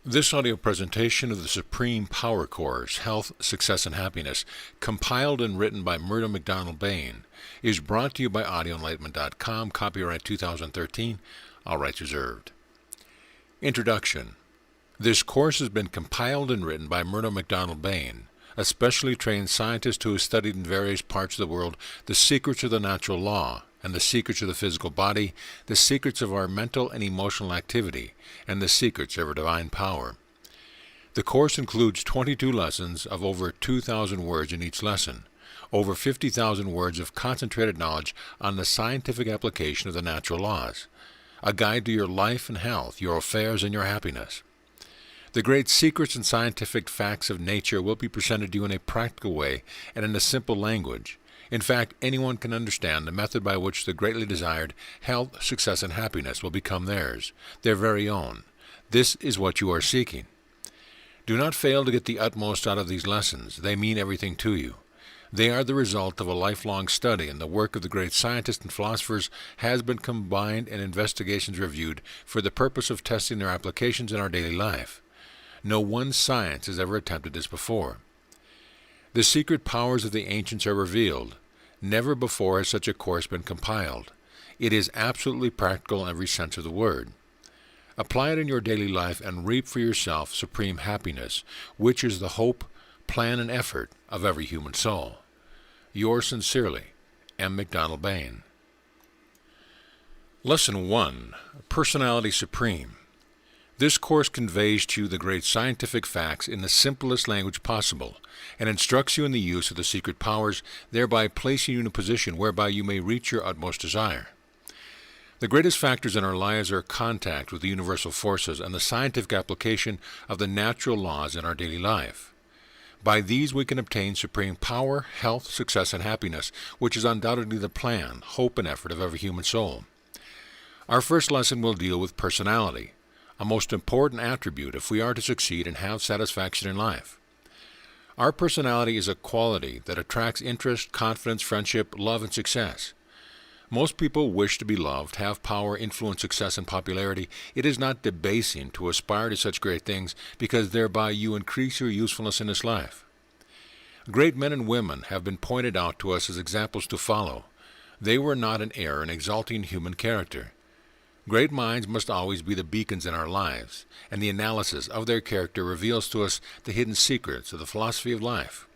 This audio presentation of the Supreme Power Course, Health, Success, and Happiness, compiled and written by Murdo MacDonald Bayne, is brought to you by audioenlightenment.com, copyright 2013, all rights reserved. Introduction. This course has been compiled and written by Murdo MacDonald Bayne, a specially trained scientist who has studied in various parts of the world the secrets of the natural law, and the secrets of the physical body, the secrets of our mental and emotional activity, and the secrets of our divine power. The course includes 22 lessons of over 2,000 words in each lesson, over 50,000 words of concentrated knowledge on the scientific application of the natural laws, a guide to your life and health, your affairs and your happiness. The great secrets and scientific facts of nature will be presented to you in a practical way and in a simple language. In fact, anyone can understand the method by which the greatly desired health, success, and happiness will become theirs, their very own. This is what you are seeking. Do not fail to get the utmost out of these lessons. They mean everything to you. They are the result of a lifelong study, and the work of the great scientists and philosophers has been combined and investigations reviewed for the purpose of testing their applications in our daily life. No one science has ever attempted this before. The secret powers of the ancients are revealed. Never before has such a course been compiled. It is absolutely practical in every sense of the word. Apply it in your daily life and reap for yourself supreme happiness, which is the hope, plan, and effort of every human soul. Yours sincerely, M. MacDonald Bayne. Lesson 1. Personality Supreme. This course conveys to you the great scientific facts in the simplest language possible, and instructs you in the use of the secret powers, thereby placing you in a position whereby you may reach your utmost desire. The greatest factors in our lives are contact with the universal forces and the scientific application of the natural laws in our daily life. By these we can obtain supreme power, health, success, and happiness, which is undoubtedly the plan, hope, and effort of every human soul. Our first lesson will deal with personality, a most important attribute if we are to succeed and have satisfaction in life. Our personality is a quality that attracts interest, confidence, friendship, love, and success. Most people wish to be loved, have power, influence, success, and popularity. It is not debasing to aspire to such great things, because thereby you increase your usefulness in this life. Great men and women have been pointed out to us as examples to follow. They were not in error in exalting human character. Great minds must always be the beacons in our lives, and the analysis of their character reveals to us the hidden secrets of the philosophy of life.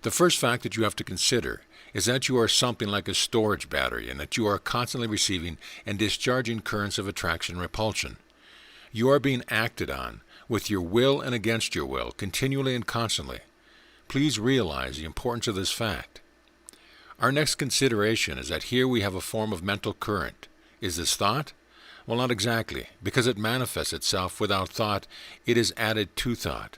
The first fact that you have to consider is that you are something like a storage battery, and that you are constantly receiving and discharging currents of attraction and repulsion. You are being acted on, with your will and against your will, continually and constantly. Please realize the importance of this fact. Our next consideration is that here we have a form of mental current. Is this thought? Well, not exactly. Because it manifests itself without thought, it is added to thought.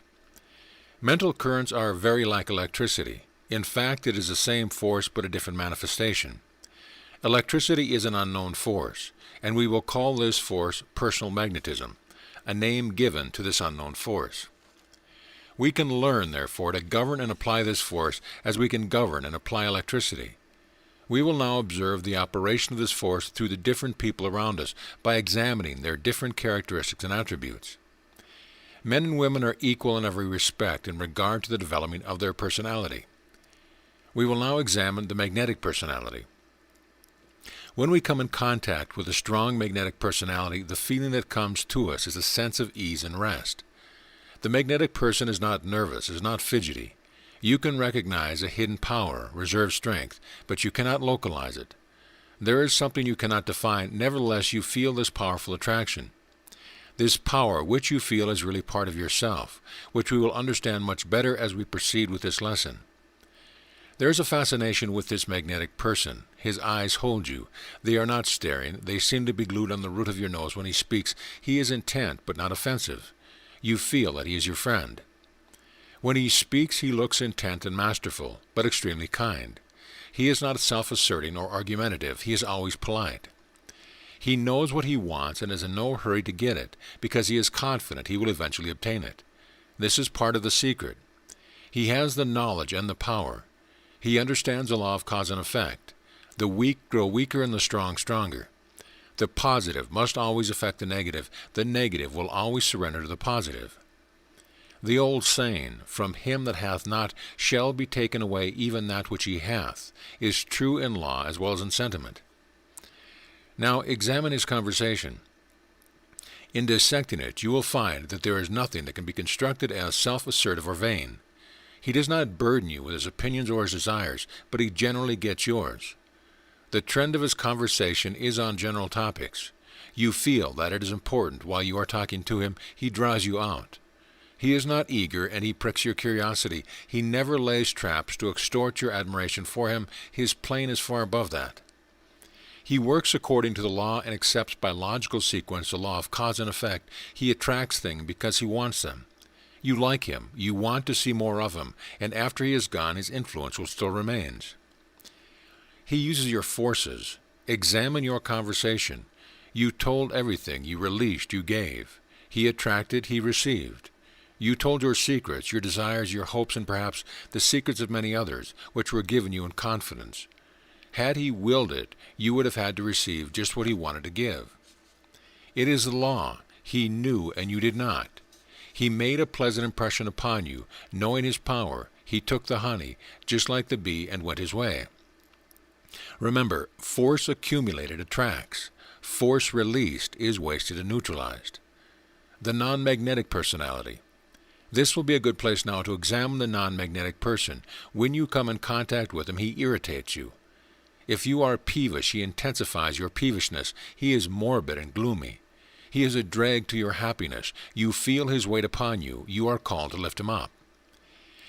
Mental currents are very like electricity. In fact, it is the same force but a different manifestation. Electricity is an unknown force, and we will call this force personal magnetism, a name given to this unknown force. We can learn, therefore, to govern and apply this force as we can govern and apply electricity. We will now observe the operation of this force through the different people around us by examining their different characteristics and attributes. Men and women are equal in every respect in regard to the development of their personality. We will now examine the magnetic personality. When we come in contact with a strong magnetic personality, the feeling that comes to us is a sense of ease and rest. The magnetic person is not nervous, is not fidgety. You can recognize a hidden power, reserve strength, but you cannot localize it. There is something you cannot define, nevertheless you feel this powerful attraction. This power which you feel is really part of yourself, which we will understand much better as we proceed with this lesson. There is a fascination with this magnetic person. His eyes hold you. They are not staring. They seem to be glued on the root of your nose when he speaks. He is intent, but not offensive. You feel that he is your friend. When he speaks, he looks intent and masterful, but extremely kind. He is not self-asserting or argumentative. He is always polite. He knows what he wants and is in no hurry to get it, because he is confident he will eventually obtain it. This is part of the secret. He has the knowledge and the power. He understands the law of cause and effect. The weak grow weaker and the strong stronger. The positive must always affect the negative. The negative will always surrender to the positive. The old saying, "From him that hath not shall be taken away even that which he hath," is true in law as well as in sentiment. Now examine his conversation. In dissecting it, you will find that there is nothing that can be constructed as self-assertive or vain. He does not burden you with his opinions or his desires, but he generally gets yours. The trend of his conversation is on general topics. You feel that it is important while you are talking to him. He draws you out. He is not eager, and he pricks your curiosity. He never lays traps to extort your admiration for him. His plane is far above that. He works according to the law and accepts by logical sequence the law of cause and effect. He attracts things because he wants them. You like him, you want to see more of him, and after he is gone, his influence will still remain. He uses your forces. Examine your conversation. You told everything, you released, you gave. He attracted, he received. You told your secrets, your desires, your hopes, and perhaps the secrets of many others, which were given you in confidence. Had he willed it, you would have had to receive just what he wanted to give. It is the law. He knew, and you did not. He made a pleasant impression upon you. Knowing his power, he took the honey, just like the bee, and went his way. Remember, force accumulated attracts. Force released is wasted and neutralized. The non-magnetic personality. This will be a good place now to examine the non-magnetic person. When you come in contact with him, he irritates you. If you are peevish, he intensifies your peevishness. He is morbid and gloomy. He is a drag to your happiness. You feel his weight upon you. You are called to lift him up.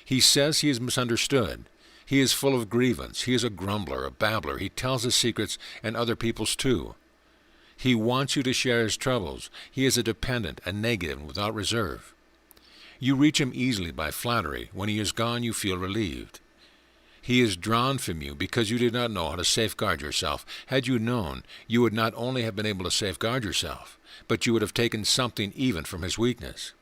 He says he is misunderstood. He is full of grievance. He is a grumbler, a babbler. He tells his secrets and other people's too. He wants you to share his troubles. He is a dependent, a negative, and without reserve. You reach him easily by flattery. When he is gone, you feel relieved. He is drawn from you because you did not know how to safeguard yourself. Had you known, you would not only have been able to safeguard yourself, but you would have taken something even from his weakness.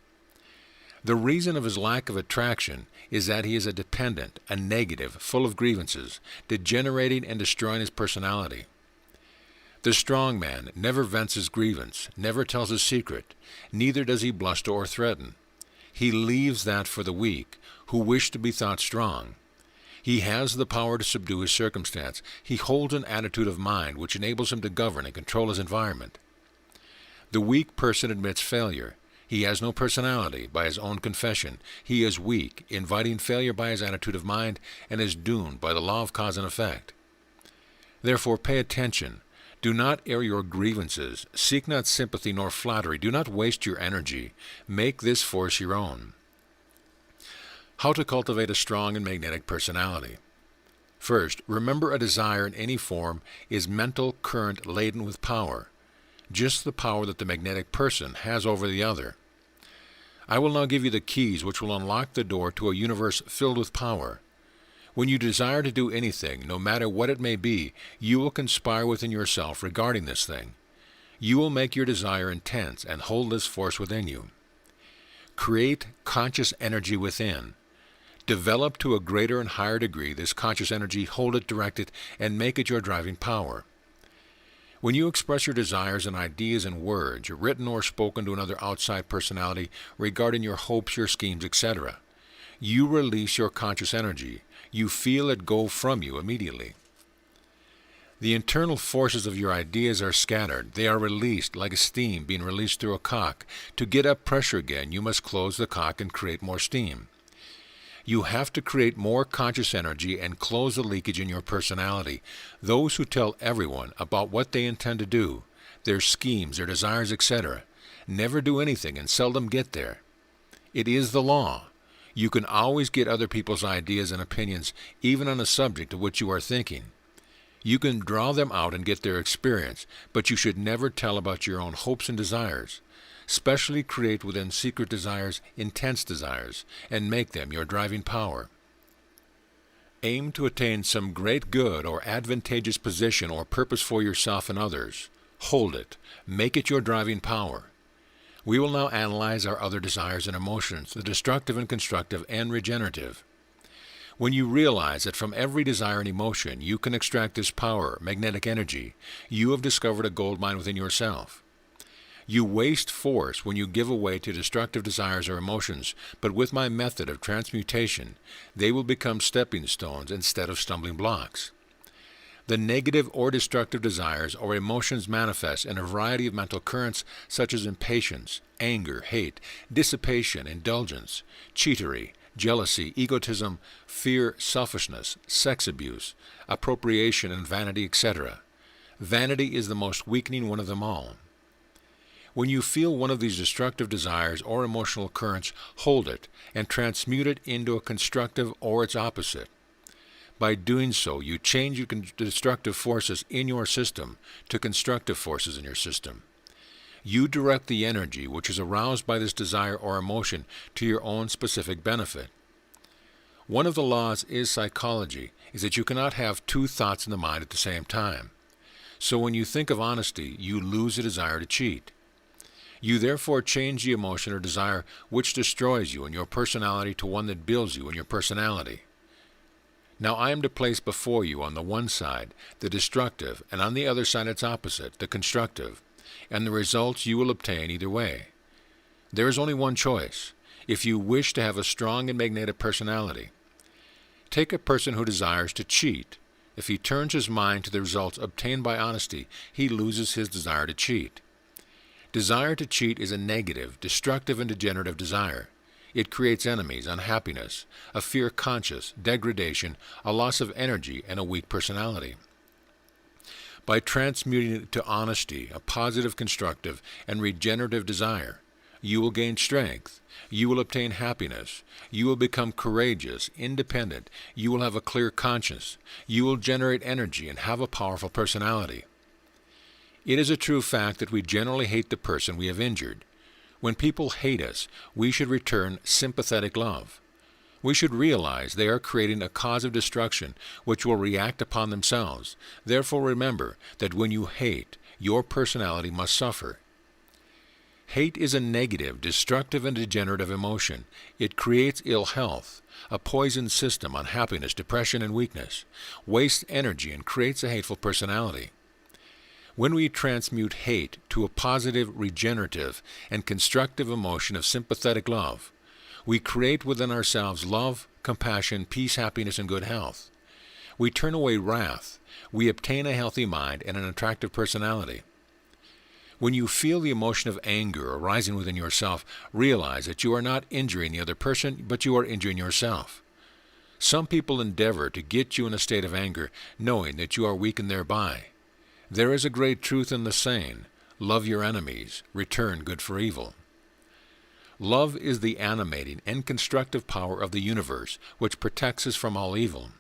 The reason of his lack of attraction is that he is a dependent, a negative, full of grievances, degenerating and destroying his personality. The strong man never vents his grievance, never tells his secret, neither does he bluster or threaten. He leaves that for the weak, who wish to be thought strong. He has the power to subdue his circumstance. He holds an attitude of mind which enables him to govern and control his environment. The weak person admits failure. He has no personality by his own confession. He is weak, inviting failure by his attitude of mind, and is doomed by the law of cause and effect. Therefore pay attention. Do not air your grievances. Seek not sympathy nor flattery. Do not waste your energy. Make this force your own. How to cultivate a strong and magnetic personality. First, remember a desire in any form is mental current laden with power, just the power that the magnetic person has over the other. I will now give you the keys which will unlock the door to a universe filled with power. When you desire to do anything, no matter what it may be, you will conspire within yourself regarding this thing. You will make your desire intense and hold this force within you. Create conscious energy within. Develop to a greater and higher degree this conscious energy, hold it, direct it, and make it your driving power. When you express your desires and ideas in words, written or spoken to another outside personality regarding your hopes, your schemes, etc., you release your conscious energy. You feel it go from you immediately. The internal forces of your ideas are scattered. They are released like a steam being released through a cock. To get up pressure again, you must close the cock and create more steam. You have to create more conscious energy and close the leakage in your personality. Those who tell everyone about what they intend to do, their schemes, their desires, etc., never do anything and seldom get there. It is the law. You can always get other people's ideas and opinions, even on a subject of which you are thinking. You can draw them out and get their experience, but you should never tell about your own hopes and desires. Specially create within secret desires intense desires, and make them your driving power. Aim to attain some great good or advantageous position or purpose for yourself and others. Hold it. Make it your driving power. We will now analyze our other desires and emotions, the destructive and constructive and regenerative. When you realize that from every desire and emotion you can extract this power, magnetic energy, you have discovered a gold mine within yourself. You waste force when you give away to destructive desires or emotions, but with my method of transmutation, they will become stepping stones instead of stumbling blocks. The negative or destructive desires or emotions manifest in a variety of mental currents such as impatience, anger, hate, dissipation, indulgence, cheatery, jealousy, egotism, fear, selfishness, sex abuse, appropriation, and vanity, etc. Vanity is the most weakening one of them all. When you feel one of these destructive desires or emotional currents, hold it and transmute it into a constructive or its opposite. By doing so, you change your destructive forces in your system to constructive forces in your system. You direct the energy which is aroused by this desire or emotion to your own specific benefit. One of the laws is psychology is that you cannot have two thoughts in the mind at the same time. So when you think of honesty, you lose the desire to cheat. You therefore change the emotion or desire which destroys you and your personality to one that builds you and your personality. Now I am to place before you on the one side the destructive, and on the other side its opposite, the constructive, and the results you will obtain either way. There is only one choice, if you wish to have a strong and magnetic personality. Take a person who desires to cheat. If he turns his mind to the results obtained by honesty, he loses his desire to cheat. Desire to cheat is a negative, destructive, and degenerative desire. It creates enemies, unhappiness, a fear-conscious, degradation, a loss of energy, and a weak personality. By transmuting it to honesty, a positive, constructive, and regenerative desire, you will gain strength, you will obtain happiness, you will become courageous, independent, you will have a clear conscience, you will generate energy and have a powerful personality. It is a true fact that we generally hate the person we have injured. When people hate us, we should return sympathetic love. We should realize they are creating a cause of destruction which will react upon themselves. Therefore remember that when you hate, your personality must suffer. Hate is a negative, destructive, and degenerative emotion. It creates ill health, a poisoned system, unhappiness, depression, and weakness, wastes energy, and creates a hateful personality. When we transmute hate to a positive, regenerative, and constructive emotion of sympathetic love, we create within ourselves love, compassion, peace, happiness, and good health. We turn away wrath. We obtain a healthy mind and an attractive personality. When you feel the emotion of anger arising within yourself, realize that you are not injuring the other person, but you are injuring yourself. Some people endeavor to get you in a state of anger, knowing that you are weakened thereby. There is a great truth in the saying, love your enemies, return good for evil. Love is the animating and constructive power of the universe, which protects us from all evil.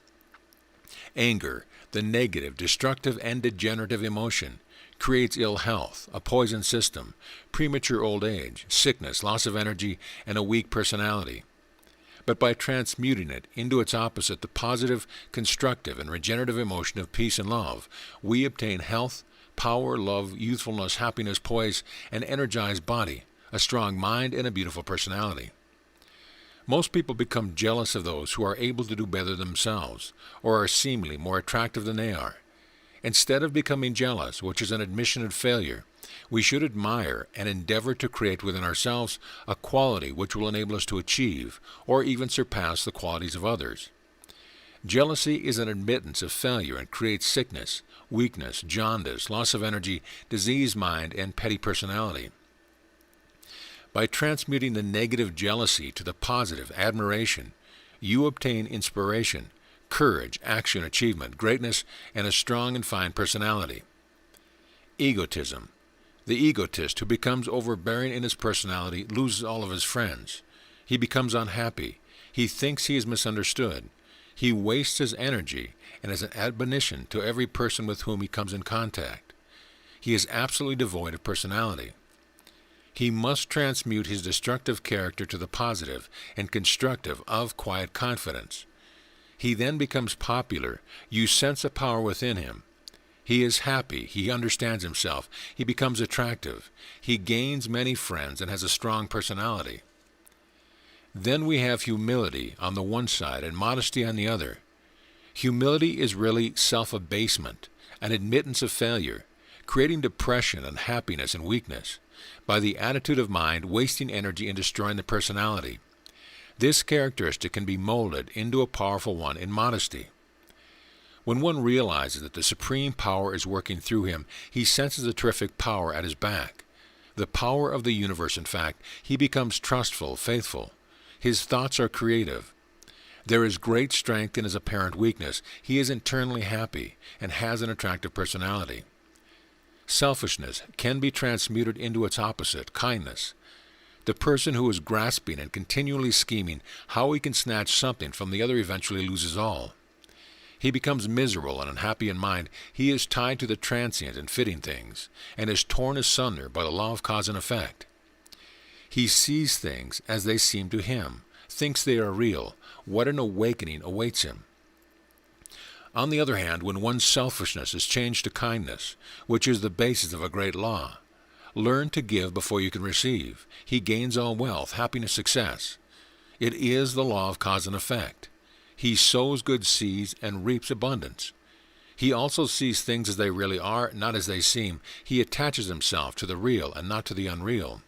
Anger, the negative, destructive, and degenerative emotion, creates ill health, a poisoned system, premature old age, sickness, loss of energy, and a weak personality. But by transmuting it into its opposite, the positive, constructive, and regenerative emotion of peace and love, we obtain health, power, love, youthfulness, happiness, poise, an energized body, a strong mind, and a beautiful personality. Most people become jealous of those who are able to do better themselves, or are seemingly more attractive than they are. Instead of becoming jealous, which is an admission of failure, we should admire and endeavor to create within ourselves a quality which will enable us to achieve or even surpass the qualities of others. Jealousy is an admittance of failure and creates sickness, weakness, jaundice, loss of energy, diseased mind, and petty personality. By transmuting the negative jealousy to the positive admiration, you obtain inspiration, courage, action, achievement, greatness, and a strong and fine personality. Egotism. The egotist who becomes overbearing in his personality loses all of his friends. He becomes unhappy. He thinks he is misunderstood. He wastes his energy and is an admonition to every person with whom he comes in contact. He is absolutely devoid of personality. He must transmute his destructive character to the positive and constructive of quiet confidence. He then becomes popular. You sense a power within him. He is happy. He understands himself. He becomes attractive. He gains many friends and has a strong personality. Then we have humility on the one side and modesty on the other. Humility is really self-abasement, an admittance of failure, creating depression, unhappiness, and weakness, by the attitude of mind wasting energy and destroying the personality. This characteristic can be molded into a powerful one in modesty. When one realizes that the supreme power is working through him, he senses a terrific power at his back. The power of the universe, in fact, he becomes trustful, faithful. His thoughts are creative. There is great strength in his apparent weakness. He is internally happy and has an attractive personality. Selfishness can be transmuted into its opposite, kindness. The person who is grasping and continually scheming how he can snatch something from the other eventually loses all. He becomes miserable and unhappy in mind. He is tied to the transient and fitting things, and is torn asunder by the law of cause and effect. He sees things as they seem to him, thinks they are real. What an awakening awaits him! On the other hand, when one's selfishness is changed to kindness, which is the basis of a great law, learn to give before you can receive. He gains all wealth, happiness, success. It is the law of cause and effect. He sows good seeds and reaps abundance. He also sees things as they really are, not as they seem. He attaches himself to the real and not to the unreal.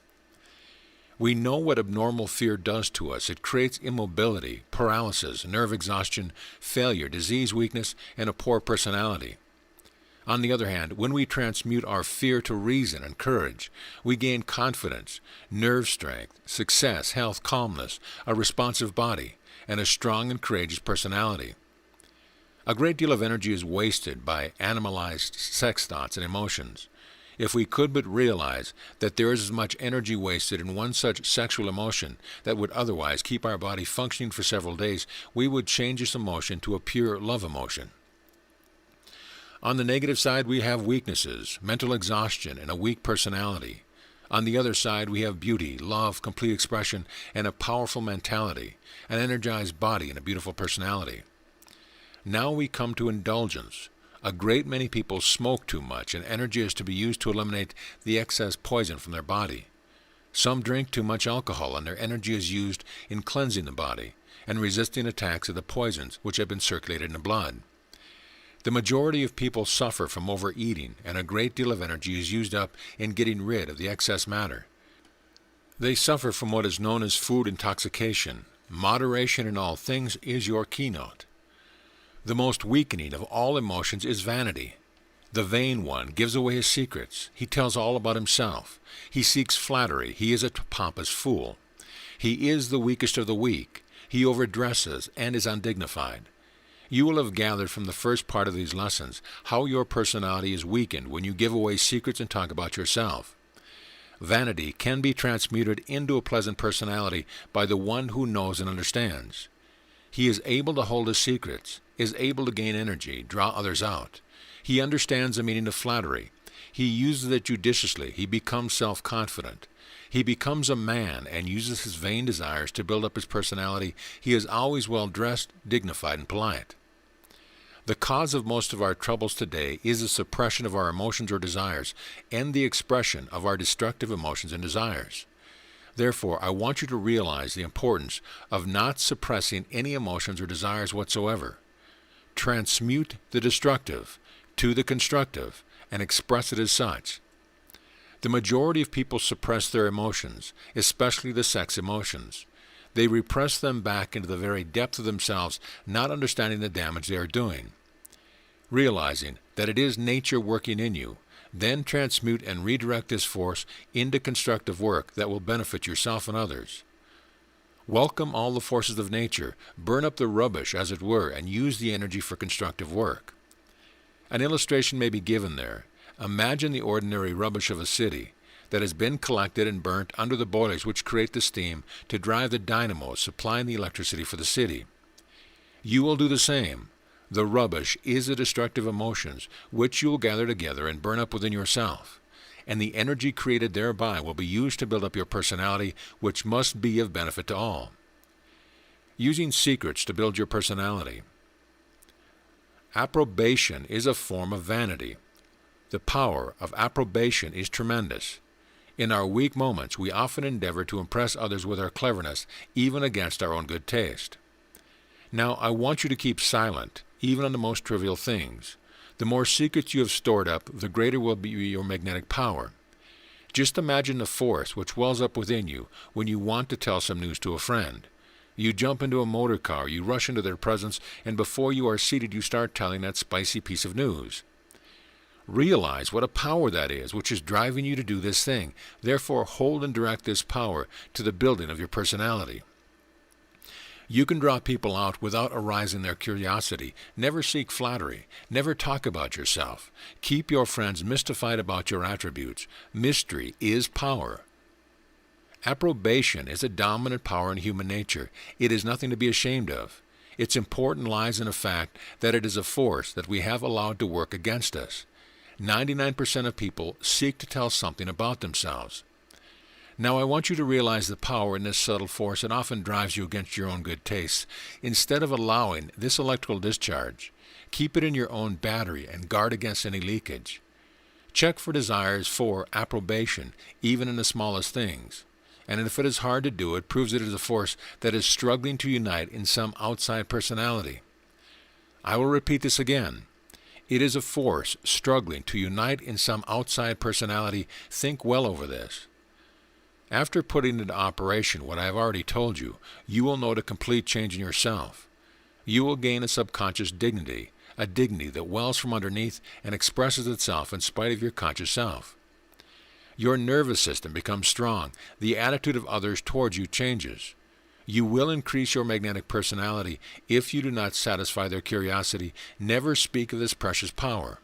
We know what abnormal fear does to us. It creates immobility, paralysis, nerve exhaustion, failure, disease, weakness, and a poor personality. On the other hand, when we transmute our fear to reason and courage, we gain confidence, nerve strength, success, health, calmness, a responsive body, and a strong and courageous personality. A great deal of energy is wasted by animalized sex thoughts and emotions. If we could but realize that there is as much energy wasted in one such sexual emotion that would otherwise keep our body functioning for several days, we would change this emotion to a pure love emotion. On the negative side, we have weaknesses, mental exhaustion, and a weak personality. On the other side, we have beauty, love, complete expression, and a powerful mentality, an energized body, and a beautiful personality. Now we come to indulgence. A great many people smoke too much, and energy is to be used to eliminate the excess poison from their body. Some drink too much alcohol, and their energy is used in cleansing the body and resisting attacks of the poisons which have been circulated in the blood. The majority of people suffer from overeating, and a great deal of energy is used up in getting rid of the excess matter. They suffer from what is known as food intoxication. Moderation in all things is your keynote. The most weakening of all emotions is vanity. The vain one gives away his secrets. He tells all about himself. He seeks flattery. He is a pompous fool. He is the weakest of the weak. He overdresses and is undignified. You will have gathered from the first part of these lessons how your personality is weakened when you give away secrets and talk about yourself. Vanity can be transmuted into a pleasant personality by the one who knows and understands. He is able to hold his secrets, is able to gain energy, draw others out. He understands the meaning of flattery. He uses it judiciously. He becomes self-confident. He becomes a man and uses his vain desires to build up his personality. He is always well-dressed, dignified, and polite. The cause of most of our troubles today is the suppression of our emotions or desires and the expression of our destructive emotions and desires. Therefore, I want you to realize the importance of not suppressing any emotions or desires whatsoever. Transmute the destructive to the constructive and express it as such. The majority of people suppress their emotions, especially the sex emotions. They repress them back into the very depth of themselves, not understanding the damage they are doing. Realizing that it is nature working in you, then transmute and redirect this force into constructive work that will benefit yourself and others. Welcome all the forces of nature, burn up the rubbish, as it were, and use the energy for constructive work. An illustration may be given there. Imagine the ordinary rubbish of a city that has been collected and burnt under the boilers which create the steam to drive the dynamos supplying the electricity for the city. You will do the same. The rubbish is the destructive emotions which you will gather together and burn up within yourself, and the energy created thereby will be used to build up your personality, which must be of benefit to all. Using secrets to build your personality. Approbation is a form of vanity. The power of approbation is tremendous. In our weak moments, we often endeavor to impress others with our cleverness, even against our own good taste. Now, I want you to keep silent, even on the most trivial things. The more secrets you have stored up, the greater will be your magnetic power. Just imagine the force which wells up within you when you want to tell some news to a friend. You jump into a motor car, you rush into their presence, and before you are seated you start telling that spicy piece of news. Realize what a power that is which is driving you to do this thing. Therefore, hold and direct this power to the building of your personality. You can draw people out without arousing their curiosity. Never seek flattery. Never talk about yourself. Keep your friends mystified about your attributes. Mystery is power. Approbation is a dominant power in human nature. It is nothing to be ashamed of. Its importance lies in the fact that it is a force that we have allowed to work against us. 99% of people seek to tell something about themselves. Now I want you to realize the power in this subtle force that often drives you against your own good tastes. Instead of allowing this electrical discharge, keep it in your own battery and guard against any leakage. Check for desires for approbation, even in the smallest things. And if it is hard to do, it proves it is a force that is struggling to unite in some outside personality. I will repeat this again. It is a force struggling to unite in some outside personality. Think well over this. After putting into operation what I have already told you, you will note a complete change in yourself. You will gain a subconscious dignity, a dignity that wells from underneath and expresses itself in spite of your conscious self. Your nervous system becomes strong. The attitude of others towards you changes. You will increase your magnetic personality if you do not satisfy their curiosity. Never speak of this precious power.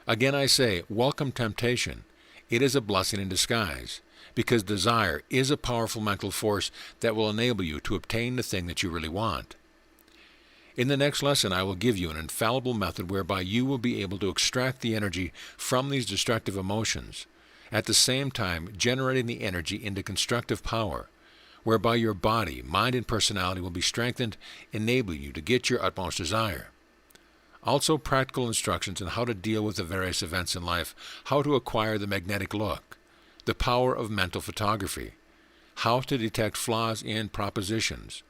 Again I say, welcome temptation. It is a blessing in disguise, because desire is a powerful mental force that will enable you to obtain the thing that you really want. In the next lesson, I will give you an infallible method whereby you will be able to extract the energy from these destructive emotions, at the same time generating the energy into constructive power, whereby your body, mind, and personality will be strengthened, enabling you to get your utmost desire. Also practical instructions on how to deal with the various events in life, how to acquire the magnetic look, the power of mental photography, how to detect flaws in propositions,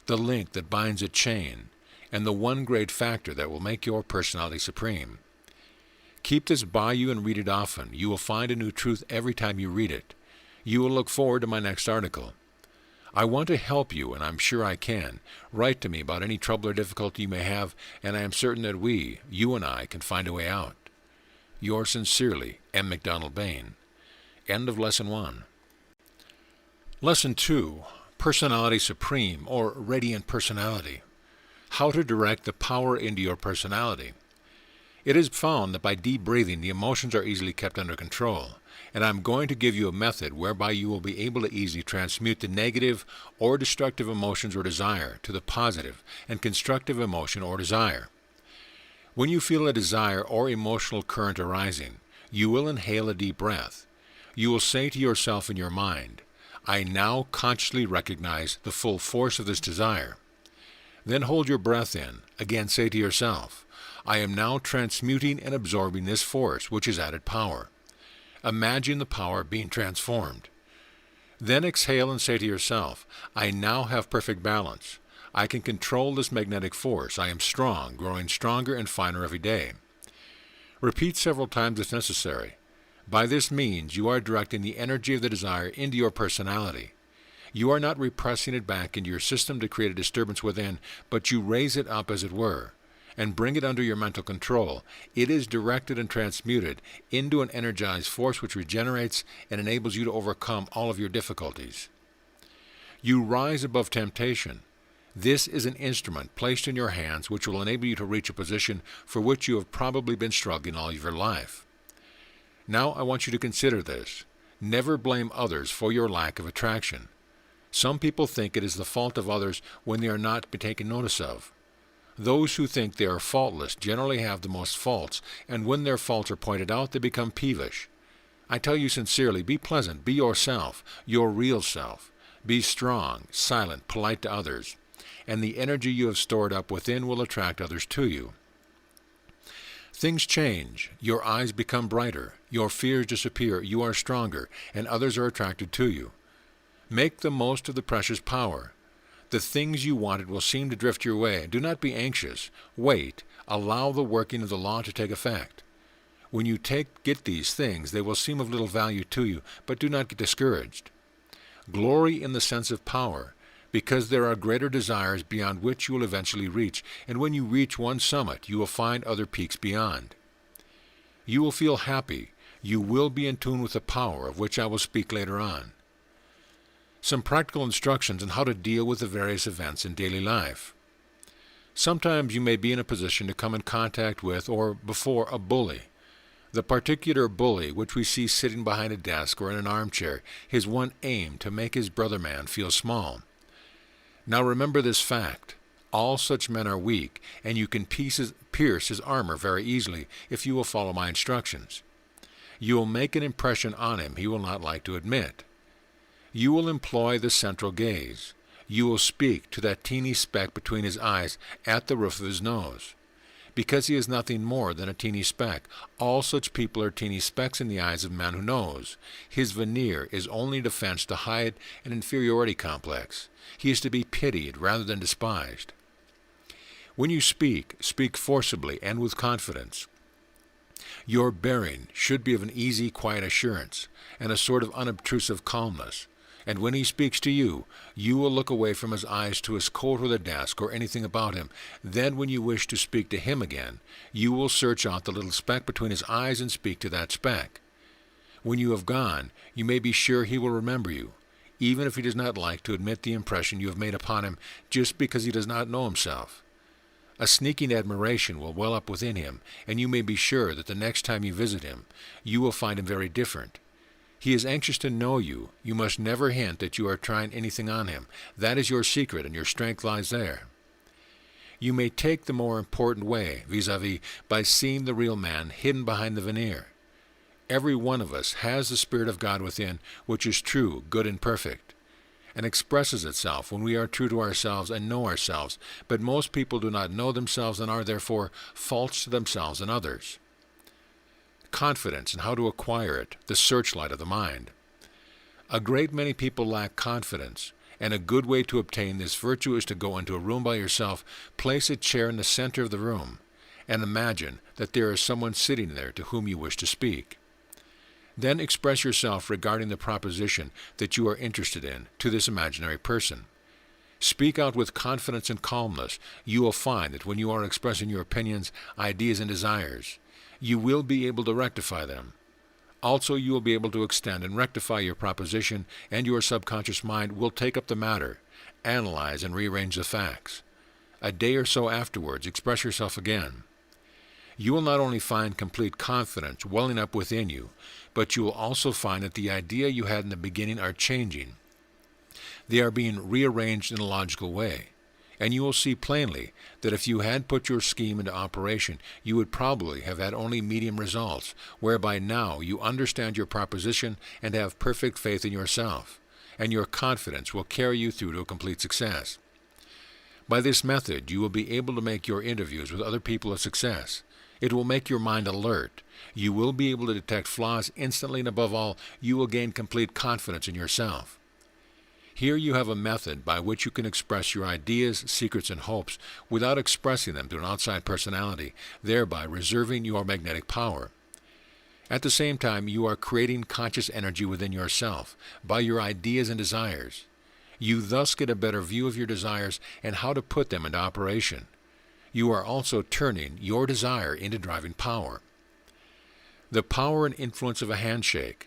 the link that binds a chain, and the one great factor that will make your personality supreme. Keep this by you and read it often. You will find a new truth every time you read it. You will look forward to my next article. I want to help you, and I'm sure I can. Write to me about any trouble or difficulty you may have, and I am certain that you and I, can find a way out. Yours sincerely, M. MacDonald Bayne. End of Lesson 1. Lesson 2. Personality Supreme, or Radiant Personality. How to direct the power into your personality. It is found that by deep breathing, the emotions are easily kept under control, and I'm going to give you a method whereby you will be able to easily transmute the negative or destructive emotions or desire to the positive and constructive emotion or desire. When you feel a desire or emotional current arising, you will inhale a deep breath. You will say to yourself in your mind, I now consciously recognize the full force of this desire. Then hold your breath in. Again say to yourself, I am now transmuting and absorbing this force, which is added power. Imagine the power being transformed. Then exhale and say to yourself, I now have perfect balance. I can control this magnetic force. I am strong, growing stronger and finer every day. Repeat several times if necessary. By this means, you are directing the energy of the desire into your personality. You are not repressing it back into your system to create a disturbance within, but you raise it up, as it were, and bring it under your mental control. It is directed and transmuted into an energized force which regenerates and enables you to overcome all of your difficulties. You rise above temptation. This is an instrument placed in your hands which will enable you to reach a position for which you have probably been struggling all of your life. Now I want you to consider this. Never blame others for your lack of attraction. Some people think it is the fault of others when they are not taken notice of. Those who think they are faultless generally have the most faults, and when their faults are pointed out, they become peevish. I tell you sincerely, be pleasant, be yourself, your real self. Be strong, silent, polite to others, and the energy you have stored up within will attract others to you. Things change, your eyes become brighter, your fears disappear, you are stronger, and others are attracted to you. Make the most of the precious power. The things you wanted will seem to drift your way. Do not be anxious. Wait. Allow the working of the law to take effect. When you get these things, they will seem of little value to you, but do not get discouraged. Glory in the sense of power, because there are greater desires beyond which you will eventually reach, and when you reach one summit, you will find other peaks beyond. You will feel happy. You will be in tune with the power of which I will speak later on. Some practical instructions on how to deal with the various events in daily life. Sometimes you may be in a position to come in contact with or before a bully. The particular bully which we see sitting behind a desk or in an armchair, his one aim to make his brother man feel small. Now remember this fact. All such men are weak, and you can pierce his armor very easily if you will follow my instructions. You will make an impression on him he will not like to admit. You will employ the central gaze. You will speak to that teeny speck between his eyes at the roof of his nose. Because he is nothing more than a teeny speck, all such people are teeny specks in the eyes of a man who knows. His veneer is only a defense to hide an inferiority complex. He is to be pitied rather than despised. When you speak, speak forcibly and with confidence. Your bearing should be of an easy, quiet assurance, and a sort of unobtrusive calmness. And when he speaks to you, you will look away from his eyes to his coat or the desk or anything about him. Then when you wish to speak to him again, you will search out the little speck between his eyes and speak to that speck. When you have gone, you may be sure he will remember you, even if he does not like to admit the impression you have made upon him just because he does not know himself. A sneaking admiration will well up within him, and you may be sure that the next time you visit him, you will find him very different. He is anxious to know you. You must never hint that you are trying anything on him. That is your secret, and your strength lies there. You may take the more important way, vis-a-vis, by seeing the real man hidden behind the veneer. Every one of us has the Spirit of God within, which is true, good, and perfect, and expresses itself when we are true to ourselves and know ourselves. But most people do not know themselves and are therefore false to themselves and others. Confidence and how to acquire it, the searchlight of the mind. A great many people lack confidence, and a good way to obtain this virtue is to go into a room by yourself, place a chair in the center of the room, and imagine that there is someone sitting there to whom you wish to speak. Then express yourself regarding the proposition that you are interested in to this imaginary person. Speak out with confidence and calmness. You will find that when you are expressing your opinions, ideas, and desires, you will be able to rectify them. Also, you will be able to extend and rectify your proposition, and your subconscious mind will take up the matter, analyze and rearrange the facts. A day or so afterwards, express yourself again. You will not only find complete confidence welling up within you, but you will also find that the idea you had in the beginning are changing. They are being rearranged in a logical way. And you will see plainly that if you had put your scheme into operation, you would probably have had only medium results, whereby now you understand your proposition and have perfect faith in yourself, and your confidence will carry you through to a complete success. By this method, you will be able to make your interviews with other people a success. It will make your mind alert. You will be able to detect flaws instantly, and above all, you will gain complete confidence in yourself. Here you have a method by which you can express your ideas, secrets, and hopes without expressing them to an outside personality, thereby reserving your magnetic power. At the same time, you are creating conscious energy within yourself by your ideas and desires. You thus get a better view of your desires and how to put them into operation. You are also turning your desire into driving power. The power and influence of a handshake.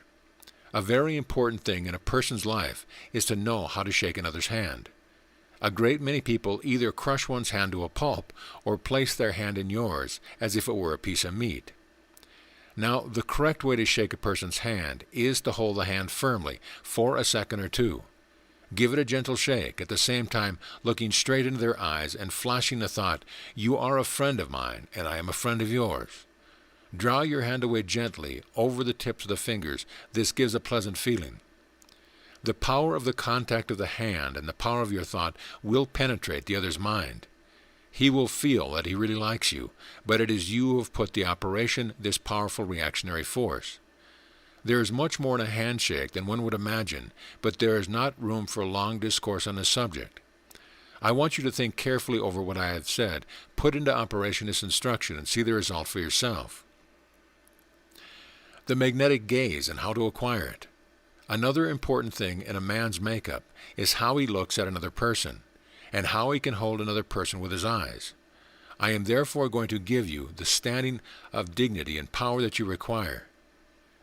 A very important thing in a person's life is to know how to shake another's hand. A great many people either crush one's hand to a pulp or place their hand in yours as if it were a piece of meat. Now, the correct way to shake a person's hand is to hold the hand firmly for a second or two. Give it a gentle shake, at the same time looking straight into their eyes and flashing the thought, "You are a friend of mine, and I am a friend of yours." Draw your hand away gently over the tips of the fingers. This gives a pleasant feeling. The power of the contact of the hand and the power of your thought will penetrate the other's mind. He will feel that he really likes you, but it is you who have put the operation this powerful reactionary force. There is much more in a handshake than one would imagine, but there is not room for a long discourse on this subject. I want you to think carefully over what I have said, put into operation this instruction, and see the result for yourself. The magnetic gaze and how to acquire it. Another important thing in a man's makeup is how he looks at another person, and how he can hold another person with his eyes. I am therefore going to give you the standing of dignity and power that you require.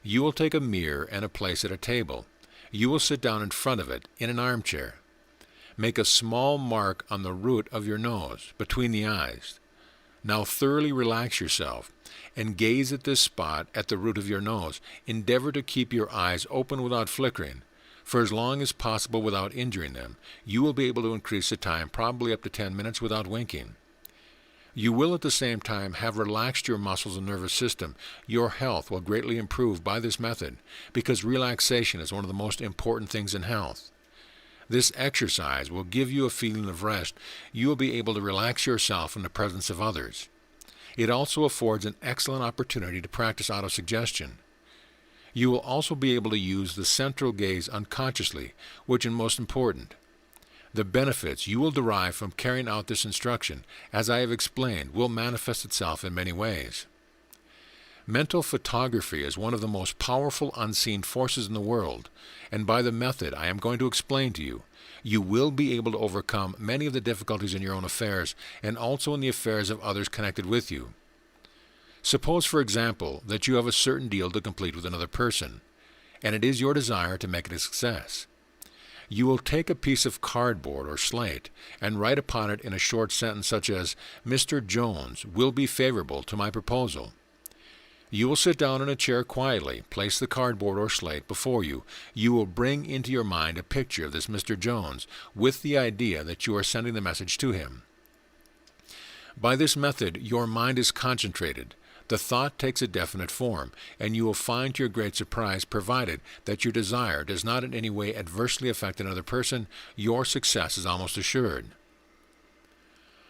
You will take a mirror and a place at a table. You will sit down in front of it in an armchair. Make a small mark on the root of your nose, between the eyes. Now thoroughly relax yourself and gaze at this spot at the root of your nose. Endeavor to keep your eyes open without flickering, for as long as possible without injuring them. You will be able to increase the time probably up to 10 minutes without winking. You will at the same time have relaxed your muscles and nervous system. Your health will greatly improve by this method, because relaxation is one of the most important things in health. This exercise will give you a feeling of rest. You will be able to relax yourself in the presence of others. It also affords an excellent opportunity to practice autosuggestion. You will also be able to use the central gaze unconsciously, which is most important. The benefits you will derive from carrying out this instruction, as I have explained, will manifest itself in many ways. Mental photography is one of the most powerful unseen forces in the world, and by the method I am going to explain to you, you will be able to overcome many of the difficulties in your own affairs and also in the affairs of others connected with you. Suppose, for example, that you have a certain deal to complete with another person, and it is your desire to make it a success. You will take a piece of cardboard or slate and write upon it in a short sentence such as, "Mr. Jones will be favorable to my proposal." You will sit down in a chair quietly, place the cardboard or slate before you. You will bring into your mind a picture of this Mr. Jones with the idea that you are sending the message to him. By this method, your mind is concentrated. The thought takes a definite form, and you will find to your great surprise, provided that your desire does not in any way adversely affect another person, your success is almost assured.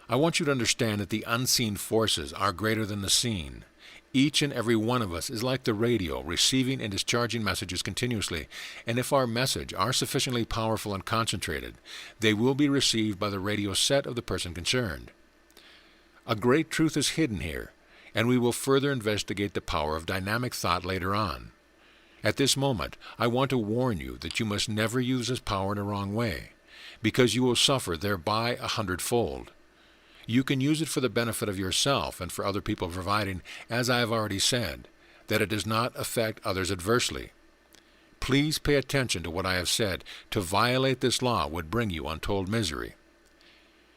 I want you to understand that the unseen forces are greater than the seen. Each and every one of us is like the radio, receiving and discharging messages continuously, and if our message are sufficiently powerful and concentrated, they will be received by the radio set of the person concerned. A great truth is hidden here, and we will further investigate the power of dynamic thought later on. At this moment, I want to warn you that you must never use this power in a wrong way, because you will suffer thereby 100-fold. You can use it for the benefit of yourself and for other people, providing, as I have already said, that it does not affect others adversely. Please pay attention to what I have said. To violate this law would bring you untold misery.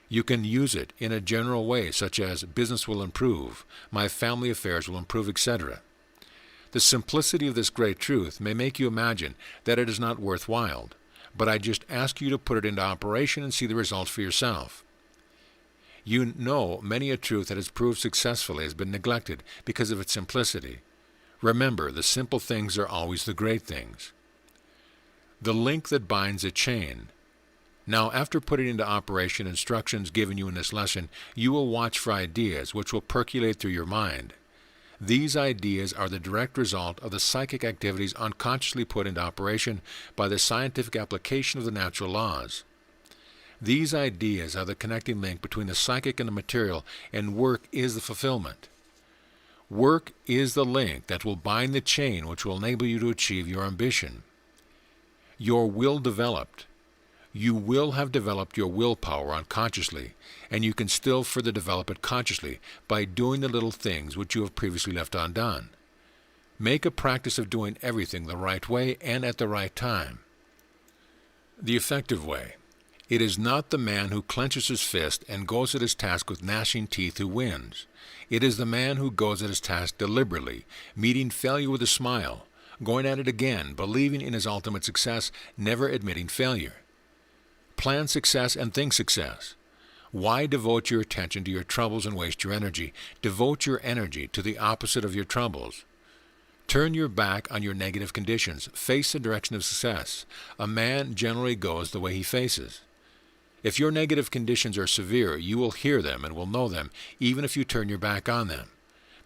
You can use it in a general way, such as business will improve, my family affairs will improve, etc. The simplicity of this great truth may make you imagine that it is not worthwhile, but I just ask you to put it into operation and see the results for yourself. You know many a truth that has proved successfully has been neglected because of its simplicity. Remember, the simple things are always the great things. The link that binds a chain. Now, after putting into operation instructions given you in this lesson, you will watch for ideas which will percolate through your mind. These ideas are the direct result of the psychic activities unconsciously put into operation by the scientific application of the natural laws. These ideas are the connecting link between the psychic and the material, and work is the fulfillment. Work is the link that will bind the chain which will enable you to achieve your ambition. Your will developed. You will have developed your willpower unconsciously, and you can still further develop it consciously by doing the little things which you have previously left undone. Make a practice of doing everything the right way and at the right time. The effective way. It is not the man who clenches his fist and goes at his task with gnashing teeth who wins. It is the man who goes at his task deliberately, meeting failure with a smile, going at it again, believing in his ultimate success, never admitting failure. Plan success and think success. Why devote your attention to your troubles and waste your energy? Devote your energy to the opposite of your troubles. Turn your back on your negative conditions. Face the direction of success. A man generally goes the way he faces. If your negative conditions are severe, you will hear them and will know them, even if you turn your back on them.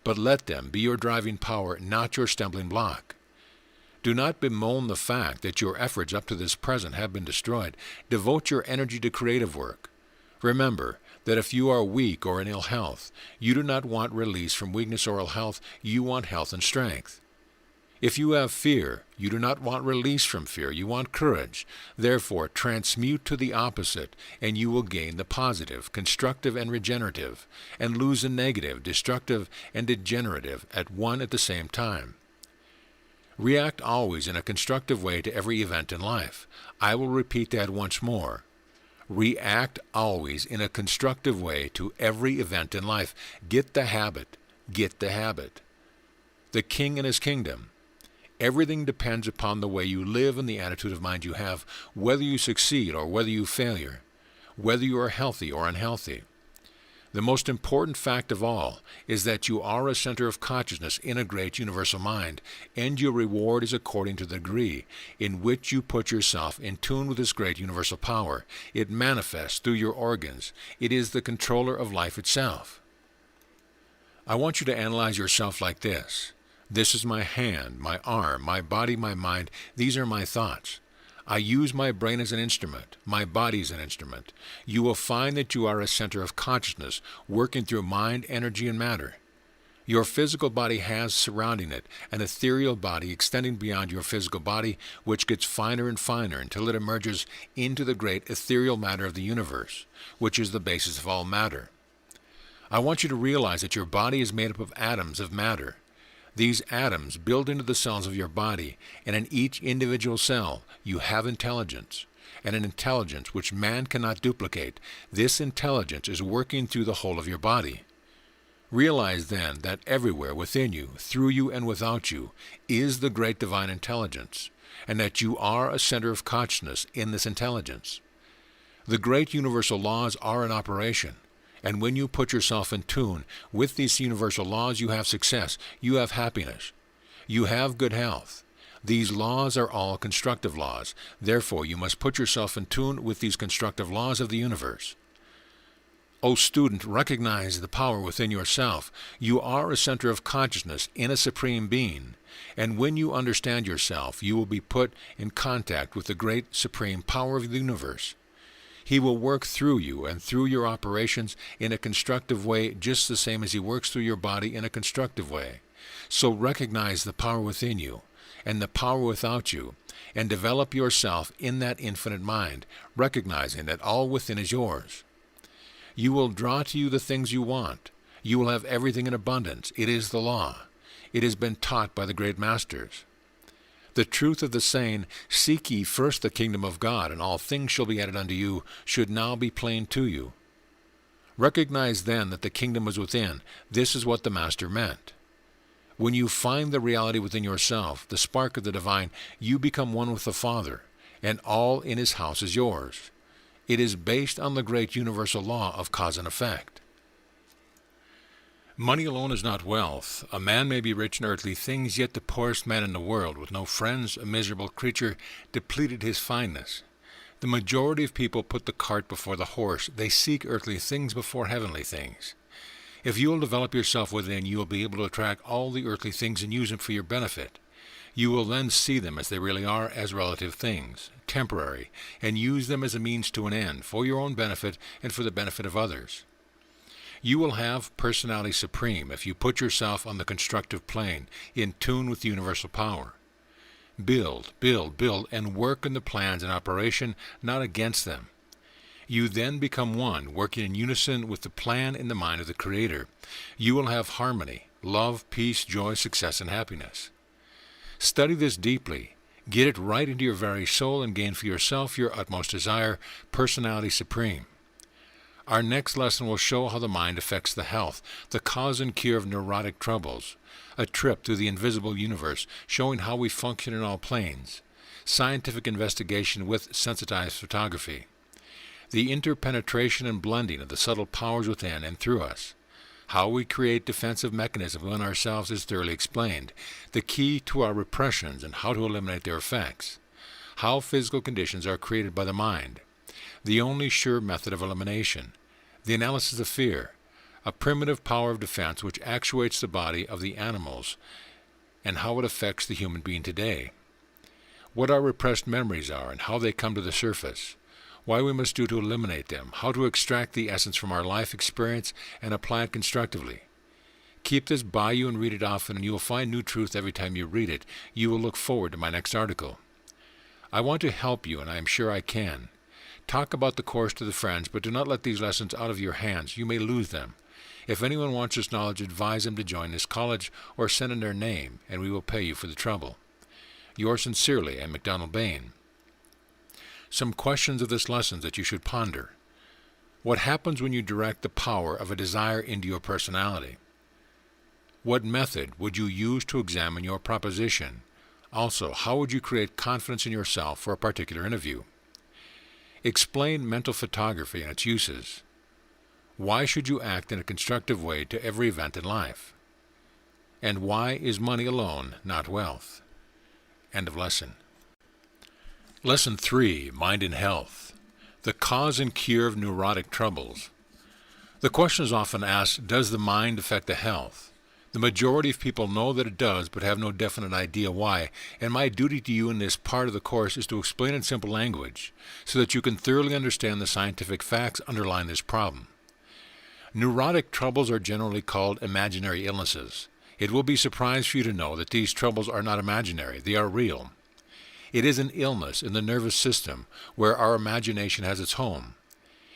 But let them be your driving power, not your stumbling block. Do not bemoan the fact that your efforts up to this present have been destroyed. Devote your energy to creative work. Remember that if you are weak or in ill health, you do not want release from weakness or ill health, you want health and strength. If you have fear, you do not want release from fear, you want courage. Therefore, transmute to the opposite, and you will gain the positive, constructive and regenerative, and lose the negative, destructive and degenerative at the same time. React always in a constructive way to every event in life. I will repeat that once more. React always in a constructive way to every event in life. Get the habit. Get the habit. The king and his kingdom. Everything depends upon the way you live and the attitude of mind you have, whether you succeed or whether you failure, whether you are healthy or unhealthy. The most important fact of all is that you are a center of consciousness in a great universal mind, and your reward is according to the degree in which you put yourself in tune with this great universal power. It manifests through your organs. It is the controller of life itself. I want you to analyze yourself like this. This is my hand, my arm, my body, my mind. These are my thoughts. I use my brain as an instrument, my body as an instrument. You will find that you are a center of consciousness, working through mind, energy, and matter. Your physical body has surrounding it an ethereal body extending beyond your physical body, which gets finer and finer until it emerges into the great ethereal matter of the universe, which is the basis of all matter. I want you to realize that your body is made up of atoms of matter. These atoms build into the cells of your body, and in each individual cell you have intelligence, and an intelligence which man cannot duplicate. This intelligence is working through the whole of your body. Realize then that everywhere within you, through you and without you, is the great divine intelligence, and that you are a center of consciousness in this intelligence. The great universal laws are in operation. And when you put yourself in tune with these universal laws, you have success, you have happiness, you have good health. These laws are all constructive laws. Therefore, you must put yourself in tune with these constructive laws of the universe. O student, recognize the power within yourself. You are a center of consciousness in a supreme being. And when you understand yourself, you will be put in contact with the great supreme power of the universe. He will work through you and through your operations in a constructive way, just the same as he works through your body in a constructive way. So recognize the power within you and the power without you, and develop yourself in that infinite mind, recognizing that all within is yours. You will draw to you the things you want. You will have everything in abundance. It is the law. It has been taught by the great masters. The truth of the saying, "Seek ye first the kingdom of God, and all things shall be added unto you," should now be plain to you. Recognize then that the kingdom is within. This is what the Master meant. When you find the reality within yourself, the spark of the divine, you become one with the Father, and all in his house is yours. It is based on the great universal law of cause and effect. Money alone is not wealth. A man may be rich in earthly things, yet the poorest man in the world, with no friends, a miserable creature, depleted his fineness. The majority of people put the cart before the horse. They seek earthly things before heavenly things. If you will develop yourself within, you will be able to attract all the earthly things and use them for your benefit. You will then see them as they really are, as relative things, temporary, and use them as a means to an end, for your own benefit and for the benefit of others. You will have personality supreme if you put yourself on the constructive plane, in tune with universal power. Build, build, build, and work in the plans in operation, not against them. You then become one, working in unison with the plan in the mind of the Creator. You will have harmony, love, peace, joy, success, and happiness. Study this deeply. Get it right into your very soul and gain for yourself your utmost desire, personality supreme. Our next lesson will show how the mind affects the health, the cause and cure of neurotic troubles, a trip through the invisible universe, showing how we function in all planes, scientific investigation with sensitized photography, the interpenetration and blending of the subtle powers within and through us, how we create defensive mechanisms within ourselves is thoroughly explained, the key to our repressions and how to eliminate their effects, how physical conditions are created by the mind. the only sure method of elimination, the analysis of fear, a primitive power of defense which actuates the body of the animals, and how it affects the human being today, what our repressed memories are and how they come to the surface, why we must do to eliminate them, how to extract the essence from our life experience and apply it constructively. Keep this by you and read it often, and you will find new truth every time you read it. You will look forward to my next article. I want to help you, and I am sure I can. Talk about the course to the friends, but do not let these lessons out of your hands. You may lose them. If anyone wants this knowledge, advise them to join this college or send in their name, and we will pay you for the trouble. Yours sincerely, and MacDonald Bayne. Some questions of this lesson that you should ponder. What happens when you direct the power of a desire into your personality? What method would you use to examine your proposition? Also, how would you create confidence in yourself for a particular interview? Explain mental photography and its uses. Why should you act in a constructive way to every event in life? And why is money alone not wealth? End of lesson. Lesson 3, Mind and Health. The cause and cure of neurotic troubles. The question is often asked, does the mind affect the health? The majority of people know that it does, but have no definite idea why, and my duty to you in this part of the course is to explain in simple language, so that you can thoroughly understand the scientific facts underlying this problem. Neurotic troubles are generally called imaginary illnesses. It will be a surprise for you to know that these troubles are not imaginary, they are real. It is an illness in the nervous system where our imagination has its home.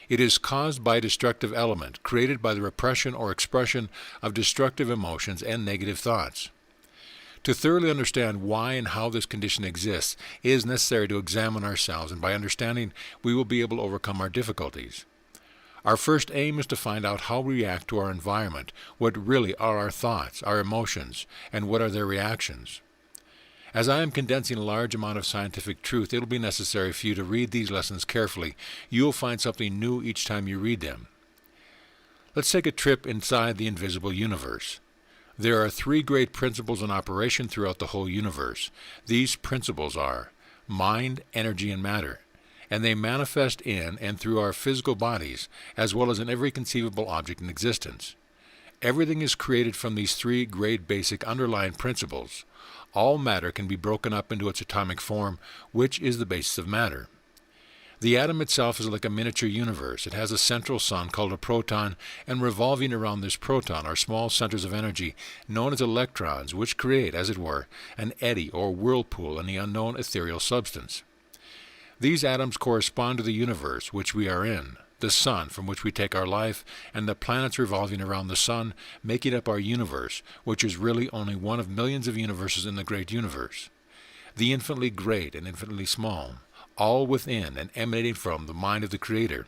It is caused by a destructive element created by the repression or expression of destructive emotions and negative thoughts. To thoroughly understand why and how this condition exists, it is necessary to examine ourselves, and by understanding, we will be able to overcome our difficulties. Our first aim is to find out how we react to our environment, what really are our thoughts, our emotions, and what are their reactions. As I am condensing a large amount of scientific truth, it will be necessary for you to read these lessons carefully. You will find something new each time you read them. Let's take a trip inside the invisible universe. There are 3 great principles in operation throughout the whole universe. These principles are mind, energy, and matter, and they manifest in and through our physical bodies, as well as in every conceivable object in existence. Everything is created from these 3 great basic underlying principles. All matter can be broken up into its atomic form, which is the basis of matter. The atom itself is like a miniature universe. It has a central sun called a proton, and revolving around this proton are small centers of energy known as electrons, which create, as it were, an eddy or whirlpool in the unknown ethereal substance. These atoms correspond to the universe which we are in, the sun from which we take our life, and the planets revolving around the sun, making up our universe, which is really only one of millions of universes in the great universe. The infinitely great and infinitely small, all within and emanating from the mind of the Creator.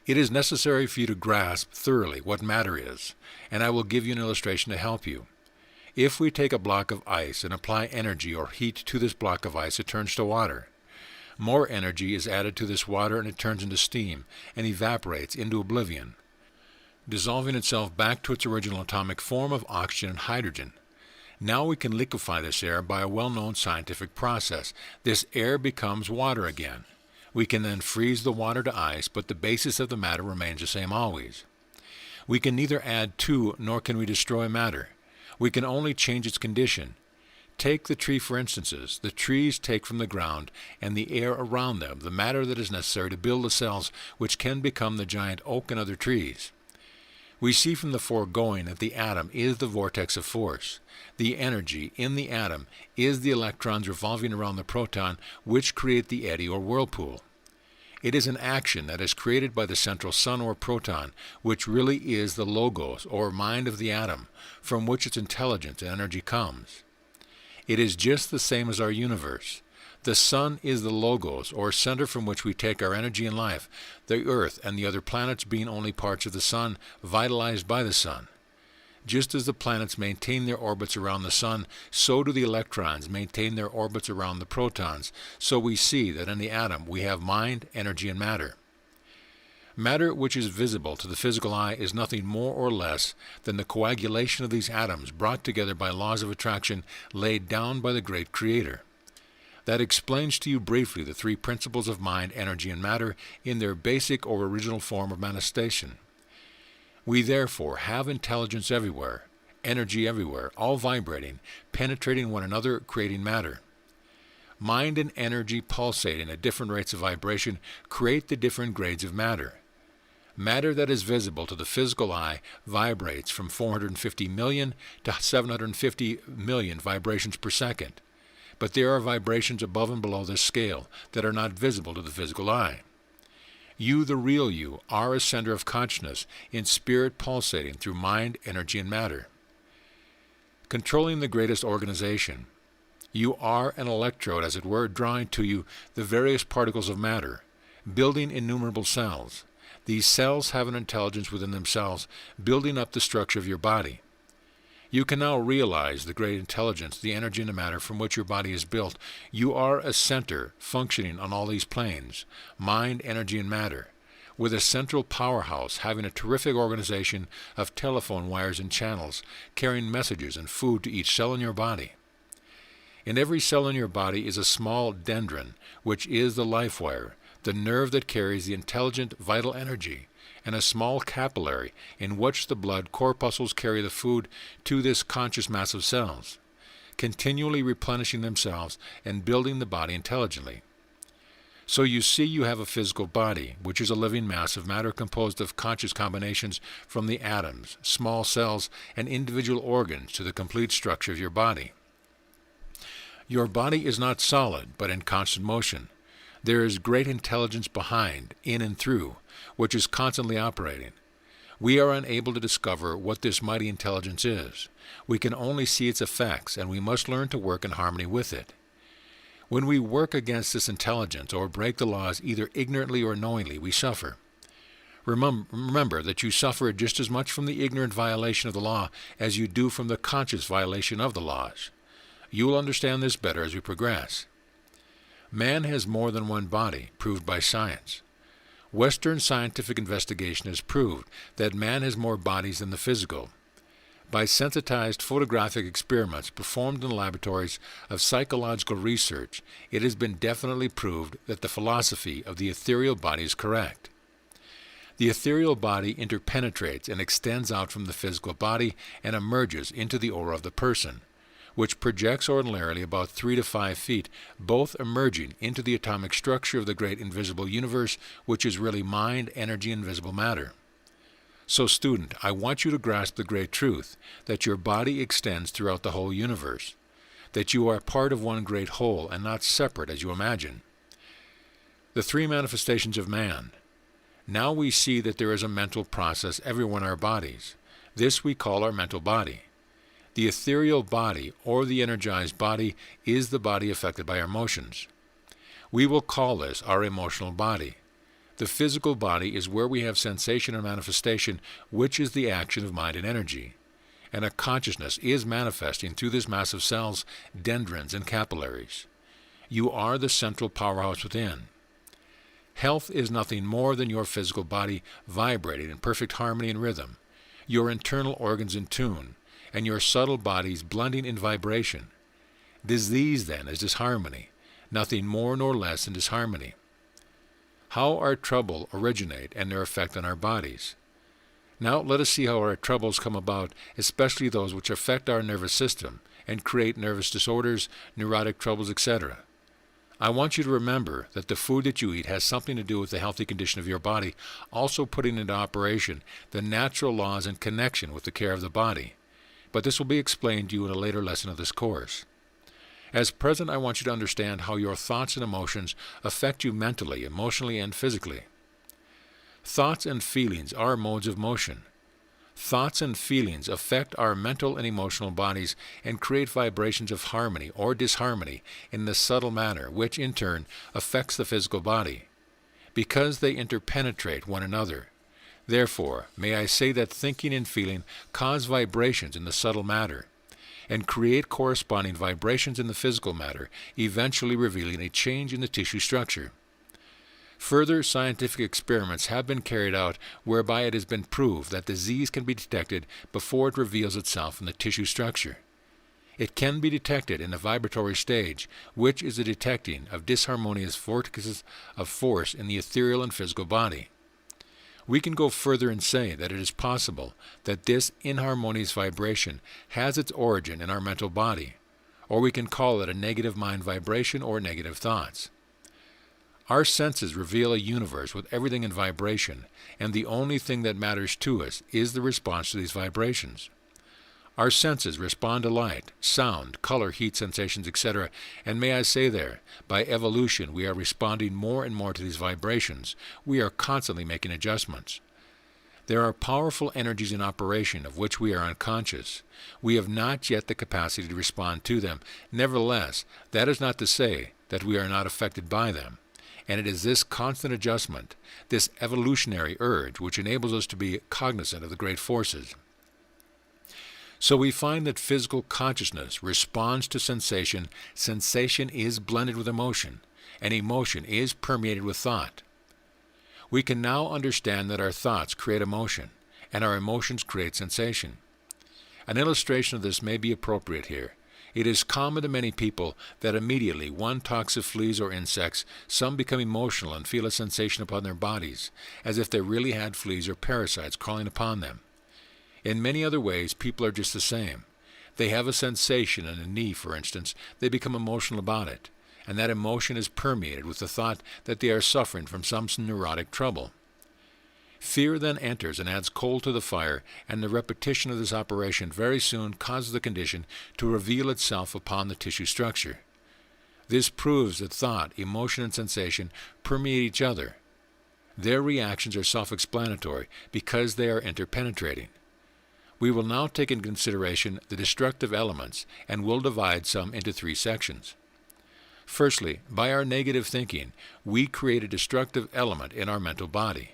It is necessary for you to grasp thoroughly what matter is, and I will give you an illustration to help you. If we take a block of ice and apply energy or heat to this block of ice, it turns to water. More energy is added to this water and it turns into steam and evaporates into oblivion, dissolving itself back to its original atomic form of oxygen and hydrogen. Now we can liquefy this air by a well-known scientific process. This air becomes water again. We can then freeze the water to ice, but the basis of the matter remains the same always. We can neither add to nor can we destroy matter. We can only change its condition. Take the tree for instances. The trees take from the ground and the air around them the matter that is necessary to build the cells which can become the giant oak and other trees. We see from the foregoing that the atom is the vortex of force. The energy in the atom is the electrons revolving around the proton which create the eddy or whirlpool. It is an action that is created by the central sun or proton, which really is the logos or mind of the atom, from which its intelligence and energy comes. It is just the same as our universe. The sun is the logos, or center from which we take our energy and life, the earth and the other planets being only parts of the sun, vitalized by the sun. Just as the planets maintain their orbits around the sun, so do the electrons maintain their orbits around the protons, so we see that in the atom we have mind, energy, and matter. Matter which is visible to the physical eye is nothing more or less than the coagulation of these atoms brought together by laws of attraction laid down by the great Creator. That explains to you briefly the three principles of mind, energy, and matter in their basic or original form of manifestation. We therefore have intelligence everywhere, energy everywhere, all vibrating, penetrating one another, creating matter. Mind and energy pulsating at different rates of vibration create the different grades of matter. Matter that is visible to the physical eye vibrates from 450 million to 750 million vibrations per second. But there are vibrations above and below this scale that are not visible to the physical eye. You, the real you, are a center of consciousness in spirit pulsating through mind, energy, and matter. Controlling the greatest organization, you are an electrode, as it were, drawing to you the various particles of matter, building innumerable cells. These cells have an intelligence within themselves, building up the structure of your body. You can now realize the great intelligence, the energy and the matter from which your body is built. You are a center functioning on all these planes, mind, energy, and matter, with a central powerhouse having a terrific organization of telephone wires and channels, carrying messages and food to each cell in your body. In every cell in your body is a small dendron, which is the life wire, the nerve that carries the intelligent, vital energy, and a small capillary in which the blood corpuscles carry the food to this conscious mass of cells, continually replenishing themselves and building the body intelligently. So you see you have a physical body, which is a living mass of matter composed of conscious combinations from the atoms, small cells, and individual organs to the complete structure of your body. Your body is not solid, but in constant motion. There is great intelligence behind, in and through, which is constantly operating. We are unable to discover what this mighty intelligence is. We can only see its effects, and we must learn to work in harmony with it. When we work against this intelligence or break the laws either ignorantly or knowingly, we suffer. Remember that you suffer just as much from the ignorant violation of the law as you do from the conscious violation of the laws. You will understand this better as we progress. Man has more than one body, proved by science. Western scientific investigation has proved that man has more bodies than the physical. By sensitized photographic experiments performed in the laboratories of psychological research, it has been definitely proved that the philosophy of the ethereal body is correct. The ethereal body interpenetrates and extends out from the physical body and emerges into the aura of the person, which projects ordinarily about 3 to 5 feet, both emerging into the atomic structure of the great invisible universe, which is really mind, energy, and visible matter. So, student, I want you to grasp the great truth that your body extends throughout the whole universe, that you are part of one great whole and not separate as you imagine. The three manifestations of man. Now we see that there is a mental process everywhere in our bodies. This we call our mental body. The ethereal body, or the energized body, is the body affected by our emotions. We will call this our emotional body. The physical body is where we have sensation and manifestation, which is the action of mind and energy. And a consciousness is manifesting through this mass of cells, dendrons, and capillaries. You are the central powerhouse within. Health is nothing more than your physical body vibrating in perfect harmony and rhythm, your internal organs in tune, and your subtle bodies blending in vibration. Disease, then, is disharmony, nothing more nor less than disharmony. How our trouble originate and their effect on our bodies. Now let us see how our troubles come about, especially those which affect our nervous system and create nervous disorders, neurotic troubles, etc. I want you to remember that the food that you eat has something to do with the healthy condition of your body, also putting into operation the natural laws in connection with the care of the body. But this will be explained to you in a later lesson of this course. As present, I want you to understand how your thoughts and emotions affect you mentally, emotionally, and physically. Thoughts and feelings are modes of motion. Thoughts and feelings affect our mental and emotional bodies and create vibrations of harmony or disharmony in the subtle manner, which in turn affects the physical body, because they interpenetrate one another. Therefore, may I say that thinking and feeling cause vibrations in the subtle matter, and create corresponding vibrations in the physical matter, eventually revealing a change in the tissue structure. Further scientific experiments have been carried out whereby it has been proved that disease can be detected before it reveals itself in the tissue structure. It can be detected in the vibratory stage, which is the detecting of disharmonious vortices of force in the ethereal and physical body. We can go further and say that it is possible that this inharmonious vibration has its origin in our mental body, or we can call it a negative mind vibration or negative thoughts. Our senses reveal a universe with everything in vibration, and the only thing that matters to us is the response to these vibrations. Our senses respond to light, sound, color, heat, sensations, etc., and may I say there, by evolution we are responding more and more to these vibrations. We are constantly making adjustments. There are powerful energies in operation of which we are unconscious. We have not yet the capacity to respond to them. Nevertheless, that is not to say that we are not affected by them. And it is this constant adjustment, this evolutionary urge, which enables us to be cognizant of the great forces. So we find that physical consciousness responds to sensation. Sensation is blended with emotion, and emotion is permeated with thought. We can now understand that our thoughts create emotion, and our emotions create sensation. An illustration of this may be appropriate here. It is common to many people that immediately one talks of fleas or insects, some become emotional and feel a sensation upon their bodies, as if they really had fleas or parasites crawling upon them. In many other ways, people are just the same. They have a sensation in a knee, for instance. They become emotional about it, and that emotion is permeated with the thought that they are suffering from some neurotic trouble. Fear then enters and adds coal to the fire, and the repetition of this operation very soon causes the condition to reveal itself upon the tissue structure. This proves that thought, emotion, and sensation permeate each other. Their reactions are self-explanatory because they are interpenetrating. We will now take into consideration the destructive elements and will divide some into three sections. Firstly, by our negative thinking, we create a destructive element in our mental body,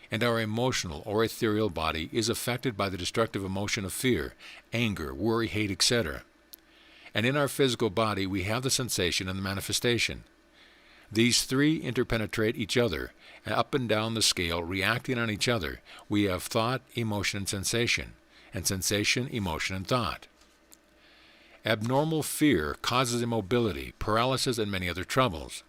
and our emotional or ethereal body is affected by the destructive emotion of fear, anger, worry, hate, etc. And in our physical body we have the sensation and the manifestation. These three interpenetrate each other, and up and down the scale, reacting on each other, we have thought, emotion, and sensation, emotion, and thought. Abnormal fear causes immobility, paralysis, and many other troubles.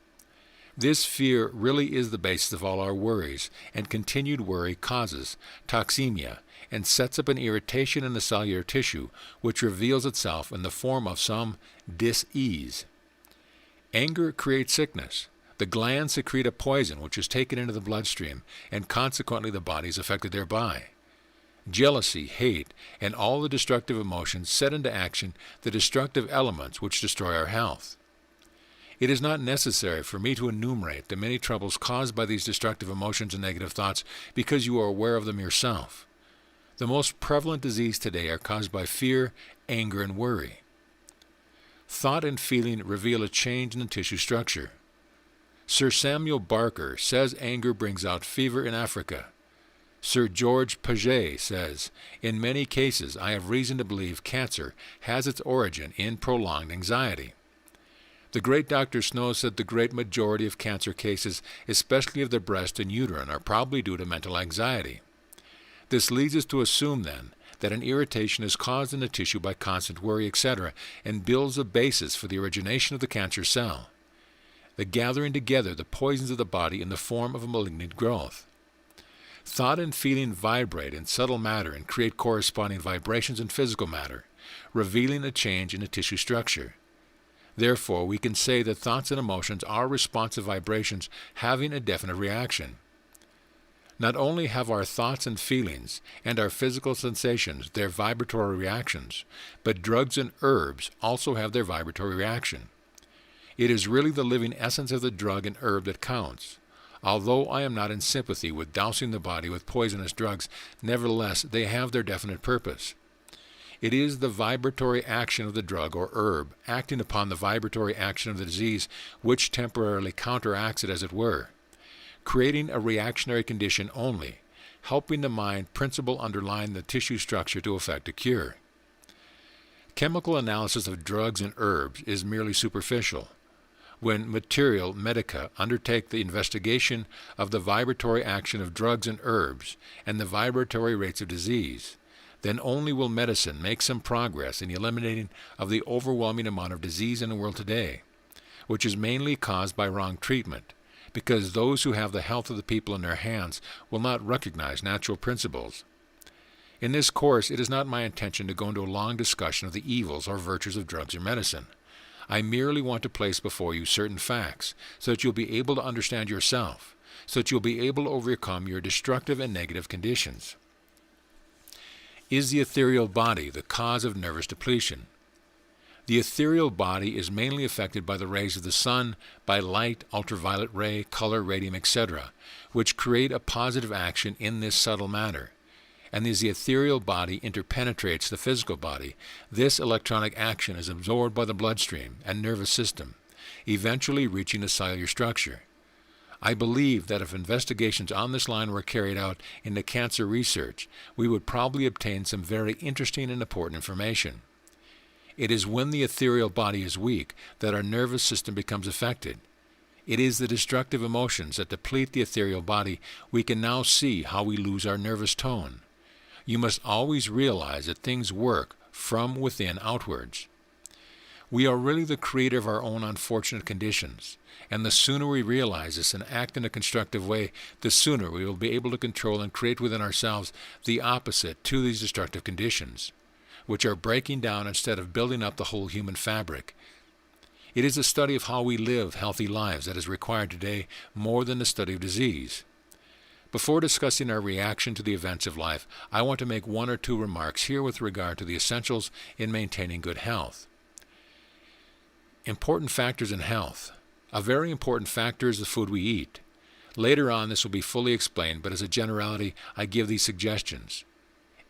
This fear really is the basis of all our worries, and continued worry causes toxemia and sets up an irritation in the cellular tissue, which reveals itself in the form of some dis-ease. Anger creates sickness. The glands secrete a poison which is taken into the bloodstream, and consequently the body is affected thereby. Jealousy, hate, and all the destructive emotions set into action the destructive elements which destroy our health. It is not necessary for me to enumerate the many troubles caused by these destructive emotions and negative thoughts because you are aware of them yourself. The most prevalent diseases today are caused by fear, anger, and worry. Thought and feeling reveal a change in the tissue structure. Sir Samuel Barker says anger brings out fever in Africa. Sir George Paget says, in many cases I have reason to believe cancer has its origin in prolonged anxiety. The great Dr. Snow said the great majority of cancer cases, especially of the breast and uterine, are probably due to mental anxiety. This leads us to assume, then, that an irritation is caused in the tissue by constant worry, etc., and builds a basis for the origination of the cancer cell, the gathering together the poisons of the body in the form of a malignant growth. Thought and feeling vibrate in subtle matter and create corresponding vibrations in physical matter, revealing a change in the tissue structure. Therefore, we can say that thoughts and emotions are responsive vibrations having a definite reaction. Not only have our thoughts and feelings and our physical sensations their vibratory reactions, but drugs and herbs also have their vibratory reaction. It is really the living essence of the drug and herb that counts. Although I am not in sympathy with dousing the body with poisonous drugs, nevertheless they have their definite purpose. It is the vibratory action of the drug or herb acting upon the vibratory action of the disease which temporarily counteracts it, as it were, creating a reactionary condition only, helping the mind principle underlying the tissue structure to effect a cure. Chemical analysis of drugs and herbs is merely superficial. When Material Medica undertake the investigation of the vibratory action of drugs and herbs and the vibratory rates of disease, then only will medicine make some progress in the eliminating of the overwhelming amount of disease in the world today, which is mainly caused by wrong treatment, because those who have the health of the people in their hands will not recognize natural principles. In this course, it is not my intention to go into a long discussion of the evils or virtues of drugs or medicine. I merely want to place before you certain facts, so that you'll be able to understand yourself, so that you'll be able to overcome your destructive and negative conditions. Is the ethereal body the cause of nervous depletion? The ethereal body is mainly affected by the rays of the sun, by light, ultraviolet ray, color, radium, etc., which create a positive action in this subtle matter. And as the ethereal body interpenetrates the physical body, this electronic action is absorbed by the bloodstream and nervous system, eventually reaching the cellular structure. I believe that if investigations on this line were carried out into cancer research, we would probably obtain some very interesting and important information. It is when the ethereal body is weak that our nervous system becomes affected. It is the destructive emotions that deplete the ethereal body. We can now see how we lose our nervous tone. You must always realize that things work from within outwards. We are really the creator of our own unfortunate conditions, and the sooner we realize this and act in a constructive way, the sooner we will be able to control and create within ourselves the opposite to these destructive conditions, which are breaking down instead of building up the whole human fabric. It is the study of how we live healthy lives that is required today more than the study of disease. Before discussing our reaction to the events of life, I want to make one or two remarks here with regard to the essentials in maintaining good health. Important factors in health. A very important factor is the food we eat. Later on this will be fully explained, but as a generality I give these suggestions.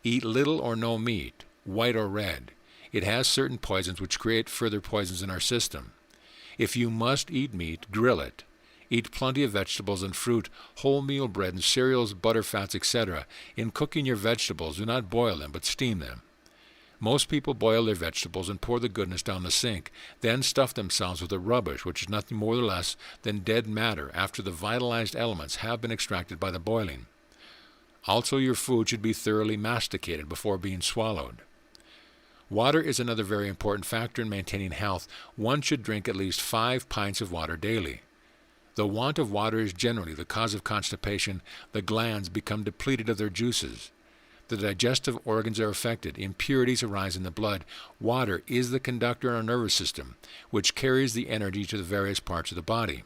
Eat little or no meat, white or red. It has certain poisons which create further poisons in our system. If you must eat meat, grill it. Eat plenty of vegetables and fruit, wholemeal bread and cereals, butter, fats, etc. In cooking your vegetables, do not boil them, but steam them. Most people boil their vegetables and pour the goodness down the sink, then stuff themselves with the rubbish, which is nothing more or less than dead matter after the vitalized elements have been extracted by the boiling. Also, your food should be thoroughly masticated before being swallowed. Water is another very important factor in maintaining health. One should drink at least 5 pints of water daily. The want of water is generally the cause of constipation. The glands become depleted of their juices. The digestive organs are affected. Impurities arise in the blood. Water is the conductor in our nervous system, which carries the energy to the various parts of the body.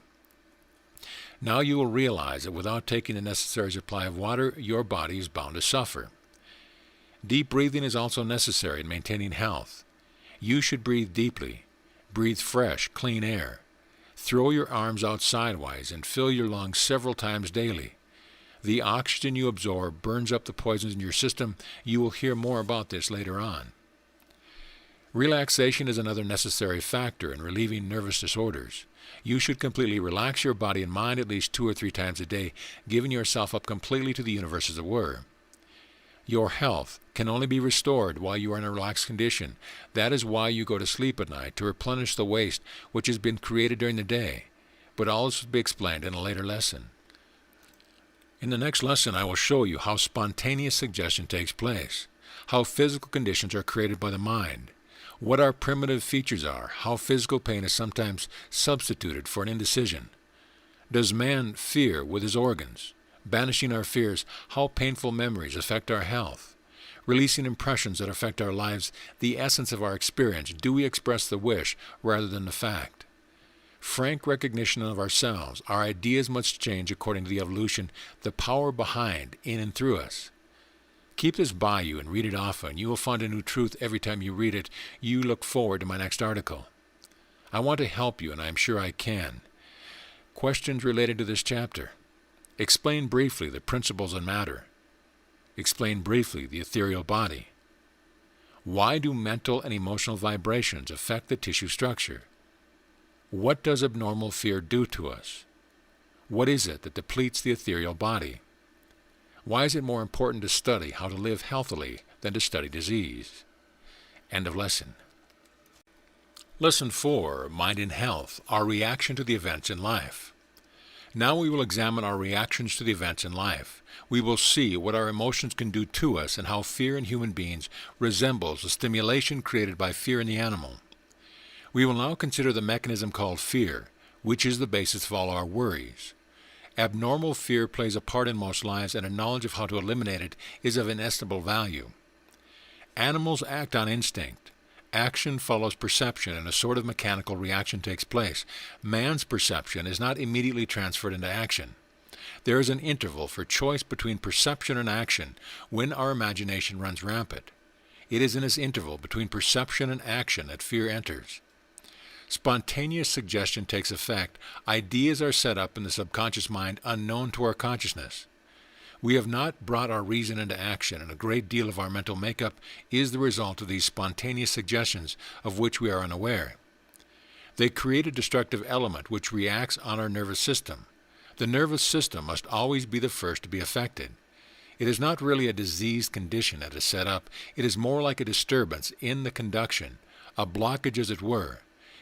Now you will realize that without taking the necessary supply of water, your body is bound to suffer. Deep breathing is also necessary in maintaining health. You should breathe deeply. Breathe fresh, clean air. Throw your arms out sidewise and fill your lungs several times daily. The oxygen you absorb burns up the poisons in your system. You will hear more about this later on. Relaxation is another necessary factor in relieving nervous disorders. You should completely relax your body and mind at least 2 or 3 times a day, giving yourself up completely to the universe as it were. Your health can only be restored while you are in a relaxed condition. That is why you go to sleep at night, to replenish the waste which has been created during the day. But all this will be explained in a later lesson. In the next lesson, I will show you how spontaneous suggestion takes place, how physical conditions are created by the mind, what our primitive features are, how physical pain is sometimes substituted for an indecision. Does man fear with his organs? Banishing our fears, how painful memories affect our health. Releasing impressions that affect our lives, the essence of our experience. Do we express the wish rather than the fact? Frank recognition of ourselves. Our ideas must change according to the evolution, the power behind, in and through us. Keep this by you and read it often. You will find a new truth every time you read it. You look forward to my next article. I want to help you, and I am sure I can. Questions related to this chapter? Explain briefly the principles of matter. Explain briefly the ethereal body. Why do mental and emotional vibrations affect the tissue structure? What does abnormal fear do to us? What is it that depletes the ethereal body? Why is it more important to study how to live healthily than to study disease? End of lesson. Lesson 4, Mind and Health, our reaction to the events in life. Now we will examine our reactions to the events in life. We will see what our emotions can do to us and how fear in human beings resembles the stimulation created by fear in the animal. We will now consider the mechanism called fear, which is the basis of all our worries. Abnormal fear plays a part in most lives, and a knowledge of how to eliminate it is of inestimable value. Animals act on instinct. Action follows perception, and a sort of mechanical reaction takes place. Man's perception is not immediately transferred into action. There is an interval for choice between perception and action when our imagination runs rampant. It is in this interval between perception and action that fear enters. Spontaneous suggestion takes effect. Ideas are set up in the subconscious mind unknown to our consciousness. We have not brought our reason into action, and a great deal of our mental makeup is the result of these spontaneous suggestions of which we are unaware. They create a destructive element which reacts on our nervous system. The nervous system must always be the first to be affected. It is not really a diseased condition that is set up. It is more like a disturbance in the conduction, a blockage as it were,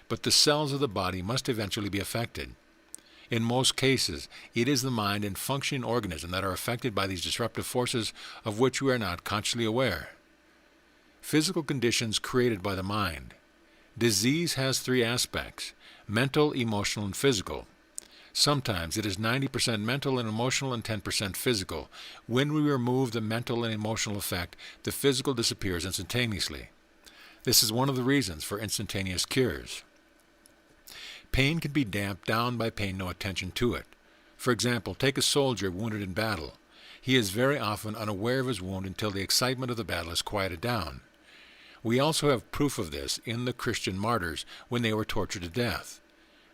but the cells of the body must eventually be affected. In most cases, it is the mind and functioning organism that are affected by these disruptive forces of which we are not consciously aware. Physical conditions created by the mind. Disease has three aspects: mental, emotional, and physical. Sometimes it is 90% mental and emotional and 10% physical. When we remove the mental and emotional effect, the physical disappears instantaneously. This is one of the reasons for instantaneous cures. Pain can be damped down by paying no attention to it. For example, take a soldier wounded in battle. He is very often unaware of his wound until the excitement of the battle is quieted down. We also have proof of this in the Christian martyrs when they were tortured to death.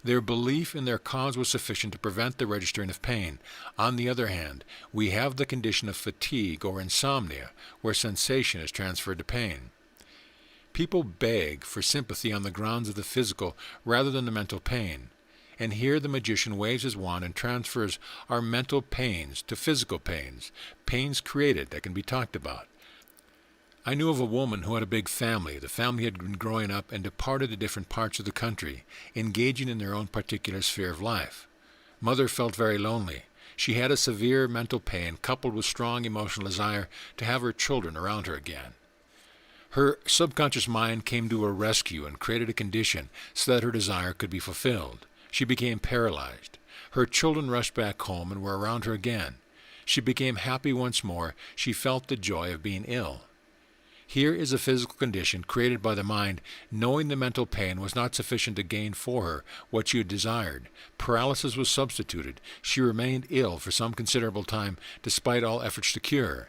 Their belief in their cause was sufficient to prevent the registering of pain. On the other hand, we have the condition of fatigue or insomnia, where sensation is transferred to pain. People beg for sympathy on the grounds of the physical rather than the mental pain, and here the magician waves his wand and transfers our mental pains to physical pains, pains created that can be talked about. I knew of a woman who had a big family. The family had been growing up and departed to different parts of the country, engaging in their own particular sphere of life. Mother felt very lonely. She had a severe mental pain coupled with strong emotional desire to have her children around her again. Her subconscious mind came to her rescue and created a condition so that her desire could be fulfilled. She became paralyzed. Her children rushed back home and were around her again. She became happy once more. She felt the joy of being ill. Here is a physical condition created by the mind, knowing the mental pain was not sufficient to gain for her what she had desired. Paralysis was substituted. She remained ill for some considerable time, despite all efforts to cure her.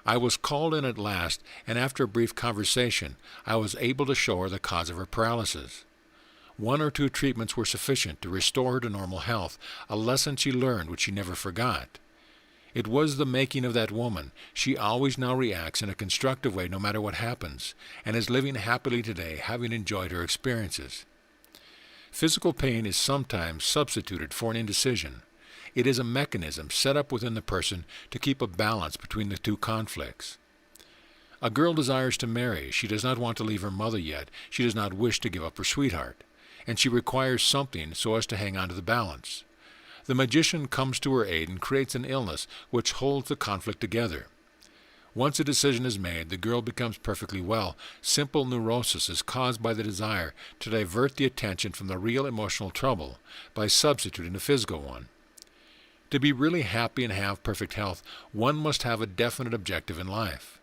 I was called in at last, and after a brief conversation, I was able to show her the cause of her paralysis. 1 or 2 treatments were sufficient to restore her to normal health, a lesson she learned which she never forgot. It was the making of that woman. She always now reacts in a constructive way no matter what happens, and is living happily today, having enjoyed her experiences. Physical pain is sometimes substituted for an indecision. It is a mechanism set up within the person to keep a balance between the two conflicts. A girl desires to marry. She does not want to leave her mother yet. She does not wish to give up her sweetheart. And she requires something so as to hang on to the balance. The magician comes to her aid and creates an illness which holds the conflict together. Once a decision is made, the girl becomes perfectly well. Simple neurosis is caused by the desire to divert the attention from the real emotional trouble by substituting a physical one. To be really happy and have perfect health, one must have a definite objective in life.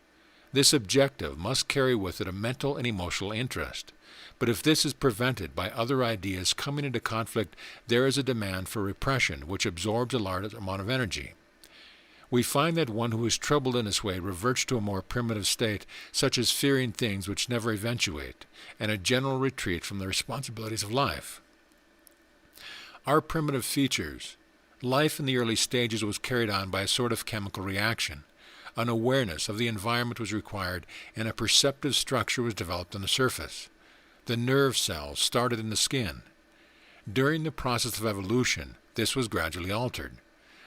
This objective must carry with it a mental and emotional interest. But if this is prevented by other ideas coming into conflict, there is a demand for repression, which absorbs a large amount of energy. We find that one who is troubled in this way reverts to a more primitive state, such as fearing things which never eventuate, and a general retreat from the responsibilities of life. Our primitive features. Life in the early stages was carried on by a sort of chemical reaction. An awareness of the environment was required, and a perceptive structure was developed on the surface. The nerve cells started in the skin. During the process of evolution, this was gradually altered.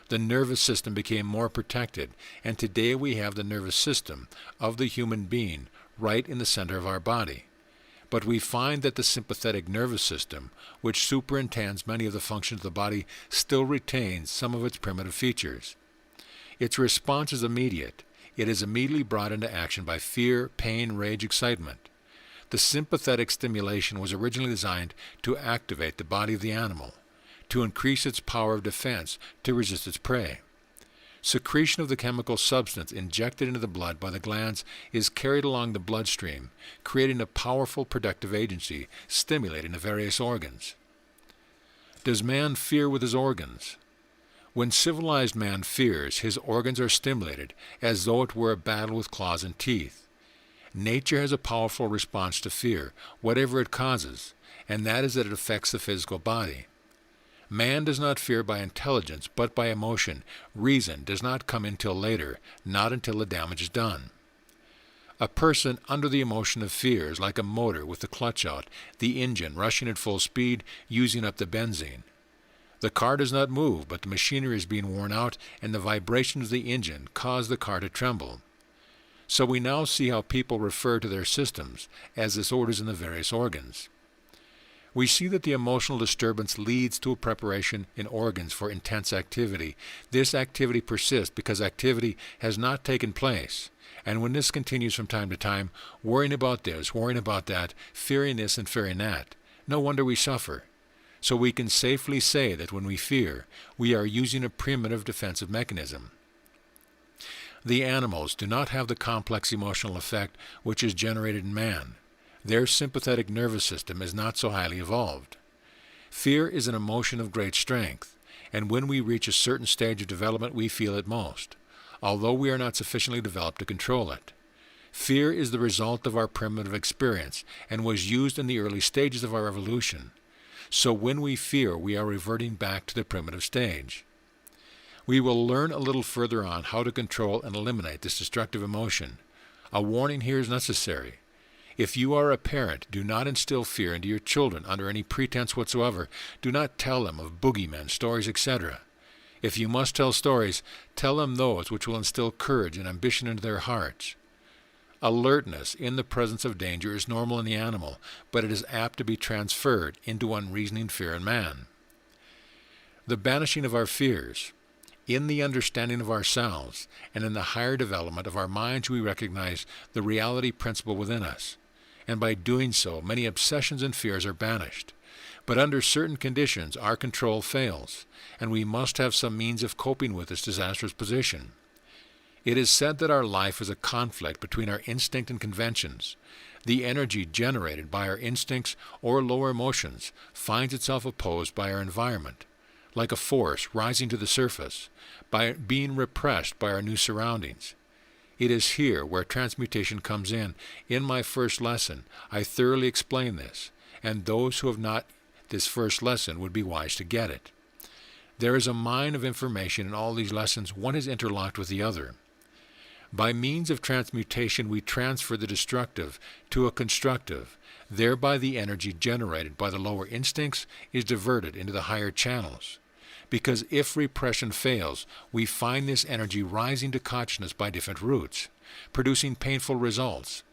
The nervous system became more protected, and today we have the nervous system of the human being right in the center of our body. But we find that the sympathetic nervous system, which superintends many of the functions of the body, still retains some of its primitive features. Its response is immediate. It is immediately brought into action by fear, pain, rage, excitement. The sympathetic stimulation was originally designed to activate the body of the animal, to increase its power of defense, to resist its prey. Secretion of the chemical substance injected into the blood by the glands is carried along the bloodstream, creating a powerful protective agency, stimulating the various organs. Does man fear with his organs? When civilized man fears, his organs are stimulated as though it were a battle with claws and teeth. Nature has a powerful response to fear, whatever it causes, and that is that it affects the physical body. Man does not fear by intelligence, but by emotion. Reason does not come until later, not until the damage is done. A person under the emotion of fear is like a motor with the clutch out, the engine rushing at full speed, using up the benzene. The car does not move, but the machinery is being worn out, and the vibrations of the engine cause the car to tremble. So we now see how people refer to their systems as disorders in the various organs. We see that the emotional disturbance leads to a preparation in organs for intense activity. This activity persists because activity has not taken place. And when this continues from time to time, worrying about this, worrying about that, fearing this and fearing that, no wonder we suffer. So we can safely say that when we fear, we are using a primitive defensive mechanism. The animals do not have the complex emotional effect which is generated in man. Their sympathetic nervous system is not so highly evolved. Fear is an emotion of great strength, and when we reach a certain stage of development we feel it most, although we are not sufficiently developed to control it. Fear is the result of our primitive experience, and was used in the early stages of our evolution. So when we fear, we are reverting back to the primitive stage. We will learn a little further on how to control and eliminate this destructive emotion. A warning here is necessary. If you are a parent, do not instill fear into your children under any pretense whatsoever. Do not tell them of boogeymen, stories, etc. If you must tell stories, tell them those which will instill courage and ambition into their hearts. Alertness in the presence of danger is normal in the animal, but it is apt to be transferred into unreasoning fear in man. The banishing of our fears. In the understanding of ourselves, and in the higher development of our minds, we recognize the reality principle within us. And by doing so, many obsessions and fears are banished. But under certain conditions, our control fails, and we must have some means of coping with this disastrous position. It is said that our life is a conflict between our instinct and conventions. The energy generated by our instincts or lower emotions finds itself opposed by our environment, like a force rising to the surface, by being repressed by our new surroundings. It is here where transmutation comes in. In my first lesson, I thoroughly explain this, and those who have not this first lesson would be wise to get it. There is a mine of information in all these lessons. One is interlocked with the other. By means of transmutation, we transfer the destructive to a constructive. Thereby the energy generated by the lower instincts is diverted into the higher channels. Because if repression fails, we find this energy rising to consciousness by different routes, producing painful results.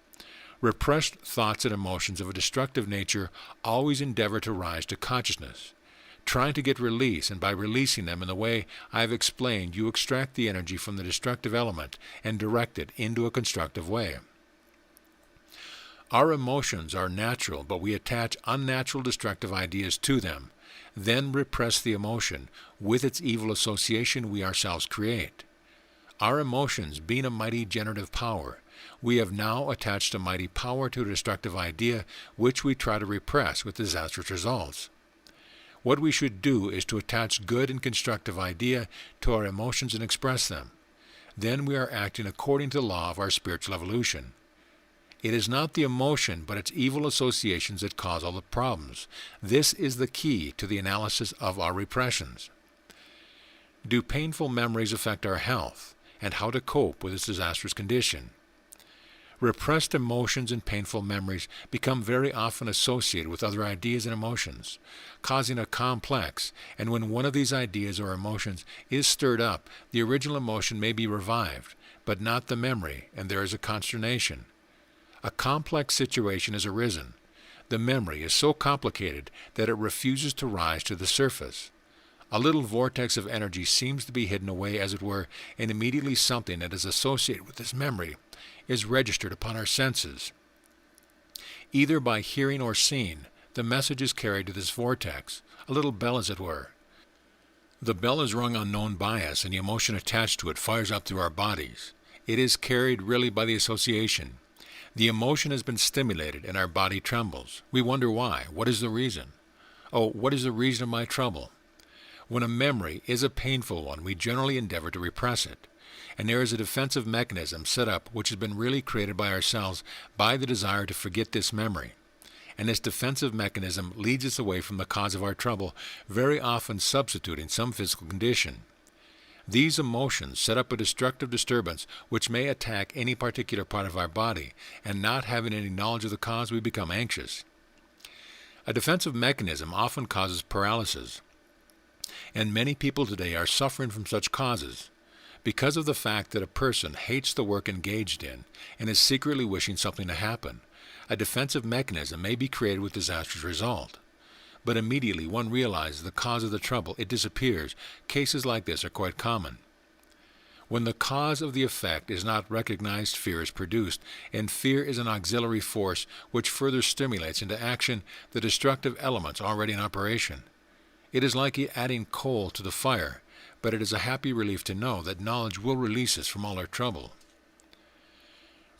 Repressed thoughts and emotions of a destructive nature always endeavor to rise to consciousness, trying to get release, and by releasing them in the way I have explained, you extract the energy from the destructive element and direct it into a constructive way. Our emotions are natural, but we attach unnatural destructive ideas to them, then repress the emotion. With its evil association we ourselves create. Our emotions being a mighty generative power, we have now attached a mighty power to a destructive idea which we try to repress with disastrous results. What we should do is to attach good and constructive idea to our emotions and express them. Then we are acting according to the law of our spiritual evolution. It is not the emotion, but its evil associations that cause all the problems. This is the key to the analysis of our repressions. Do painful memories affect our health, and how to cope with this disastrous condition? Repressed emotions and painful memories become very often associated with other ideas and emotions, causing a complex, and when one of these ideas or emotions is stirred up, the original emotion may be revived, but not the memory, and there is a consternation. A complex situation has arisen. The memory is so complicated that it refuses to rise to the surface. A little vortex of energy seems to be hidden away, as it were, and immediately something that is associated with this memory is registered upon our senses. Either by hearing or seeing, the message is carried to this vortex, a little bell as it were. The bell is rung on known by us, and the emotion attached to it fires up through our bodies. It is carried really by the association. The emotion has been stimulated, and our body trembles. We wonder why. What is the reason? Oh, what is the reason of my trouble? When a memory is a painful one, we generally endeavor to repress it. And there is a defensive mechanism set up which has been really created by ourselves by the desire to forget this memory. And this defensive mechanism leads us away from the cause of our trouble, very often substituting some physical condition. These emotions set up a destructive disturbance which may attack any particular part of our body, and not having any knowledge of the cause, we become anxious. A defensive mechanism often causes paralysis, and many people today are suffering from such causes because of the fact that a person hates the work engaged in and is secretly wishing something to happen. A defensive mechanism may be created with disastrous result. But immediately one realizes the cause of the trouble, it disappears. Cases like this are quite common. When the cause of the effect is not recognized, fear is produced, and fear is an auxiliary force which further stimulates into action the destructive elements already in operation. It is like adding coal to the fire, but it is a happy relief to know that knowledge will release us from all our trouble.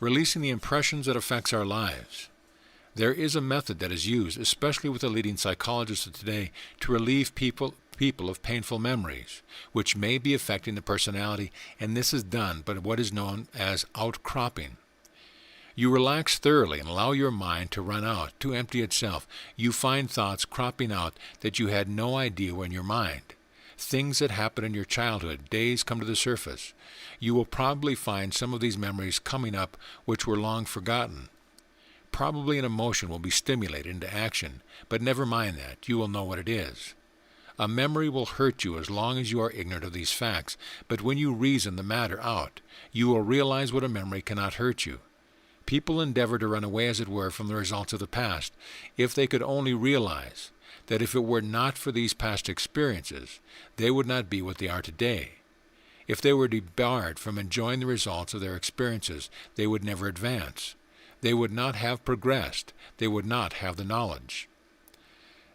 Releasing the impressions that affects our lives. There is a method that is used, especially with the leading psychologists of today, to relieve people of painful memories, which may be affecting the personality, and this is done by what is known as outcropping. You relax thoroughly and allow your mind to run out, to empty itself. You find thoughts cropping out that you had no idea were in your mind. Things that happened in your childhood, days come to the surface. You will probably find some of these memories coming up which were long forgotten. Probably an emotion will be stimulated into action, but never mind that, you will know what it is. A memory will hurt you as long as you are ignorant of these facts, but when you reason the matter out, you will realize what a memory cannot hurt you. People endeavor to run away, as it were, from the results of the past, if they could only realize that if it were not for these past experiences, they would not be what they are today. If they were debarred from enjoying the results of their experiences, they would never advance. They would not have progressed. They would not have the knowledge.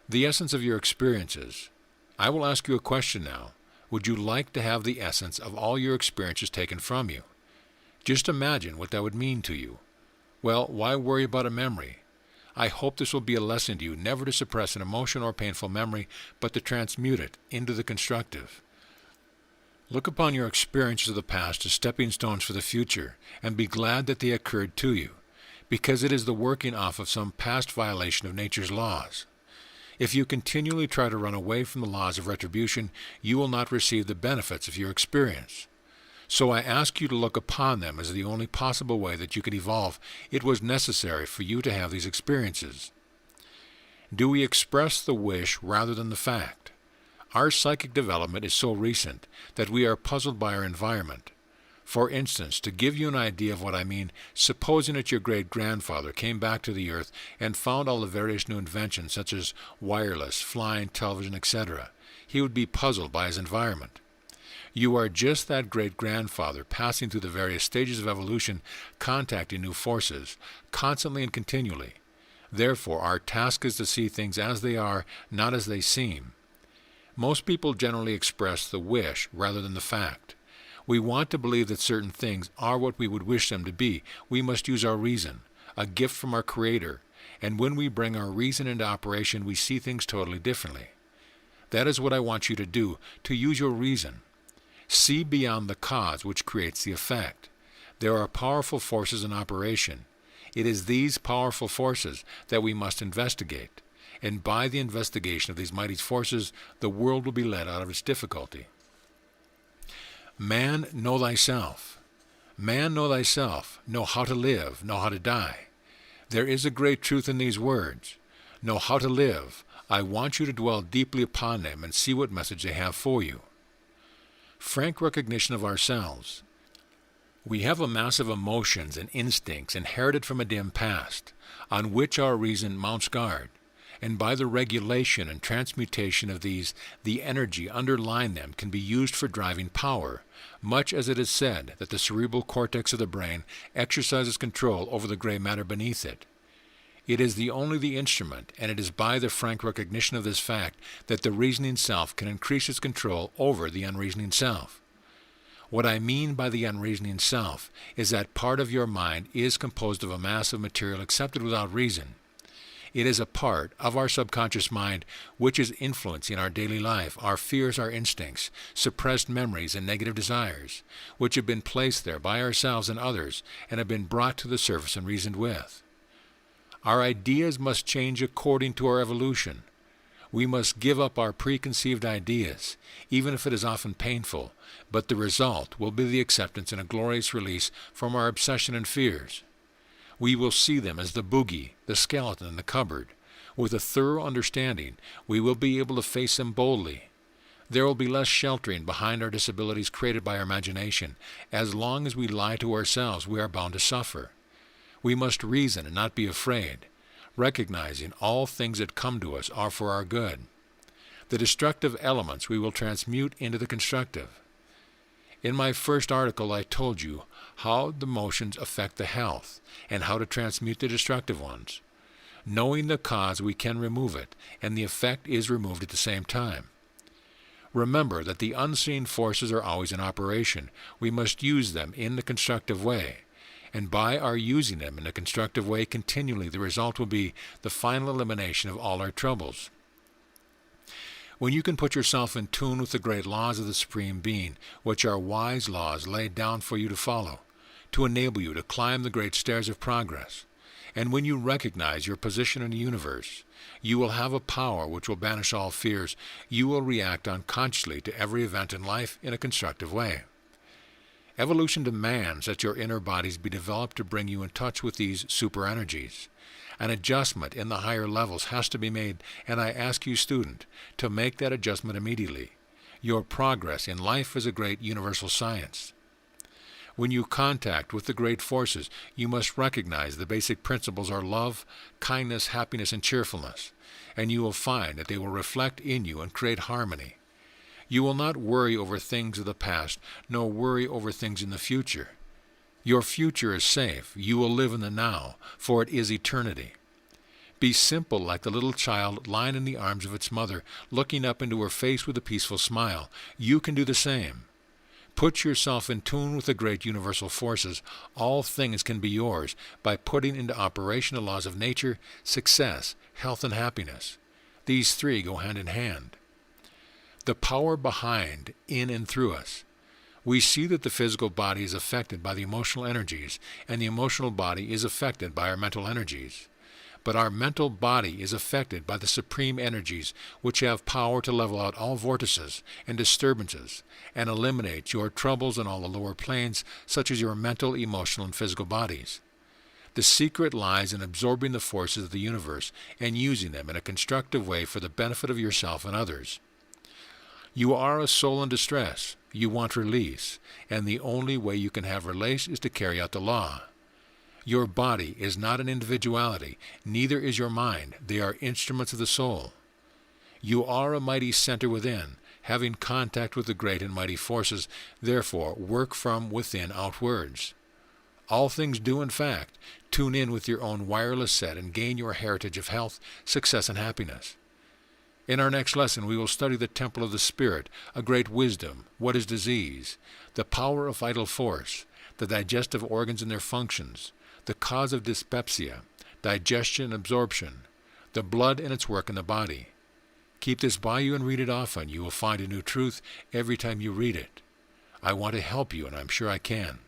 The essence of your experiences. I will ask you a question now. Would you like to have the essence of all your experiences taken from you? Just imagine what that would mean to you. Well, why worry about a memory? I hope this will be a lesson to you never to suppress an emotion or painful memory, but to transmute it into the constructive. Look upon your experiences of the past as stepping stones for the future, and be glad that they occurred to you, because it is the working off of some past violation of nature's laws. If you continually try to run away from the laws of retribution, you will not receive the benefits of your experience. So I ask you to look upon them as the only possible way that you could evolve. It was necessary for you to have these experiences. Do we express the wish rather than the fact? Our psychic development is so recent that we are puzzled by our environment. For instance, to give you an idea of what I mean, supposing that your great-grandfather came back to the earth and found all the various new inventions such as wireless, flying, television, etc., he would be puzzled by his environment. You are just that great-grandfather passing through the various stages of evolution, contacting new forces, constantly and continually. Therefore, our task is to see things as they are, not as they seem. Most people generally express the wish rather than the fact. We want to believe that certain things are what we would wish them to be. We must use our reason, a gift from our Creator, and when we bring our reason into operation, we see things totally differently. That is what I want you to do, to use your reason. See beyond the cause which creates the effect. There are powerful forces in operation. It is these powerful forces that we must investigate, and by the investigation of these mighty forces, the world will be led out of its difficulty. Man, know thyself. Man, know thyself. Know how to live. Know how to die. There is a great truth in these words. Know how to live. I want you to dwell deeply upon them and see what message they have for you. Frank recognition of ourselves. We have a mass of emotions and instincts inherited from a dim past, on which our reason mounts guard, and by the regulation and transmutation of these, the energy underlying them can be used for driving power, much as it is said that the cerebral cortex of the brain exercises control over the gray matter beneath it. It is only the instrument, and it is by the frank recognition of this fact that the reasoning self can increase its control over the unreasoning self. What I mean by the unreasoning self is that part of your mind is composed of a mass of material accepted without reason. It is a part of our subconscious mind which is influencing our daily life, our fears, our instincts, suppressed memories, and negative desires, which have been placed there by ourselves and others and have been brought to the surface and reasoned with. Our ideas must change according to our evolution. We must give up our preconceived ideas, even if it is often painful, but the result will be the acceptance and a glorious release from our obsession and fears. We will see them as the boogie, the skeleton in the cupboard. With a thorough understanding, we will be able to face them boldly. There will be less sheltering behind our disabilities created by our imagination. As long as we lie to ourselves, we are bound to suffer. We must reason and not be afraid, recognizing all things that come to us are for our good. The destructive elements we will transmute into the constructive. In my first article, I told you how the emotions affect the health and how to transmute the destructive ones. Knowing the cause, we can remove it, and the effect is removed at the same time. Remember that the unseen forces are always in operation. We must use them in the constructive way. And by our using them in a constructive way continually, the result will be the final elimination of all our troubles. When you can put yourself in tune with the great laws of the Supreme Being, which are wise laws laid down for you to follow, to enable you to climb the great stairs of progress, and when you recognize your position in the universe, you will have a power which will banish all fears. You will react unconsciously to every event in life in a constructive way. Evolution demands that your inner bodies be developed to bring you in touch with these super energies. An adjustment in the higher levels has to be made, and I ask you, student, to make that adjustment immediately. Your progress in life is a great universal science. When you contact with the great forces, you must recognize the basic principles are love, kindness, happiness, and cheerfulness, and you will find that they will reflect in you and create harmony. You will not worry over things of the past, nor worry over things in the future. Your future is safe. You will live in the now, for it is eternity. Be simple like the little child lying in the arms of its mother, looking up into her face with a peaceful smile. You can do the same. Put yourself in tune with the great universal forces. All things can be yours by putting into operation the laws of nature, success, health, and happiness. These three go hand in hand. The power behind, in, and through us. We see that the physical body is affected by the emotional energies, and the emotional body is affected by our mental energies. But our mental body is affected by the supreme energies, which have power to level out all vortices and disturbances, and eliminate your troubles in all the lower planes, such as your mental, emotional, and physical bodies. The secret lies in absorbing the forces of the universe and using them in a constructive way for the benefit of yourself and others. You are a soul in distress. You want release, and the only way you can have release is to carry out the law. Your body is not an individuality, neither is your mind. They are instruments of the soul. You are a mighty center within, having contact with the great and mighty forces, therefore work from within outwards. All things do, in fact, tune in with your own wireless set and gain your heritage of health, success, and happiness. In our next lesson, we will study the temple of the spirit, a great wisdom, what is disease, the power of vital force, the digestive organs and their functions, the cause of dyspepsia, digestion and absorption, the blood and its work in the body. Keep this by you and read it often. You will find a new truth every time you read it. I want to help you, and I'm sure I can.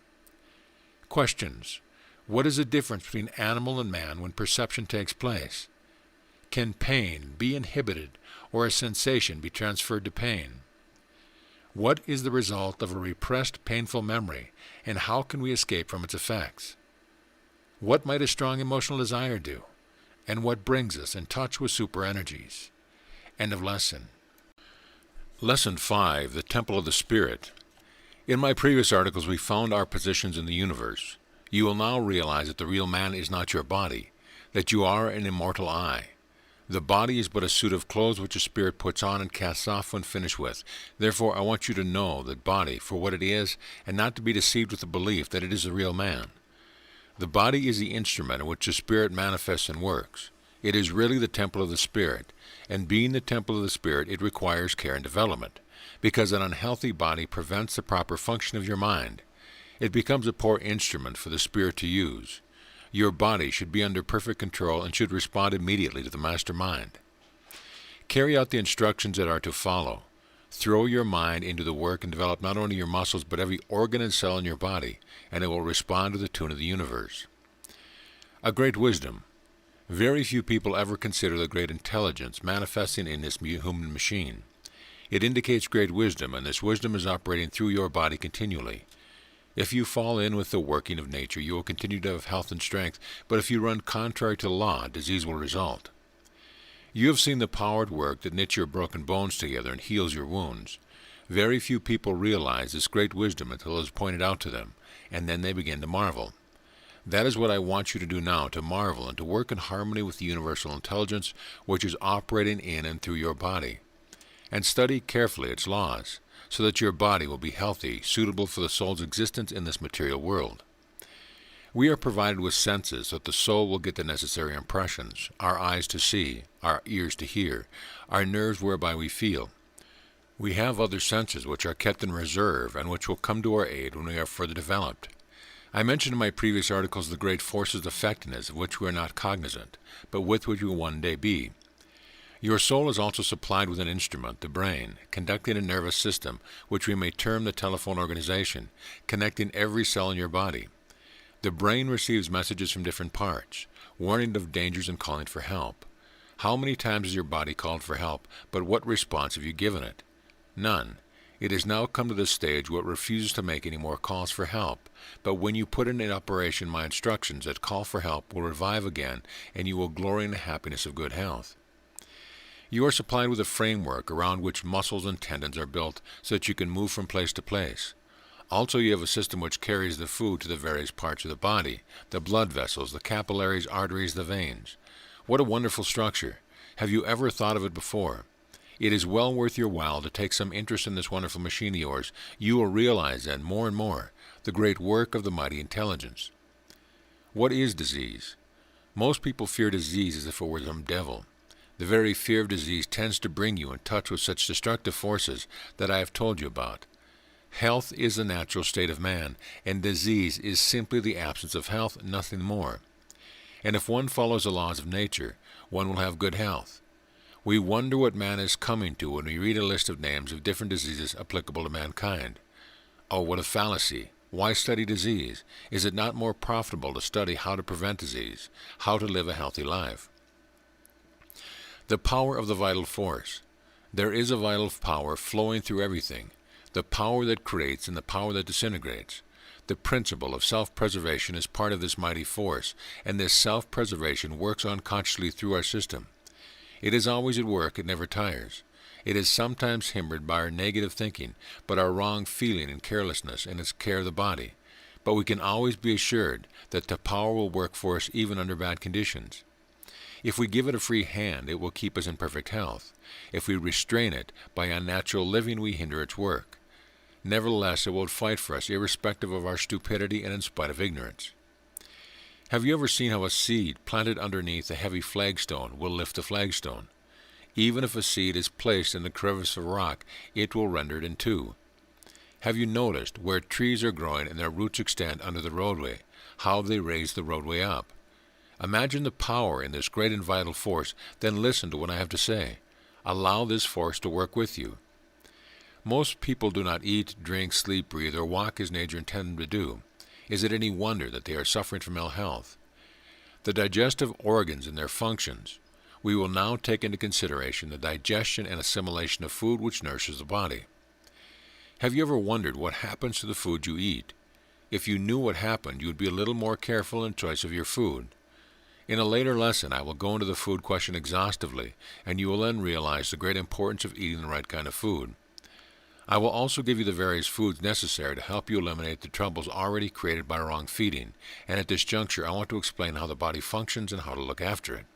Questions. What is the difference between animal and man when perception takes place? Can pain be inhibited or a sensation be transferred to pain? What is the result of a repressed painful memory, and how can we escape from its effects? What might a strong emotional desire do, and what brings us in touch with super energies? End of lesson. Lesson 5, the Temple of the Spirit. In my previous articles, we found our positions in the universe. You will now realize that the real man is not your body, that you are an immortal I. The body is but a suit of clothes which a spirit puts on and casts off when finished with. Therefore, I want you to know that body for what it is, and not to be deceived with the belief that it is the real man. The body is the instrument in which the spirit manifests and works. It is really the temple of the spirit, and being the temple of the spirit, it requires care and development, because an unhealthy body prevents the proper function of your mind. It becomes a poor instrument for the spirit to use. Your body should be under perfect control and should respond immediately to the master mind. Carry out the instructions that are to follow. Throw your mind into the work and develop not only your muscles but every organ and cell in your body, and it will respond to the tune of the universe. A great wisdom. Very few people ever consider the great intelligence manifesting in this human machine. It indicates great wisdom, and this wisdom is operating through your body continually. If you fall in with the working of nature, you will continue to have health and strength, but if you run contrary to law, disease will result. You have seen the power at work that knits your broken bones together and heals your wounds. Very few people realize this great wisdom until it is pointed out to them, and then they begin to marvel. That is what I want you to do now, to marvel and to work in harmony with the universal intelligence which is operating in and through your body. And study carefully its laws, so that your body will be healthy, suitable for the soul's existence in this material world. We are provided with senses so that the soul will get the necessary impressions, our eyes to see, our ears to hear, our nerves whereby we feel. We have other senses which are kept in reserve and which will come to our aid when we are further developed. I mentioned in my previous articles the great forces affecting us of which we are not cognizant, but with which we will one day be. Your soul is also supplied with an instrument, the brain, conducting a nervous system, which we may term the telephone organization, connecting every cell in your body. The brain receives messages from different parts, warning of dangers and calling for help. How many times has your body called for help, but what response have you given it? None. It has now come to the stage where it refuses to make any more calls for help, but when you put in operation my instructions, that call for help will revive again, and you will glory in the happiness of good health. You are supplied with a framework around which muscles and tendons are built so that you can move from place to place. Also, you have a system which carries the food to the various parts of the body, the blood vessels, the capillaries, arteries, the veins. What a wonderful structure! Have you ever thought of it before? It is well worth your while to take some interest in this wonderful machine of yours. You will realize then more and more the great work of the mighty intelligence. What is disease? Most people fear disease as if it were some devil. The very fear of disease tends to bring you in touch with such destructive forces that I have told you about. Health is the natural state of man, and disease is simply the absence of health, nothing more. And if one follows the laws of nature, one will have good health. We wonder what man is coming to when we read a list of names of different diseases applicable to mankind. Oh, what a fallacy! Why study disease? Is it not more profitable to study how to prevent disease, how to live a healthy life? The power of the vital force. There is a vital power flowing through everything, the power that creates and the power that disintegrates. The principle of self-preservation is part of this mighty force, and this self-preservation works unconsciously through our system. It is always at work, it never tires. It is sometimes hindered by our negative thinking, but our wrong feeling and carelessness in its care of the body. But we can always be assured that the power will work for us even under bad conditions. If we give it a free hand, it will keep us in perfect health. If we restrain it by unnatural living, we hinder its work. Nevertheless, it will fight for us, irrespective of our stupidity and in spite of ignorance. Have you ever seen how a seed planted underneath a heavy flagstone will lift the flagstone? Even if a seed is placed in the crevice of rock, it will render it in two. Have you noticed where trees are growing and their roots extend under the roadway, how they raise the roadway up? Imagine the power in this great and vital force, then listen to what I have to say. Allow this force to work with you. Most people do not eat, drink, sleep, breathe, or walk as nature intended them to do. Is it any wonder that they are suffering from ill health? The digestive organs and their functions. We will now take into consideration the digestion and assimilation of food which nourishes the body. Have you ever wondered what happens to the food you eat? If you knew what happened, you would be a little more careful in choice of your food. In a later lesson, I will go into the food question exhaustively, and you will then realize the great importance of eating the right kind of food. I will also give you the various foods necessary to help you eliminate the troubles already created by wrong feeding, and at this juncture I want to explain how the body functions and how to look after it.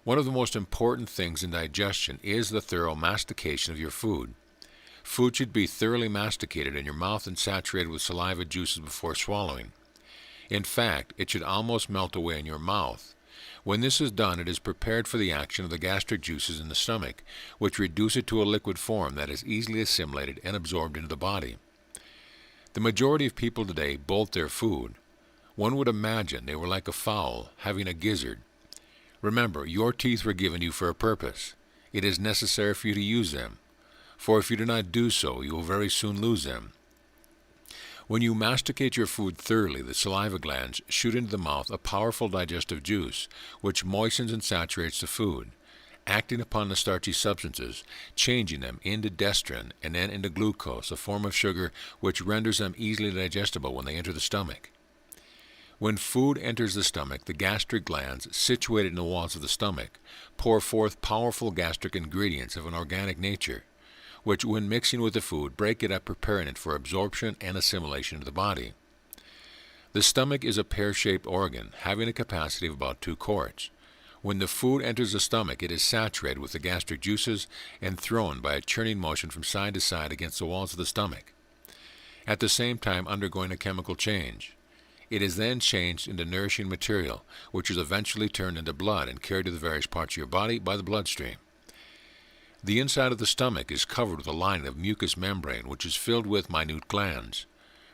One of the most important things in digestion is the thorough mastication of your food. Food should be thoroughly masticated in your mouth and saturated with saliva juices before swallowing. In fact, it should almost melt away in your mouth. When this is done, it is prepared for the action of the gastric juices in the stomach, which reduce it to a liquid form that is easily assimilated and absorbed into the body. The majority of people today bolt their food. One would imagine they were like a fowl having a gizzard. Remember, your teeth were given you for a purpose. It is necessary for you to use them, for if you do not do so, you will very soon lose them. When you masticate your food thoroughly, the saliva glands shoot into the mouth a powerful digestive juice, which moistens and saturates the food, acting upon the starchy substances, changing them into dextrin and then into glucose, a form of sugar which renders them easily digestible when they enter the stomach. When food enters the stomach, the gastric glands, situated in the walls of the stomach, pour forth powerful gastric ingredients of an organic nature, which, when mixing with the food, break it up, preparing it for absorption and assimilation into the body. The stomach is a pear-shaped organ, having a capacity of about 2 quarts. When the food enters the stomach, it is saturated with the gastric juices and thrown by a churning motion from side to side against the walls of the stomach, at the same time undergoing a chemical change. It is then changed into nourishing material, which is eventually turned into blood and carried to the various parts of your body by the bloodstream. The inside of the stomach is covered with a lining of mucous membrane, which is filled with minute glands.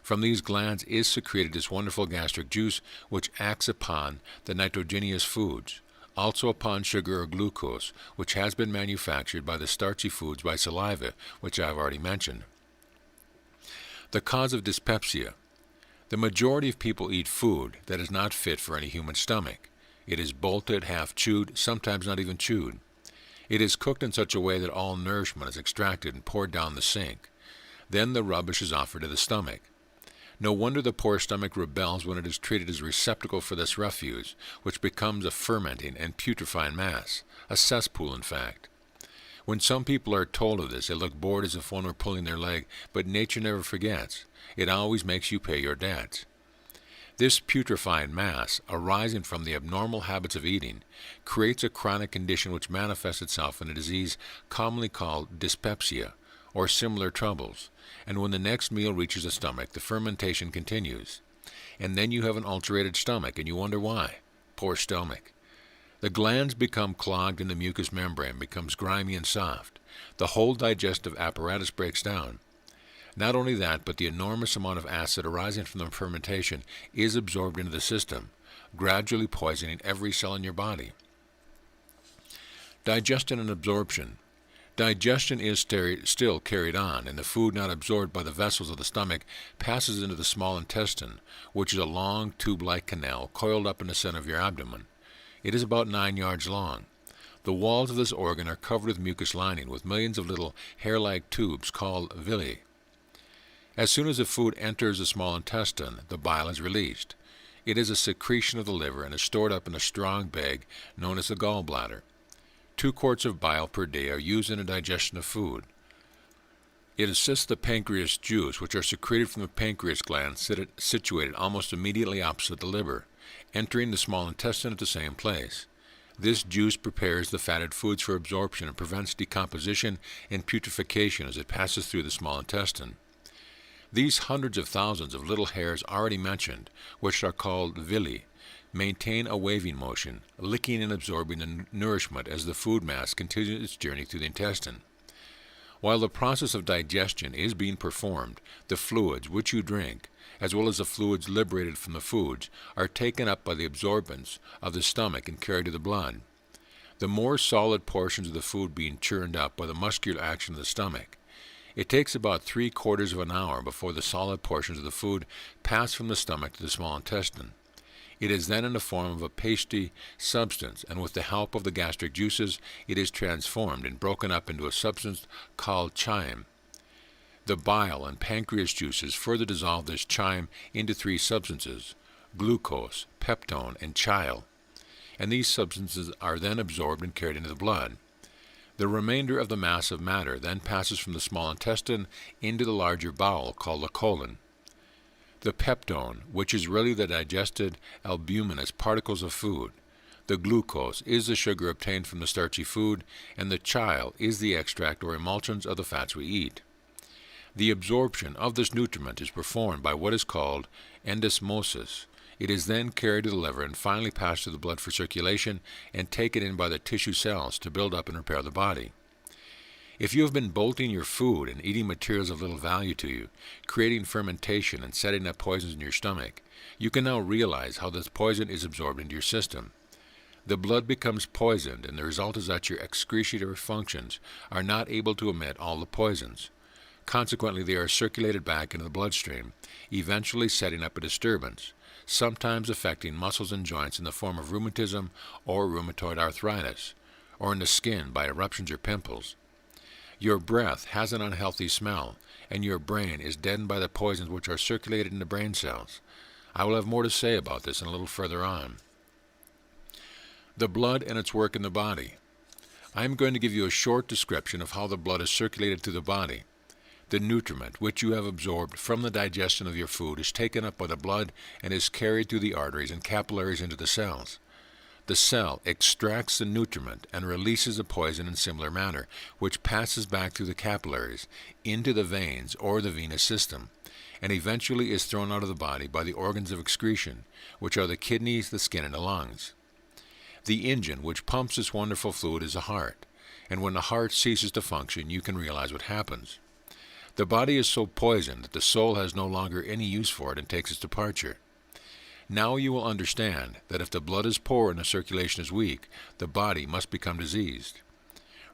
From these glands is secreted this wonderful gastric juice, which acts upon the nitrogenous foods, also upon sugar or glucose, which has been manufactured by the starchy foods by saliva, which I have already mentioned. The cause of dyspepsia. The majority of people eat food that is not fit for any human stomach. It is bolted, half chewed, sometimes not even chewed. It is cooked in such a way that all nourishment is extracted and poured down the sink. Then the rubbish is offered to the stomach. No wonder the poor stomach rebels when it is treated as a receptacle for this refuse, which becomes a fermenting and putrefying mass, a cesspool in fact. When some people are told of this, they look bored as if one were pulling their leg, but nature never forgets. It always makes you pay your debts. This putrefying mass, arising from the abnormal habits of eating, creates a chronic condition which manifests itself in a disease commonly called dyspepsia, or similar troubles, and when the next meal reaches the stomach, the fermentation continues. And then you have an ulcerated stomach, and you wonder why. Poor stomach. The glands become clogged and the mucous membrane becomes grimy and soft. The whole digestive apparatus breaks down. Not only that, but the enormous amount of acid arising from the fermentation is absorbed into the system, gradually poisoning every cell in your body. Digestion and absorption. Digestion is still carried on, and the food not absorbed by the vessels of the stomach passes into the small intestine, which is a long tube-like canal coiled up in the center of your abdomen. It is about 9 yards long. The walls of this organ are covered with mucous lining, with millions of little hair-like tubes called villi. As soon as the food enters the small intestine, the bile is released. It is a secretion of the liver and is stored up in a strong bag known as the gallbladder. 2 quarts of bile per day are used in the digestion of food. It assists the pancreas juice, which are secreted from the pancreas glands situated almost immediately opposite the liver, entering the small intestine at the same place. This juice prepares the fatted foods for absorption and prevents decomposition and putrefaction as it passes through the small intestine. These hundreds of thousands of little hairs already mentioned, which are called villi, maintain a waving motion, licking and absorbing the nourishment as the food mass continues its journey through the intestine. While the process of digestion is being performed, the fluids which you drink, as well as the fluids liberated from the foods, are taken up by the absorbents of the stomach and carried to the blood. The more solid portions of the food being churned up by the muscular action of the stomach. It takes about 3/4 of an hour before the solid portions of the food pass from the stomach to the small intestine. It is then in the form of a pasty substance, and with the help of the gastric juices, it is transformed and broken up into a substance called chyme. The bile and pancreas juices further dissolve this chyme into 3 substances, glucose, peptone, and chyle, and these substances are then absorbed and carried into the blood. The remainder of the mass of matter then passes from the small intestine into the larger bowel called the colon. The peptone, which is really the digested albuminous particles of food, the glucose is the sugar obtained from the starchy food, and the chyle is the extract or emulsions of the fats we eat. The absorption of this nutriment is performed by what is called endosmosis. It is then carried to the liver and finally passed through the blood for circulation and taken in by the tissue cells to build up and repair the body. If you have been bolting your food and eating materials of little value to you, creating fermentation and setting up poisons in your stomach, you can now realize how this poison is absorbed into your system. The blood becomes poisoned, and the result is that your excretory functions are not able to emit all the poisons. Consequently, they are circulated back into the bloodstream, eventually setting up a disturbance, sometimes affecting muscles and joints in the form of rheumatism or rheumatoid arthritis, or in the skin by eruptions or pimples. Your breath has an unhealthy smell, and your brain is deadened by the poisons which are circulated in the brain cells. I will have more to say about this a little further on. The blood and its work in the body. I am going to give you a short description of how the blood is circulated through the body. The nutriment which you have absorbed from the digestion of your food is taken up by the blood and is carried through the arteries and capillaries into the cells. The cell extracts the nutriment and releases the poison in similar manner, which passes back through the capillaries into the veins or the venous system, and eventually is thrown out of the body by the organs of excretion, which are the kidneys, the skin, and the lungs. The engine which pumps this wonderful fluid is the heart, and when the heart ceases to function, you can realize what happens. The body is so poisoned that the soul has no longer any use for it and takes its departure. Now you will understand that if the blood is poor and the circulation is weak, the body must become diseased.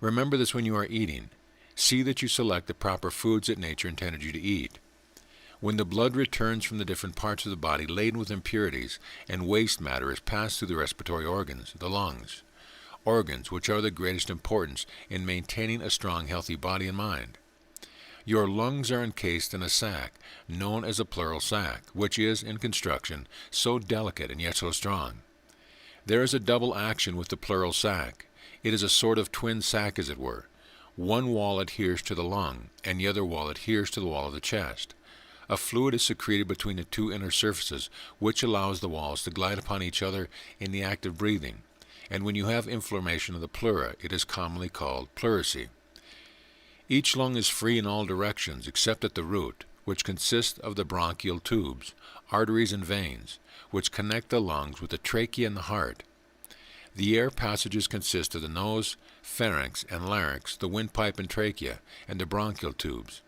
Remember this when you are eating. See that you select the proper foods that nature intended you to eat. When the blood returns from the different parts of the body laden with impurities and waste matter is passed through the respiratory organs, the lungs, organs which are the greatest importance in maintaining a strong, healthy body and mind. Your lungs are encased in a sac, known as a pleural sac, which is, in construction, so delicate and yet so strong. There is a double action with the pleural sac. It is a sort of twin sac, as it were. One wall adheres to the lung, and the other wall adheres to the wall of the chest. A fluid is secreted between the two inner surfaces, which allows the walls to glide upon each other in the act of breathing, and when you have inflammation of the pleura, it is commonly called pleurisy. Each lung is free in all directions except at the root, which consists of the bronchial tubes, arteries, and veins, which connect the lungs with the trachea and the heart. The air passages consist of the nose, pharynx, and larynx, the windpipe and trachea, and the bronchial tubes.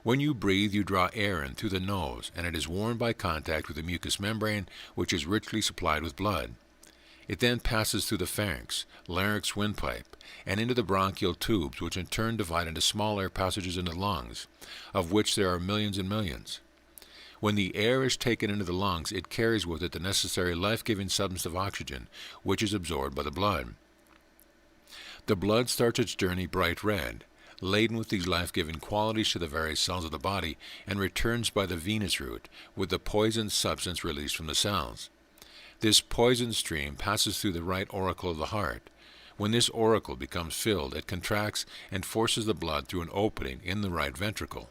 When you breathe, you draw air in through the nose, and it is warmed by contact with the mucous membrane, which is richly supplied with blood. It then passes through the pharynx, larynx, windpipe, and into the bronchial tubes, which in turn divide into small air passages into the lungs, of which there are millions and millions. When the air is taken into the lungs, it carries with it the necessary life-giving substance of oxygen, which is absorbed by the blood. The blood starts its journey bright red, laden with these life-giving qualities to the various cells of the body, and returns by the venous route with the poisoned substance released from the cells. This poison stream passes through the right auricle of the heart. When this auricle becomes filled, it contracts and forces the blood through an opening in the right ventricle.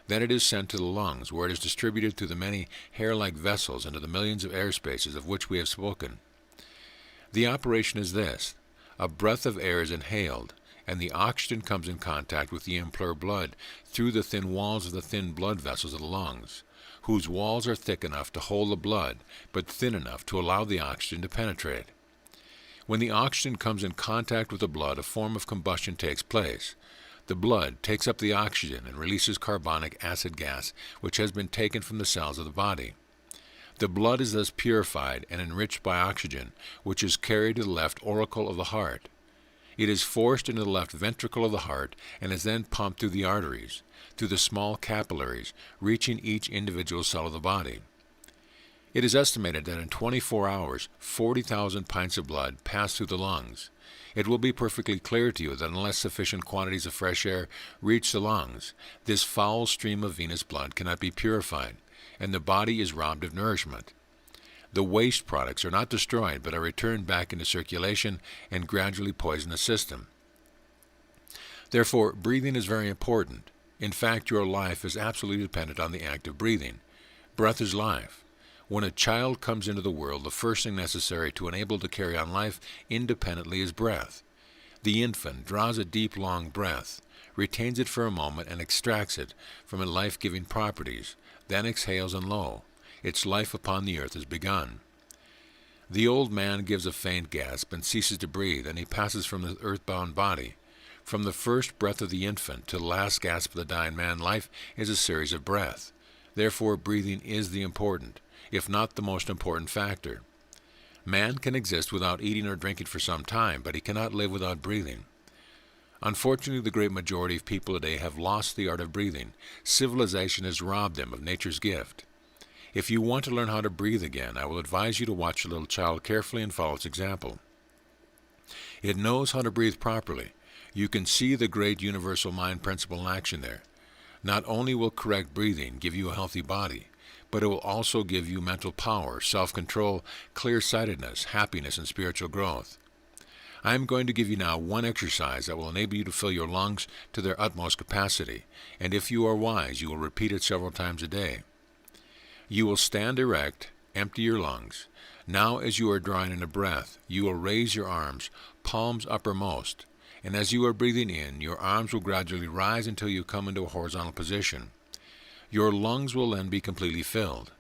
Then it is sent to the lungs, where it is distributed through the many hair-like vessels into the millions of air spaces of which we have spoken. The operation is this. A breath of air is inhaled, and the oxygen comes in contact with the impure blood through the thin walls of the thin blood vessels of the lungs, whose walls are thick enough to hold the blood, but thin enough to allow the oxygen to penetrate. When the oxygen comes in contact with the blood, a form of combustion takes place. The blood takes up the oxygen and releases carbonic acid gas, which has been taken from the cells of the body. The blood is thus purified and enriched by oxygen, which is carried to the left auricle of the heart. It is forced into the left ventricle of the heart and is then pumped through the arteries, through the small capillaries, reaching each individual cell of the body. It is estimated that in 24 hours, 40,000 pints of blood pass through the lungs. It will be perfectly clear to you that unless sufficient quantities of fresh air reach the lungs, this foul stream of venous blood cannot be purified, and the body is robbed of nourishment. The waste products are not destroyed, but are returned back into circulation and gradually poison the system. Therefore, breathing is very important. In fact, your life is absolutely dependent on the act of breathing. Breath is life. When a child comes into the world, the first thing necessary to enable it to carry on life independently is breath. The infant draws a deep, long breath, retains it for a moment, and extracts it from its life-giving properties, then exhales, and lo, its life upon the earth has begun. The old man gives a faint gasp and ceases to breathe, and he passes from the earthbound body. From the first breath of the infant to the last gasp of the dying man, life is a series of breath. Therefore, breathing is the important, if not the most important factor. Man can exist without eating or drinking for some time, but he cannot live without breathing. Unfortunately, the great majority of people today have lost the art of breathing. Civilization has robbed them of nature's gift. If you want to learn how to breathe again, I will advise you to watch a little child carefully and follow its example. It knows how to breathe properly. You can see the great universal mind principle in action there. Not only will correct breathing give you a healthy body, but it will also give you mental power, self-control, clear-sightedness, happiness, and spiritual growth. I am going to give you now one exercise that will enable you to fill your lungs to their utmost capacity, and if you are wise, you will repeat it several times a day. You will stand erect, empty your lungs. Now as you are drawing in a breath, you will raise your arms, palms uppermost, and as you are breathing in, your arms will gradually rise until you come into a horizontal position. Your lungs will then be completely filled.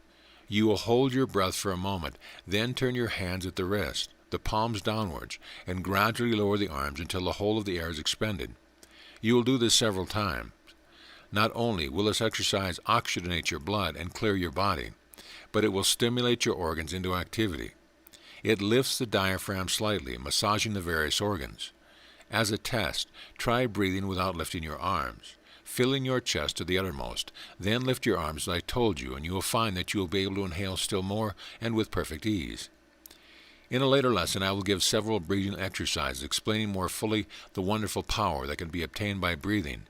You will hold your breath for a moment, then turn your hands at the wrist, the palms downwards, and gradually lower the arms until the whole of the air is expended. You will do this several times. Not only will this exercise oxygenate your blood and clear your body, but it will stimulate your organs into activity. It lifts the diaphragm slightly, massaging the various organs. As a test, try breathing without lifting your arms, filling your chest to the uttermost. Then lift your arms as I told you, and you will find that you will be able to inhale still more and with perfect ease. In a later lesson, I will give several breathing exercises explaining more fully the wonderful power that can be obtained by breathing.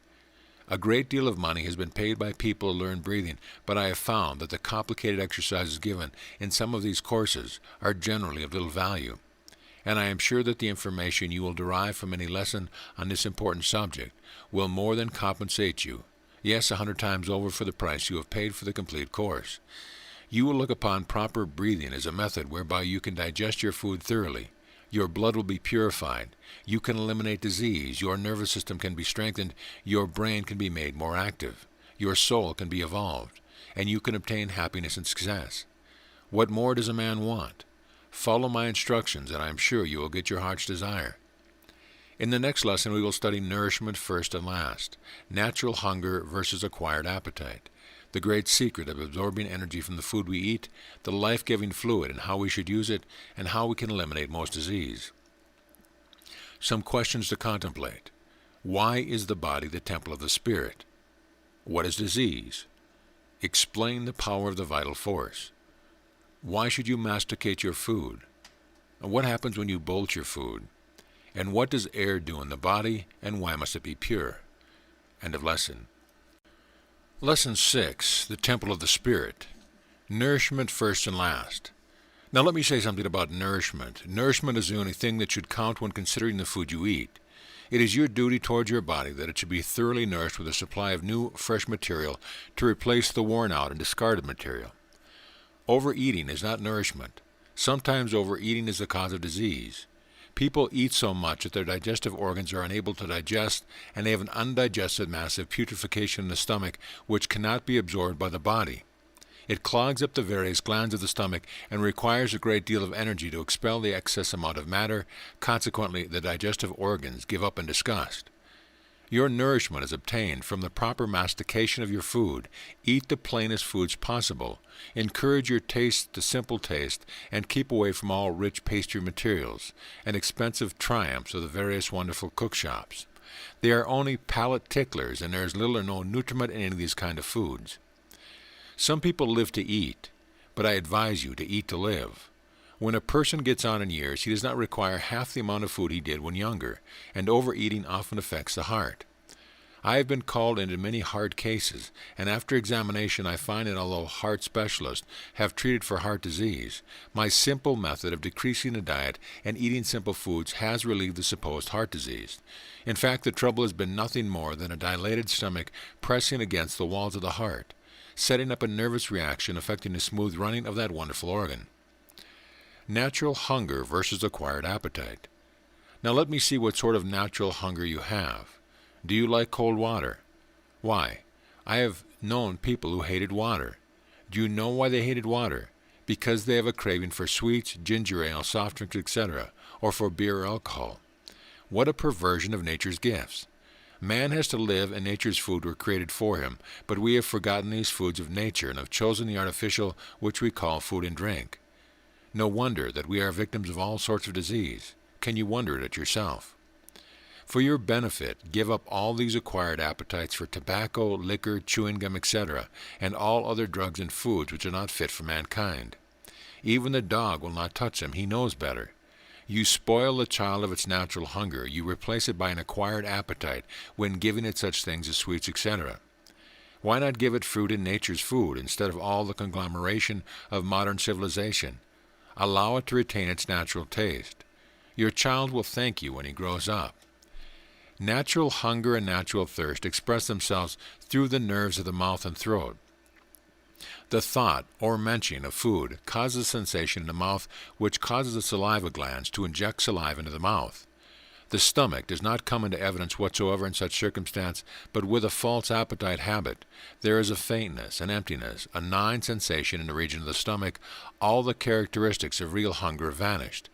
A great deal of money has been paid by people to learn breathing, but I have found that the complicated exercises given in some of these courses are generally of little value. And I am sure that the information you will derive from any lesson on this important subject will more than compensate you, yes, 100 times over for the price you have paid for the complete course. You will look upon proper breathing as a method whereby you can digest your food thoroughly. Your blood will be purified. You can eliminate disease. Your nervous system can be strengthened. Your brain can be made more active. Your soul can be evolved. And you can obtain happiness and success. What more does a man want? Follow my instructions, and I am sure you will get your heart's desire. In the next lesson, we will study nourishment first and last, natural hunger versus acquired appetite, the great secret of absorbing energy from the food we eat, the life-giving fluid and how we should use it, and how we can eliminate most disease. Some questions to contemplate. Why is the body the temple of the spirit? What is disease? Explain the power of the vital force. Why should you masticate your food? What happens when you bolt your food? And what does air do in the body, and why must it be pure? End of lesson. Lesson 6, the Temple of the Spirit. Nourishment first and last. Now let me say something about nourishment. Nourishment is the only thing that should count when considering the food you eat. It is your duty towards your body that it should be thoroughly nourished with a supply of new, fresh material to replace the worn-out and discarded material. Overeating is not nourishment. Sometimes overeating is the cause of disease. People eat so much that their digestive organs are unable to digest, and they have an undigested mass of putrefaction in the stomach which cannot be absorbed by the body. It clogs up the various glands of the stomach and requires a great deal of energy to expel the excess amount of matter. Consequently, the digestive organs give up in disgust. Your nourishment is obtained from the proper mastication of your food. Eat the plainest foods possible. Encourage your taste to simple taste, and keep away from all rich pastry materials and expensive triumphs of the various wonderful cookshops. They are only palate ticklers, and there is little or no nutriment in any of these kind of foods. Some people live to eat, but I advise you to eat to live. When a person gets on in years, he does not require half the amount of food he did when younger, and overeating often affects the heart. I have been called into many heart cases, and after examination I find that although heart specialists have treated for heart disease, my simple method of decreasing the diet and eating simple foods has relieved the supposed heart disease. In fact, the trouble has been nothing more than a dilated stomach pressing against the walls of the heart, setting up a nervous reaction affecting the smooth running of that wonderful organ. Natural hunger versus acquired appetite. Now let me see what sort of natural hunger you have. Do you like cold water? Why, I have known people who hated water. Do you know why they hated water? Because they have a craving for sweets, ginger ale, soft drinks, etc., or for beer or alcohol. What a perversion of nature's gifts! Man has to live, and nature's food were created for him, but we have forgotten these foods of nature and have chosen the artificial, which we call food and drink. No wonder that we are victims of all sorts of disease. Can you wonder at yourself? For your benefit, give up all these acquired appetites for tobacco, liquor, chewing gum, etc., and all other drugs and foods which are not fit for mankind. Even the dog will not touch them. He knows better. You spoil the child of its natural hunger. You replace it by an acquired appetite when giving it such things as sweets, etc. Why not give it fruit in nature's food instead of all the conglomeration of modern civilization? Allow it to retain its natural taste. Your child will thank you when he grows up. Natural hunger and natural thirst express themselves through the nerves of the mouth and throat. The thought or mention of food causes a sensation in the mouth which causes the saliva glands to inject saliva into the mouth. The stomach does not come into evidence whatsoever in such circumstance, but with a false appetite habit, there is a faintness, an emptiness, a gnawing sensation in the region of the stomach. All the characteristics of real hunger have vanished.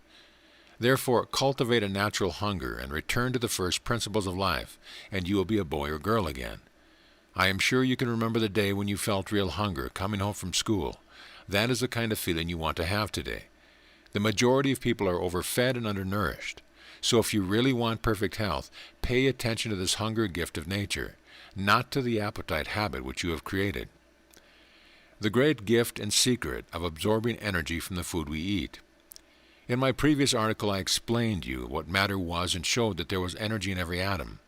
Therefore, cultivate a natural hunger and return to the first principles of life, and you will be a boy or girl again. I am sure you can remember the day when you felt real hunger coming home from school. That is the kind of feeling you want to have today. The majority of people are overfed and undernourished. So if you really want perfect health, pay attention to this hunger gift of nature, not to the appetite habit which you have created. The great gift and secret of absorbing energy from the food we eat. In my previous article I explained you what matter was and showed that there was energy in every atom.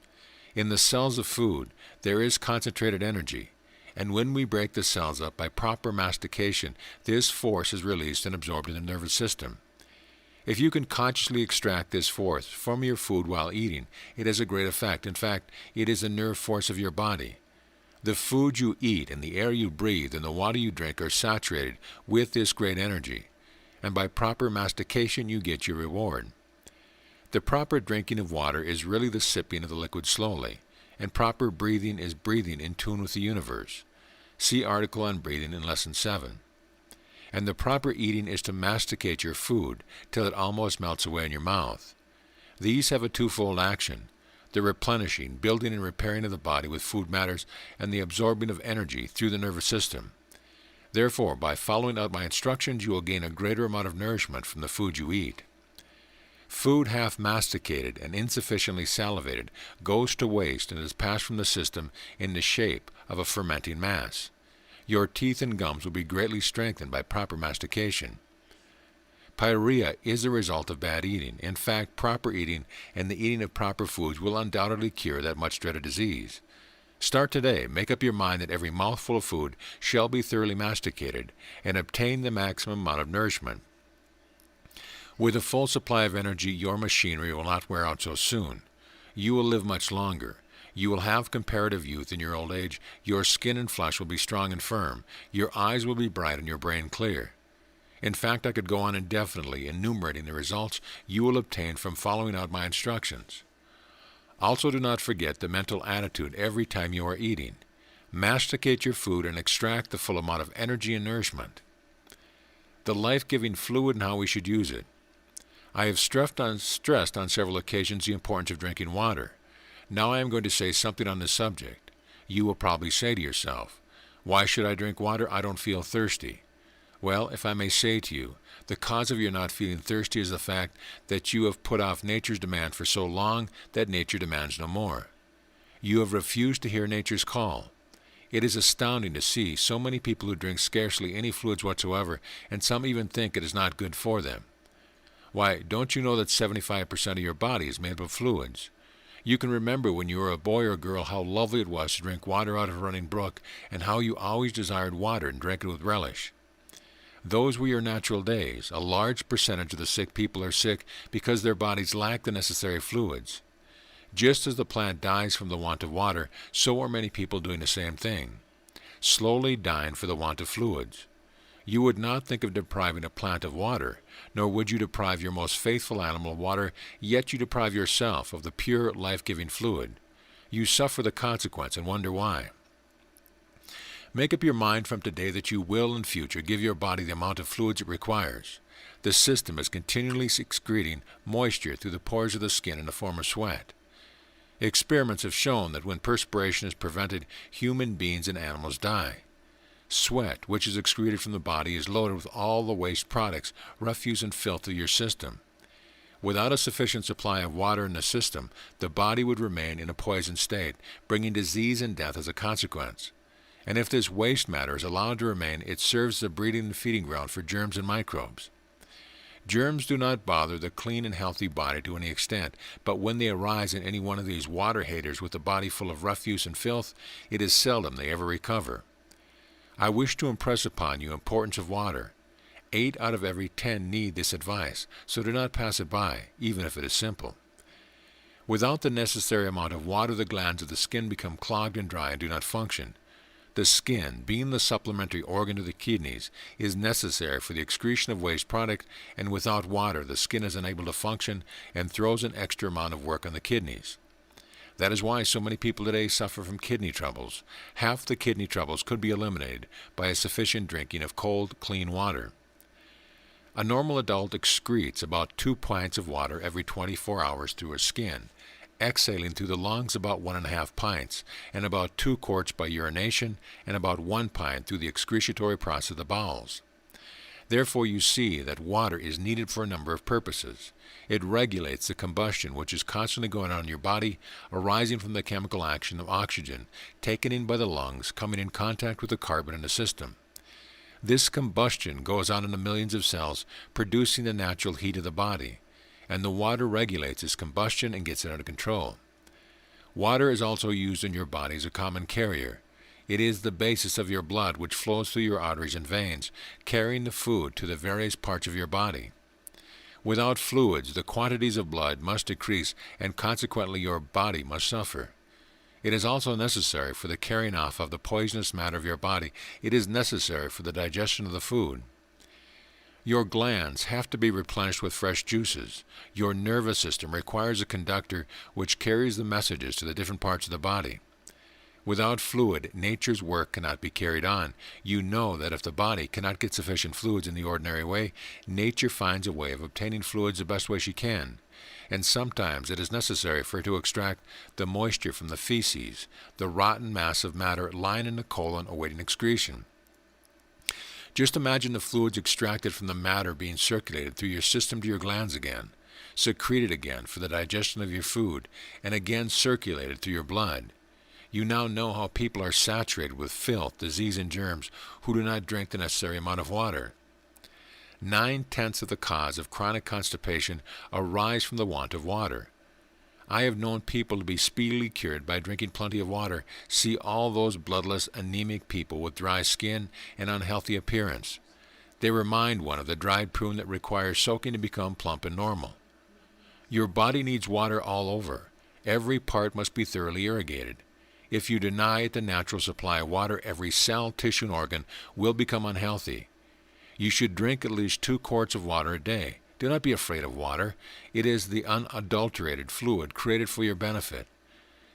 In the cells of food there is concentrated energy, and when we break the cells up by proper mastication, this force is released and absorbed in the nervous system. If you can consciously extract this force from your food while eating, it has a great effect. In fact, it is the nerve force of your body. The food you eat and the air you breathe and the water you drink are saturated with this great energy, and by proper mastication you get your reward. The proper drinking of water is really the sipping of the liquid slowly, and proper breathing is breathing in tune with the universe. See article on breathing in Lesson 7. And the proper eating is to masticate your food till it almost melts away in your mouth. These have a twofold action: the replenishing, building, and repairing of the body with food matters, and the absorbing of energy through the nervous system. Therefore, by following out my instructions, you will gain a greater amount of nourishment from the food you eat. Food half masticated and insufficiently salivated goes to waste and is passed from the system in the shape of a fermenting mass. Your teeth and gums will be greatly strengthened by proper mastication. Pyorrhea is a result of bad eating. In fact, proper eating and the eating of proper foods will undoubtedly cure that much dreaded disease. Start today. Make up your mind that every mouthful of food shall be thoroughly masticated, and obtain the maximum amount of nourishment. With a full supply of energy, your machinery will not wear out so soon. You will live much longer. You will have comparative youth in your old age. Your skin and flesh will be strong and firm. Your eyes will be bright and your brain clear. In fact, I could go on indefinitely enumerating the results you will obtain from following out my instructions. Also, do not forget the mental attitude every time you are eating. Masticate your food and extract the full amount of energy and nourishment. The life-giving fluid and how we should use it. I have stressed on several occasions the importance of drinking water. Now I am going to say something on this subject. You will probably say to yourself, "Why should I drink water? I don't feel thirsty." Well, if I may say to you, the cause of your not feeling thirsty is the fact that you have put off nature's demand for so long that nature demands no more. You have refused to hear nature's call. It is astounding to see so many people who drink scarcely any fluids whatsoever, and some even think it is not good for them. Why, don't you know that 75% of your body is made up of fluids? You can remember when you were a boy or girl how lovely it was to drink water out of a running brook, and how you always desired water and drank it with relish. Those were your natural days. A large percentage of the sick people are sick because their bodies lack the necessary fluids. Just as the plant dies from the want of water, so are many people doing the same thing, slowly dying for the want of fluids. You would not think of depriving a plant of water, nor would you deprive your most faithful animal of water, yet you deprive yourself of the pure, life-giving fluid. You suffer the consequence and wonder why. Make up your mind from today that you will in future give your body the amount of fluids it requires. The system is continually excreting moisture through the pores of the skin in the form of sweat. Experiments have shown that when perspiration is prevented, human beings and animals die. Sweat, which is excreted from the body, is loaded with all the waste products, refuse, and filth of your system. Without a sufficient supply of water in the system, the body would remain in a poisoned state, bringing disease and death as a consequence. And if this waste matter is allowed to remain, it serves as a breeding and feeding ground for germs and microbes. Germs do not bother the clean and healthy body to any extent, but when they arise in any one of these water haters with a body full of refuse and filth, it is seldom they ever recover. I wish to impress upon you the importance of water. 8 out of every 10 need this advice, so do not pass it by, even if it is simple. Without the necessary amount of water, the glands of the skin become clogged and dry and do not function. The skin, being the supplementary organ to the kidneys, is necessary for the excretion of waste product, and without water the skin is unable to function and throws an extra amount of work on the kidneys. That is why so many people today suffer from kidney troubles. Half the kidney troubles could be eliminated by a sufficient drinking of cold, clean water. A normal adult excretes about 2 pints of water every 24 hours through his skin, exhaling through the lungs about 1.5 pints, and about 2 quarts by urination, and about 1 pint through the excretory process of the bowels. Therefore you see that water is needed for a number of purposes. It regulates the combustion which is constantly going on in your body, arising from the chemical action of oxygen, taken in by the lungs, coming in contact with the carbon in the system. This combustion goes on in the millions of cells, producing the natural heat of the body, and the water regulates its combustion and gets it under control. Water is also used in your body as a common carrier. It is the basis of your blood which flows through your arteries and veins, carrying the food to the various parts of your body. Without fluids, the quantities of blood must decrease, and consequently your body must suffer. It is also necessary for the carrying off of the poisonous matter of your body. It is necessary for the digestion of the food. Your glands have to be replenished with fresh juices. Your nervous system requires a conductor which carries the messages to the different parts of the body. Without fluid, nature's work cannot be carried on. You know that if the body cannot get sufficient fluids in the ordinary way, nature finds a way of obtaining fluids the best way she can. And sometimes it is necessary for her to extract the moisture from the feces, the rotten mass of matter lying in the colon awaiting excretion. Just imagine the fluids extracted from the matter being circulated through your system to your glands again, secreted again for the digestion of your food, and again circulated through your blood. You now know how people are saturated with filth, disease, and germs who do not drink the necessary amount of water. 9/10 of the cause of chronic constipation arise from the want of water. I have known people to be speedily cured by drinking plenty of water. See all those bloodless, anemic people with dry skin and unhealthy appearance. They remind one of the dried prune that requires soaking to become plump and normal. Your body needs water all over. Every part must be thoroughly irrigated. If you deny it the natural supply of water, every cell, tissue, and organ will become unhealthy. You should drink at least 2 quarts of water a day. Do not be afraid of water. It is the unadulterated fluid created for your benefit.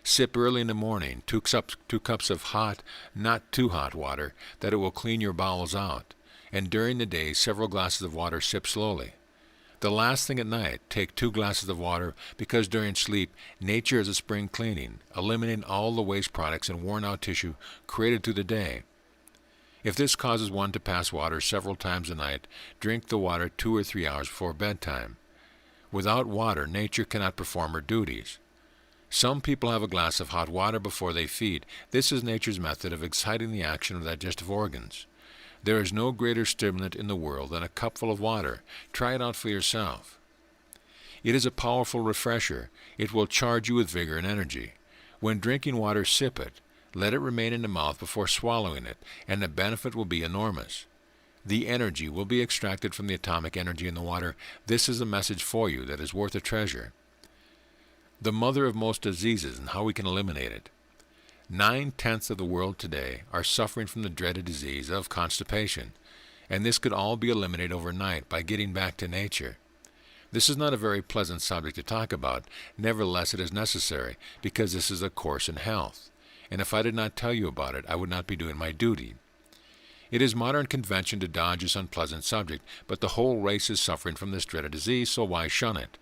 Sip early in the morning 2 cups of hot, not too hot water, that it will clean your bowels out. And during the day, several glasses of water. Sip slowly. The last thing at night, take 2 glasses of water, because during sleep, nature is a spring cleaning, eliminating all the waste products and worn-out tissue created through the day. If this causes one to pass water several times a night, drink the water 2 or 3 hours before bedtime. Without water, nature cannot perform her duties. Some people have a glass of hot water before they feed. This is nature's method of exciting the action of the digestive organs. There is no greater stimulant in the world than a cupful of water. Try it out for yourself. It is a powerful refresher. It will charge you with vigor and energy. When drinking water, sip it. Let it remain in the mouth before swallowing it, and the benefit will be enormous. The energy will be extracted from the atomic energy in the water. This is a message for you that is worth a treasure. The mother of most diseases and how we can eliminate it. 9/10 of the world today are suffering from the dreaded disease of constipation, and this could all be eliminated overnight by getting back to nature. This is not a very pleasant subject to talk about. Nevertheless, it is necessary, because this is a course in health, and if I did not tell you about it, I would not be doing my duty. It is modern convention to dodge this unpleasant subject, but the whole race is suffering from this dreaded disease, so why shun it?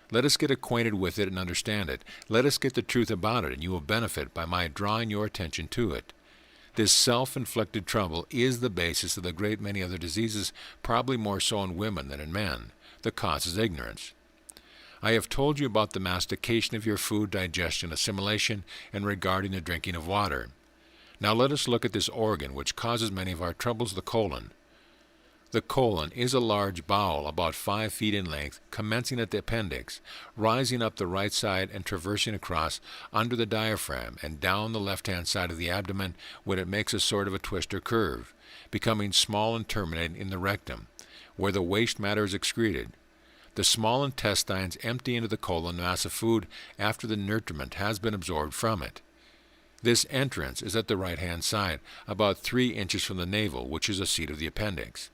Let us get acquainted with it and understand it. Let us get the truth about it, and you will benefit by my drawing your attention to it. This self-inflicted trouble is the basis of the great many other diseases, probably more so in women than in men. The cause is ignorance. I have told you about the mastication of your food, digestion, assimilation, and regarding the drinking of water. Now let us look at this organ which causes many of our troubles, the colon. The colon is a large bowel about 5 feet in length, commencing at the appendix, rising up the right side and traversing across under the diaphragm and down the left-hand side of the abdomen when it makes a sort of a twist or curve, becoming small and terminating in the rectum, where the waste matter is excreted. The small intestines empty into the colon mass of food after the nutriment has been absorbed from it. This entrance is at the right-hand side, about 3 inches from the navel, which is a seat of the appendix.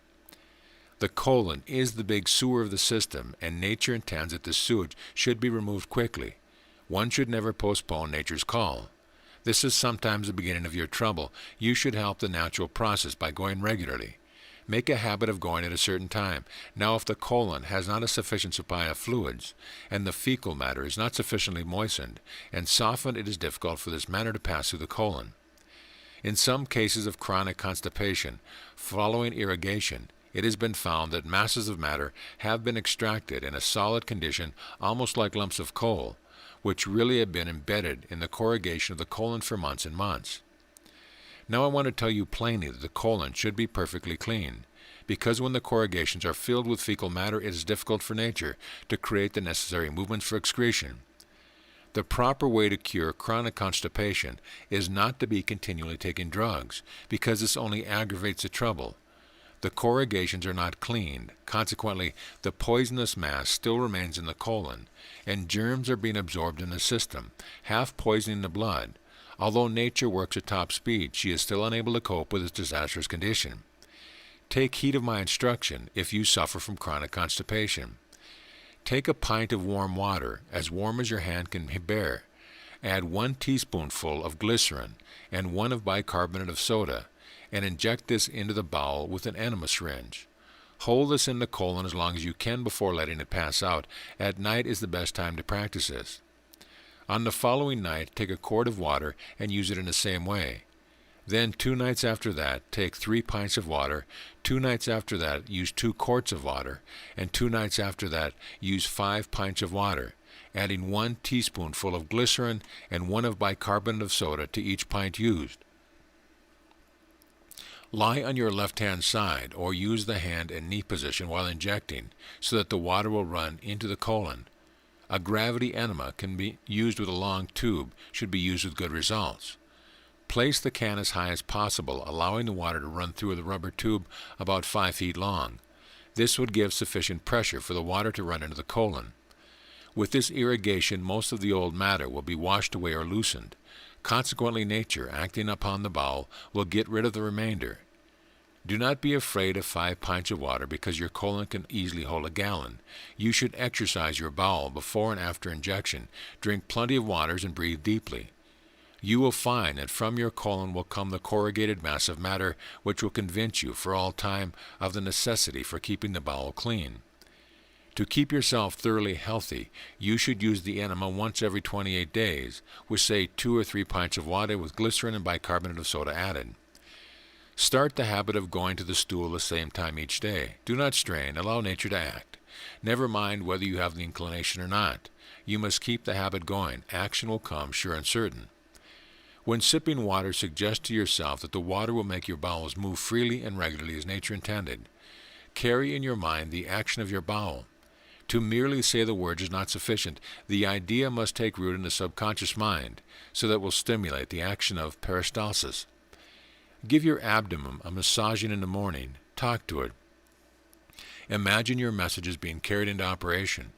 The colon is the big sewer of the system, and nature intends that this sewage should be removed quickly. One should never postpone nature's call. This is sometimes the beginning of your trouble. You should help the natural process by going regularly. Make a habit of going at a certain time. Now, if the colon has not a sufficient supply of fluids, and the fecal matter is not sufficiently moistened and softened, it is difficult for this matter to pass through the colon. In some cases of chronic constipation, following irrigation, it has been found that masses of matter have been extracted in a solid condition, almost like lumps of coal, which really have been embedded in the corrugation of the colon for months and months. Now I want to tell you plainly that the colon should be perfectly clean, because when the corrugations are filled with fecal matter, it is difficult for nature to create the necessary movements for excretion. The proper way to cure chronic constipation is not to be continually taking drugs, because this only aggravates the trouble. The corrugations are not cleaned. Consequently, the poisonous mass still remains in the colon, and germs are being absorbed in the system, half poisoning the blood. Although nature works at top speed, she is still unable to cope with this disastrous condition. Take heed of my instruction if you suffer from chronic constipation. Take a pint of warm water, as warm as your hand can bear. Add 1 teaspoonful of glycerin and 1 of bicarbonate of soda, and inject this into the bowel with an enema syringe. Hold this in the colon as long as you can before letting it pass out. At night is the best time to practice this. On the following night, take a quart of water and use it in the same way. Then 2 nights after that, take 3 pints of water. 2 nights after that, use 2 quarts of water. And 2 nights after that, use 5 pints of water, adding 1 teaspoonful of glycerin and 1 of bicarbonate of soda to each pint used. Lie on your left-hand side or use the hand and knee position while injecting so that the water will run into the colon. A gravity enema can be used with a long tube, should be used with good results. Place the can as high as possible, allowing the water to run through the rubber tube about 5 feet long. This would give sufficient pressure for the water to run into the colon. With this irrigation, most of the old matter will be washed away or loosened. Consequently, nature, acting upon the bowel, will get rid of the remainder. Do not be afraid of 5 pints of water, because your colon can easily hold a gallon. You should exercise your bowel before and after injection. Drink plenty of waters and breathe deeply. You will find that from your colon will come the corrugated mass of matter, which will convince you for all time of the necessity for keeping the bowel clean. To keep yourself thoroughly healthy, you should use the enema once every 28 days, with say 2 or 3 pints of water with glycerin and bicarbonate of soda added. Start the habit of going to the stool the same time each day. Do not strain, allow nature to act. Never mind whether you have the inclination or not. You must keep the habit going. Action will come, sure and certain. When sipping water, suggest to yourself that the water will make your bowels move freely and regularly as nature intended. Carry in your mind the action of your bowel. To merely say the words is not sufficient. The idea must take root in the subconscious mind, so that it will stimulate the action of peristalsis. Give your abdomen a massaging in the morning. Talk to it. Imagine your messages being carried into operation.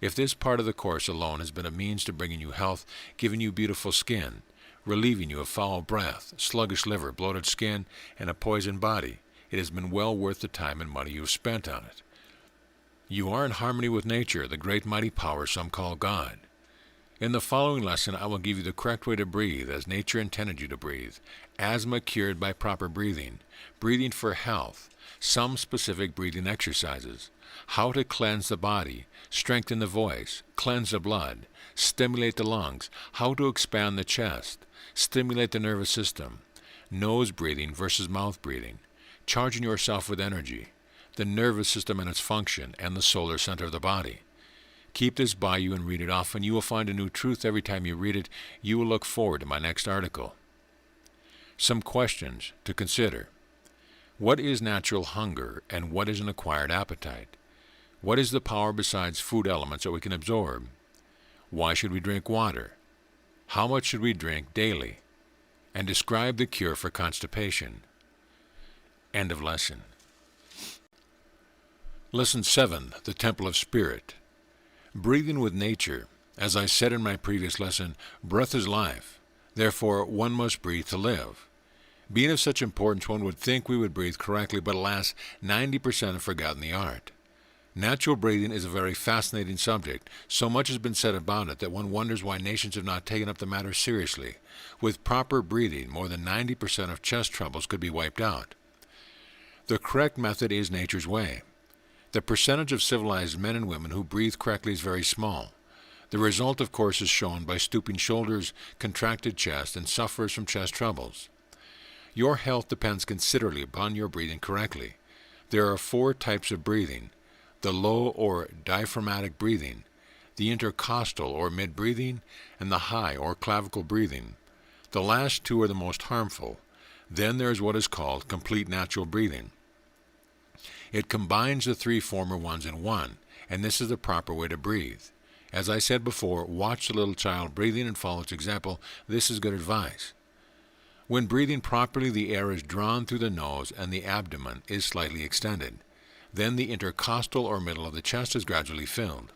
If this part of the course alone has been a means to bringing you health, giving you beautiful skin, relieving you of foul breath, sluggish liver, bloated skin, and a poisoned body, it has been well worth the time and money you have spent on it. You are in harmony with nature, the great mighty power some call God. In the following lesson, I will give you the correct way to breathe as nature intended you to breathe. Asthma cured by proper breathing, breathing for health, some specific breathing exercises, how to cleanse the body, strengthen the voice, cleanse the blood, stimulate the lungs, how to expand the chest, stimulate the nervous system, nose breathing versus mouth breathing, charging yourself with energy, the nervous system and its function, and the solar center of the body. Keep this by you and read it often. You will find a new truth every time you read it. You will look forward to my next article. Some questions to consider. What is natural hunger and what is an acquired appetite? What is the power besides food elements that we can absorb? Why should we drink water? How much should we drink daily? And describe the cure for constipation. End of lesson. Lesson 7, the Temple of Spirit. Breathing with nature. As I said in my previous lesson, breath is life. Therefore, one must breathe to live. Being of such importance, one would think we would breathe correctly, but alas, 90% have forgotten the art. Natural breathing is a very fascinating subject. So much has been said about it that one wonders why nations have not taken up the matter seriously. With proper breathing, more than 90% of chest troubles could be wiped out. The correct method is nature's way. The percentage of civilized men and women who breathe correctly is very small. The result, of course, is shown by stooping shoulders, contracted chest, and sufferers from chest troubles. Your health depends considerably upon your breathing correctly. There are 4 types of breathing: the low or diaphragmatic breathing, the intercostal or mid-breathing, and the high or clavicle breathing. The last 2 are the most harmful. Then there is what is called complete natural breathing. It combines the 3 former ones in one, and this is the proper way to breathe. As I said before, watch the little child breathing and follow its example. This is good advice. When breathing properly, the air is drawn through the nose and the abdomen is slightly extended. Then the intercostal or middle of the chest is gradually filled.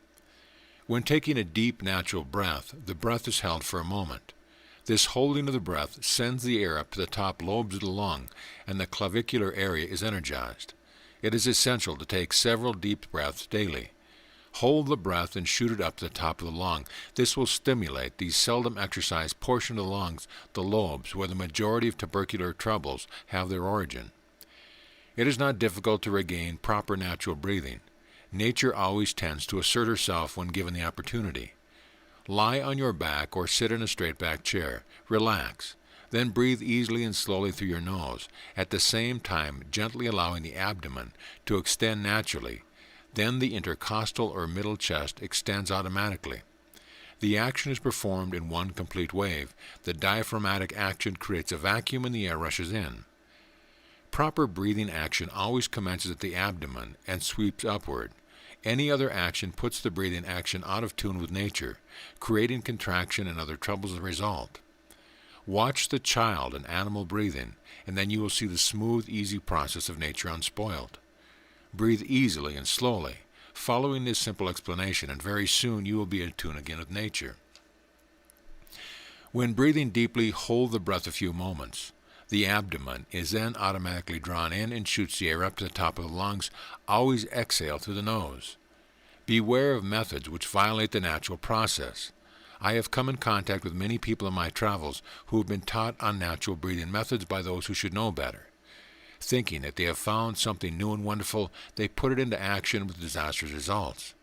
When taking a deep natural breath, the breath is held for a moment. This holding of the breath sends the air up to the top lobes of the lung, and the clavicular area is energized. It is essential to take several deep breaths daily. Hold the breath and shoot it up to the top of the lung. This will stimulate the seldom exercised portion of the lungs, the lobes, where the majority of tubercular troubles have their origin. It is not difficult to regain proper natural breathing. Nature always tends to assert herself when given the opportunity. Lie on your back or sit in a straight-back chair. Relax. Then breathe easily and slowly through your nose, at the same time gently allowing the abdomen to extend naturally. Then the intercostal or middle chest extends automatically. The action is performed in one complete wave. The diaphragmatic action creates a vacuum and the air rushes in. Proper breathing action always commences at the abdomen and sweeps upward. Any other action puts the breathing action out of tune with nature, creating contraction and other troubles as a result. Watch the child and animal breathing, and then you will see the smooth, easy process of nature unspoiled. Breathe easily and slowly, following this simple explanation, and very soon you will be in tune again with nature. When breathing deeply, hold the breath a few moments. The abdomen is then automatically drawn in and shoots the air up to the top of the lungs. Always exhale through the nose. Beware of methods which violate the natural process. I have come in contact with many people in my travels who have been taught unnatural breathing methods by those who should know better. Thinking that they have found something new and wonderful, they put it into action with disastrous results.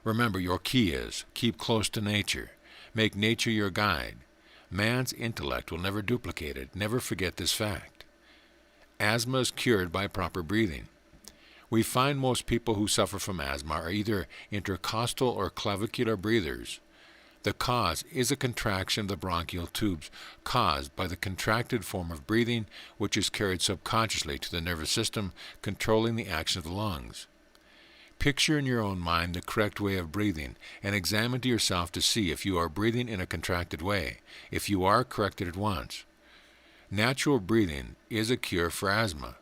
Remember, your key is, keep close to nature. Make nature your guide. Man's intellect will never duplicate it. Never forget this fact. Asthma is cured by proper breathing. We find most people who suffer from asthma are either intercostal or clavicular breathers. The cause is a contraction of the bronchial tubes caused by the contracted form of breathing, which is carried subconsciously to the nervous system, controlling the action of the lungs. Picture in your own mind the correct way of breathing and examine to yourself to see if you are breathing in a contracted way. If you are, correct it at once. Natural breathing is a cure for asthma.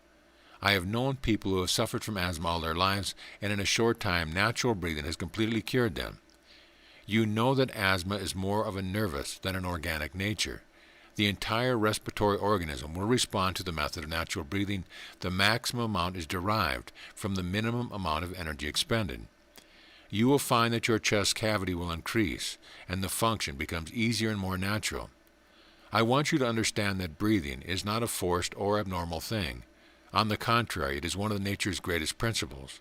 I have known people who have suffered from asthma all their lives, and in a short time, natural breathing has completely cured them. You know that asthma is more of a nervous than an organic nature. The entire respiratory organism will respond to the method of natural breathing. The maximum amount is derived from the minimum amount of energy expended. You will find that your chest cavity will increase, and the function becomes easier and more natural. I want you to understand that breathing is not a forced or abnormal thing. On the contrary, it is one of nature's greatest principles.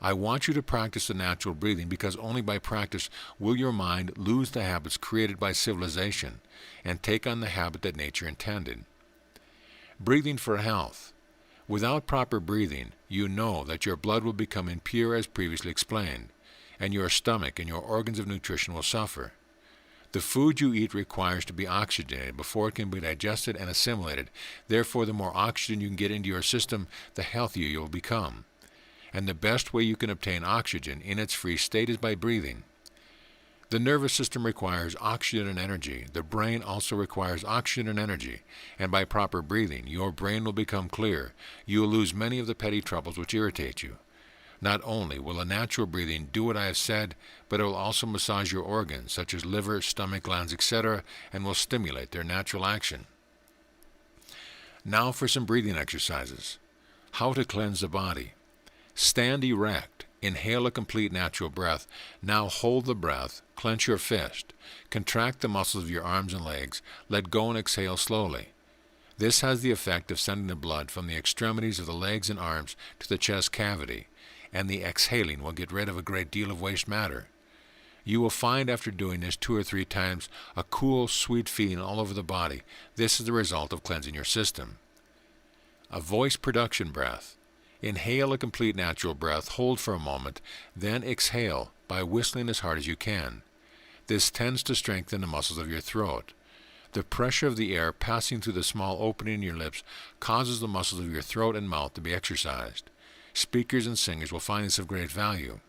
I want you to practice the natural breathing because only by practice will your mind lose the habits created by civilization and take on the habit that nature intended. Breathing for health. Without proper breathing, you know that your blood will become impure as previously explained, and your stomach and your organs of nutrition will suffer. The food you eat requires to be oxygenated before it can be digested and assimilated. Therefore, the more oxygen you can get into your system, the healthier you will become. And the best way you can obtain oxygen in its free state is by breathing. The nervous system requires oxygen and energy. The brain also requires oxygen and energy. And by proper breathing, your brain will become clear. You will lose many of the petty troubles which irritate you. Not only will a natural breathing do what I have said, but it will also massage your organs, such as liver, stomach, glands, etc., and will stimulate their natural action. Now for some breathing exercises. How to cleanse the body. Stand erect. Inhale a complete natural breath. Now hold the breath. Clench your fist. Contract the muscles of your arms and legs. Let go and exhale slowly. This has the effect of sending the blood from the extremities of the legs and arms to the chest cavity, and the exhaling will get rid of a great deal of waste matter. You will find after doing this 2 or 3 times a cool, sweet feeling all over the body. This is the result of cleansing your system. A voice production breath. Inhale a complete natural breath, hold for a moment, then exhale by whistling as hard as you can. This tends to strengthen the muscles of your throat. The pressure of the air passing through the small opening in your lips causes the muscles of your throat and mouth to be exercised. Speakers and singers will find this of great value.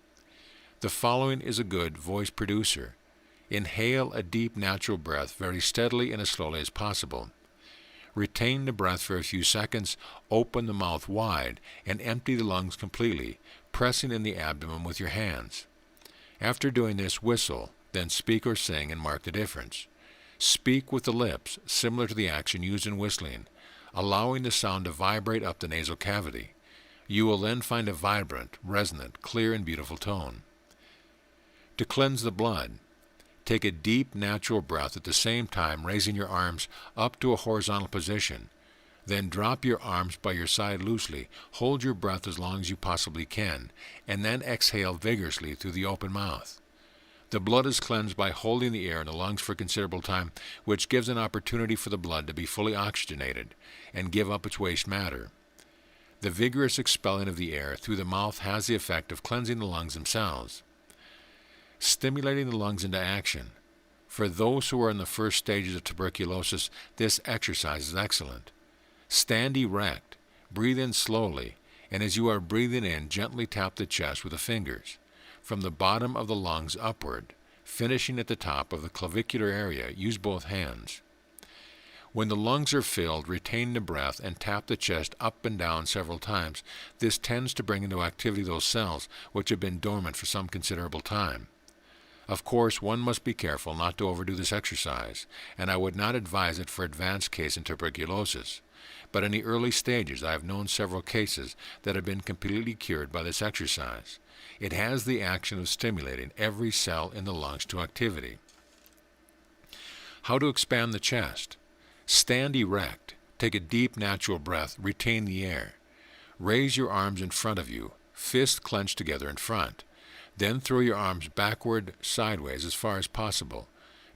The following is a good voice producer. Inhale a deep natural breath very steadily and as slowly as possible. Retain the breath for a few seconds, open the mouth wide, and empty the lungs completely, pressing in the abdomen with your hands. After doing this, whistle, then speak or sing and mark the difference. Speak with the lips, similar to the action used in whistling, allowing the sound to vibrate up the nasal cavity. You will then find a vibrant, resonant, clear, and beautiful tone. To cleanse the blood, take a deep, natural breath at the same time raising your arms up to a horizontal position. Then drop your arms by your side loosely, hold your breath as long as you possibly can, and then exhale vigorously through the open mouth. The blood is cleansed by holding the air in the lungs for a considerable time, which gives an opportunity for the blood to be fully oxygenated and give up its waste matter. The vigorous expelling of the air through the mouth has the effect of cleansing the lungs themselves. Stimulating the lungs into action. For those who are in the first stages of tuberculosis, this exercise is excellent. Stand erect, breathe in slowly, and as you are breathing in, gently tap the chest with the fingers, from the bottom of the lungs upward, finishing at the top of the clavicular area. Use both hands. When the lungs are filled, retain the breath and tap the chest up and down several times. This tends to bring into activity those cells which have been dormant for some considerable time. Of course, one must be careful not to overdo this exercise, and I would not advise it for advanced case in tuberculosis. But in the early stages, I have known several cases that have been completely cured by this exercise. It has the action of stimulating every cell in the lungs to activity. How to expand the chest. Stand erect. Take a deep, natural breath. Retain the air. Raise your arms in front of you, fists clenched together in front. Then throw your arms backward, sideways, as far as possible.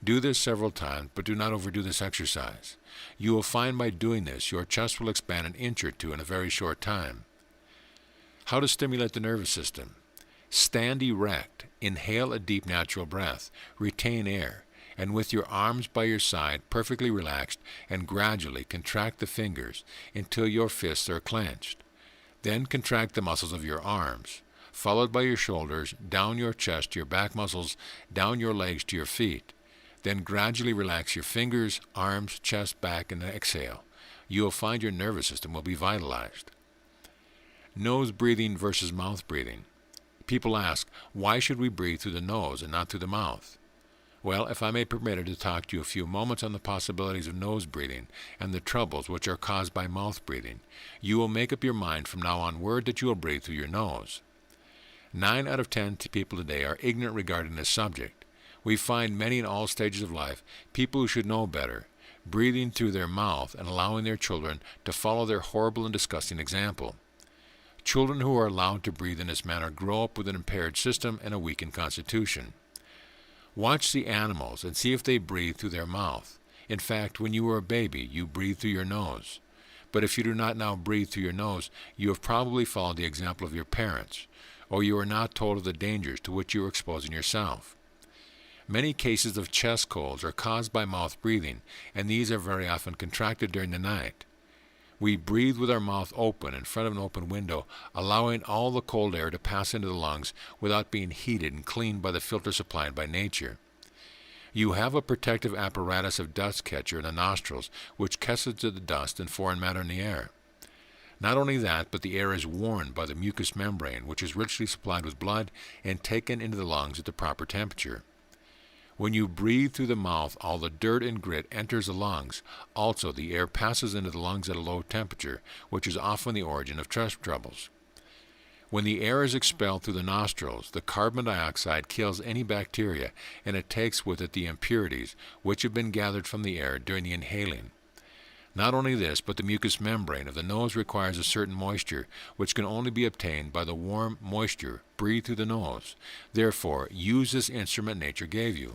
Do this several times, but do not overdo this exercise. You will find by doing this, your chest will expand an inch or two in a very short time. How to stimulate the nervous system. Stand erect. Inhale a deep, natural breath. Retain air. And with your arms by your side, perfectly relaxed, and gradually contract the fingers until your fists are clenched. Then contract the muscles of your arms. followed by your shoulders, down your chest to your back muscles, down your legs to your feet. Then gradually relax your fingers, arms, chest, back, and exhale. You will find your nervous system will be vitalized. Nose breathing versus mouth breathing. People ask, why should we breathe through the nose and not through the mouth? Well, if I may be permitted to talk to you a few moments on the possibilities of nose breathing and the troubles which are caused by mouth breathing, you will make up your mind from now onward that you will breathe through your nose. 9 out of 10 people today are ignorant regarding this subject. We find many in all stages of life, people who should know better, breathing through their mouth and allowing their children to follow their horrible and disgusting example. Children who are allowed to breathe in this manner grow up with an impaired system and a weakened constitution. Watch the animals and see if they breathe through their mouth. In fact, when you were a baby, you breathed through your nose. But if you do not now breathe through your nose, you have probably followed the example of your parents, or you are not told of the dangers to which you are exposing yourself. Many cases of chest colds are caused by mouth breathing, and these are very often contracted during the night. We breathe with our mouth open in front of an open window, allowing all the cold air to pass into the lungs without being heated and cleaned by the filter supplied by nature. You have a protective apparatus of dust catcher in the nostrils, which catches the dust and foreign matter in the air. Not only that, but the air is warmed by the mucous membrane, which is richly supplied with blood and taken into the lungs at the proper temperature. When you breathe through the mouth, all the dirt and grit enters the lungs. Also, the air passes into the lungs at a low temperature, which is often the origin of chest troubles. When the air is expelled through the nostrils, the carbon dioxide kills any bacteria, and it takes with it the impurities, which have been gathered from the air during the inhaling. Not only this, but the mucous membrane of the nose requires a certain moisture, which can only be obtained by the warm moisture breathed through the nose. Therefore, use this instrument nature gave you.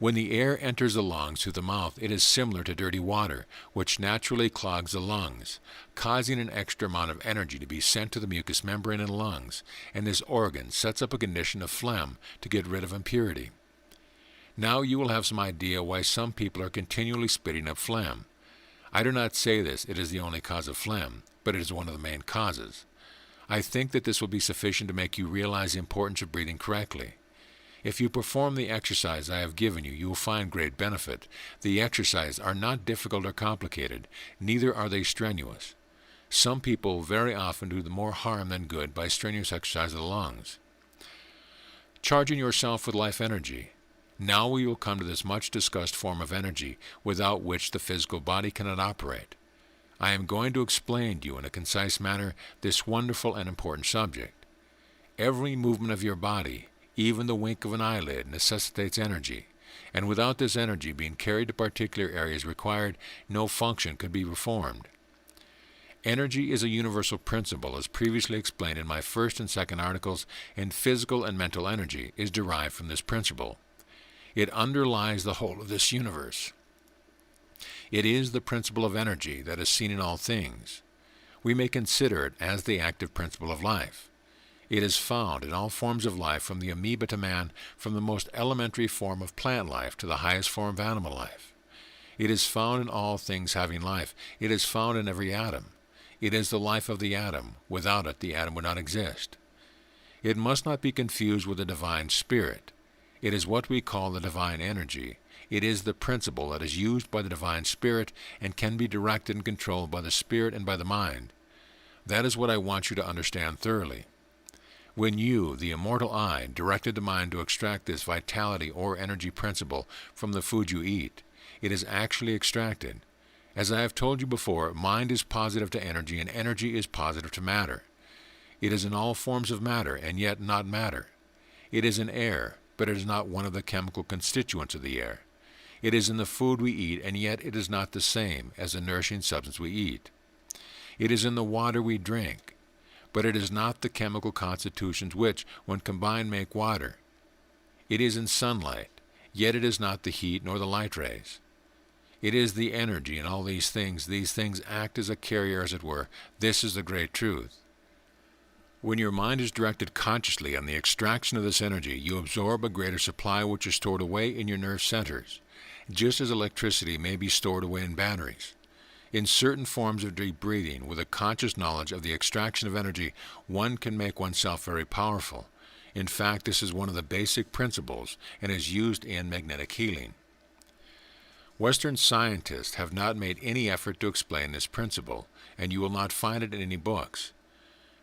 When the air enters the lungs through the mouth, it is similar to dirty water, which naturally clogs the lungs, causing an extra amount of energy to be sent to the mucous membrane in the lungs, and this organ sets up a condition of phlegm to get rid of impurity. Now you will have some idea why some people are continually spitting up phlegm. I do not say this, it is the only cause of phlegm, but it is one of the main causes. I think that this will be sufficient to make you realize the importance of breathing correctly. If you perform the exercise I have given you, you will find great benefit. The exercises are not difficult or complicated, neither are they strenuous. Some people very often do more harm than good by strenuous exercise of the lungs. Charging yourself with life energy. Now we will come to this much discussed form of energy, without which the physical body cannot operate. I am going to explain to you in a concise manner this wonderful and important subject. Every movement of your body, even the wink of an eyelid, necessitates energy, and without this energy being carried to particular areas required, no function could be performed. Energy is a universal principle, as previously explained in my first and second articles, and physical and mental energy is derived from this principle. It underlies the whole of this universe. It is the principle of energy that is seen in all things. We may consider it as the active principle of life. It is found in all forms of life, from the amoeba to man, from the most elementary form of plant life to the highest form of animal life. It is found in all things having life. It is found in every atom. It is the life of the atom. Without it, the atom would not exist. It must not be confused with the divine spirit. It is what we call the divine energy. It is the principle that is used by the divine spirit and can be directed and controlled by the spirit and by the mind. That is what I want you to understand thoroughly. When you, the immortal I, directed the mind to extract this vitality or energy principle from the food you eat, it is actually extracted. As I have told you before, mind is positive to energy and energy is positive to matter. It is in all forms of matter and yet not matter. It is in air, but it is not one of the chemical constituents of the air. It is in the food we eat, and yet it is not the same as the nourishing substance we eat. It is in the water we drink, but it is not the chemical constitutions which, when combined, make water. It is in sunlight, yet it is not the heat nor the light rays. It is the energy in all these things. These things act as a carrier, as it were. This is the great truth. When your mind is directed consciously on the extraction of this energy, you absorb a greater supply which is stored away in your nerve centers, just as electricity may be stored away in batteries. In certain forms of deep breathing, with a conscious knowledge of the extraction of energy, one can make oneself very powerful. In fact, this is one of the basic principles and is used in magnetic healing. Western scientists have not made any effort to explain this principle, and you will not find it in any books.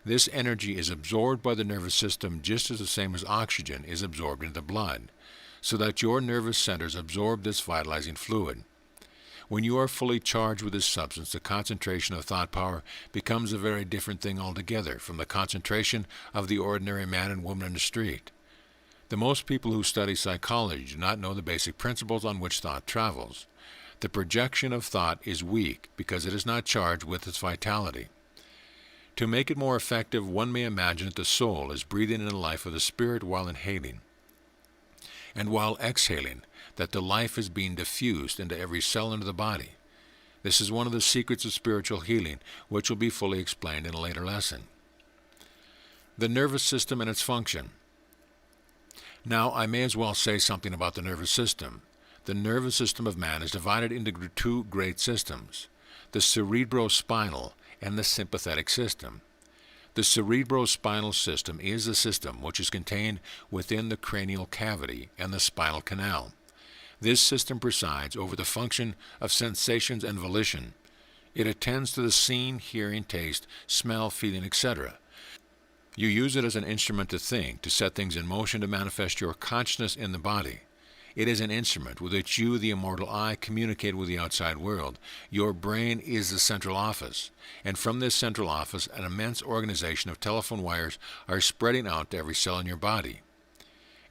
This energy is absorbed by the nervous system just as the same as oxygen is absorbed into the blood, so that your nervous centers absorb this vitalizing fluid. When you are fully charged with this substance, the concentration of thought power becomes a very different thing altogether from the concentration of the ordinary man and woman in the street. The most people who study psychology do not know the basic principles on which thought travels. The projection of thought is weak because it is not charged with its vitality. To make it more effective, one may imagine that the soul is breathing in the life of the spirit while inhaling, and while exhaling, that the life is being diffused into every cell into the body. This is one of the secrets of spiritual healing, which will be fully explained in a later lesson. The nervous system and its function. Now, I may as well say something about the nervous system. The nervous system of man is divided into two great systems, the cerebrospinal and the sympathetic system. The cerebrospinal system is the system which is contained within the cranial cavity and the spinal canal. This system presides over the function of sensations and volition. It attends to the seeing, hearing, taste, smell, feeling, etc. You use it as an instrument to think, to set things in motion, to manifest your consciousness in the body. It is an instrument with which you, the immortal I, communicate with the outside world. Your brain is the central office, and from this central office an immense organization of telephone wires are spreading out to every cell in your body.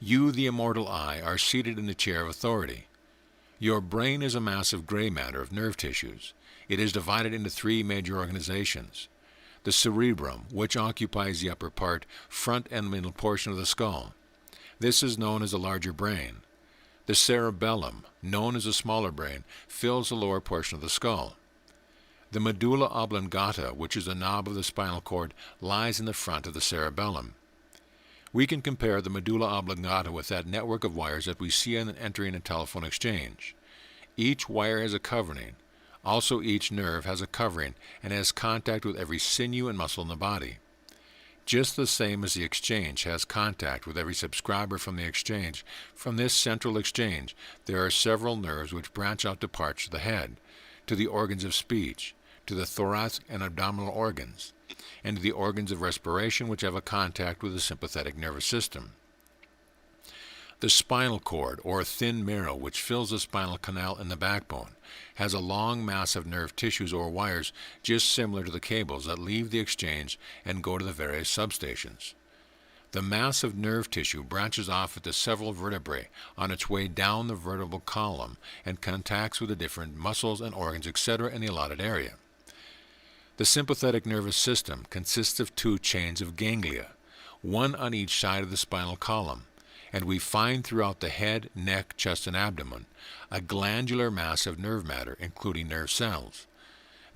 You, the immortal I, are seated in the chair of authority. Your brain is a mass of gray matter of nerve tissues. It is divided into three major organizations. The cerebrum, which occupies the upper part, front and middle portion of the skull. This is known as the larger brain. The cerebellum, known as the smaller brain, fills the lower portion of the skull. The medulla oblongata, which is the knob of the spinal cord, lies in the front of the cerebellum. We can compare the medulla oblongata with that network of wires that we see in entering a telephone exchange. Each wire has a covering. Also, each nerve has a covering and has contact with every sinew and muscle in the body. Just the same as the exchange has contact with every subscriber from the exchange, from this central exchange there are several nerves which branch out to parts of the head, to the organs of speech, to the thoracic and abdominal organs, and to the organs of respiration which have a contact with the sympathetic nervous system. The spinal cord, or thin marrow, which fills the spinal canal and the backbone, has a long mass of nerve tissues or wires just similar to the cables that leave the exchange and go to the various substations. The mass of nerve tissue branches off at the several vertebrae on its way down the vertebral column and contacts with the different muscles and organs, etc. in the allotted area. The sympathetic nervous system consists of two chains of ganglia, one on each side of the spinal column, and we find throughout the head, neck, chest, and abdomen a glandular mass of nerve matter, including nerve cells.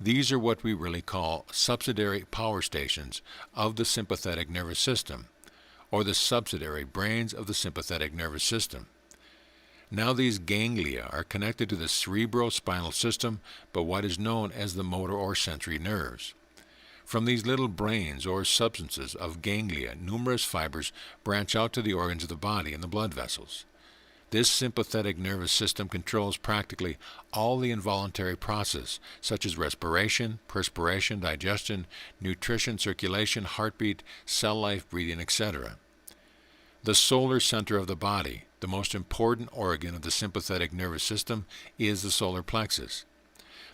These are what we really call subsidiary power stations of the sympathetic nervous system, or the subsidiary brains of the sympathetic nervous system. Now these ganglia are connected to the cerebrospinal system by what is known as the motor or sensory nerves. From these little brains or substances of ganglia, numerous fibers branch out to the organs of the body and the blood vessels. This sympathetic nervous system controls practically all the involuntary processes, such as respiration, perspiration, digestion, nutrition, circulation, heartbeat, cell life, breathing, etc. The solar center of the body, the most important organ of the sympathetic nervous system, is the solar plexus.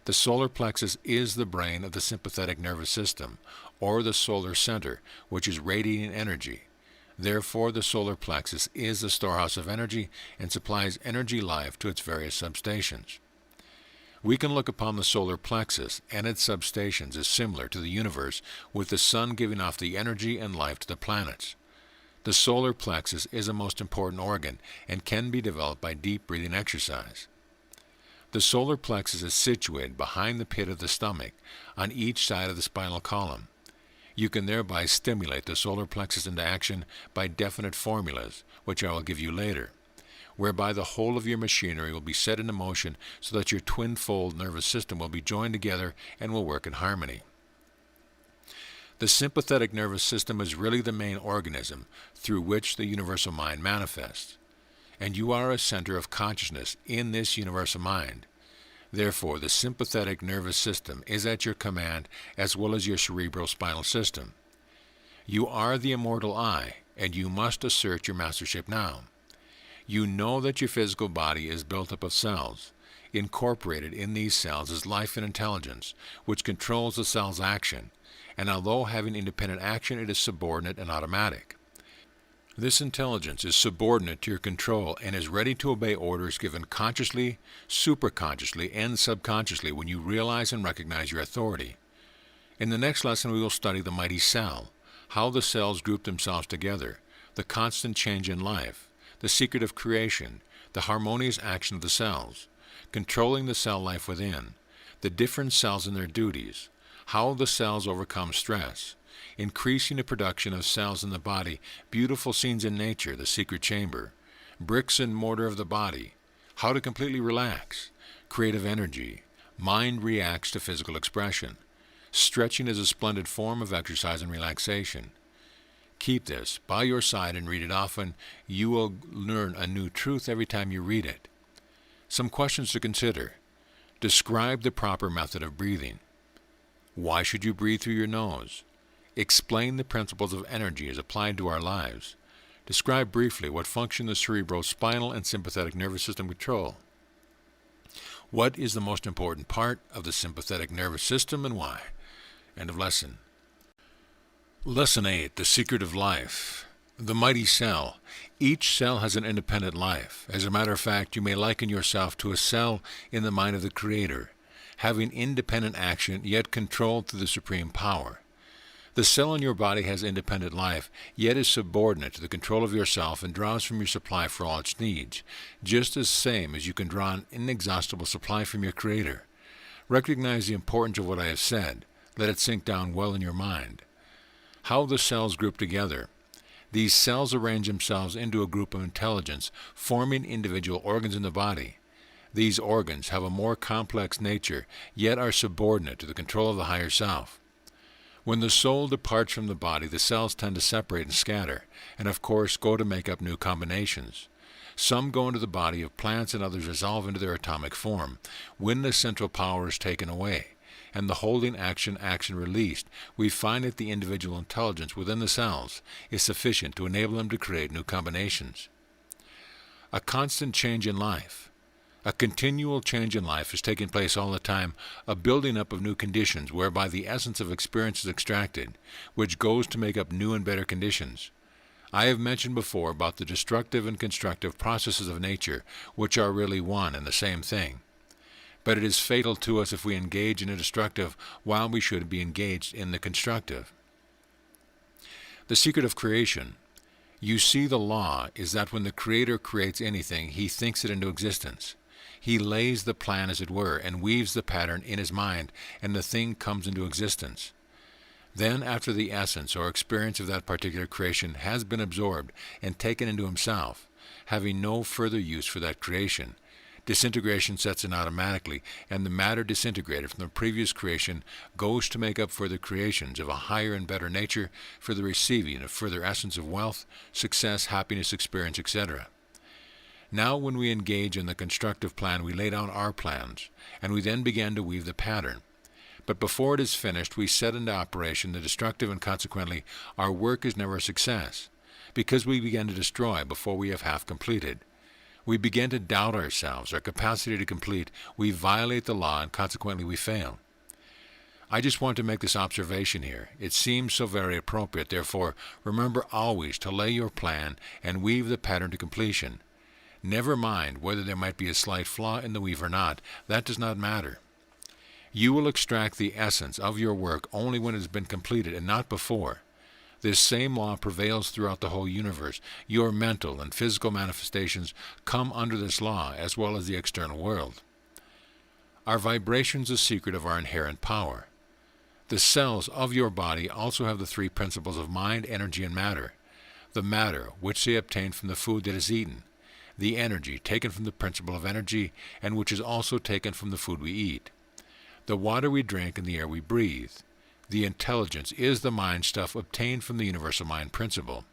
The solar plexus is the brain of the sympathetic nervous system, or the solar center, which is radiating energy. Therefore, the solar plexus is the storehouse of energy and supplies energy life to its various substations. We can look upon the solar plexus and its substations as similar to the universe, with the sun giving off the energy and life to the planets. The solar plexus is a most important organ and can be developed by deep breathing exercise. The solar plexus is situated behind the pit of the stomach, on each side of the spinal column. You can thereby stimulate the solar plexus into action by definite formulas, which I will give you later. whereby the whole of your machinery will be set into motion so that your twin-fold nervous system will be joined together and will work in harmony. The sympathetic nervous system is really the main organism through which the universal mind manifests, and you are a center of consciousness in this universal mind. Therefore, the sympathetic nervous system is at your command as well as your cerebrospinal system. You are the immortal I, and you must assert your mastership now. You know that your physical body is built up of cells. Incorporated in these cells is life and intelligence, which controls the cell's action, and although having independent action, it is subordinate and automatic. This intelligence is subordinate to your control and is ready to obey orders given consciously, superconsciously, and subconsciously when you realize and recognize your authority. In the next lesson, we will study the mighty cell, how the cells group themselves together, the constant change in life, the secret of creation, the harmonious action of the cells, controlling the cell life within, the different cells and their duties, how the cells overcome stress, increasing the production of cells in the body, beautiful scenes in nature, the secret chamber, bricks and mortar of the body, how to completely relax, creative energy, mind reacts to physical expression. Stretching is a splendid form of exercise and relaxation. Keep this by your side and read it often. You will learn a new truth every time you read it. Some questions to consider. Describe the proper method of breathing. Why should you breathe through your nose? Explain the principles of energy as applied to our lives. Describe briefly what function the cerebrospinal and sympathetic nervous system control. What is the most important part of the sympathetic nervous system and why? End of lesson. Lesson 8, The Secret of Life. The mighty cell. Each cell has an independent life. As a matter of fact, you may liken yourself to a cell in the mind of the Creator, having independent action yet controlled through the supreme power. The cell in your body has independent life, yet is subordinate to the control of yourself and draws from your supply for all its needs, just as same as you can draw an inexhaustible supply from your Creator. Recognize the importance of what I have said. Let it sink down well in your mind. How the cells group together. These cells arrange themselves into a group of intelligence, forming individual organs in the body. These organs have a more complex nature, yet are subordinate to the control of the higher self. When the soul departs from the body, the cells tend to separate and scatter, and of course go to make up new combinations. Some go into the body of plants and others resolve into their atomic form, when the central power is taken away, and the holding action released, we find that the individual intelligence within the cells is sufficient to enable them to create new combinations. A constant change in life. A continual change in life is taking place all the time, a building up of new conditions whereby the essence of experience is extracted, which goes to make up new and better conditions. I have mentioned before about the destructive and constructive processes of nature, which are really one and the same thing. But it is fatal to us if we engage in the destructive while we should be engaged in the constructive. The secret of creation. You see, the law is that when the Creator creates anything, He thinks it into existence. He lays the plan, as it were, and weaves the pattern in His mind, and the thing comes into existence. Then, after the essence or experience of that particular creation has been absorbed and taken into Himself, having no further use for that creation, disintegration sets in automatically, and the matter disintegrated from the previous creation goes to make up for the creations of a higher and better nature for the receiving of further essence of wealth, success, happiness, experience, etc. Now when we engage in the constructive plan, we lay down our plans, and we then begin to weave the pattern. But before it is finished, we set into operation the destructive, and consequently our work is never a success, because we begin to destroy before we have half completed. We begin to doubt ourselves, our capacity to complete. We violate the law, and consequently we fail. I just want to make this observation here. It seems so very appropriate. Therefore, remember always to lay your plan and weave the pattern to completion. Never mind whether there might be a slight flaw in the weave or not. That does not matter. You will extract the essence of your work only when it has been completed and not before. This same law prevails throughout the whole universe. Your mental and physical manifestations come under this law as well as the external world. Our vibrations are the secret of our inherent power. The cells of your body also have the three principles of mind, energy, and matter. The matter, which they obtain from the food that is eaten. the energy taken from the principle of energy, and which is also taken from the food we eat, the water we drink and the air we breathe. The intelligence is the mind stuff obtained from the universal mind principle.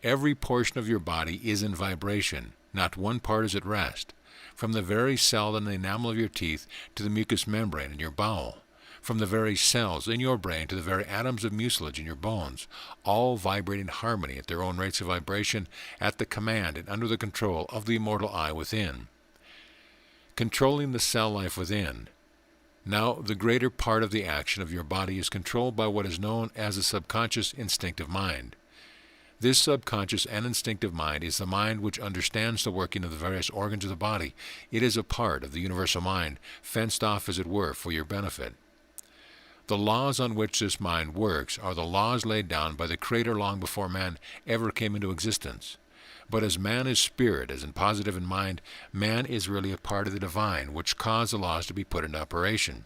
Every portion of your body is in vibration, not one part is at rest, from the very cell in the enamel of your teeth to the mucous membrane in your bowel, from the very cells in your brain to the very atoms of mucilage in your bones, all vibrate in harmony at their own rates of vibration, at the command and under the control of the immortal I within. Controlling the cell life within. Now, the greater part of the action of your body is controlled by what is known as the subconscious instinctive mind. This subconscious and instinctive mind is the mind which understands the working of the various organs of the body. It is a part of the universal mind, fenced off, as it were, for your benefit. The laws on which this mind works are the laws laid down by the Creator long before man ever came into existence. But as man is spirit, as in positive in mind, man is really a part of the divine, which caused the laws to be put into operation.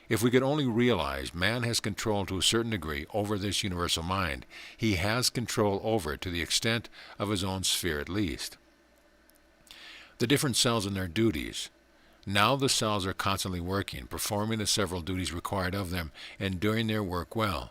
If we could only realize man has control to a certain degree over this universal mind, he has control over it to the extent of his own sphere at least. The different cells and their duties. Now the cells are constantly working, performing the several duties required of them, and doing their work well.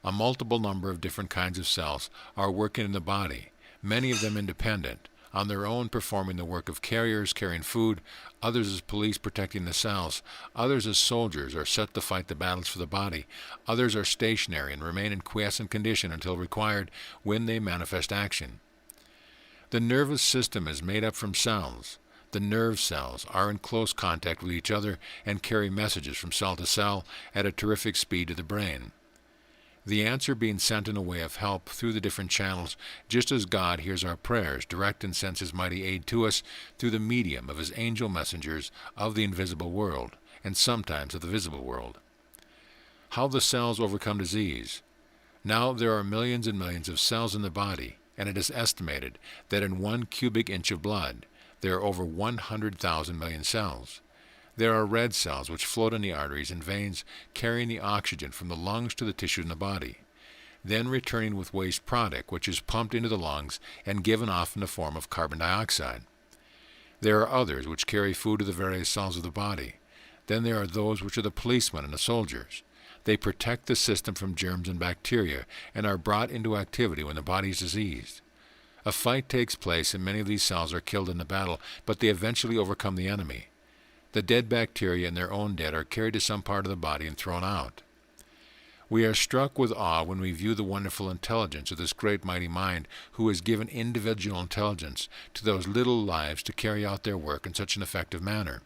A multiple number of different kinds of cells are working in the body, many of them independent, on their own performing the work of carriers carrying food, others as police protecting the cells, others as soldiers are set to fight the battles for the body, others are stationary and remain in quiescent condition until required, when they manifest action. The nervous system is made up from cells. The nerve cells are in close contact with each other and carry messages from cell to cell at a terrific speed to the brain. The answer being sent in a way of help through the different channels, just as God hears our prayers, direct and sends His mighty aid to us through the medium of His angel messengers of the invisible world, and sometimes of the visible world. How the cells overcome disease. Now there are millions and millions of cells in the body, and it is estimated that in 1 cubic inch of blood there are over 100,000 million cells. There are red cells which float in the arteries and veins, carrying the oxygen from the lungs to the tissue in the body, then returning with waste product which is pumped into the lungs and given off in the form of carbon dioxide. There are others which carry food to the various cells of the body. Then there are those which are the policemen and the soldiers. They protect the system from germs and bacteria and are brought into activity when the body is diseased. A fight takes place and many of these cells are killed in the battle, but they eventually overcome the enemy. The dead bacteria and their own dead are carried to some part of the body and thrown out. We are struck with awe when we view the wonderful intelligence of this great mighty mind, who has given individual intelligence to those little lives to carry out their work in such an effective manner.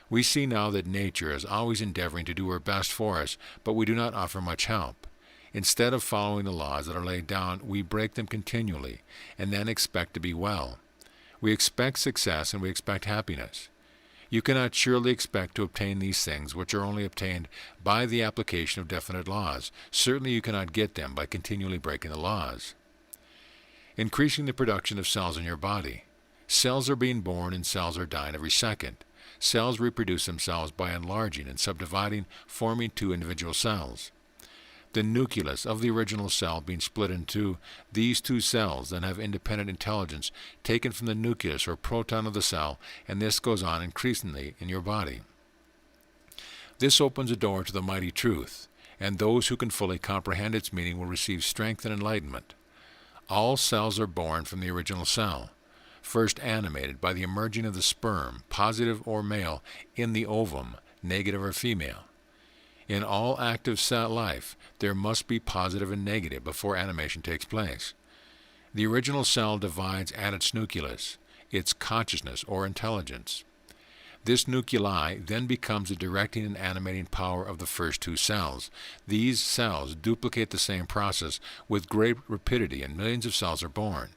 We see now that nature is always endeavoring to do her best for us, but we do not offer much help. Instead of following the laws that are laid down, we break them continually, and then expect to be well. We expect success and we expect happiness. You cannot surely expect to obtain these things which are only obtained by the application of definite laws. Certainly you cannot get them by continually breaking the laws. Increasing the production of cells in your body. Cells are being born and cells are dying every second. Cells reproduce themselves by enlarging and subdividing, forming 2 individual cells. The nucleus of the original cell being split in 2, these 2 cells then have independent intelligence taken from the nucleus or proton of the cell, and this goes on increasingly in your body. This opens a door to the mighty truth, and those who can fully comprehend its meaning will receive strength and enlightenment. All cells are born from the original cell, first animated by the emerging of the sperm, positive or male, in the ovum, negative or female. In all active cell life, there must be positive and negative before animation takes place. The original cell divides at its nucleus, its consciousness or intelligence. This nuclei then becomes the directing and animating power of the first 2 cells. These cells duplicate the same process with great rapidity, and millions of cells are born,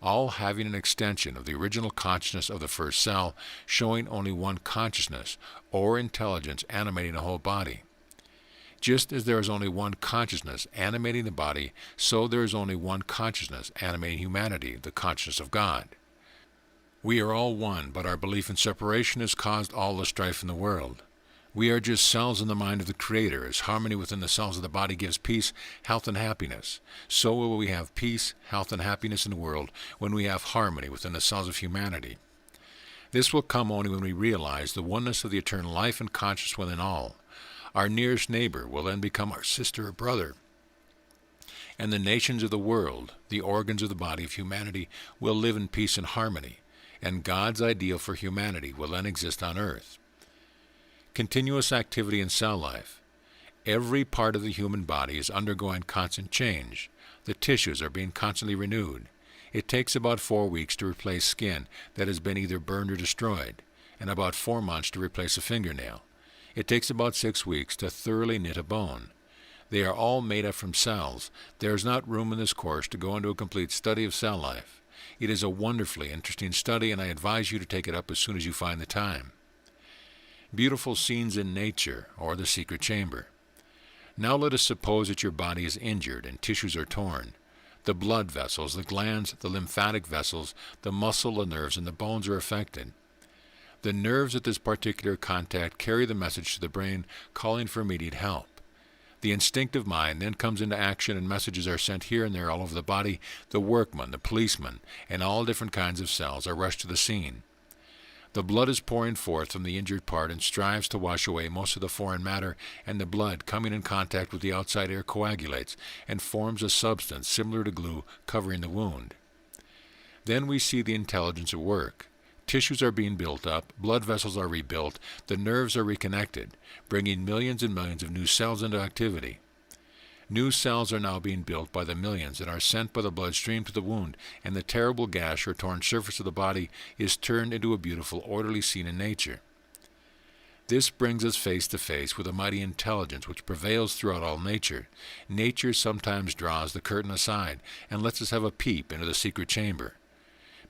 all having an extension of the original consciousness of the first cell, showing only one consciousness or intelligence animating the whole body. Just as there is only one consciousness animating the body, so there is only one consciousness animating humanity, the consciousness of God. We are all one, but our belief in separation has caused all the strife in the world. We are just cells in the mind of the Creator. As harmony within the cells of the body gives peace, health, and happiness, so will we have peace, health, and happiness in the world when we have harmony within the cells of humanity. This will come only when we realize the oneness of the eternal life and conscious within all. Our nearest neighbor will then become our sister or brother, and the nations of the world, the organs of the body of humanity, will live in peace and harmony, and God's ideal for humanity will then exist on earth. Continuous activity in cell life. Every part of the human body is undergoing constant change. The tissues are being constantly renewed. It takes about 4 weeks to replace skin that has been either burned or destroyed, and about 4 months to replace a fingernail. It takes about 6 weeks to thoroughly knit a bone. They are all made up from cells. There is not room in this course to go into a complete study of cell life. It is a wonderfully interesting study, and I advise you to take it up as soon as you find the time. Beautiful scenes in nature, or the secret chamber. Now let us suppose that your body is injured and tissues are torn. The blood vessels, the glands, the lymphatic vessels, the muscle, the nerves, and the bones are affected. The nerves at this particular contact carry the message to the brain calling for immediate help. The instinctive mind then comes into action and messages are sent here and there all over the body. The workman, the policeman, and all different kinds of cells are rushed to the scene. The blood is pouring forth from the injured part and strives to wash away most of the foreign matter, and the blood, coming in contact with the outside air, coagulates and forms a substance similar to glue covering the wound. Then we see the intelligence at work. Tissues are being built up, blood vessels are rebuilt, the nerves are reconnected, bringing millions and millions of new cells into activity. New cells are now being built by the millions and are sent by the bloodstream to the wound, and the terrible gash or torn surface of the body is turned into a beautiful, orderly scene in nature. This brings us face to face with a mighty intelligence which prevails throughout all nature. Nature sometimes draws the curtain aside and lets us have a peep into the secret chamber.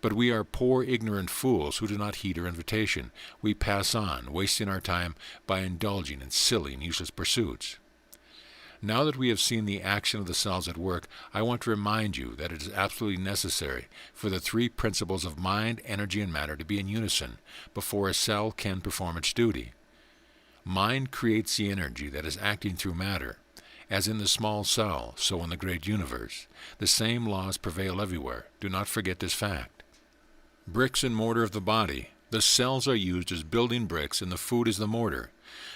But we are poor, ignorant fools who do not heed her invitation. We pass on, wasting our time by indulging in silly and useless pursuits. Now that we have seen the action of the cells at work, I want to remind you that it is absolutely necessary for the 3 principles of mind, energy, and matter to be in unison before a cell can perform its duty. Mind creates the energy that is acting through matter. As in the small cell, so in the great universe. The same laws prevail everywhere. Do not forget this fact. Bricks and mortar of the body. The cells are used as building bricks and the food is the mortar.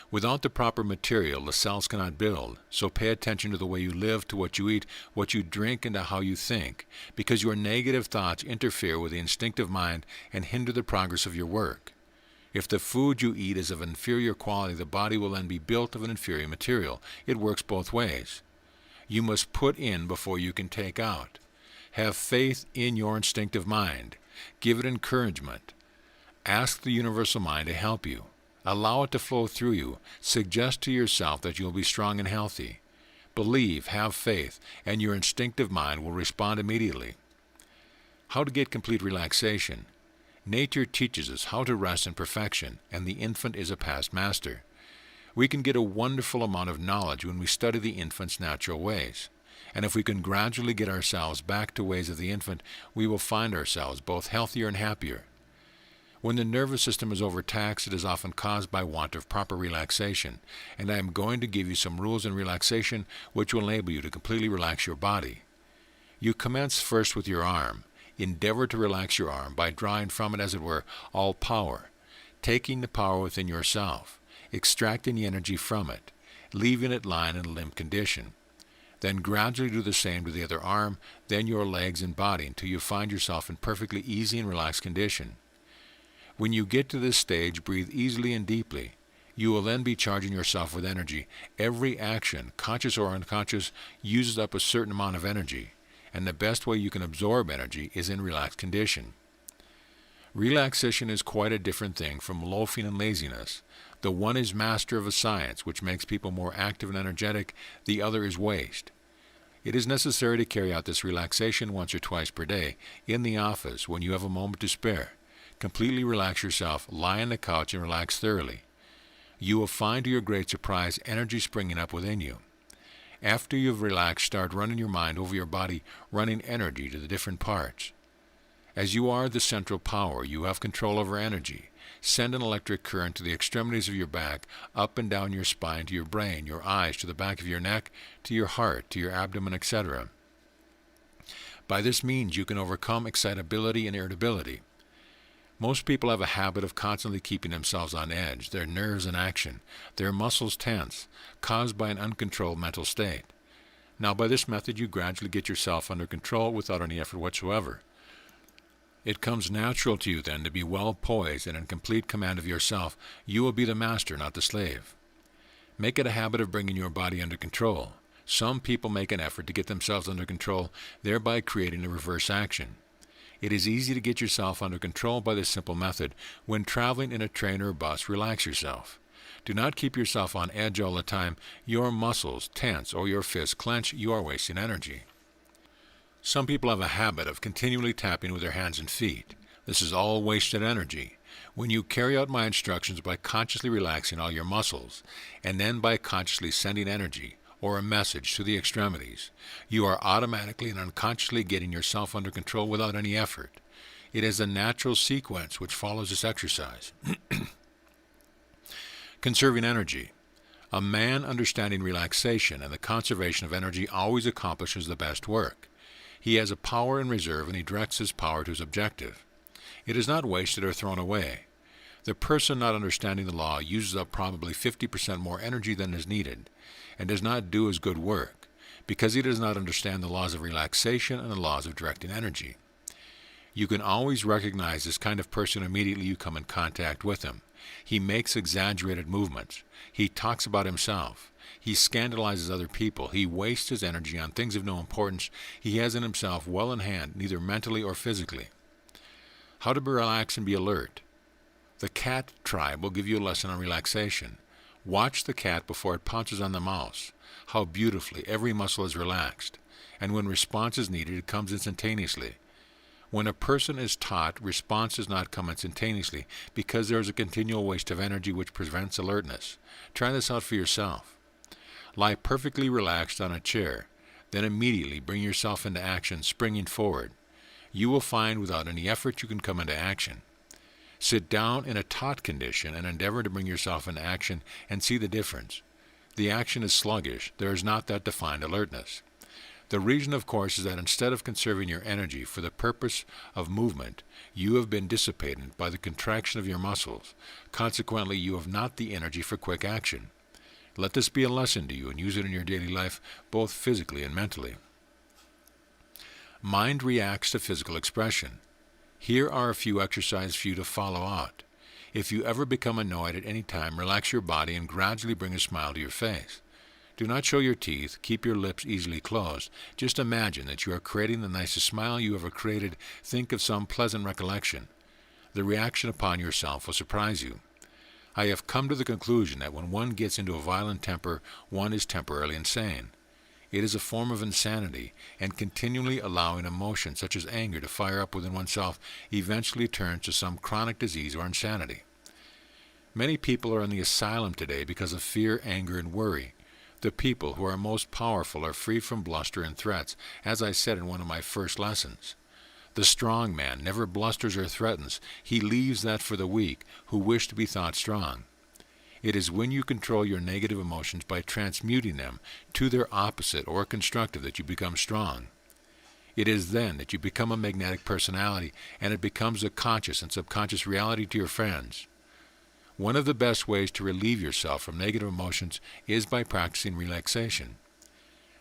Without the proper material, the cells cannot build. So pay attention to the way you live, to what you eat, what you drink, and to how you think, because your negative thoughts interfere with the instinctive mind and hinder the progress of your work. If the food you eat is of inferior quality, the body will then be built of an inferior material. It works both ways. You must put in before you can take out. Have faith in your instinctive mind. Give it encouragement. Ask the universal mind to help you. Allow it to flow through you. Suggest to yourself that you will be strong and healthy. Believe, have faith, and your instinctive mind will respond immediately. How to get complete relaxation. Nature teaches us how to rest in perfection, and the infant is a past master. We can get a wonderful amount of knowledge when we study the infant's natural ways. And if we can gradually get ourselves back to ways of the infant, we will find ourselves both healthier and happier. When the nervous system is overtaxed, it is often caused by want of proper relaxation, and I am going to give you some rules in relaxation which will enable you to completely relax your body. You commence first with your arm. Endeavor to relax your arm by drawing from it, as it were, all power, taking the power within yourself, extracting the energy from it, leaving it lying in a limp condition. Then gradually do the same to the other arm, then your legs and body, until you find yourself in perfectly easy and relaxed condition. When you get to this stage, breathe easily and deeply. You will then be charging yourself with energy. Every action, conscious or unconscious, uses up a certain amount of energy, and the best way you can absorb energy is in relaxed condition. Relaxation is quite a different thing from loafing and laziness. The one is master of a science which makes people more active and energetic, the other is waste. It is necessary to carry out this relaxation once or twice per day, in the office, when you have a moment to spare. Completely relax yourself, lie on the couch and relax thoroughly. You will find to your great surprise energy springing up within you. After you've relaxed, start running your mind over your body, running energy to the different parts. As you are the central power, you have control over energy. Send an electric current to the extremities of your back, up and down your spine to your brain, your eyes, to the back of your neck, to your heart, to your abdomen, etc. By this means you can overcome excitability and irritability. Most people have a habit of constantly keeping themselves on edge, their nerves in action, their muscles tense, caused by an uncontrolled mental state. Now, by this method, you gradually get yourself under control without any effort whatsoever. It comes natural to you then to be well poised and in complete command of yourself. You will be the master, not the slave. Make it a habit of bringing your body under control. Some people make an effort to get themselves under control, thereby creating a reverse action. It is easy to get yourself under control by this simple method. When traveling in a train or bus, relax yourself. Do not keep yourself on edge all the time. Your muscles tense or your fists clench. You are wasting energy. Some people have a habit of continually tapping with their hands and feet. This is all wasted energy. When you carry out my instructions by consciously relaxing all your muscles, and then by consciously sending energy or a message to the extremities, you are automatically and unconsciously getting yourself under control without any effort. It is a natural sequence which follows this exercise. Conserving energy. A man understanding relaxation and the conservation of energy always accomplishes the best work. He has a power in reserve and he directs his power to his objective. It is not wasted or thrown away. The person not understanding the law uses up probably 50% more energy than is needed and does not do his good work because he does not understand the laws of relaxation and the laws of directing energy. You can always recognize this kind of person immediately you come in contact with him. He makes exaggerated movements. He talks about himself. He scandalizes other people. He wastes his energy on things of no importance. He has in himself well in hand, neither mentally or physically. How to relax and be alert. The cat tribe will give you a lesson on relaxation. Watch the cat before it pounces on the mouse. How beautifully every muscle is relaxed. And when response is needed, it comes instantaneously. When a person is taught, response does not come instantaneously because there is a continual waste of energy which prevents alertness. Try this out for yourself. Lie perfectly relaxed on a chair, then immediately bring yourself into action, springing forward. You will find without any effort you can come into action. Sit down in a taut condition and endeavor to bring yourself into action and see the difference. The action is sluggish. There is not that defined alertness. The reason, of course, is that instead of conserving your energy for the purpose of movement, you have been dissipated by the contraction of your muscles. Consequently, you have not the energy for quick action. Let this be a lesson to you and use it in your daily life, both physically and mentally. Mind reacts to physical expression. Here are a few exercises for you to follow out. If you ever become annoyed at any time, relax your body and gradually bring a smile to your face. Do not show your teeth. Keep your lips easily closed. Just imagine that you are creating the nicest smile you ever created. Think of some pleasant recollection. The reaction upon yourself will surprise you. I have come to the conclusion that when one gets into a violent temper, one is temporarily insane. It is a form of insanity, and continually allowing emotions such as anger to fire up within oneself eventually turns to some chronic disease or insanity. Many people are in the asylum today because of fear, anger, and worry. The people who are most powerful are free from bluster and threats, as I said in one of my first lessons. The strong man never blusters or threatens. He leaves that for the weak, who wish to be thought strong. It is when you control your negative emotions by transmuting them to their opposite or constructive that you become strong. It is then that you become a magnetic personality, and it becomes a conscious and subconscious reality to your friends. One of the best ways to relieve yourself from negative emotions is by practicing relaxation.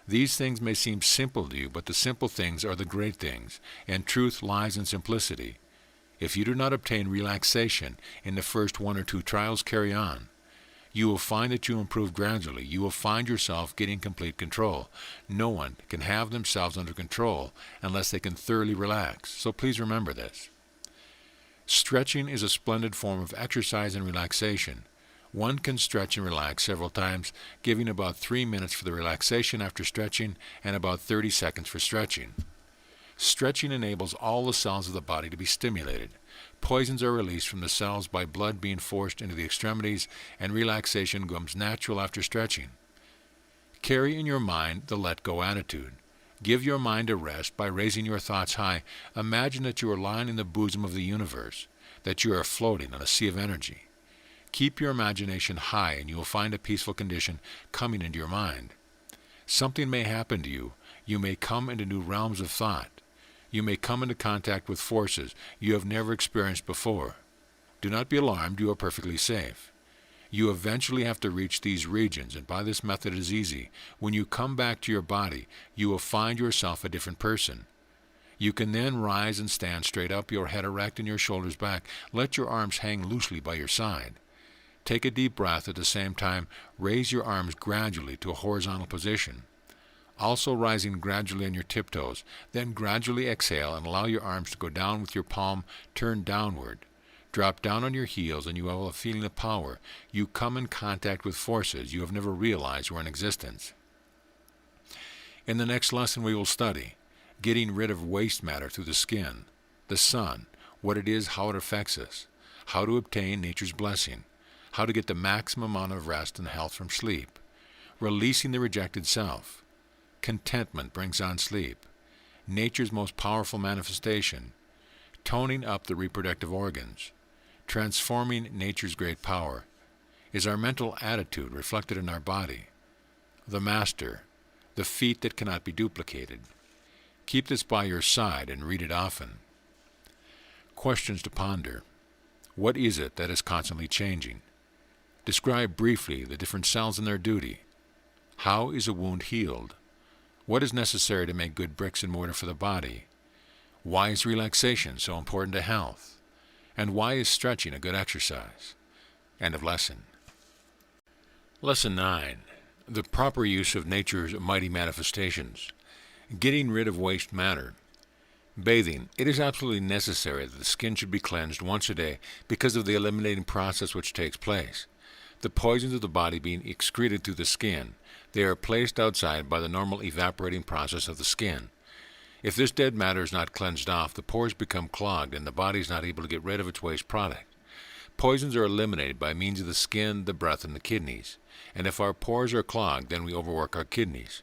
These things may seem simple to you, but the simple things are the great things, and truth lies in simplicity. If you do not obtain relaxation in the first 1 or 2 trials, carry on. You will find that you improve gradually. You will find yourself getting complete control. No one can have themselves under control unless they can thoroughly relax, so please remember this. Stretching is a splendid form of exercise and relaxation. One can stretch and relax several times, giving about 3 minutes for the relaxation after stretching and about 30 seconds for stretching. Stretching enables all the cells of the body to be stimulated. Poisons are released from the cells by blood being forced into the extremities, and relaxation comes natural after stretching. Carry in your mind the let-go attitude. Give your mind a rest by raising your thoughts high. Imagine that you are lying in the bosom of the universe. that you are floating on a sea of energy. Keep your imagination high and you will find a peaceful condition coming into your mind. Something may happen to you. You may come into new realms of thought. You may come into contact with forces you have never experienced before. Do not be alarmed, you are perfectly safe. You eventually have to reach these regions, and by this method it is easy. When you come back to your body, you will find yourself a different person. You can then rise and stand straight up, your head erect and your shoulders back. Let your arms hang loosely by your side. Take a deep breath at the same time. Raise your arms gradually to a horizontal position, also rising gradually on your tiptoes. Then gradually exhale and allow your arms to go down with your palm turned downward. Drop down on your heels and you have a feeling of power. You come in contact with forces you have never realized were in existence. In the next lesson we will study getting rid of waste matter through the skin, the sun, what it is, how it affects us, how to obtain nature's blessing, how to get the maximum amount of rest and health from sleep, releasing the rejected self. Contentment brings on sleep, nature's most powerful manifestation, toning up the reproductive organs, transforming nature's great power. Is our mental attitude reflected in our body? The master, the feat that cannot be duplicated. Keep this by your side and read it often. Questions to ponder. What is it that is constantly changing? Describe briefly the different cells and their duty. How is a wound healed? What is necessary to make good bricks and mortar for the body? Why is relaxation so important to health? And why is stretching a good exercise? End of lesson. Lesson 9. The proper use of nature's mighty manifestations. Getting rid of waste matter. Bathing. It is absolutely necessary that the skin should be cleansed once a day because of the eliminating process which takes place. The poisons of the body being excreted through the skin, they are placed outside by the normal evaporating process of the skin. If this dead matter is not cleansed off, the pores become clogged and the body is not able to get rid of its waste product. Poisons are eliminated by means of the skin, the breath, and the kidneys. And if our pores are clogged, then we overwork our kidneys.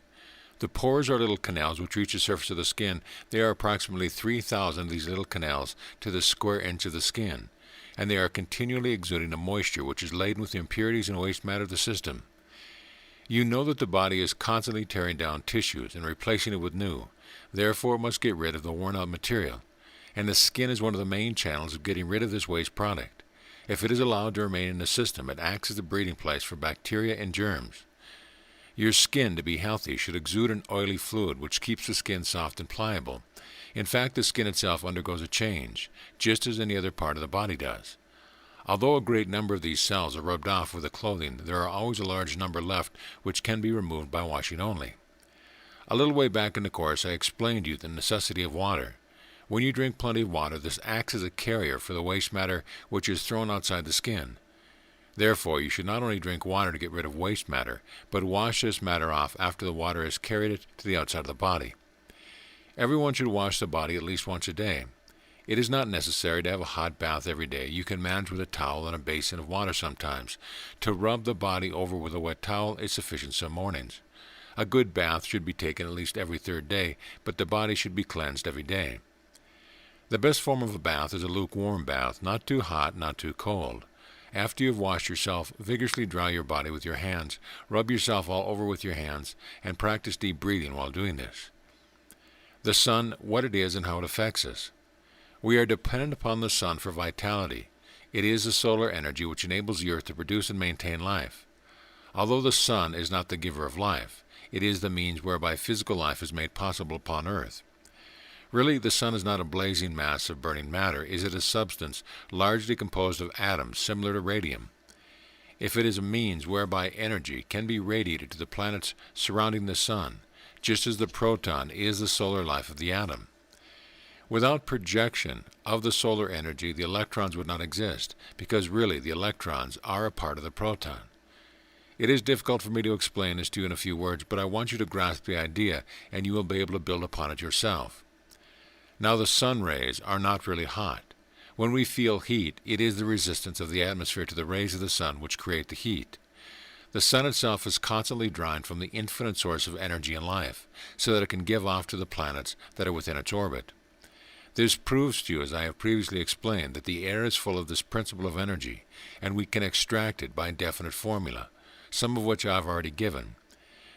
The pores are little canals which reach the surface of the skin. There are approximately 3,000 of these little canals to the square inch of the skin, and they are continually exuding a moisture which is laden with the impurities and waste matter of the system. You know that the body is constantly tearing down tissues and replacing it with new. Therefore, it must get rid of the worn-out material, and the skin is one of the main channels of getting rid of this waste product. If it is allowed to remain in the system, it acts as a breeding place for bacteria and germs. Your skin, to be healthy, should exude an oily fluid which keeps the skin soft and pliable. In fact, the skin itself undergoes a change, just as any other part of the body does. Although a great number of these cells are rubbed off with the clothing, there are always a large number left which can be removed by washing only. A little way back in the course, I explained to you the necessity of water. When you drink plenty of water, this acts as a carrier for the waste matter which is thrown outside the skin. Therefore, you should not only drink water to get rid of waste matter, but wash this matter off after the water has carried it to the outside of the body. Everyone should wash the body at least once a day. It is not necessary to have a hot bath every day. You can manage with a towel and a basin of water sometimes. To rub the body over with a wet towel is sufficient some mornings. A good bath should be taken at least every third day, but the body should be cleansed every day. The best form of a bath is a lukewarm bath, not too hot, not too cold. After you have washed yourself, vigorously dry your body with your hands, rub yourself all over with your hands, and practice deep breathing while doing this. The sun, what it is and how it affects us. We are dependent upon the sun for vitality. It is the solar energy which enables the earth to produce and maintain life. Although the sun is not the giver of life, it is the means whereby physical life is made possible upon earth. Really, the sun is not a blazing mass of burning matter. Is it a substance largely composed of atoms similar to radium? If it is a means whereby energy can be radiated to the planets surrounding the sun, just as the proton is the solar life of the atom. Without projection of the solar energy, the electrons would not exist, because really the electrons are a part of the proton. It is difficult for me to explain this to you in a few words, but I want you to grasp the idea, and you will be able to build upon it yourself. Now, the sun rays are not really hot. When we feel heat, it is the resistance of the atmosphere to the rays of the sun which create the heat. The sun itself is constantly drawing from the infinite source of energy and life, so that it can give off to the planets that are within its orbit. This proves to you, as I have previously explained, that the air is full of this principle of energy, and we can extract it by a definite formula, some of which I have already given.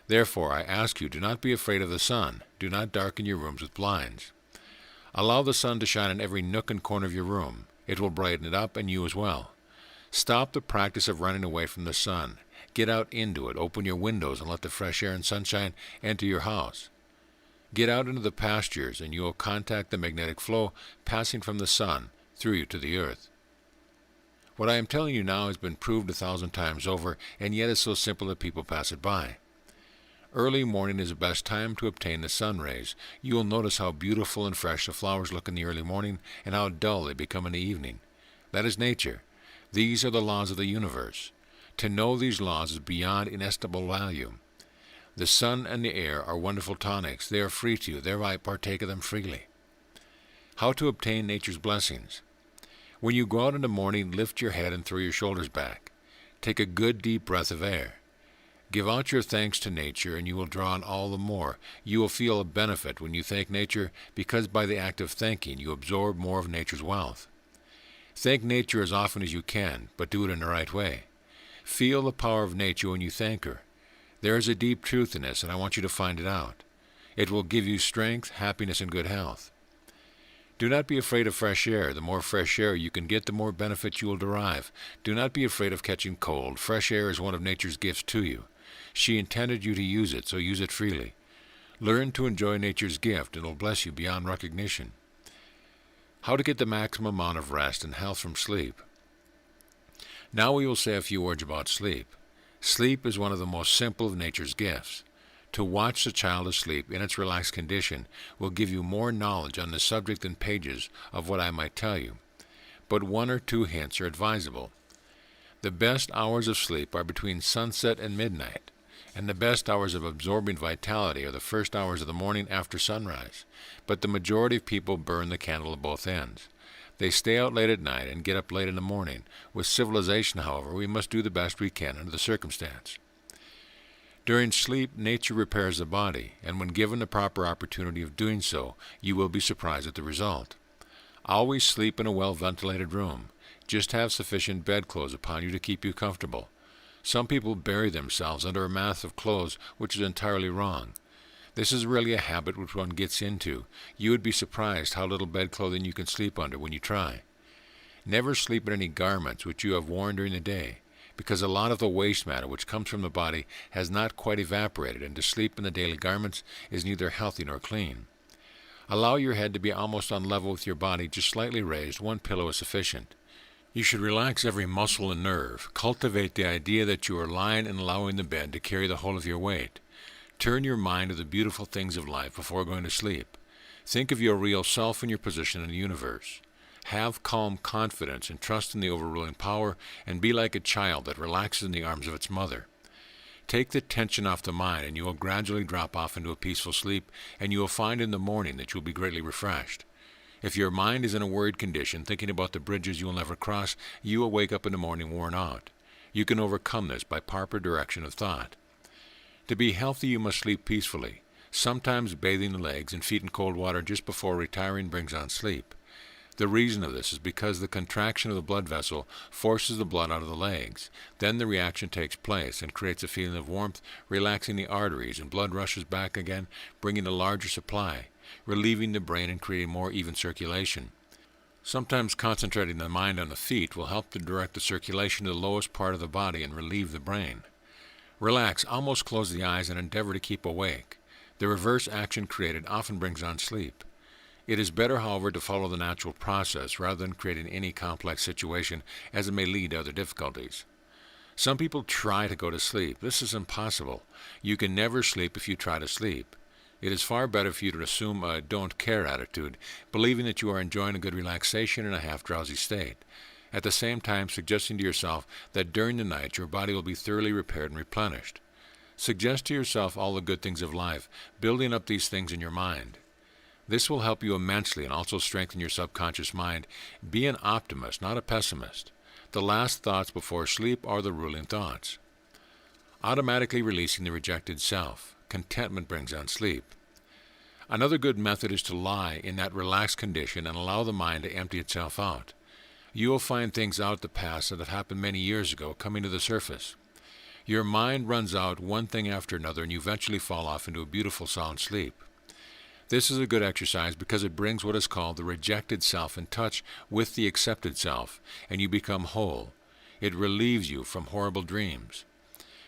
Therefore, I ask you, do not be afraid of the sun. Do not darken your rooms with blinds. Allow the sun to shine in every nook and corner of your room. It will brighten it up, and you as well. Stop the practice of running away from the sun. Get out into it. Open your windows and let the fresh air and sunshine enter your house. Get out into the pastures, and you will contact the magnetic flow passing from the sun through you to the earth. What I am telling you now has been proved 1,000 times over, and yet is so simple that people pass it by. Early morning is the best time to obtain the sun rays. You will notice how beautiful and fresh the flowers look in the early morning, and how dull they become in the evening. That is nature. These are the laws of the universe. To know these laws is beyond inestimable value. The sun and the air are wonderful tonics. They are free to you, thereby partake of them freely. How to obtain nature's blessings. When you go out in the morning, lift your head and throw your shoulders back. Take a good deep breath of air. Give out your thanks to nature, and you will draw on all the more. You will feel a benefit when you thank nature, because by the act of thanking you absorb more of nature's wealth. Thank nature as often as you can, but do it in the right way. Feel the power of nature when you thank her. There is a deep truth in this, and I want you to find it out. It will give you strength, happiness, and good health. Do not be afraid of fresh air. The more fresh air you can get, the more benefit you will derive. Do not be afraid of catching cold. Fresh air is one of nature's gifts to you. She intended you to use it, so use it freely. Learn to enjoy nature's gift, and it will bless you beyond recognition. How to get the maximum amount of rest and health from sleep. Now we will say a few words about sleep. Sleep is one of the most simple of nature's gifts. To watch the child asleep in its relaxed condition will give you more knowledge on the subject than pages of what I might tell you. But 1 or 2 hints are advisable. The best hours of sleep are between sunset and midnight, and the best hours of absorbing vitality are the first hours of the morning after sunrise. But the majority of people burn the candle at both ends. They stay out late at night and get up late in the morning. With civilization, however, we must do the best we can under the circumstance. During sleep, nature repairs the body, and when given the proper opportunity of doing so, you will be surprised at the result. Always sleep in a well-ventilated room. Just have sufficient bedclothes upon you to keep you comfortable. Some people bury themselves under a mass of clothes, which is entirely wrong. This is really a habit which one gets into. You would be surprised how little bedclothing you can sleep under when you try. Never sleep in any garments which you have worn during the day, because a lot of the waste matter which comes from the body has not quite evaporated, and to sleep in the daily garments is neither healthy nor clean. Allow your head to be almost on level with your body, just slightly raised. 1 pillow is sufficient. You should relax every muscle and nerve. Cultivate the idea that you are lying and allowing the bed to carry the whole of your weight. Turn your mind to the beautiful things of life before going to sleep. Think of your real self and your position in the universe. Have calm confidence and trust in the overruling power, and be like a child that relaxes in the arms of its mother. Take the tension off the mind, and you will gradually drop off into a peaceful sleep, and you will find in the morning that you will be greatly refreshed. If your mind is in a worried condition, thinking about the bridges you will never cross, you will wake up in the morning worn out. You can overcome this by proper direction of thought. To be healthy, you must sleep peacefully. Sometimes bathing the legs and feet in cold water just before retiring brings on sleep. The reason of this is because the contraction of the blood vessel forces the blood out of the legs. Then the reaction takes place and creates a feeling of warmth, relaxing the arteries, and blood rushes back again, bringing a larger supply, relieving the brain and creating more even circulation. Sometimes concentrating the mind on the feet will help to direct the circulation to the lowest part of the body and relieve the brain. Relax, almost close the eyes, and endeavor to keep awake. The reverse action created often brings on sleep. It is better, however, to follow the natural process rather than creating any complex situation, as it may lead to other difficulties. Some people try to go to sleep. This is impossible. You can never sleep if you try to sleep. It is far better for you to assume a don't-care attitude, believing that you are enjoying a good relaxation in a half-drowsy state, at the same time suggesting to yourself that during the night your body will be thoroughly repaired and replenished. Suggest to yourself all the good things of life, building up these things in your mind. This will help you immensely and also strengthen your subconscious mind. Be an optimist, not a pessimist. The last thoughts before sleep are the ruling thoughts. Automatically releasing the rejected self. Contentment brings on sleep. Another good method is to lie in that relaxed condition and allow the mind to empty itself out. You will find things out of the past that have happened many years ago coming to the surface. Your mind runs out one thing after another, and you eventually fall off into a beautiful sound sleep. This is a good exercise because it brings what is called the rejected self in touch with the accepted self, and you become whole. It relieves you from horrible dreams.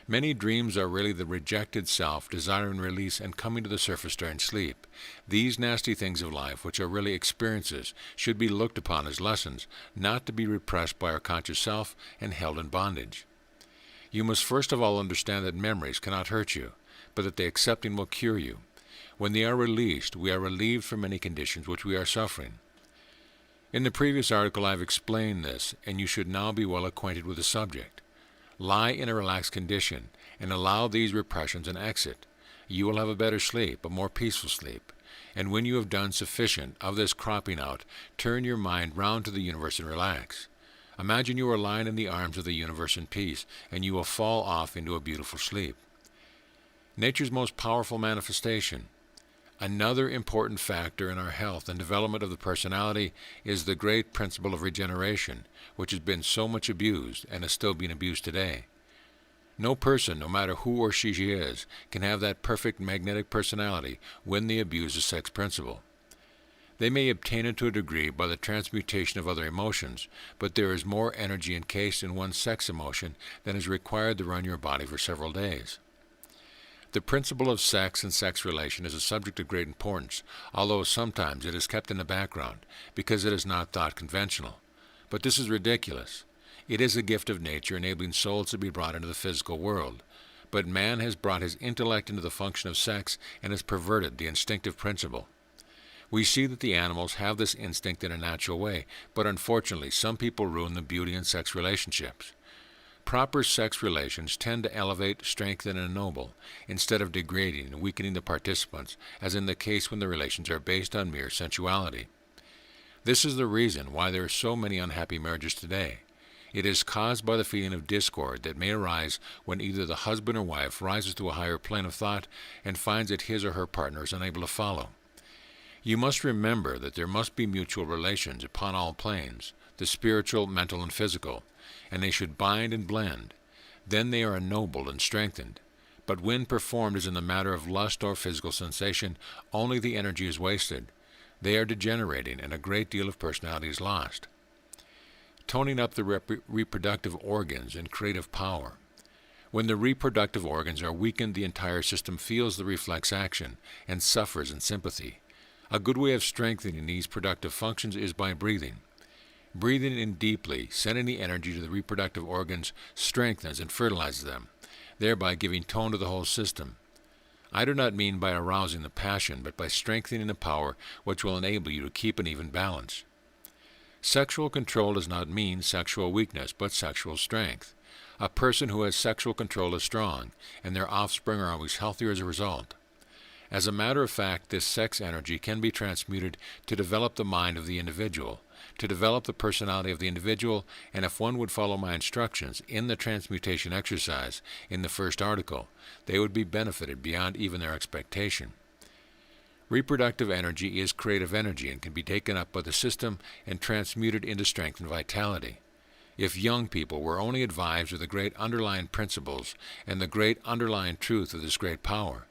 Many dreams are really the rejected self desiring release and coming to the surface during sleep. These nasty things of life, which are really experiences, should be looked upon as lessons, not to be repressed by our conscious self and held in bondage. You must first of all understand that memories cannot hurt you, but that the accepting will cure you. When they are released, we are relieved from many conditions which we are suffering. In the previous article I have explained this, and you should now be well acquainted with the subject. Lie in a relaxed condition and allow these repressions an exit. You will have a better sleep, a more peaceful sleep. And when you have done sufficient of this cropping out, turn your mind round to the universe and relax. Imagine you are lying in the arms of the universe in peace, and you will fall off into a beautiful sleep. Nature's most powerful manifestation. Another important factor in our health and development of the personality is the great principle of regeneration, which has been so much abused and is still being abused today. No person, no matter who or she is, can have that perfect magnetic personality when they abuse the sex principle. They may obtain it to a degree by the transmutation of other emotions, but there is more energy encased in one sex emotion than is required to run your body for several days. The principle of sex and sex relation is a subject of great importance, although sometimes it is kept in the background because it is not thought conventional. But this is ridiculous. It is a gift of nature enabling souls to be brought into the physical world. But man has brought his intellect into the function of sex and has perverted the instinctive principle. We see that the animals have this instinct in a natural way, but unfortunately some people ruin the beauty in sex relationships. Proper sex relations tend to elevate, strengthen, and ennoble, instead of degrading and weakening the participants, as in the case when the relations are based on mere sensuality. This is the reason why there are so many unhappy marriages today. It is caused by the feeling of discord that may arise when either the husband or wife rises to a higher plane of thought and finds that his or her partner is unable to follow. You must remember that there must be mutual relations upon all planes, the spiritual, mental, and physical, and they should bind and blend. Then they are ennobled and strengthened. But when performed as in the matter of lust or physical sensation, only the energy is wasted. They are degenerating, and a great deal of personality is lost. Toning up the reproductive organs and creative power. When the reproductive organs are weakened, the entire system feels the reflex action and suffers in sympathy. A good way of strengthening these productive functions is by breathing. Breathing in deeply, sending the energy to the reproductive organs, strengthens and fertilizes them, thereby giving tone to the whole system. I do not mean by arousing the passion, but by strengthening the power which will enable you to keep an even balance. Sexual control does not mean sexual weakness, but sexual strength. A person who has sexual control is strong, and their offspring are always healthier as a result. As a matter of fact, this sex energy can be transmuted to develop the mind of the individual, to develop the personality of the individual, and if one would follow my instructions in the transmutation exercise in the first article, they would be benefited beyond even their expectation. Reproductive energy is creative energy and can be taken up by the system and transmuted into strength and vitality. If young people were only advised of the great underlying principles and the great underlying truth of this great power,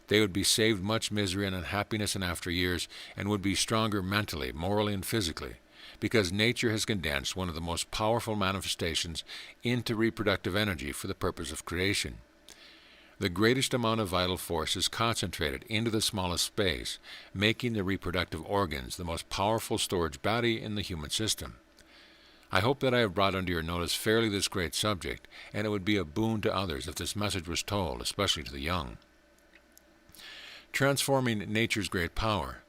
they would be saved much misery and unhappiness in after years and would be stronger mentally, morally, and physically, because nature has condensed one of the most powerful manifestations into reproductive energy for the purpose of creation. The greatest amount of vital force is concentrated into the smallest space, making the reproductive organs the most powerful storage body in the human system. I hope that I have brought under your notice fairly this great subject, and it would be a boon to others if this message was told, especially to the young. Transforming nature's great power.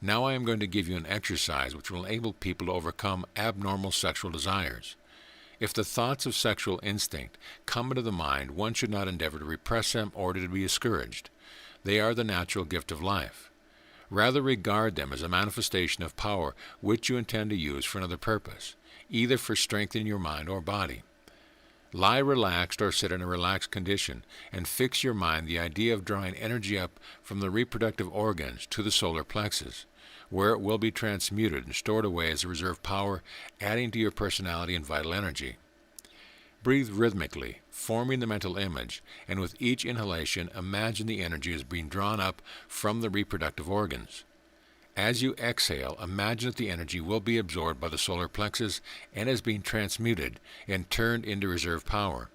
Now I am going to give you an exercise which will enable people to overcome abnormal sexual desires. If the thoughts of sexual instinct come into the mind, one should not endeavor to repress them or to be discouraged. They are the natural gift of life. Rather regard them as a manifestation of power which you intend to use for another purpose, either for strengthening your mind or body. Lie relaxed or sit in a relaxed condition and fix your mind the idea of drawing energy up from the reproductive organs to the solar plexus, where it will be transmuted and stored away as a reserve power, adding to your personality and vital energy. Breathe rhythmically, forming the mental image, and with each inhalation, imagine the energy is being drawn up from the reproductive organs. As you exhale, imagine that the energy will be absorbed by the solar plexus and is being transmuted and turned into reserve power.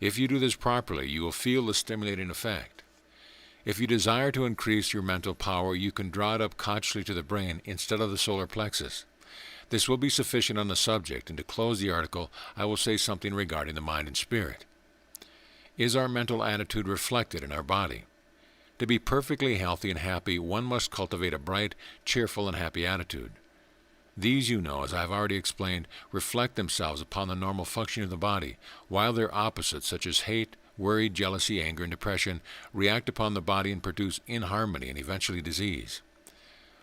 If you do this properly, you will feel the stimulating effect. If you desire to increase your mental power, you can draw it up consciously to the brain instead of the solar plexus. This will be sufficient on the subject, and to close the article, I will say something regarding the mind and spirit. Is our mental attitude reflected in our body? To be perfectly healthy and happy, one must cultivate a bright, cheerful, and happy attitude. These, you know, as I have already explained, reflect themselves upon the normal functioning of the body, while their opposites, such as hate, worry, jealousy, anger, and depression, react upon the body and produce inharmony and eventually disease.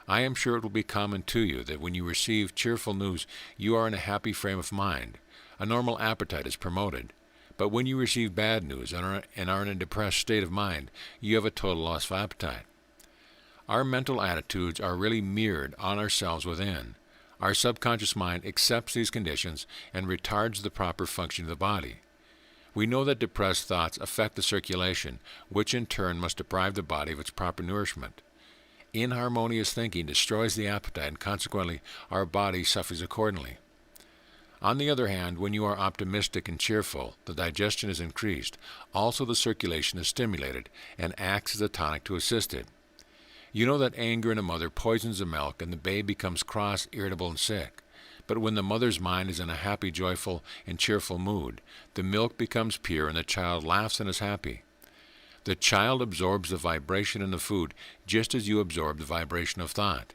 I am sure it will be common to you that when you receive cheerful news, you are in a happy frame of mind. A normal appetite is promoted. But when you receive bad news and are in a depressed state of mind, you have a total loss of appetite. Our mental attitudes are really mirrored on ourselves within. Our subconscious mind accepts these conditions and retards the proper function of the body. We know that depressed thoughts affect the circulation, which in turn must deprive the body of its proper nourishment. Inharmonious thinking destroys the appetite, and consequently our body suffers accordingly. On the other hand, when you are optimistic and cheerful, the digestion is increased. Also the circulation is stimulated and acts as a tonic to assist it. You know that anger in a mother poisons the milk, and the babe becomes cross, irritable, and sick. But when the mother's mind is in a happy, joyful, and cheerful mood, the milk becomes pure and the child laughs and is happy. The child absorbs the vibration in the food just as you absorb the vibration of thought.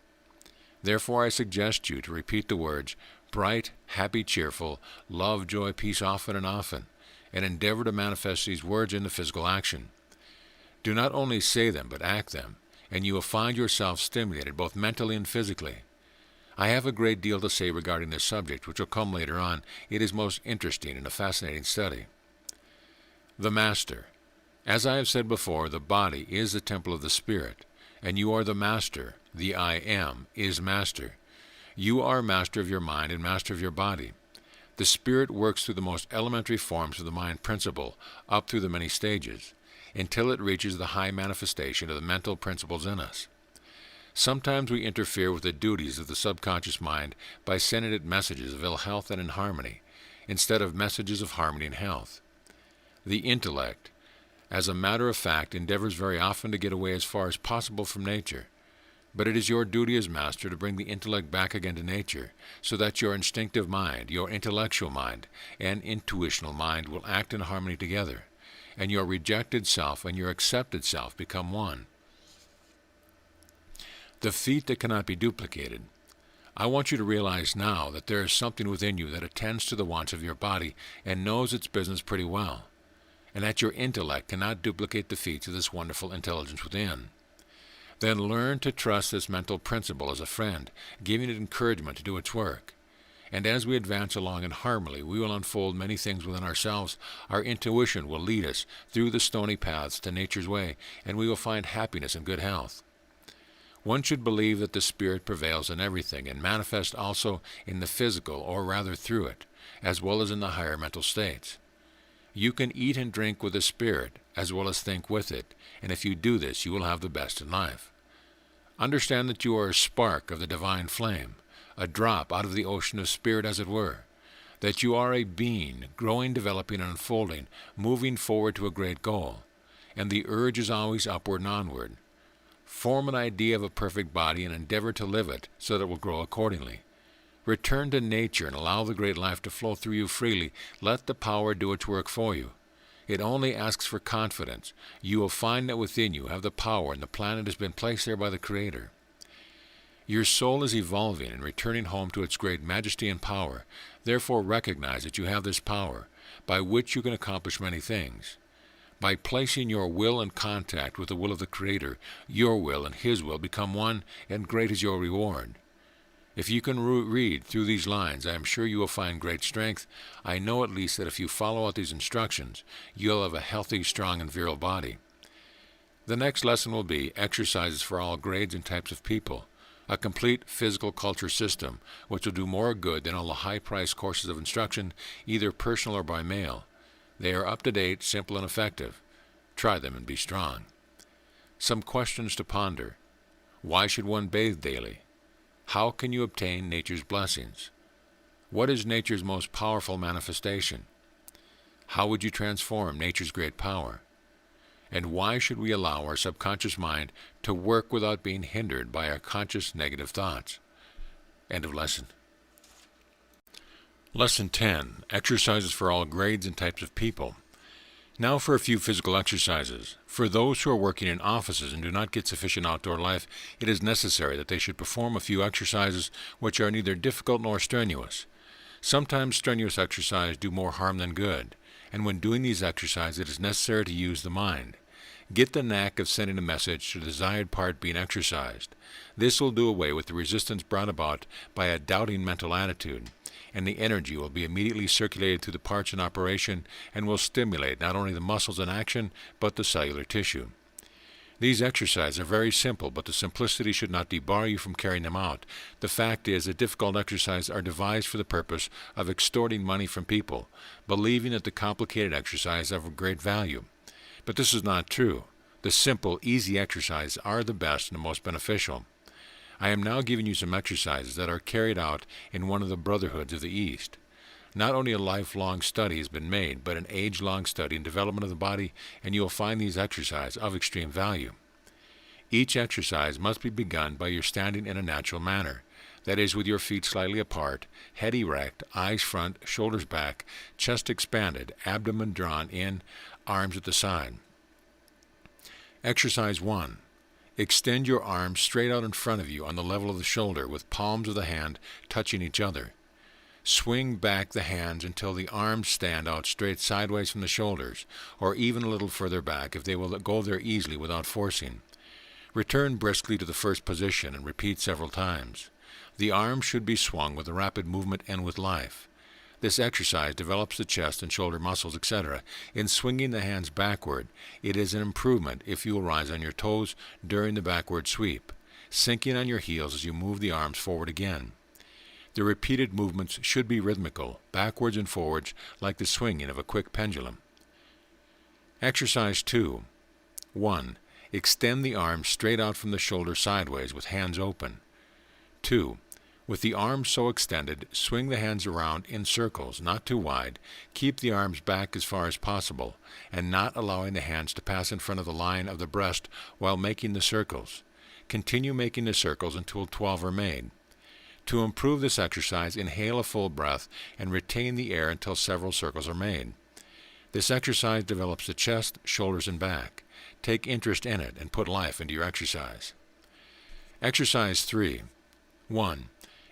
Therefore I suggest you to repeat the words, bright, happy, cheerful, love, joy, peace often and often, and endeavor to manifest these words into physical action. Do not only say them, but act them, and you will find yourself stimulated both mentally and physically. I have a great deal to say regarding this subject, which will come later on. It is most interesting and a fascinating study. The Master. As I have said before, the body is the temple of the Spirit, and you are the Master. The I Am is Master. You are master of your mind and master of your body. The Spirit works through the most elementary forms of the mind principle, up through the many stages, until it reaches the high manifestation of the mental principles in us. Sometimes we interfere with the duties of the subconscious mind by sending it messages of ill health and inharmony, instead of messages of harmony and health. The intellect, as a matter of fact, endeavors very often to get away as far as possible from nature. But it is your duty as master to bring the intellect back again to nature, so that your instinctive mind, your intellectual mind, and intuitional mind will act in harmony together, and your rejected self and your accepted self become one. The feat that cannot be duplicated. I want you to realize now that there is something within you that attends to the wants of your body and knows its business pretty well, and that your intellect cannot duplicate the feats of this wonderful intelligence within. Then learn to trust this mental principle as a friend, giving it encouragement to do its work. And as we advance along in harmony, we will unfold many things within ourselves. Our intuition will lead us through the stony paths to nature's way, and we will find happiness and good health. One should believe that the Spirit prevails in everything and manifests also in the physical, or rather through it, as well as in the higher mental states. You can eat and drink with the Spirit, as well as think with it, and if you do this, you will have the best in life. Understand that you are a spark of the divine flame, a drop out of the ocean of Spirit, as it were, that you are a being, growing, developing, and unfolding, moving forward to a great goal, and the urge is always upward and onward. Form an idea of a perfect body and endeavor to live it so that it will grow accordingly. Return to nature and allow the great life to flow through you freely. Let the power do its work for you. It only asks for confidence. You will find that within you have the power, and the planet has been placed there by the Creator. Your soul is evolving and returning home to its great majesty and power. Therefore recognize that you have this power, by which you can accomplish many things. By placing your will in contact with the will of the Creator, your will and His will become one, and great is your reward. If you can read through these lines, I am sure you will find great strength. I know at least that if you follow out these instructions, you'll have a healthy, strong, and virile body. The next lesson will be exercises for all grades and types of people, a complete physical culture system, which will do more good than all the high-priced courses of instruction, either personal or by mail. They are up-to-date, simple, and effective. Try them and be strong. Some questions to ponder. Why should one bathe daily? How can you obtain nature's blessings? What is nature's most powerful manifestation? How would you transform nature's great power? And why should we allow our subconscious mind to work without being hindered by our conscious negative thoughts? End of lesson. Lesson 10. Exercises for all grades and types of people. Now for a few physical exercises. For those who are working in offices and do not get sufficient outdoor life, it is necessary that they should perform a few exercises which are neither difficult nor strenuous. Sometimes strenuous exercise do more harm than good, and when doing these exercises it is necessary to use the mind. Get the knack of sending a message to the desired part being exercised. This will do away with the resistance brought about by a doubting mental attitude, and the energy will be immediately circulated through the parts in operation and will stimulate not only the muscles in action, but the cellular tissue. These exercises are very simple, but the simplicity should not debar you from carrying them out. The fact is that difficult exercises are devised for the purpose of extorting money from people, believing that the complicated exercises are of great value. But this is not true. The simple, easy exercises are the best and the most beneficial. I am now giving you some exercises that are carried out in one of the brotherhoods of the East. Not only a lifelong study has been made, but an age-long study and development of the body, and you will find these exercises of extreme value. Each exercise must be begun by your standing in a natural manner, that is, with your feet slightly apart, head erect, eyes front, shoulders back, chest expanded, abdomen drawn in, arms at the side. Exercise 1. Extend your arms straight out in front of you on the level of the shoulder with palms of the hand touching each other. Swing back the hands until the arms stand out straight sideways from the shoulders, or even a little further back if they will go there easily without forcing. Return briskly to the first position and repeat several times. The arms should be swung with a rapid movement and with life. This exercise develops the chest and shoulder muscles, etc. In swinging the hands backward, it is an improvement if you will rise on your toes during the backward sweep, sinking on your heels as you move the arms forward again. The repeated movements should be rhythmical, backwards and forwards, like the swinging of a quick pendulum. Exercise 2. 1. Extend the arms straight out from the shoulder sideways with hands open. 2. With the arms so extended, swing the hands around in circles, not too wide. Keep the arms back as far as possible, and not allowing the hands to pass in front of the line of the breast while making the circles. Continue making the circles until 12 are made. To improve this exercise, inhale a full breath and retain the air until several circles are made. This exercise develops the chest, shoulders, and back. Take interest in it and put life into your exercise. Exercise 3. 1.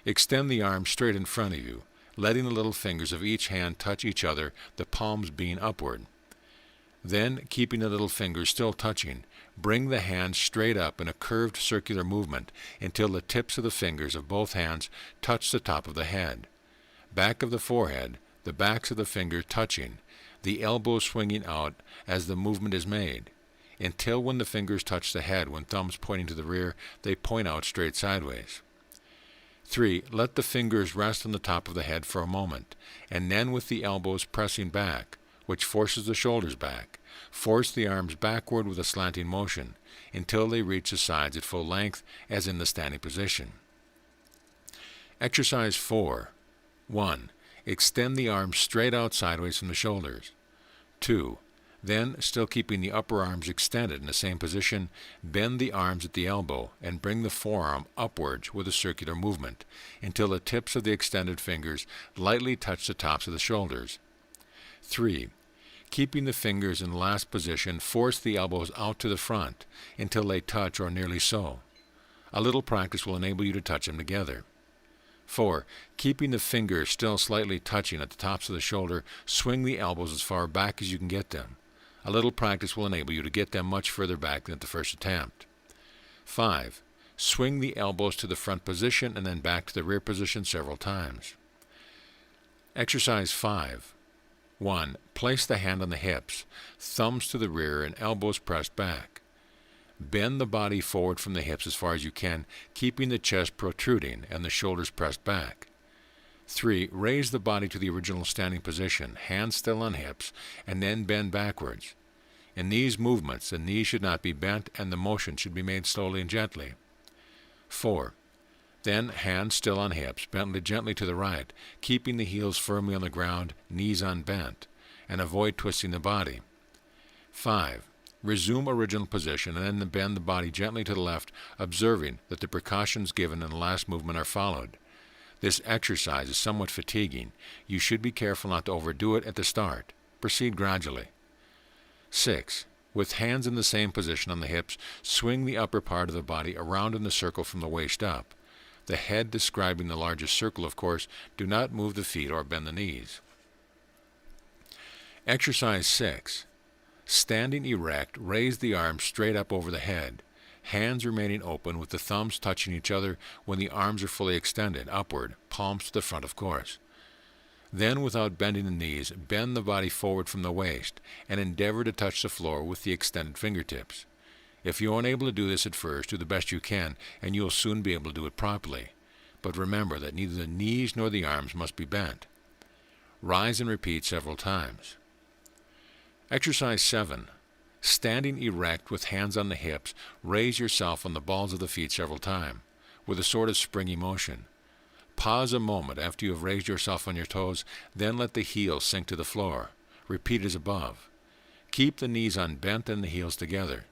Extend the arms straight in front of you, letting the little fingers of each hand touch each other, the palms being upward. Then, keeping the little fingers still touching, bring the hands straight up in a curved circular movement until the tips of the fingers of both hands touch the top of the head. Back of the forehead, the backs of the fingers touching, the elbows swinging out as the movement is made, until when the fingers touch the head, when thumbs pointing to the rear, they point out straight sideways. 3. Let the fingers rest on the top of the head for a moment, and then with the elbows pressing back, which forces the shoulders back, force the arms backward with a slanting motion, until they reach the sides at full length, as in the standing position. Exercise 4. 1. Extend the arms straight out sideways from the shoulders. 2. Then, still keeping the upper arms extended in the same position, bend the arms at the elbow and bring the forearm upwards with a circular movement until the tips of the extended fingers lightly touch the tops of the shoulders. 3. Keeping the fingers in the last position, force the elbows out to the front until they touch or nearly so. A little practice will enable you to touch them together. 4. Keeping the fingers still slightly touching at the tops of the shoulder, swing the elbows as far back as you can get them. A little practice will enable you to get them much further back than at the first attempt. 5. Swing the elbows to the front position and then back to the rear position several times. Exercise 5. 1. Place the hand on the hips, thumbs to the rear and elbows pressed back. Bend the body forward from the hips as far as you can, keeping the chest protruding and the shoulders pressed back. 3. Raise the body to the original standing position, hands still on hips, and then bend backwards. In these movements, the knees should not be bent and the motion should be made slowly and gently. 4. Then, hands still on hips, bent gently to the right, keeping the heels firmly on the ground, knees unbent, and avoid twisting the body. 5. Resume original position and then bend the body gently to the left, observing that the precautions given in the last movement are followed. This exercise is somewhat fatiguing. You should be careful not to overdo it at the start. Proceed gradually. 6. With hands in the same position on the hips, swing the upper part of the body around in the circle from the waist up. The head describing the largest circle, of course. Do not move the feet or bend the knees. Exercise 6. Standing erect, raise the arms straight up over the head. Hands remaining open with the thumbs touching each other when the arms are fully extended, upward, palms to the front, of course. Then, without bending the knees, bend the body forward from the waist and endeavor to touch the floor with the extended fingertips. If you are unable to do this at first, do the best you can, and you will soon be able to do it properly. But remember that neither the knees nor the arms must be bent. Rise and repeat several times. Exercise 7. Standing erect with hands on the hips, raise yourself on the balls of the feet several times, with a sort of springy motion. Pause a moment after you have raised yourself on your toes, then let the heels sink to the floor. Repeat as above. Keep the knees unbent and the heels together.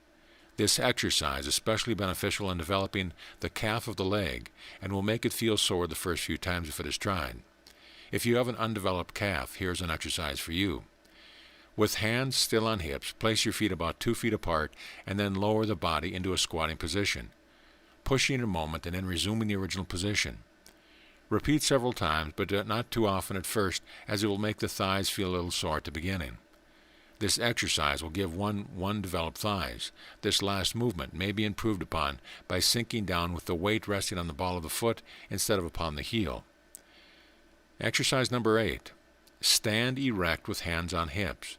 This exercise is especially beneficial in developing the calf of the leg and will make it feel sore the first few times if it is tried. If you have an undeveloped calf, here's an exercise for you. With hands still on hips, place your feet about 2 feet apart and then lower the body into a squatting position, pushing a moment and then resuming the original position. Repeat several times, but not too often at first, as it will make the thighs feel a little sore at the beginning. This exercise will give one developed thighs. This last movement may be improved upon by sinking down with the weight resting on the ball of the foot instead of upon the heel. Exercise number 8. Stand erect with hands on hips.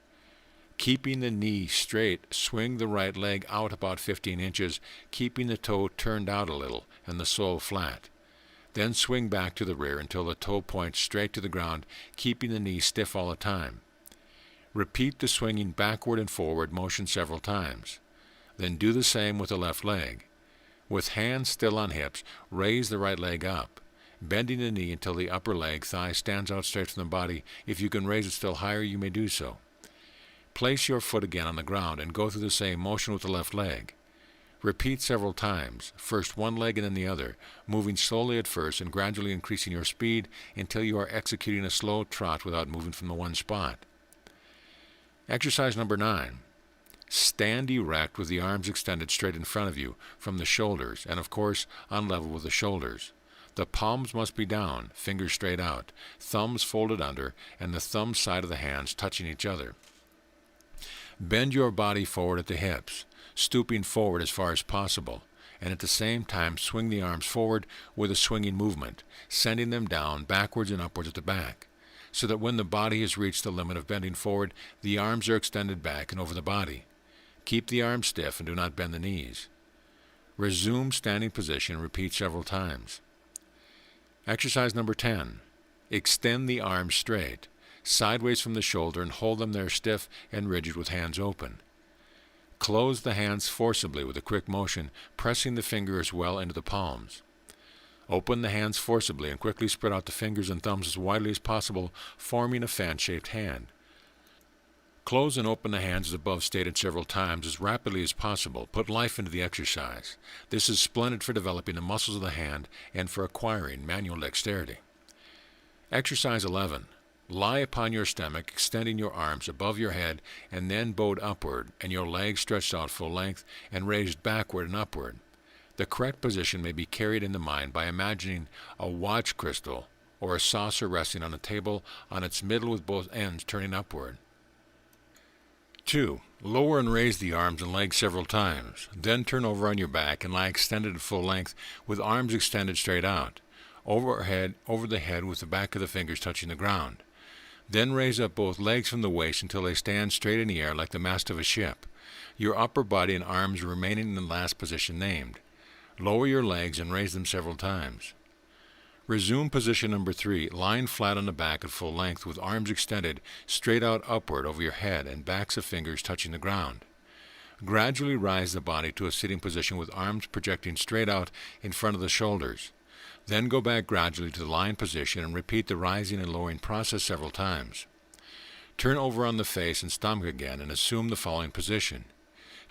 Keeping the knee straight, swing the right leg out about 15 inches, keeping the toe turned out a little and the sole flat. Then swing back to the rear until the toe points straight to the ground, keeping the knee stiff all the time. Repeat the swinging backward and forward motion several times. Then do the same with the left leg. With hands still on hips, raise the right leg up, bending the knee until the upper leg thigh stands out straight from the body. If you can raise it still higher, you may do so. Place your foot again on the ground and go through the same motion with the left leg. Repeat several times, first one leg and then the other, moving slowly at first and gradually increasing your speed until you are executing a slow trot without moving from the one spot. Exercise number 9. Stand erect with the arms extended straight in front of you from the shoulders and, of course, on level with the shoulders. The palms must be down, fingers straight out, thumbs folded under, and the thumb side of the hands touching each other. Bend your body forward at the hips, stooping forward as far as possible, and at the same time swing the arms forward with a swinging movement, sending them down backwards and upwards at the back, so that when the body has reached the limit of bending forward, the arms are extended back and over the body. Keep the arms stiff and do not bend the knees. Resume standing position and repeat several times. Exercise number 10. Extend the arms straight, sideways from the shoulder, and hold them there stiff and rigid with hands open. Close the hands forcibly with a quick motion, pressing the fingers well into the palms. Open the hands forcibly and quickly spread out the fingers and thumbs as widely as possible, forming a fan-shaped hand. Close and open the hands as above stated several times as rapidly as possible. Put life into the exercise. This is splendid for developing the muscles of the hand and for acquiring manual dexterity. Exercise 11. Lie upon your stomach, extending your arms above your head and then bowed upward, and your legs stretched out full length and raised backward and upward. The correct position may be carried in the mind by imagining a watch crystal or a saucer resting on a table on its middle with both ends turning upward. 2. Lower and raise the arms and legs several times. Then turn over on your back and lie extended at full length with arms extended straight out, over the head with the back of the fingers touching the ground. Then raise up both legs from the waist until they stand straight in the air like the mast of a ship, your upper body and arms remaining in the last position named. Lower your legs and raise them several times. Resume position number 3, lying flat on the back at full length with arms extended straight out upward over your head and backs of fingers touching the ground. Gradually rise the body to a sitting position with arms projecting straight out in front of the shoulders. Then go back gradually to the lying position and repeat the rising and lowering process several times. Turn over on the face and stomach again and assume the following position.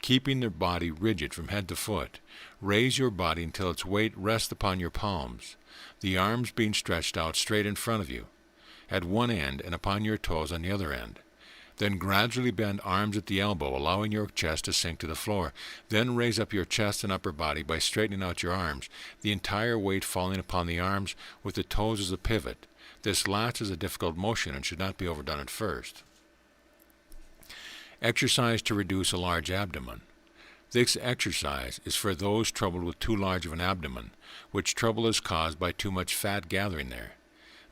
Keeping the body rigid from head to foot, raise your body until its weight rests upon your palms, the arms being stretched out straight in front of you, at one end and upon your toes on the other end. Then gradually bend arms at the elbow, allowing your chest to sink to the floor. Then raise up your chest and upper body by straightening out your arms, the entire weight falling upon the arms with the toes as a pivot. This last is a difficult motion and should not be overdone at first. Exercise to reduce a large abdomen. This exercise is for those troubled with too large of an abdomen, which trouble is caused by too much fat gathering there.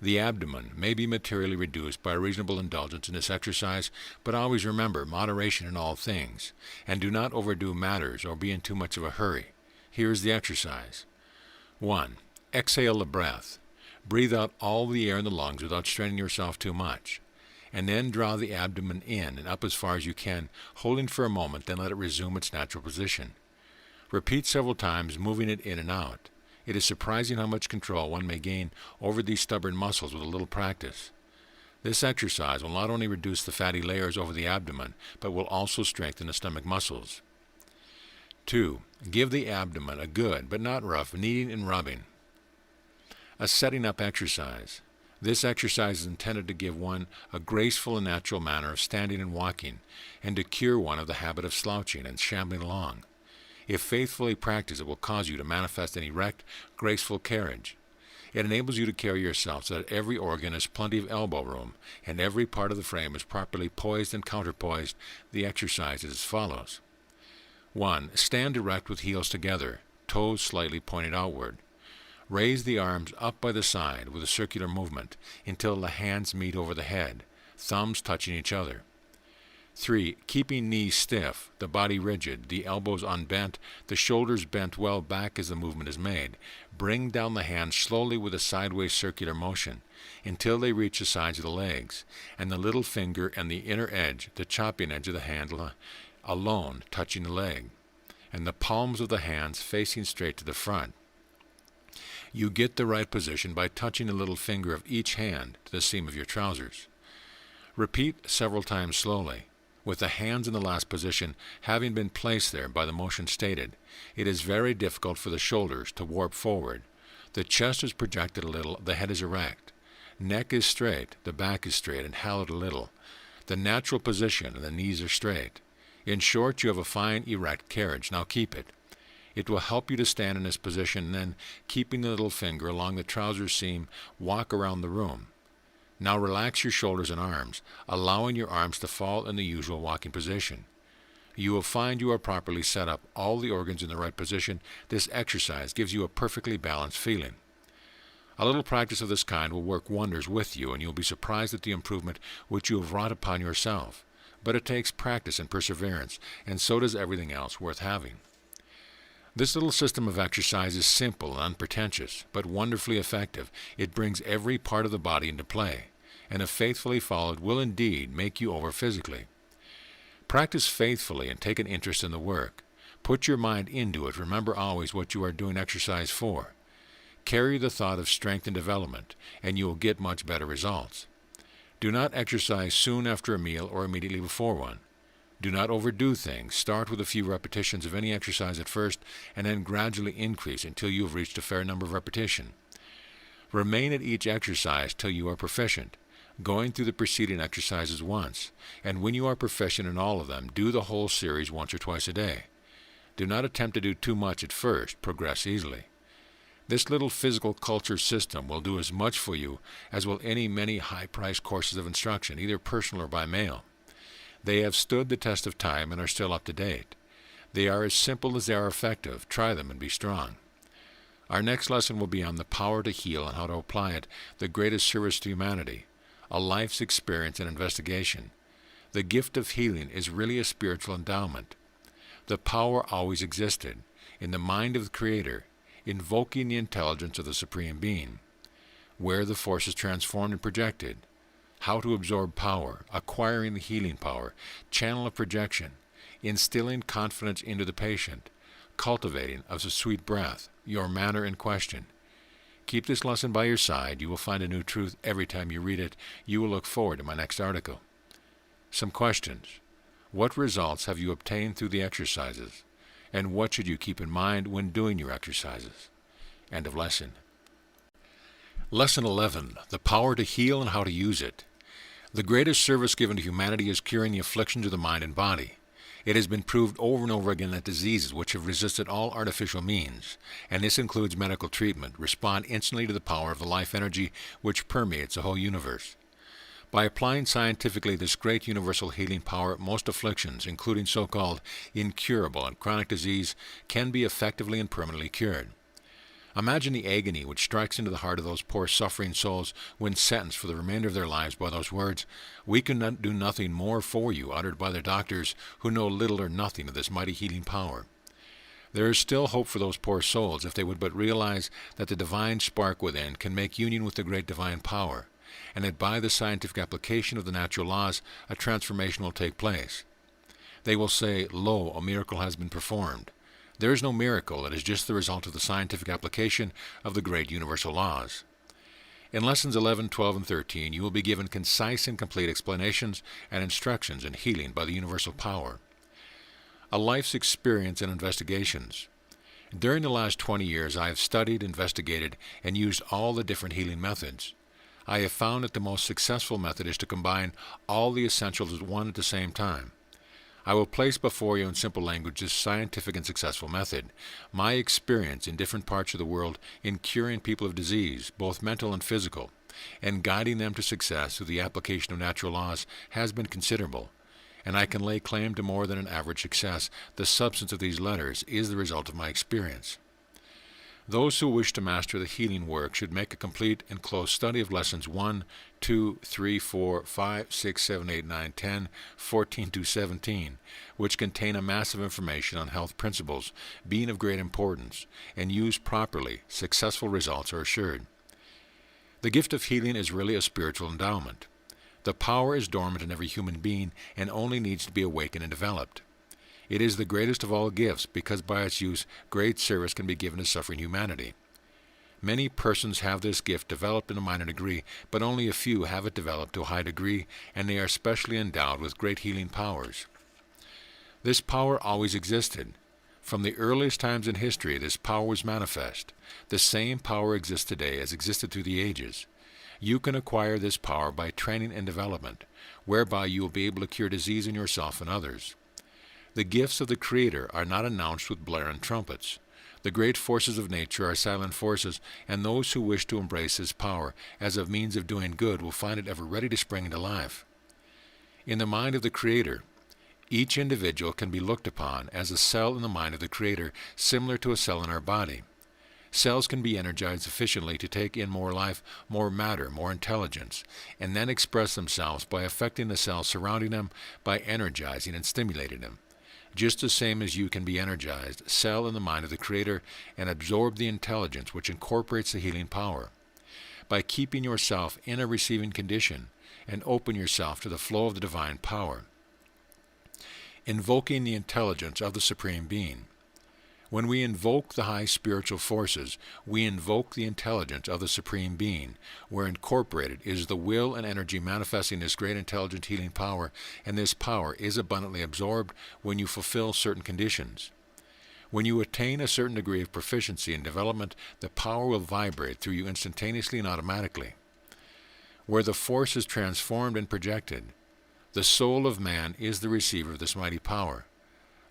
The abdomen may be materially reduced by reasonable indulgence in this exercise, but always remember moderation in all things, and do not overdo matters or be in too much of a hurry. Here is the exercise. 1. Exhale the breath. Breathe out all the air in the lungs without straining yourself too much. And then draw the abdomen in and up as far as you can, holding for a moment, then let it resume its natural position. Repeat several times, moving it in and out. It is surprising how much control one may gain over these stubborn muscles with a little practice. This exercise will not only reduce the fatty layers over the abdomen, but will also strengthen the stomach muscles. 2. Give the abdomen a good, but not rough, kneading and rubbing. A setting up exercise. This exercise is intended to give one a graceful and natural manner of standing and walking, and to cure one of the habit of slouching and shambling along. If faithfully practiced, it will cause you to manifest an erect, graceful carriage. It enables you to carry yourself so that every organ has plenty of elbow room, and every part of the frame is properly poised and counterpoised. The exercise is as follows. 1. Stand erect with heels together, toes slightly pointed outward. Raise the arms up by the side with a circular movement until the hands meet over the head, thumbs touching each other. 3. Keeping knees stiff, the body rigid, the elbows unbent, the shoulders bent well back as the movement is made. Bring down the hands slowly with a sideways circular motion until they reach the sides of the legs, and the little finger and the inner edge, the chopping edge of the hand alone touching the leg, and the palms of the hands facing straight to the front. You get the right position by touching the little finger of each hand to the seam of your trousers. Repeat several times slowly. With the hands in the last position having been placed there by the motion stated, it is very difficult for the shoulders to warp forward. The chest is projected a little, the head is erect. Neck is straight, the back is straight and hollowed a little. The natural position and the knees are straight. In short, you have a fine erect carriage. Now keep it. It will help you to stand in this position, and then, keeping the little finger along the trouser seam, walk around the room. Now relax your shoulders and arms, allowing your arms to fall in the usual walking position. You will find you are properly set up, all the organs in the right position. This exercise gives you a perfectly balanced feeling. A little practice of this kind will work wonders with you, and you'll be surprised at the improvement which you have wrought upon yourself. But it takes practice and perseverance, and so does everything else worth having. This little system of exercise is simple and unpretentious, but wonderfully effective. It brings every part of the body into play, and if faithfully followed, will indeed make you over physically. Practice faithfully and take an interest in the work. Put your mind into it. Remember always what you are doing exercise for. Carry the thought of strength and development, and you will get much better results. Do not exercise soon after a meal or immediately before one. Do not overdo things. Start with a few repetitions of any exercise at first, and then gradually increase until you have reached a fair number of repetitions. Remain at each exercise till you are proficient, going through the preceding exercises once, and when you are proficient in all of them, do the whole series once or twice a day. Do not attempt to do too much at first. Progress easily. This little physical culture system will do as much for you as will many high-priced courses of instruction, either personal or by mail. They have stood the test of time and are still up to date. They are as simple as they are effective. Try them and be strong. Our next lesson will be on the power to heal and how to apply it, the greatest service to humanity, a life's experience and investigation. The gift of healing is really a spiritual endowment. The power always existed, in the mind of the Creator, invoking the intelligence of the Supreme Being. Where the force is transformed and projected, how to absorb power, acquiring the healing power, channel of projection, instilling confidence into the patient, cultivating of the sweet breath, your manner in question. Keep this lesson by your side. You will find a new truth every time you read it. You will look forward to my next article. Some questions. What results have you obtained through the exercises? And what should you keep in mind when doing your exercises? End of lesson. Lesson 11. The power to heal and how to use it. The greatest service given to humanity is curing the afflictions of the mind and body. It has been proved over and over again that diseases which have resisted all artificial means, and this includes medical treatment, respond instantly to the power of the life energy which permeates the whole universe. By applying scientifically this great universal healing power, most afflictions, including so-called incurable and chronic disease, can be effectively and permanently cured. Imagine the agony which strikes into the heart of those poor suffering souls when sentenced for the remainder of their lives by those words, "We can do nothing more for you," uttered by their doctors who know little or nothing of this mighty healing power. There is still hope for those poor souls if they would but realize that the divine spark within can make union with the great divine power, and that by the scientific application of the natural laws a transformation will take place. They will say, "Lo, a miracle has been performed." There is no miracle, it is just the result of the scientific application of the great universal laws. In lessons 11, 12, and 13, you will be given concise and complete explanations and instructions in healing by the universal power. A life's experience and investigations. During the last 20 years, I have studied, investigated, and used all the different healing methods. I have found that the most successful method is to combine all the essentials at one at the same time. I will place before you in simple language this scientific and successful method. My experience in different parts of the world in curing people of disease, both mental and physical, and guiding them to success through the application of natural laws has been considerable, and I can lay claim to more than an average success. The substance of these letters is the result of my experience. Those who wish to master the healing work should make a complete and close study of lessons 1, 2, 3, 4, 5, 6, 7, 8, 9, 10, 14 to 17, which contain a mass of information on health principles, being of great importance, and used properly, successful results are assured. The gift of healing is really a spiritual endowment. The power is dormant in every human being and only needs to be awakened and developed. It is the greatest of all gifts because by its use great service can be given to suffering humanity. Many persons have this gift developed in a minor degree, but only a few have it developed to a high degree, and they are specially endowed with great healing powers. This power always existed. From the earliest times in history, this power was manifest. The same power exists today as existed through the ages. You can acquire this power by training and development, whereby you will be able to cure disease in yourself and others. The gifts of the Creator are not announced with blaring trumpets. The great forces of nature are silent forces, and those who wish to embrace His power as a means of doing good will find it ever ready to spring into life. In the mind of the Creator, each individual can be looked upon as a cell in the mind of the Creator, similar to a cell in our body. Cells can be energized sufficiently to take in more life, more matter, more intelligence, and then express themselves by affecting the cells surrounding them, by energizing and stimulating them. Just the same as you can be energized, cell in the mind of the Creator, and absorb the intelligence which incorporates the healing power. By keeping yourself in a receiving condition, and open yourself to the flow of the divine power. Invoking the intelligence of the Supreme Being. When we invoke the high spiritual forces, we invoke the intelligence of the Supreme Being, where incorporated is the will and energy manifesting this great intelligent healing power, and this power is abundantly absorbed when you fulfill certain conditions. When you attain a certain degree of proficiency and development, the power will vibrate through you instantaneously and automatically. Where the force is transformed and projected, the soul of man is the receiver of this mighty power.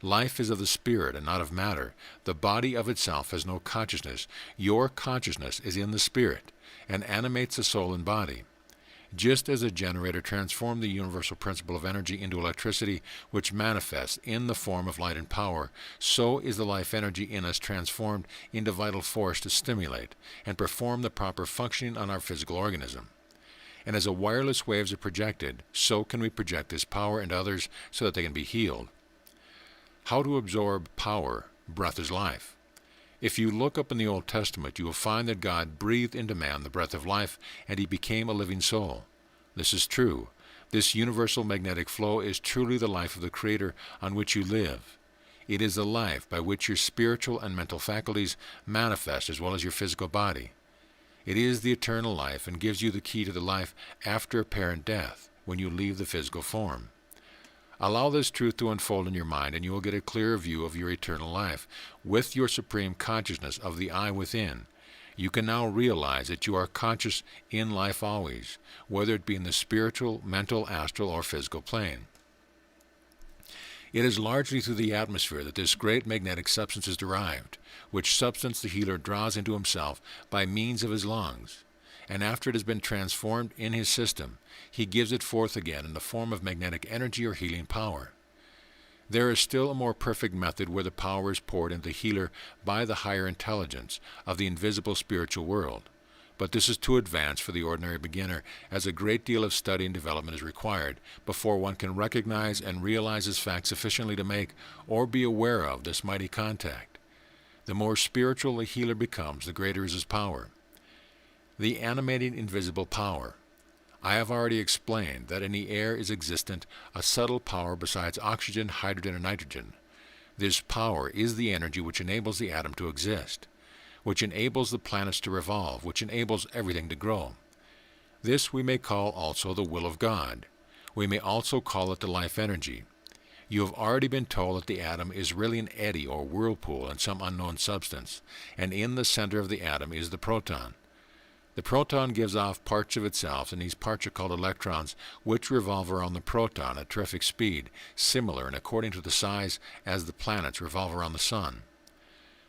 Life is of the spirit and not of matter. The body of itself has no consciousness. Your consciousness is in the spirit and animates the soul and body. Just as a generator transformed the universal principle of energy into electricity, which manifests in the form of light and power, so is the life energy in us transformed into vital force to stimulate and perform the proper functioning on our physical organism. And as a wireless waves are projected, so can we project this power into others so that they can be healed. How to absorb power? Breath is life. If you look up in the Old Testament, you will find that God breathed into man the breath of life, and he became a living soul. This is true. This universal magnetic flow is truly the life of the Creator on which you live. It is the life by which your spiritual and mental faculties manifest as well as your physical body. It is the eternal life and gives you the key to the life after apparent death, when you leave the physical form. Allow this truth to unfold in your mind, and you will get a clearer view of your eternal life. With your supreme consciousness of the I within, you can now realize that you are conscious in life always, whether it be in the spiritual, mental, astral, or physical plane. It is largely through the atmosphere that this great magnetic substance is derived, which substance the healer draws into himself by means of his lungs, and after it has been transformed in his system, he gives it forth again in the form of magnetic energy or healing power. There is still a more perfect method where the power is poured into the healer by the higher intelligence of the invisible spiritual world, but this is too advanced for the ordinary beginner, as a great deal of study and development is required before one can recognize and realize this fact sufficiently to make or be aware of this mighty contact. The more spiritual the healer becomes, the greater is his power. The animating invisible power. I have already explained that in the air is existent a subtle power besides oxygen, hydrogen, and nitrogen. This power is the energy which enables the atom to exist, which enables the planets to revolve, which enables everything to grow. This we may call also the will of God. We may also call it the life energy. You have already been told that the atom is really an eddy or whirlpool in some unknown substance, and in the center of the atom is the proton. The proton gives off parts of itself, and these parts are called electrons, which revolve around the proton at terrific speed, similar and according to the size as the planets revolve around the sun.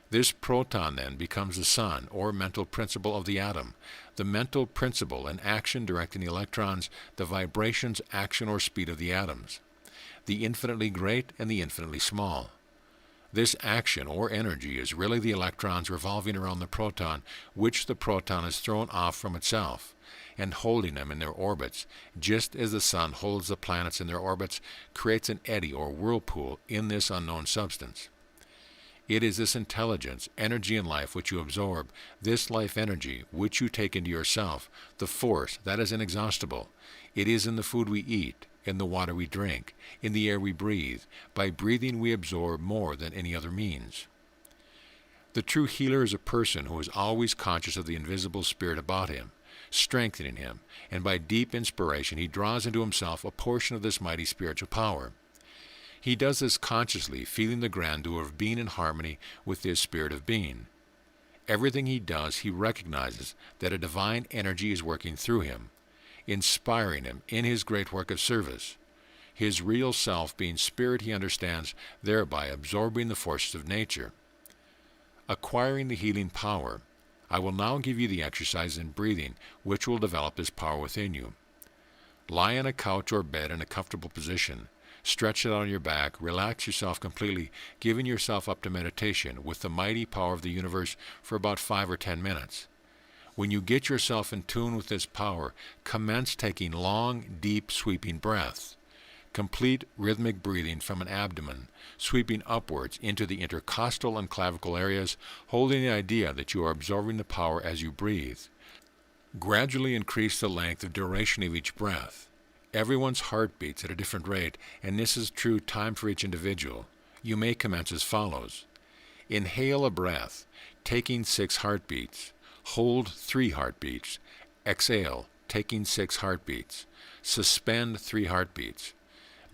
This proton then becomes the sun, or mental principle of the atom, the mental principle and action directing the electrons, the vibrations, action, or speed of the atoms, the infinitely great and the infinitely small. This action or energy is really the electrons revolving around the proton, which the proton is thrown off from itself, and holding them in their orbits, just as the sun holds the planets in their orbits, creates an eddy or whirlpool in this unknown substance. It is this intelligence, energy, and life which you absorb, this life energy which you take into yourself, the force that is inexhaustible. It is in the food we eat, in the water we drink, in the air we breathe. By breathing we absorb more than any other means. The true healer is a person who is always conscious of the invisible spirit about him, strengthening him, and by deep inspiration he draws into himself a portion of this mighty spiritual power. He does this consciously, feeling the grandeur of being in harmony with this spirit of being. Everything he does, he recognizes that a divine energy is working through him, inspiring him in his great work of service. His real self being spirit he understands, thereby absorbing the forces of nature. Acquiring the healing power. I will now give you the exercise in breathing, which will develop this power within you. Lie on a couch or bed in a comfortable position. Stretch it out on your back, relax yourself completely, giving yourself up to meditation with the mighty power of the universe for about 5 or 10 minutes. When you get yourself in tune with this power, commence taking long, deep, sweeping breaths. Complete rhythmic breathing from an abdomen, sweeping upwards into the intercostal and clavicle areas, holding the idea that you are absorbing the power as you breathe. Gradually increase the length of duration of each breath. Everyone's heart beats at a different rate, and this is true time for each individual. You may commence as follows. Inhale a breath, taking 6 heartbeats. Hold 3 heartbeats. Exhale, taking 6 heartbeats. Suspend 3 heartbeats.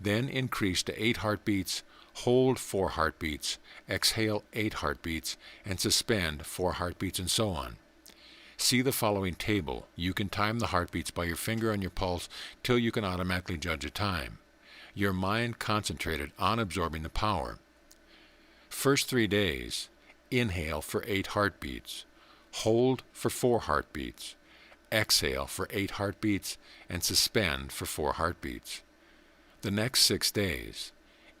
Then increase to 8 heartbeats. Hold 4 heartbeats. Exhale 8 heartbeats, and suspend 4 heartbeats, and so on. See the following table. You can time the heartbeats by your finger on your pulse till you can automatically judge a time. Your mind concentrated on absorbing the power. First 3 days, inhale for 8 heartbeats. Hold for 4 heartbeats. exhale for 8 heartbeats, and suspend for 4 heartbeats. The next 6 days,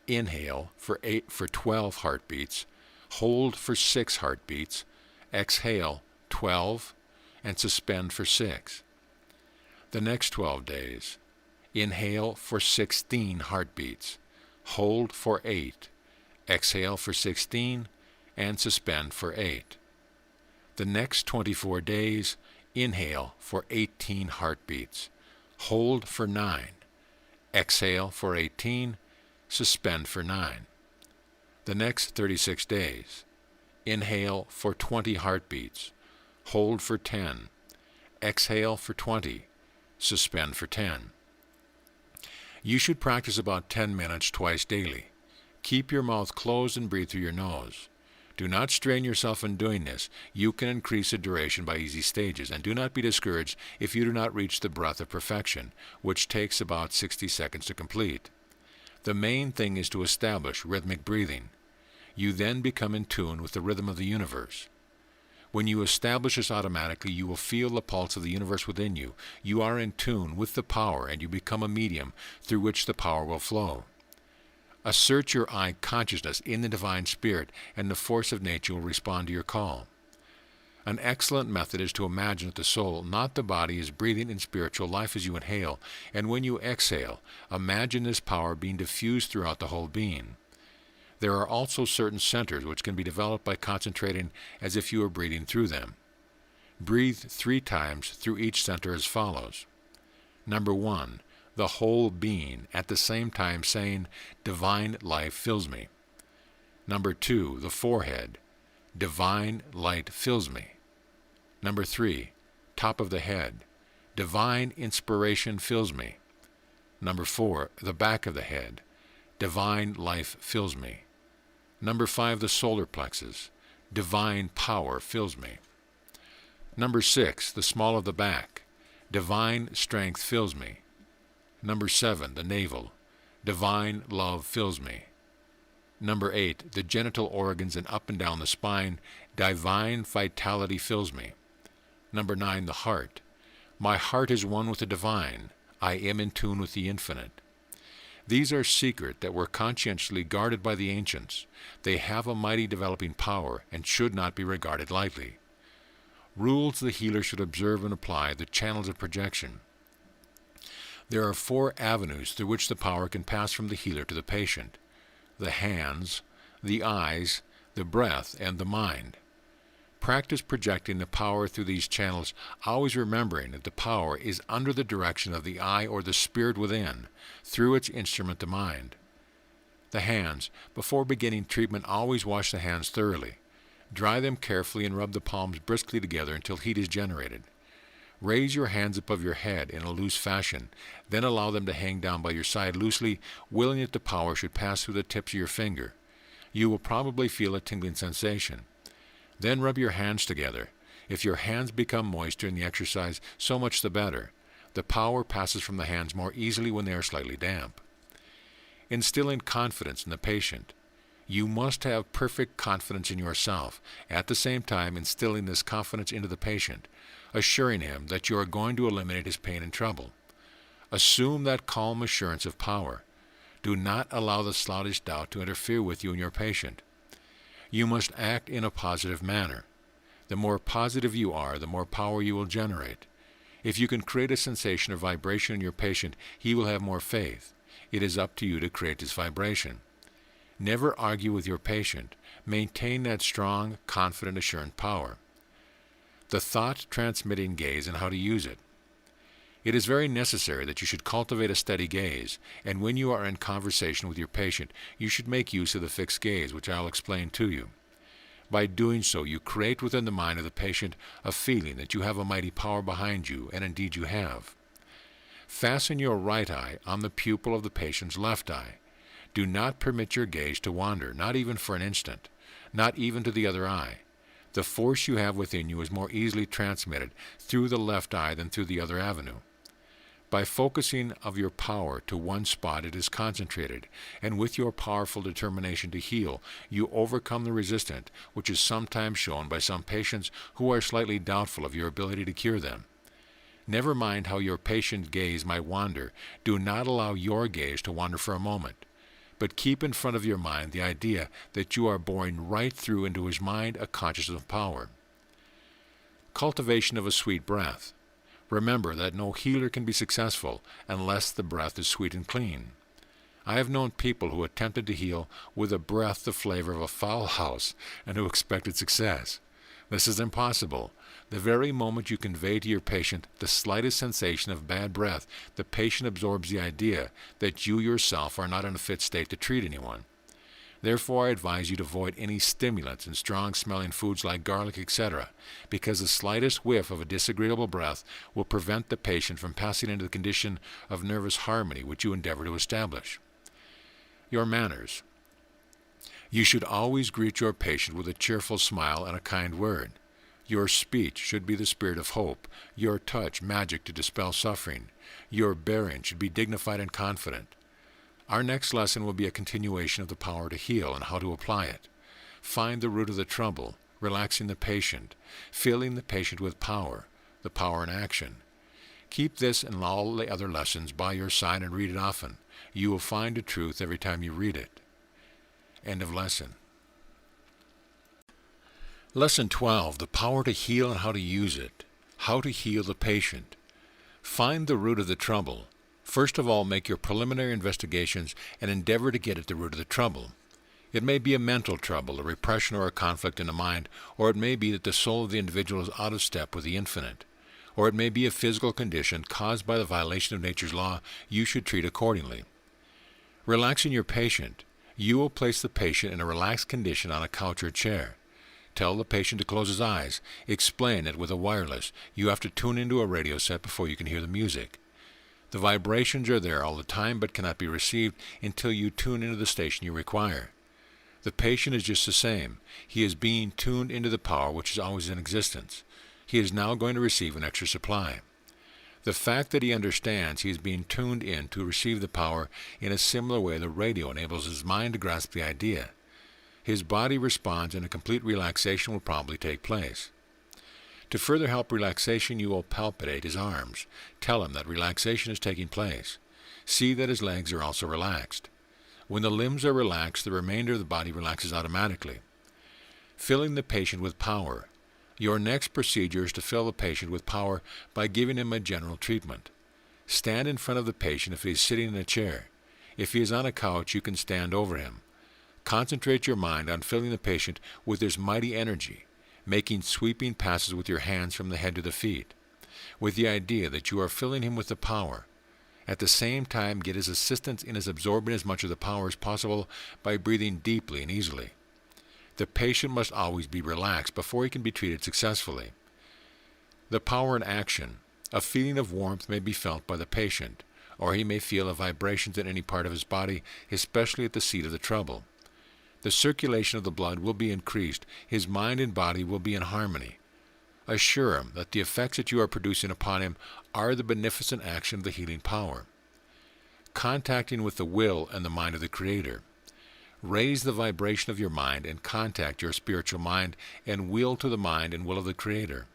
inhale for 12 heartbeats, hold for 6 heartbeats, exhale 12, and suspend for 6. The next 12 days, inhale for 16 heartbeats, hold for 8, exhale for 16, and suspend for 8. The next 24 days, inhale for 18 heartbeats, hold for 9, exhale for 18, suspend for 9. The next 36 days, inhale for 20 heartbeats, hold for 10, exhale for 20, suspend for 10. You should practice about 10 minutes twice daily. Keep your mouth closed and breathe through your nose. Do not strain yourself in doing this. You can increase the duration by easy stages, and do not be discouraged if you do not reach the breath of perfection, which takes about 60 seconds to complete. The main thing is to establish rhythmic breathing. You then become in tune with the rhythm of the universe. When you establish this automatically, you will feel the pulse of the universe within you. You are in tune with the power, and you become a medium through which the power will flow. Assert your I consciousness in the divine spirit, and the force of nature will respond to your call. An excellent method is to imagine that the soul, not the body, is breathing in spiritual life as you inhale, and when you exhale, imagine this power being diffused throughout the whole being. There are also certain centers which can be developed by concentrating as if you were breathing through them. Breathe 3 times through each center as follows. Number 1. The whole being, at the same time saying, divine life fills me. Number 2, the forehead, divine light fills me. Number 3, top of the head, divine inspiration fills me. Number 4, the back of the head, divine life fills me. Number 5, the solar plexus, divine power fills me. Number 6, the small of the back, divine strength fills me. Number 7, the navel, divine love fills me. Number 8, the genital organs and up and down the spine, divine vitality fills me. Number 9, the heart. My heart is one with the divine. I am in tune with the infinite. These are secrets that were conscientiously guarded by the ancients. They have a mighty developing power and should not be regarded lightly. Rules the healer should observe and apply: the channels of projection. There are 4 avenues through which the power can pass from the healer to the patient: the hands, the eyes, the breath, and the mind. Practice projecting the power through these channels, always remembering that the power is under the direction of the eye or the spirit within, through its instrument, the mind. The hands. Before beginning treatment, always wash the hands thoroughly. Dry them carefully and rub the palms briskly together until heat is generated. Raise your hands above your head in a loose fashion, then allow them to hang down by your side loosely, willing that the power should pass through the tips of your finger. You will probably feel a tingling sensation. Then rub your hands together. If your hands become moist during the exercise, so much the better. The power passes from the hands more easily when they are slightly damp. Instilling confidence in the patient. You must have perfect confidence in yourself, at the same time instilling this confidence into the patient, assuring him that you are going to eliminate his pain and trouble. Assume that calm assurance of power. Do not allow the slightest doubt to interfere with you and your patient. You must act in a positive manner. The more positive you are, the more power you will generate. If you can create a sensation of vibration in your patient, he will have more faith. It is up to you to create this vibration. Never argue with your patient. Maintain that strong, confident, assurant power. The thought-transmitting gaze and how to use it. It is very necessary that you should cultivate a steady gaze, and when you are in conversation with your patient, you should make use of the fixed gaze, which I will explain to you. By doing so, you create within the mind of the patient a feeling that you have a mighty power behind you, and indeed you have. Fasten your right eye on the pupil of the patient's left eye. Do not permit your gaze to wander, not even for an instant, not even to the other eye. The force you have within you is more easily transmitted through the left eye than through the other avenue. By focusing of your power to one spot, it is concentrated, and with your powerful determination to heal, you overcome the resistance, which is sometimes shown by some patients who are slightly doubtful of your ability to cure them. Never mind how your patient's gaze might wander. Do not allow your gaze to wander for a moment, but keep in front of your mind the idea that you are boring right through into his mind a consciousness of power. Cultivation of a sweet breath. Remember that no healer can be successful unless the breath is sweet and clean. I have known people who attempted to heal with a breath the flavor of a foul house and who expected success. This is impossible. The very moment you convey to your patient the slightest sensation of bad breath, the patient absorbs the idea that you yourself are not in a fit state to treat anyone. Therefore, I advise you to avoid any stimulants and strong-smelling foods like garlic, etc., because the slightest whiff of a disagreeable breath will prevent the patient from passing into the condition of nervous harmony which you endeavor to establish. Your manners. You should always greet your patient with a cheerful smile and a kind word. Your speech should be the spirit of hope, your touch magic to dispel suffering. Your bearing should be dignified and confident. Our next lesson will be a continuation of the power to heal and how to apply it. Find the root of the trouble, relaxing the patient, filling the patient with power, the power in action. Keep this and all the other lessons by your side and read it often. You will find a truth every time you read it. End of lesson. Lesson 12, the power to heal and how to use it. How to heal the patient. Find the root of the trouble. First of all, make your preliminary investigations and endeavor to get at the root of the trouble. It may be a mental trouble, a repression or a conflict in the mind, or it may be that the soul of the individual is out of step with the infinite. Or it may be a physical condition caused by the violation of nature's law. You should treat accordingly. Relaxing your patient. You will place the patient in a relaxed condition on a couch or chair. Tell the patient to close his eyes. Explain it with a wireless. You have to tune into a radio set before you can hear the music. The vibrations are there all the time but cannot be received until you tune into the station you require. The patient is just the same. He is being tuned into the power which is always in existence. He is now going to receive an extra supply. The fact that he understands he is being tuned in to receive the power in a similar way the radio enables his mind to grasp the idea. His body responds and a complete relaxation will probably take place. To further help relaxation, you will palpitate his arms. Tell him that relaxation is taking place. See that his legs are also relaxed. When the limbs are relaxed, the remainder of the body relaxes automatically. Filling the patient with power. Your next procedure is to fill the patient with power by giving him a general treatment. Stand in front of the patient if he is sitting in a chair. If he is on a couch, you can stand over him. Concentrate your mind on filling the patient with this mighty energy, making sweeping passes with your hands from the head to the feet, with the idea that you are filling him with the power. At the same time, get his assistance in his absorbing as much of the power as possible by breathing deeply and easily. The patient must always be relaxed before he can be treated successfully. The power in action. A feeling of warmth may be felt by the patient, or he may feel a vibration in any part of his body, especially at the seat of the trouble. The circulation of the blood will be increased. His mind and body will be in harmony. Assure him that the effects that you are producing upon him are the beneficent action of the healing power. Contacting with the will and the mind of the Creator. Raise the vibration of your mind and contact your spiritual mind and will to the mind and will of the Creator.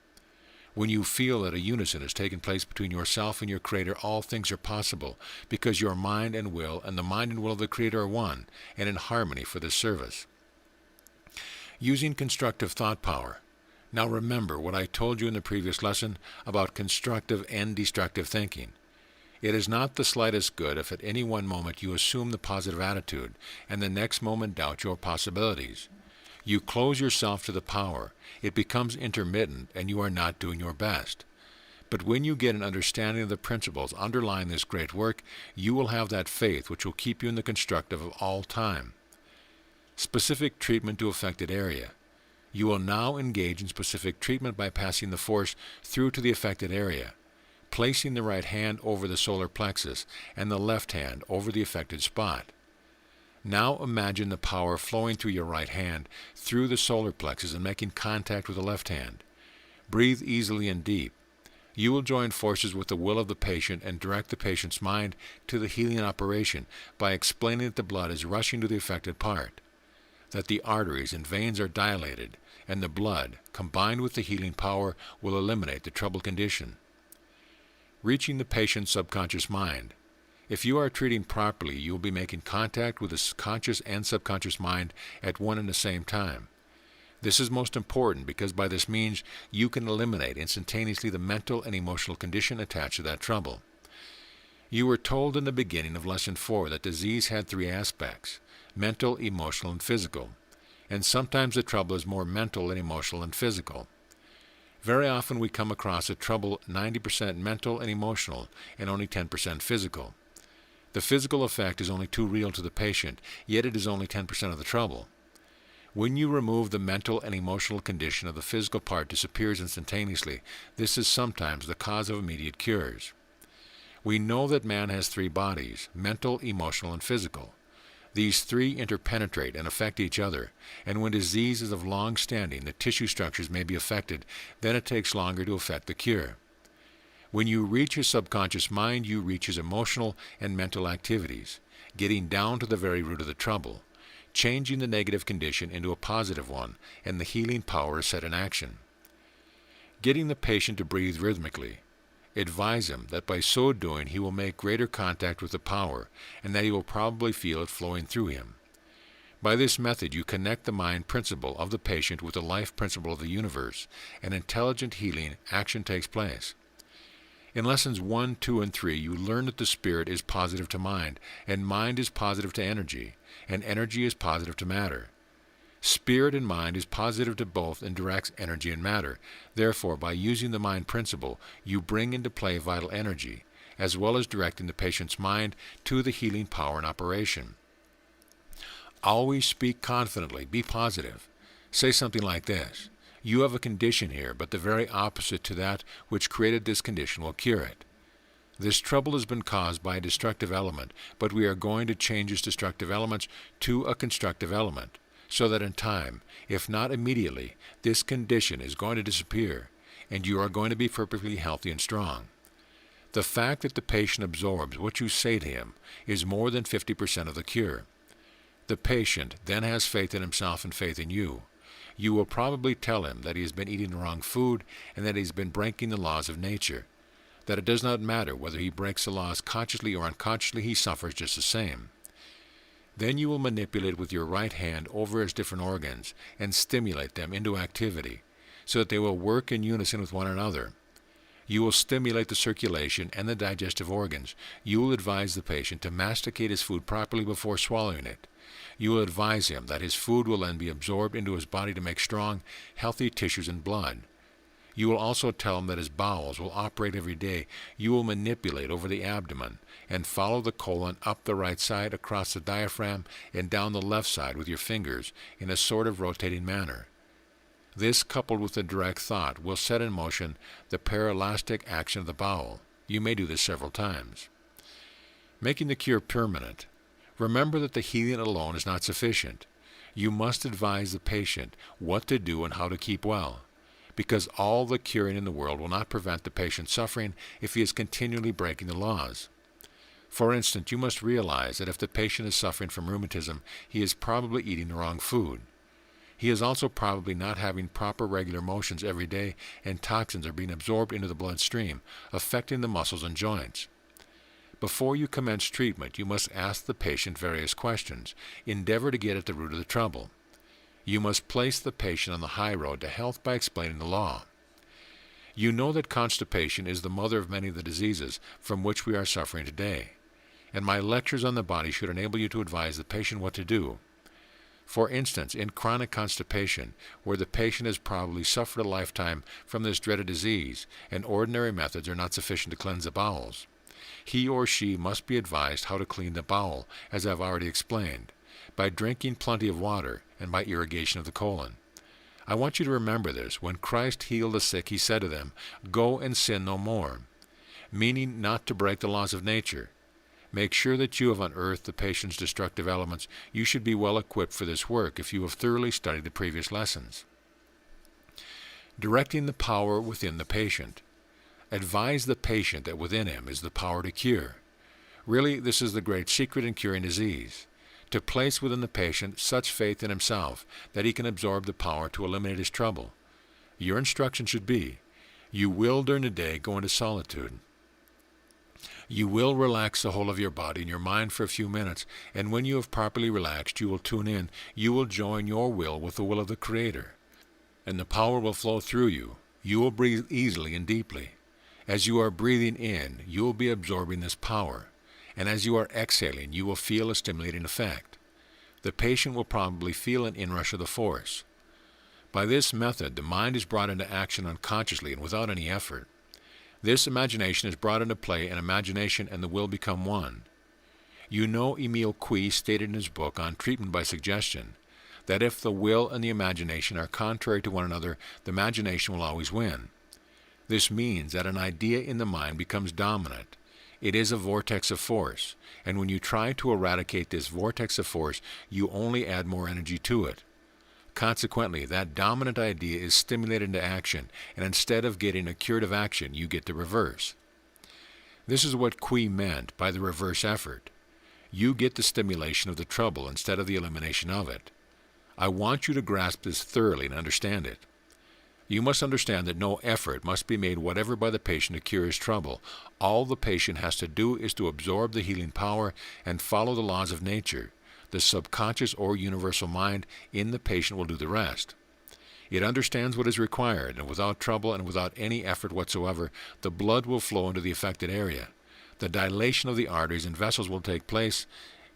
When you feel that a unison has taken place between yourself and your Creator, all things are possible, because your mind and the mind and will of the Creator are one and in harmony for this service. Using constructive thought power. Now remember what I told you in the previous lesson about constructive and destructive thinking. It is not the slightest good if at any one moment you assume the positive attitude and the next moment doubt your possibilities. You close yourself to the power. It becomes intermittent and you are not doing your best. But when you get an understanding of the principles underlying this great work, you will have that faith which will keep you in the constructive of all time. Specific treatment to affected area. You will now engage in specific treatment by passing the force through to the affected area, placing the right hand over the solar plexus and the left hand over the affected spot. Now imagine the power flowing through your right hand, through the solar plexus and making contact with the left hand. Breathe easily and deep. You will join forces with the will of the patient and direct the patient's mind to the healing operation by explaining that the blood is rushing to the affected part, that the arteries and veins are dilated, and the blood, combined with the healing power, will eliminate the troubled condition. Reaching the patient's subconscious mind. If you are treating properly, you will be making contact with the conscious and subconscious mind at one and the same time. This is most important because by this means you can eliminate instantaneously the mental and emotional condition attached to that trouble. You were told in the beginning of Lesson 4 that disease had three aspects: mental, emotional, and physical. And sometimes the trouble is more mental and emotional than physical. Very often we come across a trouble 90% mental and emotional and only 10% physical. The physical effect is only too real to the patient, yet it is only 10% of the trouble. When you remove the mental and emotional condition of the physical part disappears instantaneously. This is sometimes the cause of immediate cures. We know that man has three bodies: mental, emotional, and physical. These three interpenetrate and affect each other, and when disease is of long standing, the tissue structures may be affected, then it takes longer to effect the cure. When you reach his subconscious mind, you reach his emotional and mental activities, getting down to the very root of the trouble, changing the negative condition into a positive one, and the healing power is set in action. Getting the patient to breathe rhythmically. Advise him that by so doing he will make greater contact with the power, and that he will probably feel it flowing through him. By this method you connect the mind principle of the patient with the life principle of the universe, and intelligent healing action takes place. In Lessons 1, 2, and 3 you learn that the spirit is positive to mind, and mind is positive to energy, and energy is positive to matter. Spirit and mind is positive to both and directs energy and matter. Therefore, by using the mind principle, you bring into play vital energy, as well as directing the patient's mind to the healing power in operation. Always speak confidently. Be positive. Say something like this: "You have a condition here, but the very opposite to that which created this condition will cure it. This trouble has been caused by a destructive element, but we are going to change its destructive elements to a constructive element, so that in time, if not immediately, this condition is going to disappear, and you are going to be perfectly healthy and strong." The fact that the patient absorbs what you say to him is more than 50% of the cure. The patient then has faith in himself and faith in you. You will probably tell him that he has been eating the wrong food and that he has been breaking the laws of nature, that it does not matter whether he breaks the laws consciously or unconsciously, he suffers just the same. Then you will manipulate with your right hand over his different organs and stimulate them into activity so that they will work in unison with one another. You will stimulate the circulation and the digestive organs. You will advise the patient to masticate his food properly before swallowing it. You will advise him that his food will then be absorbed into his body to make strong, healthy tissues and blood. You will also tell him that his bowels will operate every day. You will manipulate over the abdomen and follow the colon up the right side, across the diaphragm, and down the left side with your fingers in a sort of rotating manner. This, coupled with a direct thought, will set in motion the paralastic action of the bowel. You may do this several times. Making the cure permanent. Remember that the healing alone is not sufficient. You must advise the patient what to do and how to keep well, because all the curing in the world will not prevent the patient suffering if he is continually breaking the laws. For instance, you must realize that if the patient is suffering from rheumatism, he is probably eating the wrong food. He is also probably not having proper regular motions every day, and toxins are being absorbed into the bloodstream, affecting the muscles and joints. Before you commence treatment, you must ask the patient various questions. Endeavor to get at the root of the trouble. You must place the patient on the high road to health by explaining the law. You know that constipation is the mother of many of the diseases from which we are suffering today, and my lectures on the body should enable you to advise the patient what to do. For instance, in chronic constipation, where the patient has probably suffered a lifetime from this dreaded disease, and ordinary methods are not sufficient to cleanse the bowels, he or she must be advised how to clean the bowel, as I have already explained, by drinking plenty of water and by irrigation of the colon. I want you to remember this. When Christ healed the sick, he said to them, "Go and sin no more," meaning not to break the laws of nature. Make sure that you have unearthed the patient's destructive elements. You should be well equipped for this work if you have thoroughly studied the previous lessons. Directing the power within the patient. Advise the patient that within him is the power to cure. Really, this is the great secret in curing disease: to place within the patient such faith in himself that he can absorb the power to eliminate his trouble. Your instruction should be, you will during the day go into solitude. You will relax the whole of your body and your mind for a few minutes, and when you have properly relaxed, you will tune in. You will join your will with the will of the Creator, and the power will flow through you. You will breathe easily and deeply. As you are breathing in, you will be absorbing this power, and as you are exhaling, you will feel a stimulating effect. The patient will probably feel an inrush of the force. By this method, the mind is brought into action unconsciously and without any effort. This imagination is brought into play, and imagination and the will become one. You know Emile Coué stated in his book on treatment by suggestion that if the will and the imagination are contrary to one another, the imagination will always win. This means that an idea in the mind becomes dominant. It is a vortex of force, and when you try to eradicate this vortex of force, you only add more energy to it. Consequently, that dominant idea is stimulated into action, and instead of getting a curative action, you get the reverse. This is what Coué meant by the reverse effort. You get the stimulation of the trouble instead of the elimination of it. I want you to grasp this thoroughly and understand it. You must understand that no effort must be made whatever by the patient to cure his trouble. All the patient has to do is to absorb the healing power and follow the laws of nature. The subconscious or universal mind in the patient will do the rest. It understands what is required, and without trouble and without any effort whatsoever, the blood will flow into the affected area. The dilation of the arteries and vessels will take place,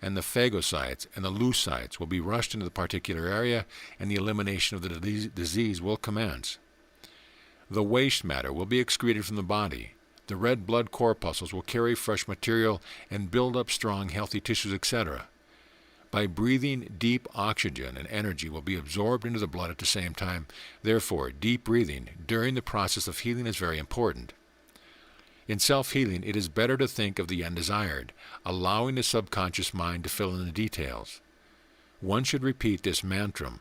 and the phagocytes and the leukocytes will be rushed into the particular area, and the elimination of the disease will commence. The waste matter will be excreted from the body. The red blood corpuscles will carry fresh material and build up strong, healthy tissues, etc. By breathing, deep oxygen and energy will be absorbed into the blood at the same time. Therefore, deep breathing during the process of healing is very important. In self-healing, it is better to think of the undesired, allowing the subconscious mind to fill in the details. One should repeat this mantra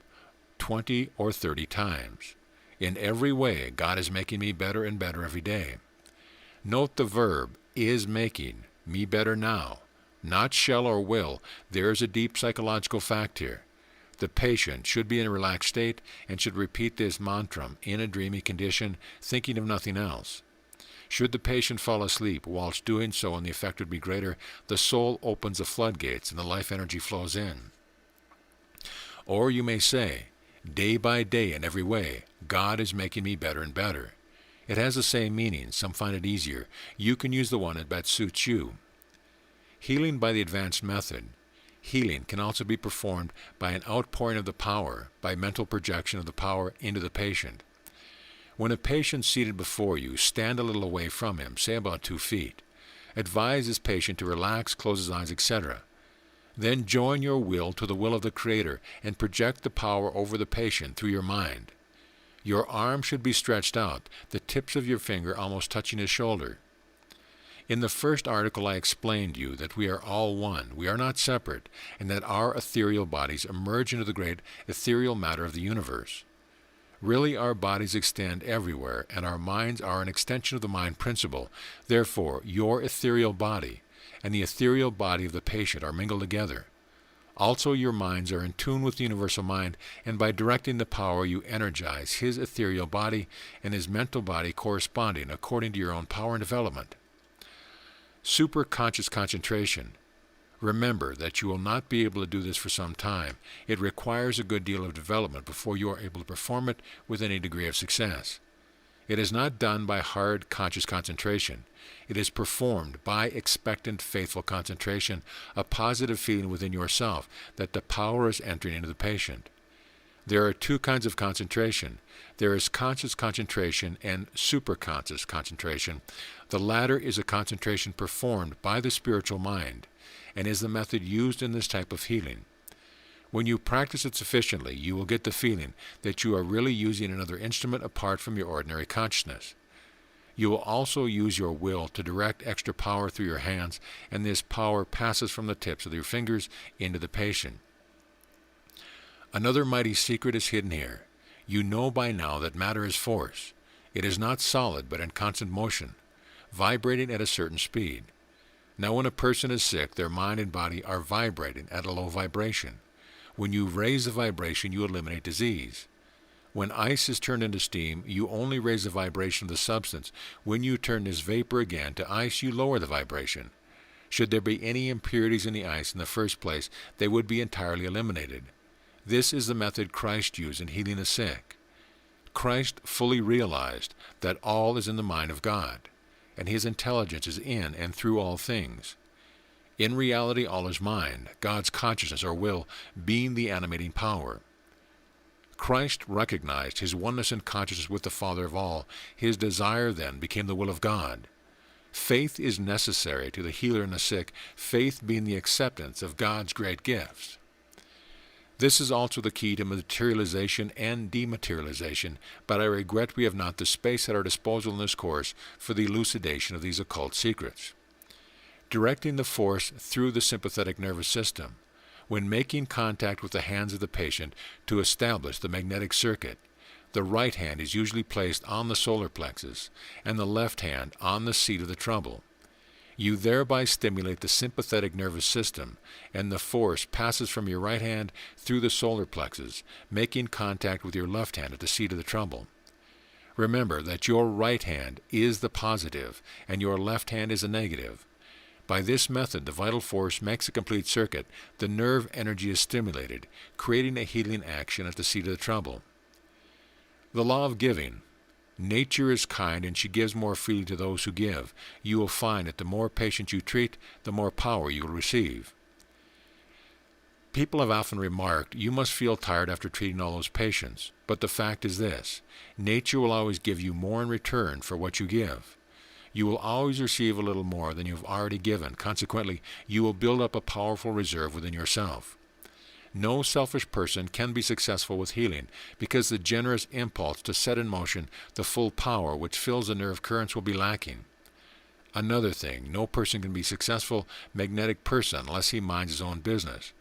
20 or 30 times. In every way, God is making me better and better every day. Note the verb, is making, me better now. Not shall or will. There is a deep psychological fact here. The patient should be in a relaxed state and should repeat this mantra in a dreamy condition, thinking of nothing else. Should the patient fall asleep whilst doing so and the effect would be greater, the soul opens the floodgates and the life energy flows in. Or you may say, day by day in every way, God is making me better and better. It has the same meaning. Some find it easier. You can use the one that best suits you. Healing by the advanced method. Healing can also be performed by an outpouring of the power, by mental projection of the power into the patient. When a patient is seated before you, stand a little away from him, say about 2 feet. Advise this patient to relax, close his eyes, etc. Then join your will to the will of the Creator and project the power over the patient through your mind. Your arm should be stretched out, the tips of your finger almost touching his shoulder. In the first article I explained to you that we are all one, we are not separate, and that our ethereal bodies emerge into the great ethereal matter of the universe. Really, our bodies extend everywhere, and our minds are an extension of the mind principle. Therefore, your ethereal body and the ethereal body of the patient are mingled together. Also, your minds are in tune with the universal mind, and by directing the power, you energize his ethereal body and his mental body corresponding according to your own power and development. Superconscious concentration. Remember that you will not be able to do this for some time. It requires a good deal of development before you are able to perform it with any degree of success. It is not done by hard conscious concentration. It is performed by expectant, faithful concentration, a positive feeling within yourself that the power is entering into the patient. There are 2 kinds of concentration. There is conscious concentration and superconscious concentration. The latter is a concentration performed by the spiritual mind and is the method used in this type of healing. When you practice it sufficiently, you will get the feeling that you are really using another instrument apart from your ordinary consciousness. You will also use your will to direct extra power through your hands, and this power passes from the tips of your fingers into the patient. Another mighty secret is hidden here. You know by now that matter is force. It is not solid, but in constant motion, vibrating at a certain speed. Now when a person is sick, their mind and body are vibrating at a low vibration. When you raise the vibration, you eliminate disease. When ice is turned into steam, you only raise the vibration of the substance. When you turn this vapor again to ice, you lower the vibration. Should there be any impurities in the ice in the first place, they would be entirely eliminated. This is the method Christ used in healing the sick. Christ fully realized that all is in the mind of God, and his intelligence is in and through all things. In reality, all is mind, God's consciousness or will being the animating power. Christ recognized his oneness in consciousness with the Father of all. His desire then became the will of God. Faith is necessary to the healer and the sick, faith being the acceptance of God's great gifts. This is also the key to materialization and dematerialization, but I regret we have not the space at our disposal in this course for the elucidation of these occult secrets. Directing the force through the sympathetic nervous system, when making contact with the hands of the patient to establish the magnetic circuit, the right hand is usually placed on the solar plexus and the left hand on the seat of the trouble. You thereby stimulate the sympathetic nervous system, and the force passes from your right hand through the solar plexus, making contact with your left hand at the seat of the trouble. Remember that your right hand is the positive, and your left hand is the negative. By this method, the vital force makes a complete circuit. The nerve energy is stimulated, creating a healing action at the seat of the trouble. The law of giving. Nature is kind, and she gives more freely to those who give. You will find that the more patients you treat, the more power you will receive. People have often remarked, you must feel tired after treating all those patients. But the fact is this, nature will always give you more in return for what you give. You will always receive a little more than you have already given. Consequently, you will build up a powerful reserve within yourself. No selfish person can be successful with healing, because the generous impulse to set in motion the full power which fills the nerve currents will be lacking. Another thing, no person can be a successful magnetic person unless he minds his own business.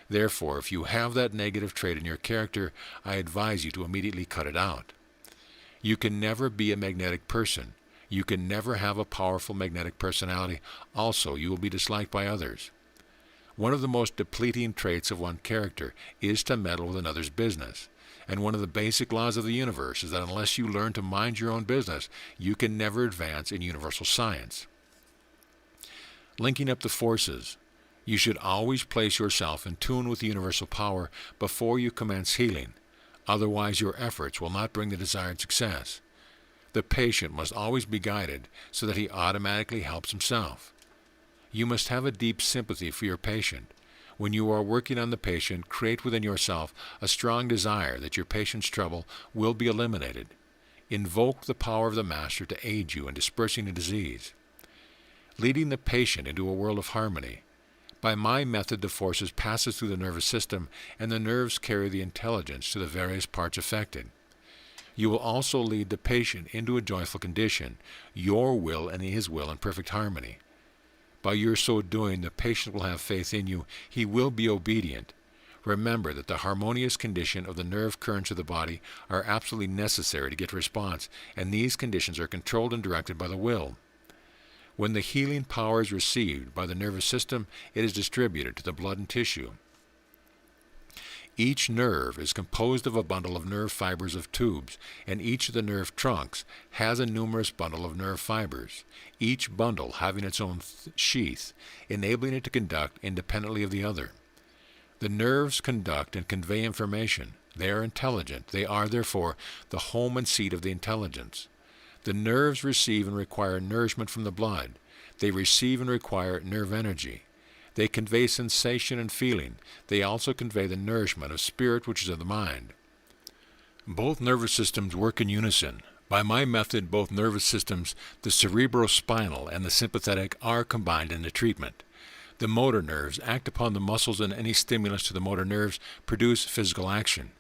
Therefore, if you have that negative trait in your character, I advise you to immediately cut it out. You can never be a magnetic person. You can never have a powerful magnetic personality. Also, you will be disliked by others. One of the most depleting traits of one character is to meddle with another's business. And one of the basic laws of the universe is that unless you learn to mind your own business, you can never advance in universal science. Linking up the forces. You should always place yourself in tune with the universal power before you commence healing. Otherwise, your efforts will not bring the desired success. The patient must always be guided so that he automatically helps himself. You must have a deep sympathy for your patient. When you are working on the patient, create within yourself a strong desire that your patient's trouble will be eliminated. Invoke the power of the Master to aid you in dispersing the disease. Leading the patient into a world of harmony. By my method, the forces passes through the nervous system, and the nerves carry the intelligence to the various parts affected. You will also lead the patient into a joyful condition, your will and his will in perfect harmony. By your so doing, the patient will have faith in you. He will be obedient. Remember that the harmonious condition of the nerve currents of the body are absolutely necessary to get response, and these conditions are controlled and directed by the will. When the healing power is received by the nervous system, it is distributed to the blood and tissue. Each nerve is composed of a bundle of nerve fibers of tubes, and each of the nerve trunks has a numerous bundle of nerve fibers, each bundle having its own sheath, enabling it to conduct independently of the other. The nerves conduct and convey information. They are intelligent. They are, therefore, the home and seat of the intelligence. The nerves receive and require nourishment from the blood. They receive and require nerve energy. They convey sensation and feeling. They also convey the nourishment of spirit, which is of the mind. Both nervous systems work in unison. By my method, both nervous systems, the cerebrospinal and the sympathetic, are combined in the treatment. The motor nerves act upon the muscles, and any stimulus to the motor nerves produce physical action,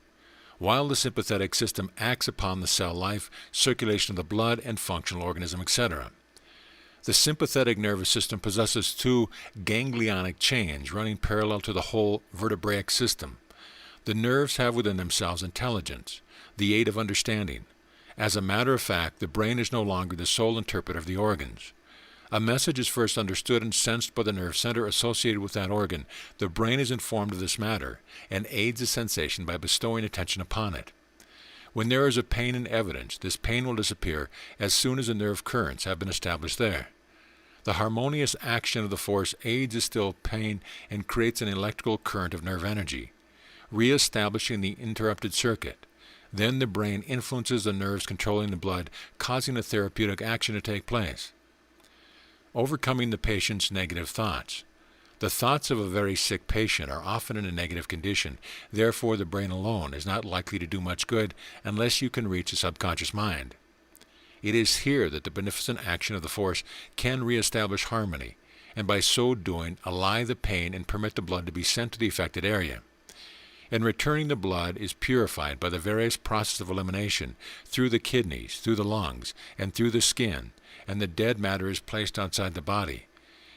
while the sympathetic system acts upon the cell life, circulation of the blood, and functional organism, etc. The sympathetic nervous system possesses two ganglionic chains running parallel to the whole vertebraic system. The nerves have within themselves intelligence, the aid of understanding. As a matter of fact, the brain is no longer the sole interpreter of the organs. A message is first understood and sensed by the nerve center associated with that organ. The brain is informed of this matter and aids the sensation by bestowing attention upon it. When there is a pain in evidence, this pain will disappear as soon as the nerve currents have been established there. The harmonious action of the force aids the still pain and creates an electrical current of nerve energy, re-establishing the interrupted circuit. Then the brain influences the nerves controlling the blood, causing a therapeutic action to take place. Overcoming the patient's negative thoughts. The thoughts of a very sick patient are often in a negative condition. Therefore, the brain alone is not likely to do much good unless you can reach the subconscious mind. It is here that the beneficent action of the force can reestablish harmony, and by so doing allay the pain and permit the blood to be sent to the affected area. In returning, the blood is purified by the various processes of elimination through the kidneys, through the lungs, and through the skin, and the dead matter is placed outside the body.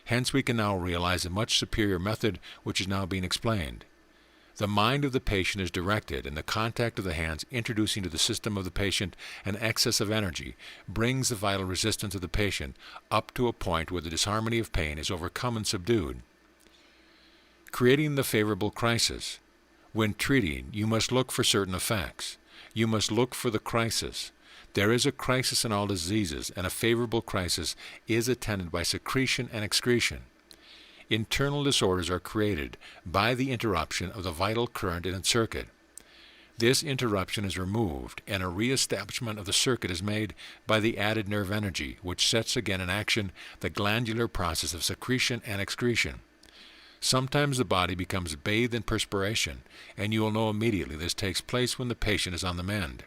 Hence we can now realize a much superior method which is now being explained. The mind of the patient is directed, and the contact of the hands introducing to the system of the patient an excess of energy brings the vital resistance of the patient up to a point where the disharmony of pain is overcome and subdued. Creating the favorable crisis. When treating, you must look for certain effects. You must look for the crisis. There is a crisis in all diseases, and a favorable crisis is attended by secretion and excretion. Internal disorders are created by the interruption of the vital current in its circuit. This interruption is removed, and a re-establishment of the circuit is made by the added nerve energy, which sets again in action the glandular process of secretion and excretion. Sometimes the body becomes bathed in perspiration, and you will know immediately this takes place when the patient is on the mend.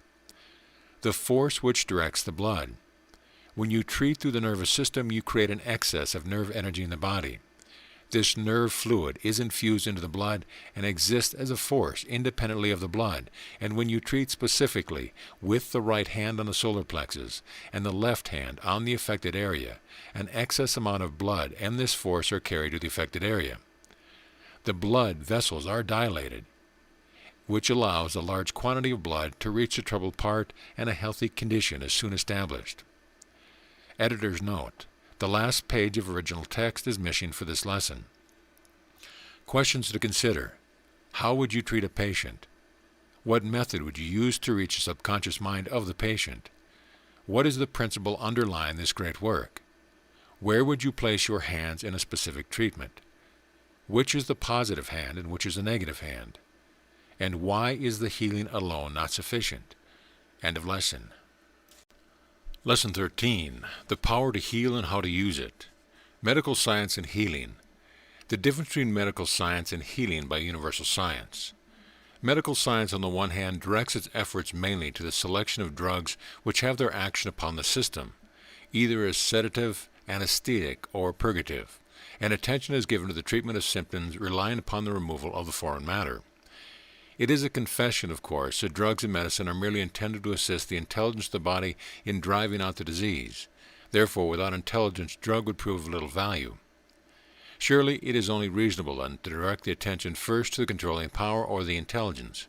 The force which directs the blood. When you treat through the nervous system, you create an excess of nerve energy in the body. This nerve fluid is infused into the blood and exists as a force independently of the blood, and when you treat specifically with the right hand on the solar plexus and the left hand on the affected area, an excess amount of blood and this force are carried to the affected area. The blood vessels are dilated, which allows a large quantity of blood to reach the troubled part, and a healthy condition is soon established. Editor's note: the last page of original text is missing for this lesson. Questions to consider. How would you treat a patient? What method would you use to reach the subconscious mind of the patient? What is the principle underlying this great work? Where would you place your hands in a specific treatment? Which is the positive hand and which is the negative hand? And why is the healing alone not sufficient? End of lesson. Lesson 13. The power to heal and how to use it. Medical science and healing. The difference between medical science and healing by universal science. Medical science, on the one hand, directs its efforts mainly to the selection of drugs which have their action upon the system, either as sedative, anesthetic, or purgative, and attention is given to the treatment of symptoms relying upon the removal of the foreign matter. It is a confession, of course, that drugs and medicine are merely intended to assist the intelligence of the body in driving out the disease. Therefore, without intelligence, drug would prove of little value. Surely, it is only reasonable, then, to direct the attention first to the controlling power or the intelligence.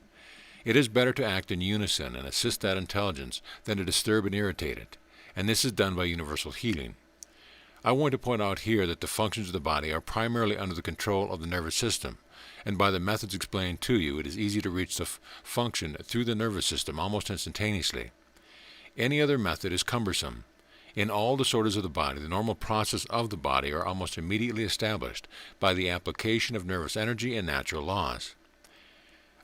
It is better to act in unison and assist that intelligence than to disturb and irritate it, and this is done by universal healing. I want to point out here that the functions of the body are primarily under the control of the nervous system, and by the methods explained to you, it is easy to reach the function through the nervous system almost instantaneously. Any other method is cumbersome. In all disorders of the body, the normal process of the body are almost immediately established by the application of nervous energy and natural laws.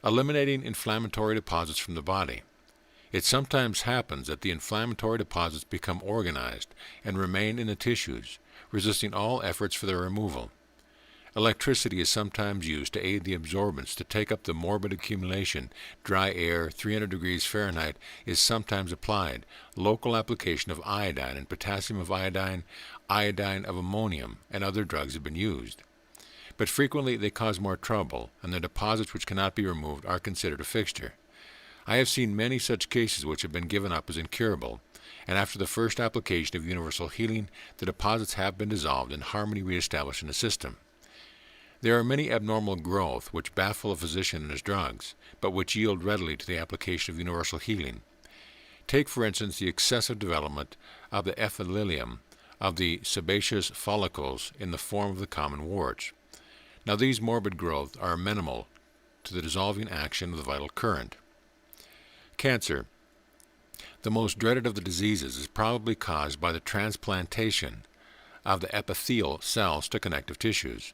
Eliminating inflammatory deposits from the body. It sometimes happens that the inflammatory deposits become organized and remain in the tissues, resisting all efforts for their removal. Electricity is sometimes used to aid the absorbents to take up the morbid accumulation. Dry air, 300 degrees Fahrenheit, is sometimes applied. Local application of iodine and potassium of iodine, iodine of ammonium, and other drugs have been used. But frequently they cause more trouble, and the deposits which cannot be removed are considered a fixture. I have seen many such cases which have been given up as incurable, and after the first application of universal healing, the deposits have been dissolved and harmony reestablished in the system. There are many abnormal growths which baffle a physician and his drugs, but which yield readily to the application of universal healing. Take, for instance, the excessive development of the epithelium of the sebaceous follicles in the form of the common warts. Now these morbid growths are amenable to the dissolving action of the vital current. Cancer. The most dreaded of the diseases is probably caused by the transplantation of the epithelial cells to connective tissues.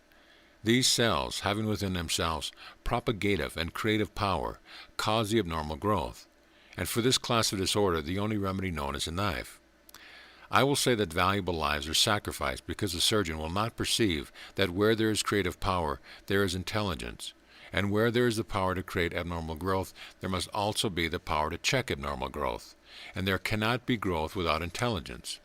These cells, having within themselves propagative and creative power, cause the abnormal growth, and for this class of disorder the only remedy known is a knife. I will say that valuable lives are sacrificed because the surgeon will not perceive that where there is creative power, there is intelligence, and where there is the power to create abnormal growth, there must also be the power to check abnormal growth, and there cannot be growth without intelligence.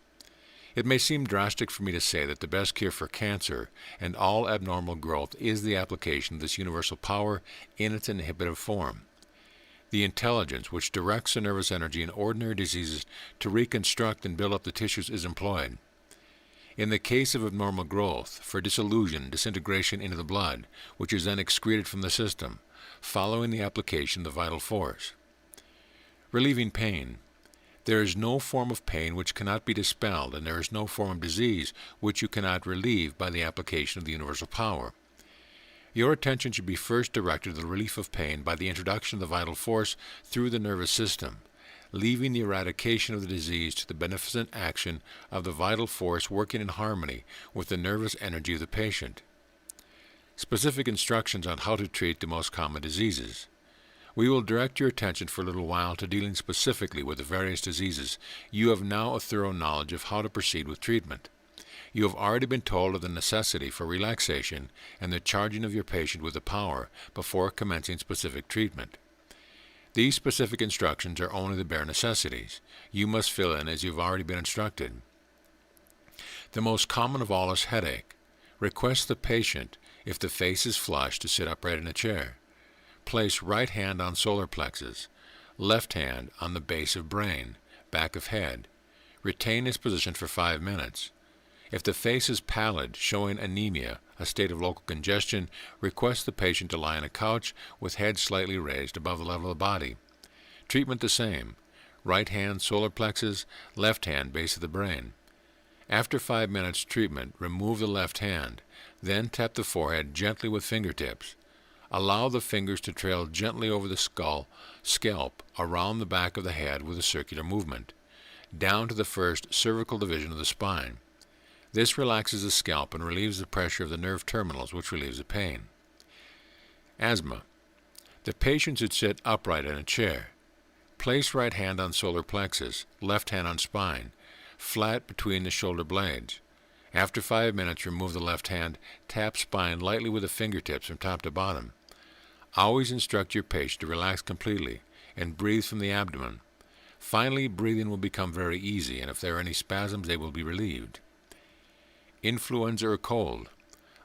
It may seem drastic for me to say that the best cure for cancer and all abnormal growth is the application of this universal power in its inhibitive form. The intelligence which directs the nervous energy in ordinary diseases to reconstruct and build up the tissues is employed. In the case of abnormal growth, for dissolution, disintegration into the blood, which is then excreted from the system, following the application of the vital force. Relieving pain. There is no form of pain which cannot be dispelled, and there is no form of disease which you cannot relieve by the application of the universal power. Your attention should be first directed to the relief of pain by the introduction of the vital force through the nervous system, leaving the eradication of the disease to the beneficent action of the vital force working in harmony with the nervous energy of the patient. Specific instructions on how to treat the most common diseases. We will direct your attention for a little while to dealing specifically with the various diseases. You have now a thorough knowledge of how to proceed with treatment. You have already been told of the necessity for relaxation and the charging of your patient with the power before commencing specific treatment. These specific instructions are only the bare necessities. You must fill in as you have already been instructed. The most common of all is headache. Request the patient, if the face is flushed, to sit upright in a chair. Place right hand on solar plexus, left hand on the base of brain, back of head. Retain this position for 5 minutes. If the face is pallid, showing anemia, a state of local congestion, request the patient to lie on a couch with head slightly raised above the level of the body. Treatment the same. Right hand solar plexus, left hand base of the brain. After 5 minutes treatment, remove the left hand. Then tap the forehead gently with fingertips. Allow the fingers to trail gently over the scalp, around the back of the head with a circular movement, down to the first cervical division of the spine. This relaxes the scalp and relieves the pressure of the nerve terminals, which relieves the pain. Asthma. The patient should sit upright in a chair. Place right hand on solar plexus, left hand on spine, flat between the shoulder blades. After 5 minutes, remove the left hand, tap spine lightly with the fingertips from top to bottom. Always instruct your patient to relax completely and breathe from the abdomen. Finally, breathing will become very easy, and if there are any spasms, they will be relieved. Influenza or cold.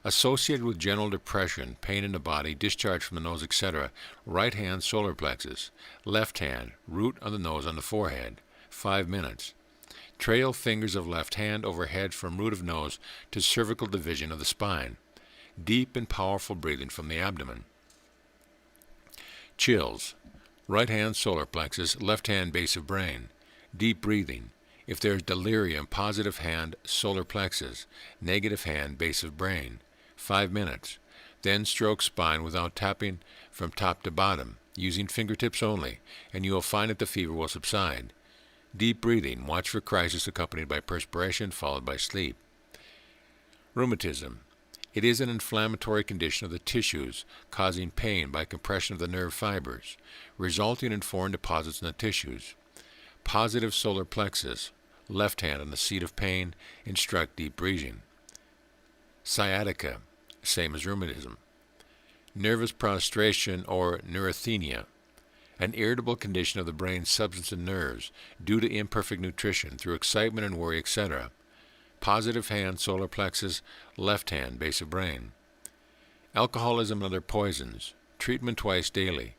Associated with general depression, pain in the body, discharge from the nose, etc., right hand solar plexus, left hand, root of the nose on the forehead, 5 minutes. Trail fingers of left hand overhead from root of nose to cervical division of the spine. Deep and powerful breathing from the abdomen. Chills. Right hand solar plexus, left hand base of brain. Deep breathing. If there is delirium, positive hand solar plexus, negative hand base of brain. 5 minutes. Then stroke spine without tapping from top to bottom, using fingertips only, and you will find that the fever will subside. Deep breathing. Watch for crisis accompanied by perspiration, followed by sleep. Rheumatism. It is an inflammatory condition of the tissues, causing pain by compression of the nerve fibers, resulting in foreign deposits in the tissues. Positive solar plexus, left hand on the seat of pain, instruct deep breathing. Sciatica, same as rheumatism. Nervous prostration or neurasthenia, an irritable condition of the brain's substance and nerves due to imperfect nutrition through excitement and worry, etc. Positive hand solar plexus, left hand base of brain. Alcoholism and other poisons, treatment twice daily.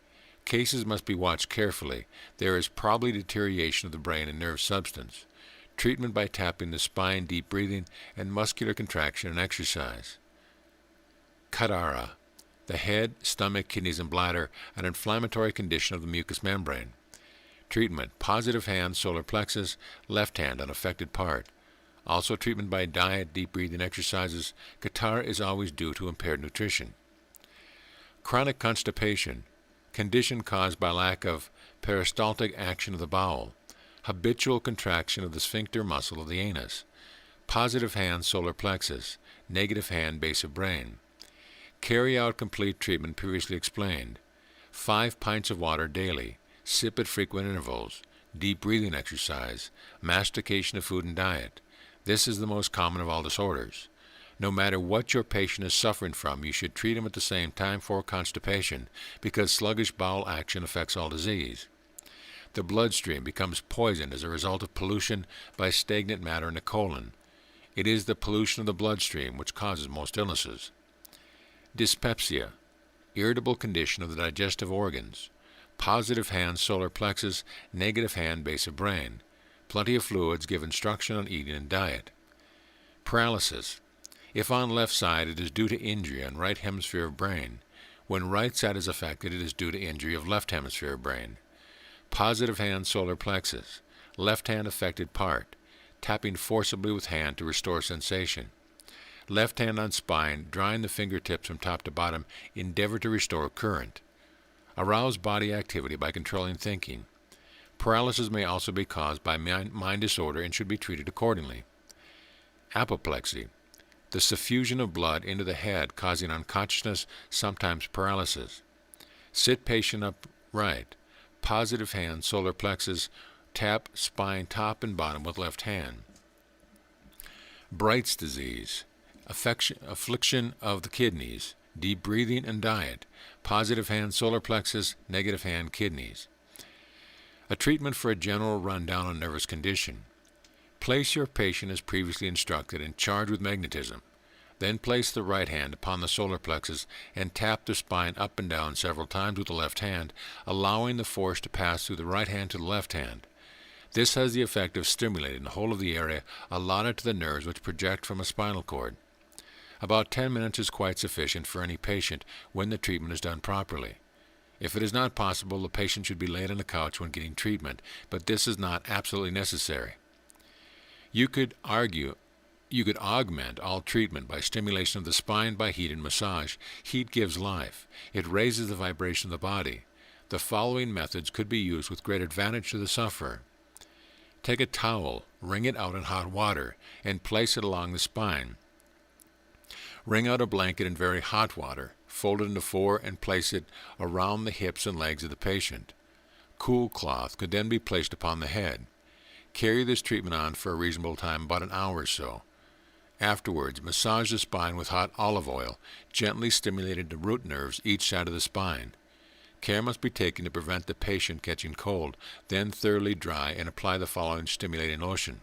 Cases must be watched carefully. There is probably deterioration of the brain and nerve substance. Treatment by tapping the spine, deep breathing, and muscular contraction and exercise. Catarrh, the head, stomach, kidneys, and bladder, an inflammatory condition of the mucous membrane. Treatment, positive hand, solar plexus, left hand on affected part. Also treatment by diet, deep breathing exercises. Catarrh is always due to impaired nutrition. Chronic constipation, condition caused by lack of peristaltic action of the bowel. habitual contraction of the sphincter muscle of the anus, positive hand solar plexus, negative hand base of brain. Carry out complete treatment previously explained. 5 pints of water daily, sip at frequent intervals, deep breathing exercise, mastication of food and diet. This is the most common of all disorders. No matter what your patient is suffering from, you should treat him at the same time for constipation, because sluggish bowel action affects all disease. The bloodstream becomes poisoned as a result of pollution by stagnant matter in the colon. It is the pollution of the bloodstream which causes most illnesses. Dyspepsia, irritable condition of the digestive organs, positive hand solar plexus, negative hand base of brain, plenty of fluids, give instruction on eating and diet. Paralysis. If on left side, it is due to injury on right hemisphere of brain. When right side is affected, it is due to injury of left hemisphere of brain. Positive hand solar plexus, left hand affected part, tapping forcibly with hand to restore sensation. Left hand on spine, drawing the fingertips from top to bottom, endeavor to restore current. Arouse body activity by controlling thinking. Paralysis may also be caused by mind disorder and should be treated accordingly. Apoplexy, the suffusion of blood into the head causing unconsciousness, sometimes paralysis. Sit patient upright. Positive hand solar plexus, tap spine top and bottom with left hand. Bright's disease, affliction of the kidneys, deep breathing and diet, positive hand solar plexus, negative hand kidneys. A treatment for a general rundown on nervous condition. Place your patient as previously instructed and charge with magnetism. Then place the right hand upon the solar plexus and tap the spine up and down several times with the left hand, allowing the force to pass through the right hand to the left hand. This has the effect of stimulating the whole of the area allotted to the nerves which project from a spinal cord. About 10 minutes is quite sufficient for any patient when the treatment is done properly. If it is not possible, the patient should be laid on the couch when getting treatment, but this is not absolutely necessary. You could augment all treatment by stimulation of the spine by heat and massage. Heat gives life. It raises the vibration of the body. The following methods could be used with great advantage to the sufferer. Take a towel, wring it out in hot water, and place it along the spine. Wring out a blanket in very hot water, fold it into 4, and place it around the hips and legs of the patient. Cool cloth could then be placed upon the head. Carry this treatment on for a reasonable time, about an hour or so. Afterwards, massage the spine with hot olive oil, gently stimulating the root nerves each side of the spine. Care must be taken to prevent the patient catching cold, then thoroughly dry and apply the following stimulating lotion.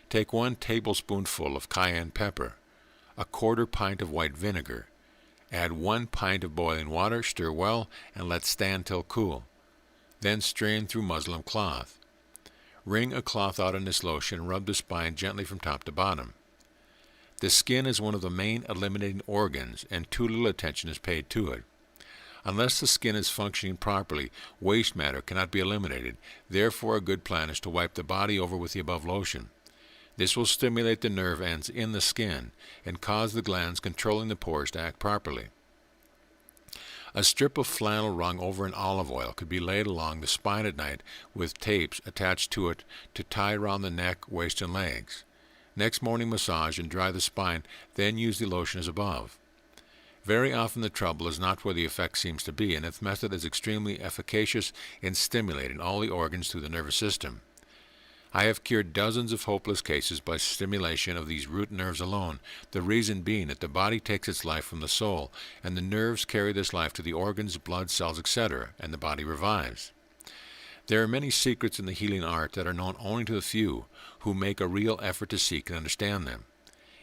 Take 1 tablespoonful of cayenne pepper, a 1/4 pint of white vinegar. Add 1 pint of boiling water, stir well, and let stand till cool. Then strain through muslin cloth. Wring a cloth out in this lotion and rub the spine gently from top to bottom. The skin is one of the main eliminating organs, and too little attention is paid to it. Unless the skin is functioning properly, waste matter cannot be eliminated. Therefore, a good plan is to wipe the body over with the above lotion. This will stimulate the nerve ends in the skin and cause the glands controlling the pores to act properly. A strip of flannel wrung over in olive oil could be laid along the spine at night with tapes attached to it to tie around the neck, waist, and legs. Next morning massage and dry the spine, then use the lotion as above. Very often the trouble is not where the effect seems to be, and its method is extremely efficacious in stimulating all the organs through the nervous system. I have cured dozens of hopeless cases by stimulation of these root nerves alone, the reason being that the body takes its life from the soul, and the nerves carry this life to the organs, blood, cells, etc., and the body revives. There are many secrets in the healing art that are known only to the few who make a real effort to seek and understand them,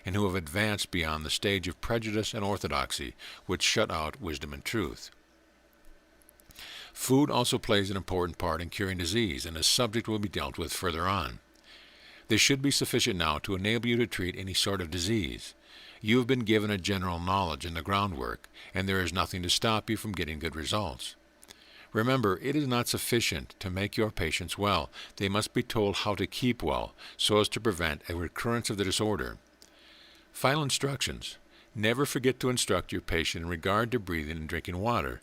and who have advanced beyond the stage of prejudice and orthodoxy, which shut out wisdom and truth. Food also plays an important part in curing disease, and this subject will be dealt with further on. This should be sufficient now to enable you to treat any sort of disease. You have been given a general knowledge and the groundwork, and there is nothing to stop you from getting good results. Remember, it is not sufficient to make your patients well. They must be told how to keep well, so as to prevent a recurrence of the disorder. Final instructions. Never forget to instruct your patient in regard to breathing and drinking water,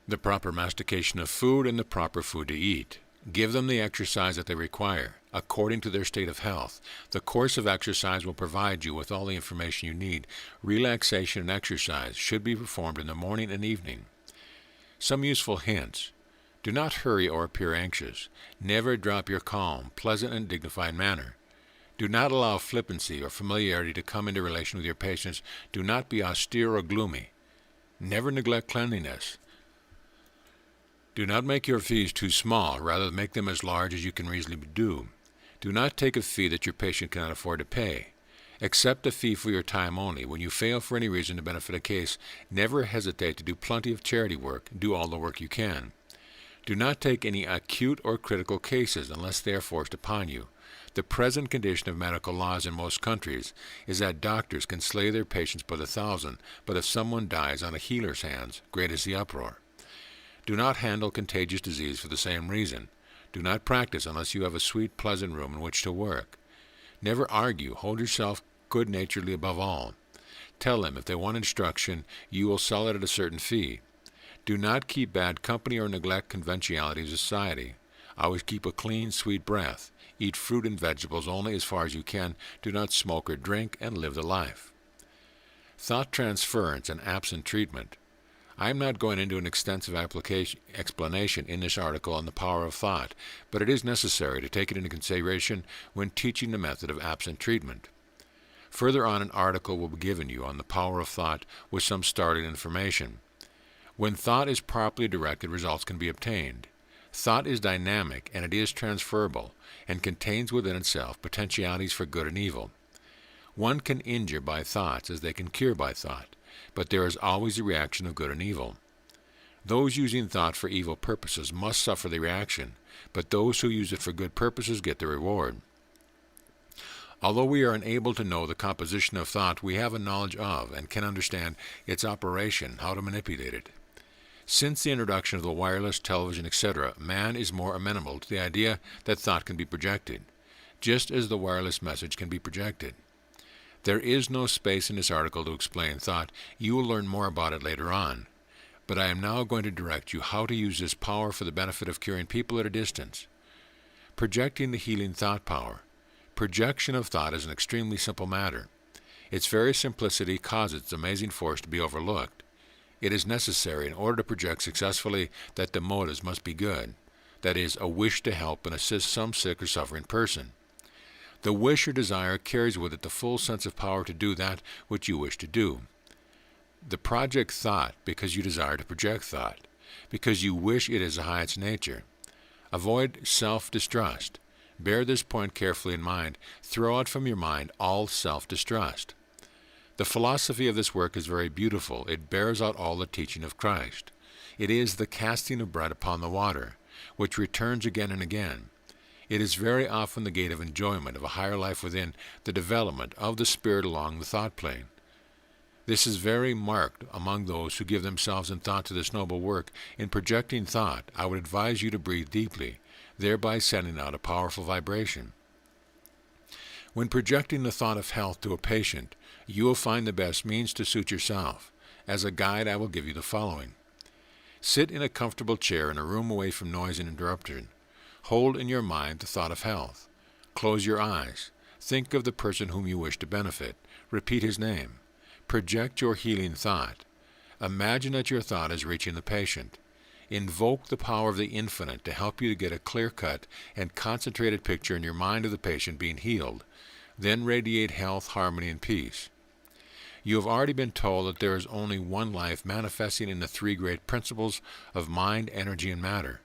the proper mastication of food, and the proper food to eat. Give them the exercise that they require, according to their state of health. The course of exercise will provide you with all the information you need. Relaxation and exercise should be performed in the morning and evening. Some useful hints. Do not hurry or appear anxious. Never drop your calm, pleasant, and dignified manner. Do not allow flippancy or familiarity to come into relation with your patients. Do not be austere or gloomy. Never neglect cleanliness. Do not make your fees too small, rather make them as large as you can reasonably do. Do not take a fee that your patient cannot afford to pay. Accept a fee for your time only. When you fail for any reason to benefit a case, never hesitate to do plenty of charity work. Do all the work you can. Do not take any acute or critical cases unless they are forced upon you. The present condition of medical laws in most countries is that doctors can slay their patients by the thousand, but if someone dies on a healer's hands, great is the uproar. Do not handle contagious disease for the same reason. Do not practice unless you have a sweet, pleasant room in which to work. Never argue. Hold yourself good-naturedly above all. Tell them if they want instruction, you will sell it at a certain fee. Do not keep bad company or neglect conventionalities of society. Always keep a clean, sweet breath. Eat fruit and vegetables only as far as you can. Do not smoke or drink, and live the life. Thought transference and absent treatment. I am not going into an extensive explanation in this article on the power of thought, but it is necessary to take it into consideration when teaching the method of absent treatment. Further on, an article will be given you on the power of thought with some starting information. When thought is properly directed, results can be obtained. Thought is dynamic, and it is transferable, and contains within itself potentialities for good and evil. One can injure by thoughts as they can cure by thought, but there is always a reaction of good and evil. Those using thought for evil purposes must suffer the reaction, but those who use it for good purposes get the reward. Although we are unable to know the composition of thought, we have a knowledge of and can understand its operation, how to manipulate it. Since the introduction of the wireless, television, etc., man is more amenable to the idea that thought can be projected, just as the wireless message can be projected. There is no space in this article to explain thought. You will learn more about it later on. But I am now going to direct you how to use this power for the benefit of curing people at a distance. Projecting the healing thought power. Projection of thought is an extremely simple matter. Its very simplicity causes its amazing force to be overlooked. It is necessary in order to project successfully that the motives must be good, that is, a wish to help and assist some sick or suffering person. The wish or desire carries with it the full sense of power to do that which you wish to do. The project thought because you desire to project thought, because you wish it is the highest nature. Avoid self-distrust. Bear this point carefully in mind. Throw out from your mind all self-distrust. The philosophy of this work is very beautiful. It bears out all the teaching of Christ. It is the casting of bread upon the water, which returns again and again. It is very often the gate of enjoyment of a higher life within, the development of the spirit along the thought plane. This is very marked among those who give themselves in thought to this noble work. In projecting thought, I would advise you to breathe deeply, thereby sending out a powerful vibration. When projecting the thought of health to a patient, you will find the best means to suit yourself. As a guide, I will give you the following. Sit in a comfortable chair in a room away from noise and interruption. Hold in your mind the thought of health. Close your eyes. Think of the person whom you wish to benefit. Repeat his name. Project your healing thought. Imagine that your thought is reaching the patient. Invoke the power of the infinite to help you to get a clear-cut and concentrated picture in your mind of the patient being healed. Then radiate health, harmony, and peace. You have already been told that there is only one life manifesting in the three great principles of mind, energy, and matter,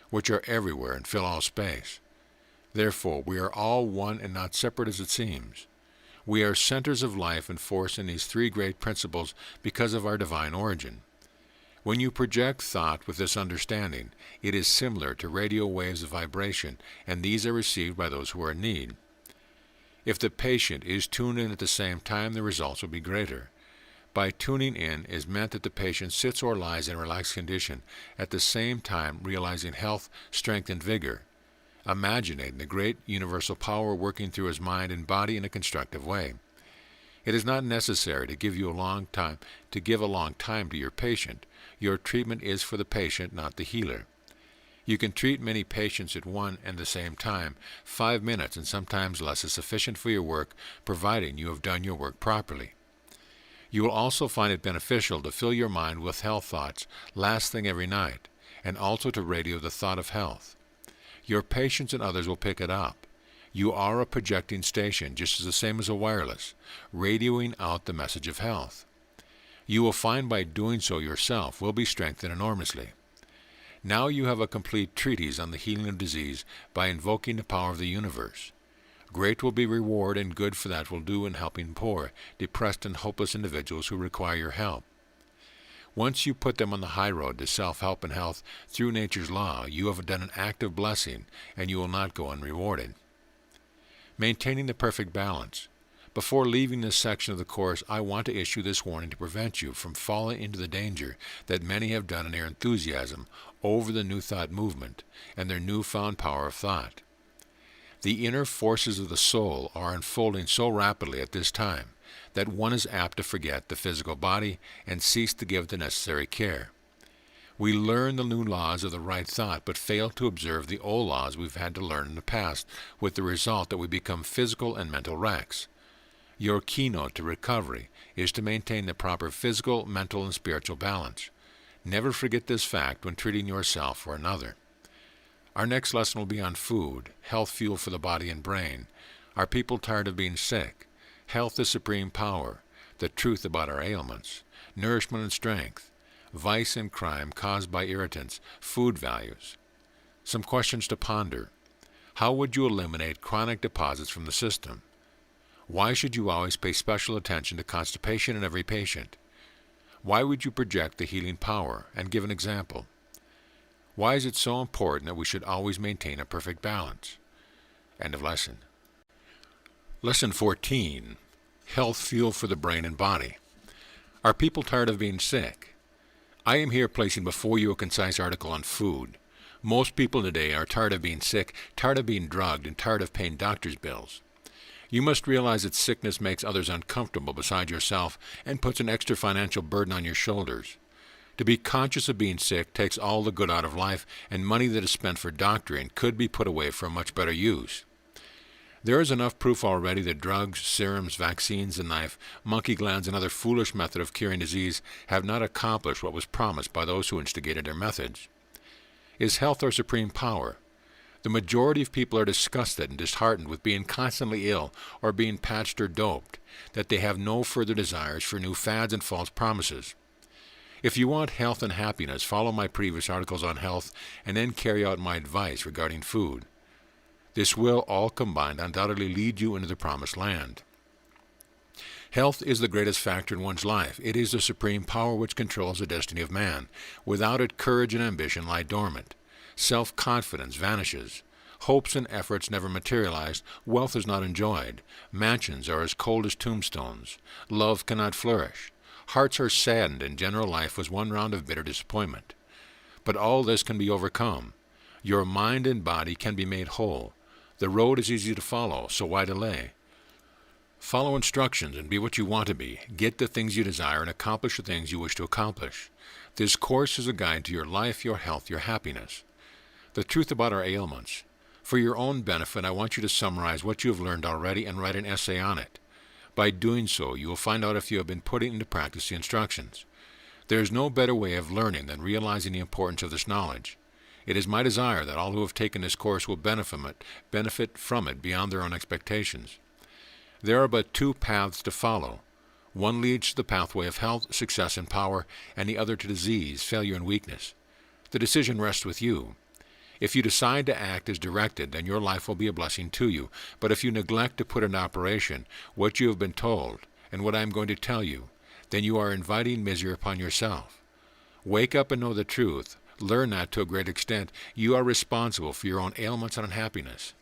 which are everywhere and fill all space. Therefore, we are all one and not separate as it seems. We are centers of life and force in these three great principles because of our divine origin. When you project thought with this understanding, it is similar to radio waves of vibration, and these are received by those who are in need. If the patient is tuned in at the same time, the results will be greater. By tuning in is meant that the patient sits or lies in a relaxed condition, at the same time realizing health, strength, and vigor, imagining the great universal power working through his mind and body in a constructive way. It is not necessary to give a long time to your patient. Your treatment is for the patient, not the healer. You can treat many patients at one and the same time. 5 minutes and sometimes less is sufficient for your work, providing you have done your work properly. You will also find it beneficial to fill your mind with health thoughts last thing every night, and also to radio the thought of health. Your patients and others will pick it up. You are a projecting station, just as the same as a wireless, radioing out the message of health. You will find by doing so yourself will be strengthened enormously. Now you have a complete treatise on the healing of disease by invoking the power of the universe. Great will be reward and good for that will do in helping poor, depressed, and hopeless individuals who require your help. Once you put them on the high road to self-help and health through nature's law, you have done an act of blessing, and you will not go unrewarded. Maintaining the perfect balance. Before leaving this section of the course, I want to issue this warning to prevent you from falling into the danger that many have done in their enthusiasm over the New Thought movement and their newfound power of thought. The inner forces of the soul are unfolding so rapidly at this time that one is apt to forget the physical body and cease to give the necessary care. We learn the new laws of the right thought, but fail to observe the old laws we've had to learn in the past, with the result that we become physical and mental wrecks. Your keynote to recovery is to maintain the proper physical, mental, and spiritual balance. Never forget this fact when treating yourself or another. Our next lesson will be on food, health fuel for the body and brain. Are people tired of being sick? Health is supreme power, the truth about our ailments, nourishment and strength, vice and crime caused by irritants, food values. Some questions to ponder. How would you eliminate chronic deposits from the system? Why should you always pay special attention to constipation in every patient? Why would you project the healing power and give an example? Why is it so important that we should always maintain a perfect balance? End of lesson. Lesson 14. Health fuel for the brain and body. Are people tired of being sick? I am here placing before you a concise article on food. Most people today are tired of being sick, tired of being drugged, and tired of paying doctor's bills. You must realize that sickness makes others uncomfortable beside yourself and puts an extra financial burden on your shoulders. To be conscious of being sick takes all the good out of life, and money that is spent for doctoring could be put away for a much better use. There is enough proof already that drugs, serums, vaccines, the knife, monkey glands, and other foolish method of curing disease have not accomplished what was promised by those who instigated their methods. Is health our supreme power? The majority of people are disgusted and disheartened with being constantly ill or being patched or doped, that they have no further desires for new fads and false promises. If you want health and happiness, follow my previous articles on health and then carry out my advice regarding food. This will, all combined, undoubtedly lead you into the promised land. Health is the greatest factor in one's life. It is the supreme power which controls the destiny of man. Without it, courage and ambition lie dormant. Self-confidence vanishes. Hopes and efforts never materialize. Wealth is not enjoyed. Mansions are as cold as tombstones. Love cannot flourish. Hearts are saddened, and general life was one round of bitter disappointment. But all this can be overcome. Your mind and body can be made whole. The road is easy to follow, so why delay? Follow instructions and be what you want to be. Get the things you desire and accomplish the things you wish to accomplish. This course is a guide to your life, your health, your happiness. The truth about our ailments. For your own benefit, I want you to summarize what you have learned already and write an essay on it. By doing so, you will find out if you have been putting into practice the instructions. There is no better way of learning than realizing the importance of this knowledge. It is my desire that all who have taken this course will benefit from it beyond their own expectations. There are but two paths to follow. One leads to the pathway of health, success, and power, and the other to disease, failure, and weakness. The decision rests with you. If you decide to act as directed, then your life will be a blessing to you. But if you neglect to put into operation what you have been told and what I am going to tell you, then you are inviting misery upon yourself. Wake up and know the truth. Learn that to a great extent. You are responsible for your own ailments and unhappiness.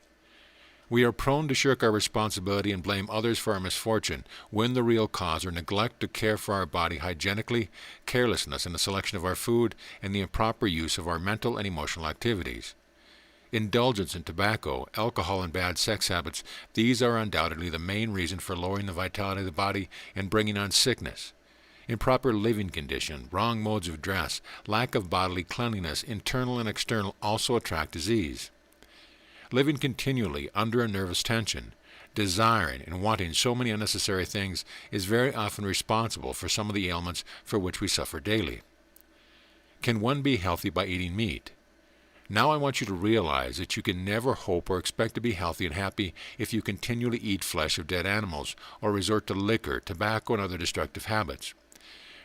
We are prone to shirk our responsibility and blame others for our misfortune, when the real cause are neglect to care for our body hygienically, carelessness in the selection of our food, and the improper use of our mental and emotional activities. Indulgence in tobacco, alcohol, and bad sex habits, these are undoubtedly the main reason for lowering the vitality of the body and bringing on sickness. Improper living condition, wrong modes of dress, lack of bodily cleanliness, internal and external, also attract disease. Living continually under a nervous tension, desiring and wanting so many unnecessary things is very often responsible for some of the ailments for which we suffer daily. Can one be healthy by eating meat? Now I want you to realize that you can never hope or expect to be healthy and happy if you continually eat flesh of dead animals or resort to liquor, tobacco, and other destructive habits.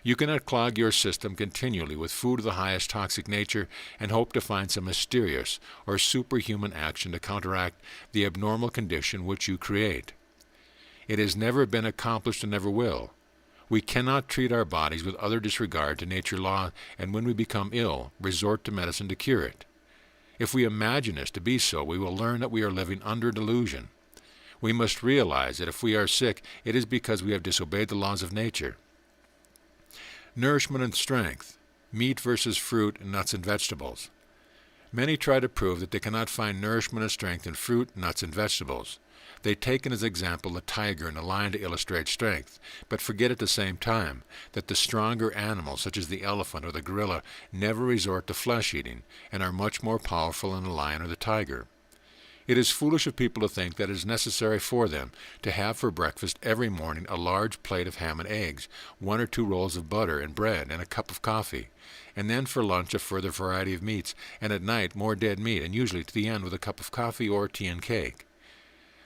You cannot clog your system continually with food of the highest toxic nature and hope to find some mysterious or superhuman action to counteract the abnormal condition which you create. It has never been accomplished and never will. We cannot treat our bodies with utter disregard to nature law, and when we become ill, resort to medicine to cure it. If we imagine this to be so, we will learn that we are living under delusion. We must realize that if we are sick, it is because we have disobeyed the laws of nature. Nourishment and strength, meat versus fruit, nuts, and vegetables. Many try to prove that they cannot find nourishment and strength in fruit, nuts, and vegetables. They take as example the tiger and the lion to illustrate strength, but forget at the same time that the stronger animals, such as the elephant or the gorilla, never resort to flesh eating and are much more powerful than the lion or the tiger. It is foolish of people to think that it is necessary for them to have for breakfast every morning a large plate of ham and eggs, 1 or 2 rolls of butter and bread, and a cup of coffee, and then for lunch a further variety of meats, and at night more dead meat, and usually to the end with a cup of coffee or tea and cake.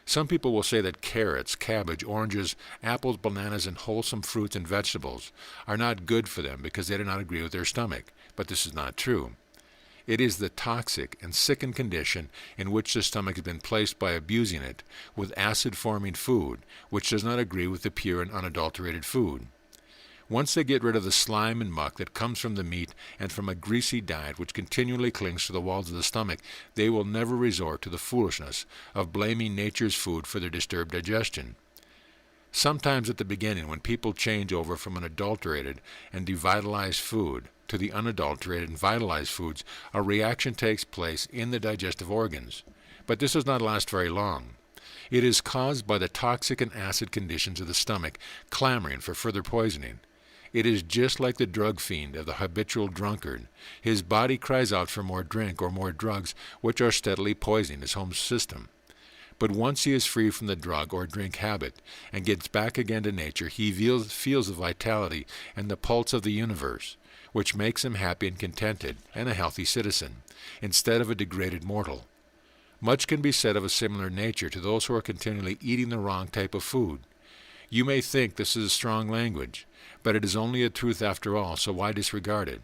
Some people will say that carrots, cabbage, oranges, apples, bananas, and wholesome fruits and vegetables are not good for them because they do not agree with their stomach, but this is not true. It is the toxic and sickened condition in which the stomach has been placed by abusing it with acid-forming food, which does not agree with the pure and unadulterated food. Once they get rid of the slime and muck that comes from the meat and from a greasy diet which continually clings to the walls of the stomach, they will never resort to the foolishness of blaming nature's food for their disturbed digestion. Sometimes at the beginning, when people change over from an adulterated and devitalized food to the unadulterated and vitalized foods, a reaction takes place in the digestive organs. But this does not last very long. It is caused by the toxic and acid conditions of the stomach clamoring for further poisoning. It is just like the drug fiend of the habitual drunkard. His body cries out for more drink or more drugs, which are steadily poisoning his home system. But once he is free from the drug or drink habit and gets back again to nature, he feels the vitality and the pulse of the universe, which makes him happy and contented and a healthy citizen, instead of a degraded mortal. Much can be said of a similar nature to those who are continually eating the wrong type of food. You may think this is a strong language, but it is only a truth after all, so why disregard it?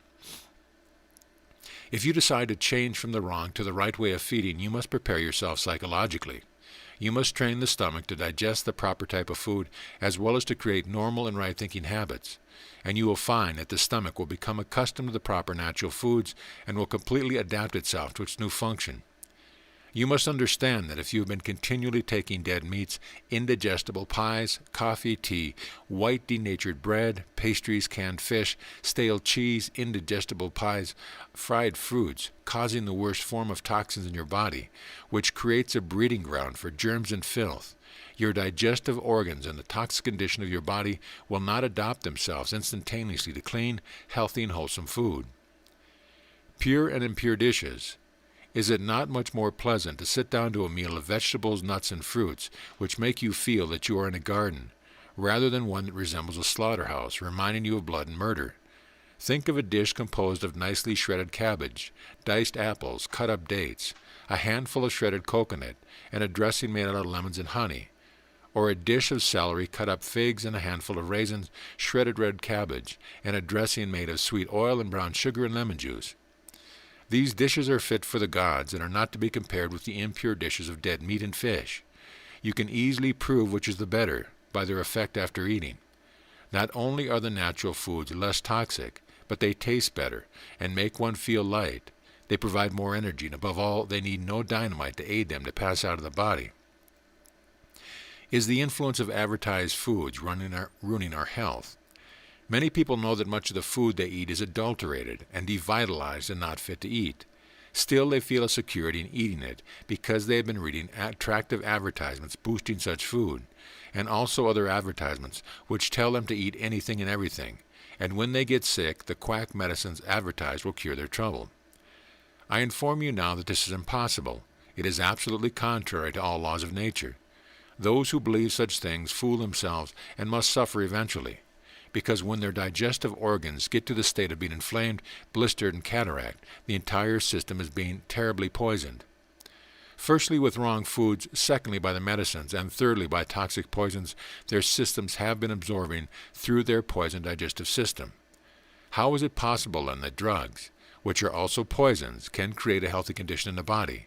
If you decide to change from the wrong to the right way of feeding, you must prepare yourself psychologically. You must train the stomach to digest the proper type of food, as well as to create normal and right-thinking habits. And you will find that the stomach will become accustomed to the proper natural foods and will completely adapt itself to its new function. You must understand that if you have been continually taking dead meats, indigestible pies, coffee, tea, white denatured bread, pastries, canned fish, stale cheese, indigestible pies, fried fruits, causing the worst form of toxins in your body, which creates a breeding ground for germs and filth, your digestive organs and the toxic condition of your body will not adapt themselves instantaneously to clean, healthy, and wholesome food. Pure and impure dishes. Is it not much more pleasant to sit down to a meal of vegetables, nuts, and fruits, which make you feel that you are in a garden, rather than one that resembles a slaughterhouse, reminding you of blood and murder? Think of a dish composed of nicely shredded cabbage, diced apples, cut-up dates, a handful of shredded coconut, and a dressing made out of lemons and honey, or a dish of celery, cut-up figs, and a handful of raisins, shredded red cabbage, and a dressing made of sweet oil and brown sugar and lemon juice. These dishes are fit for the gods and are not to be compared with the impure dishes of dead meat and fish. You can easily prove which is the better by their effect after eating. Not only are the natural foods less toxic, but they taste better and make one feel light. They provide more energy, and above all, they need no dynamite to aid them to pass out of the body. Is the influence of advertised foods ruining our health? Many people know that much of the food they eat is adulterated and devitalized and not fit to eat. Still, they feel a security in eating it because they have been reading attractive advertisements boosting such food, and also other advertisements which tell them to eat anything and everything, and when they get sick, the quack medicines advertised will cure their trouble. I inform you now that this is impossible. It is absolutely contrary to all laws of nature. Those who believe such things fool themselves and must suffer eventually, because when their digestive organs get to the state of being inflamed, blistered, and cataract, the entire system is being terribly poisoned. Firstly, with wrong foods, secondly, by the medicines, and thirdly, by toxic poisons their systems have been absorbing through their poisoned digestive system. How is it possible, then, that drugs, which are also poisons, can create a healthy condition in the body?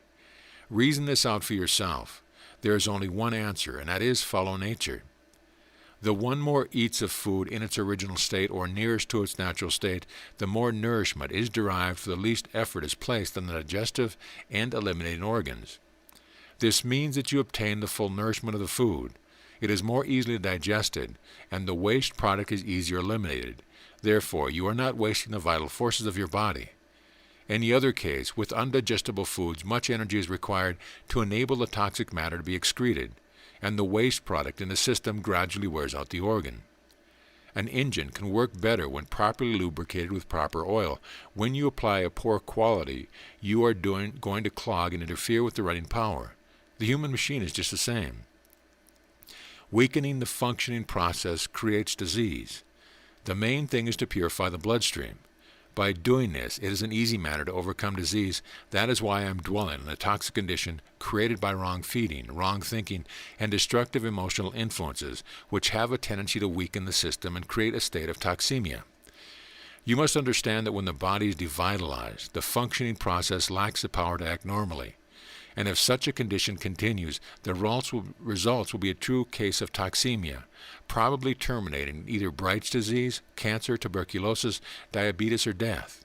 Reason this out for yourself. There is only one answer, and that is follow nature. The one more eats of food in its original state or nearest to its natural state, the more nourishment is derived, for the least effort is placed on the digestive and eliminating organs. This means that you obtain the full nourishment of the food. It is more easily digested, and the waste product is easier eliminated. Therefore, you are not wasting the vital forces of your body. In the other case, with undigestible foods, much energy is required to enable the toxic matter to be excreted, and the waste product in the system gradually wears out the organ. An engine can work better when properly lubricated with proper oil. When you apply a poor quality, you are going to clog and interfere with the running power. The human machine is just the same. Weakening the functioning process creates disease. The main thing is to purify the bloodstream. By doing this, it is an easy matter to overcome disease. That is why I am dwelling on the toxic condition created by wrong feeding, wrong thinking, and destructive emotional influences, which have a tendency to weaken the system and create a state of toxemia. You must understand that when the body is devitalized, the functioning process lacks the power to act normally. And if such a condition continues, the results will be a true case of toxemia, probably terminating in either Bright's disease, cancer, tuberculosis, diabetes, or death.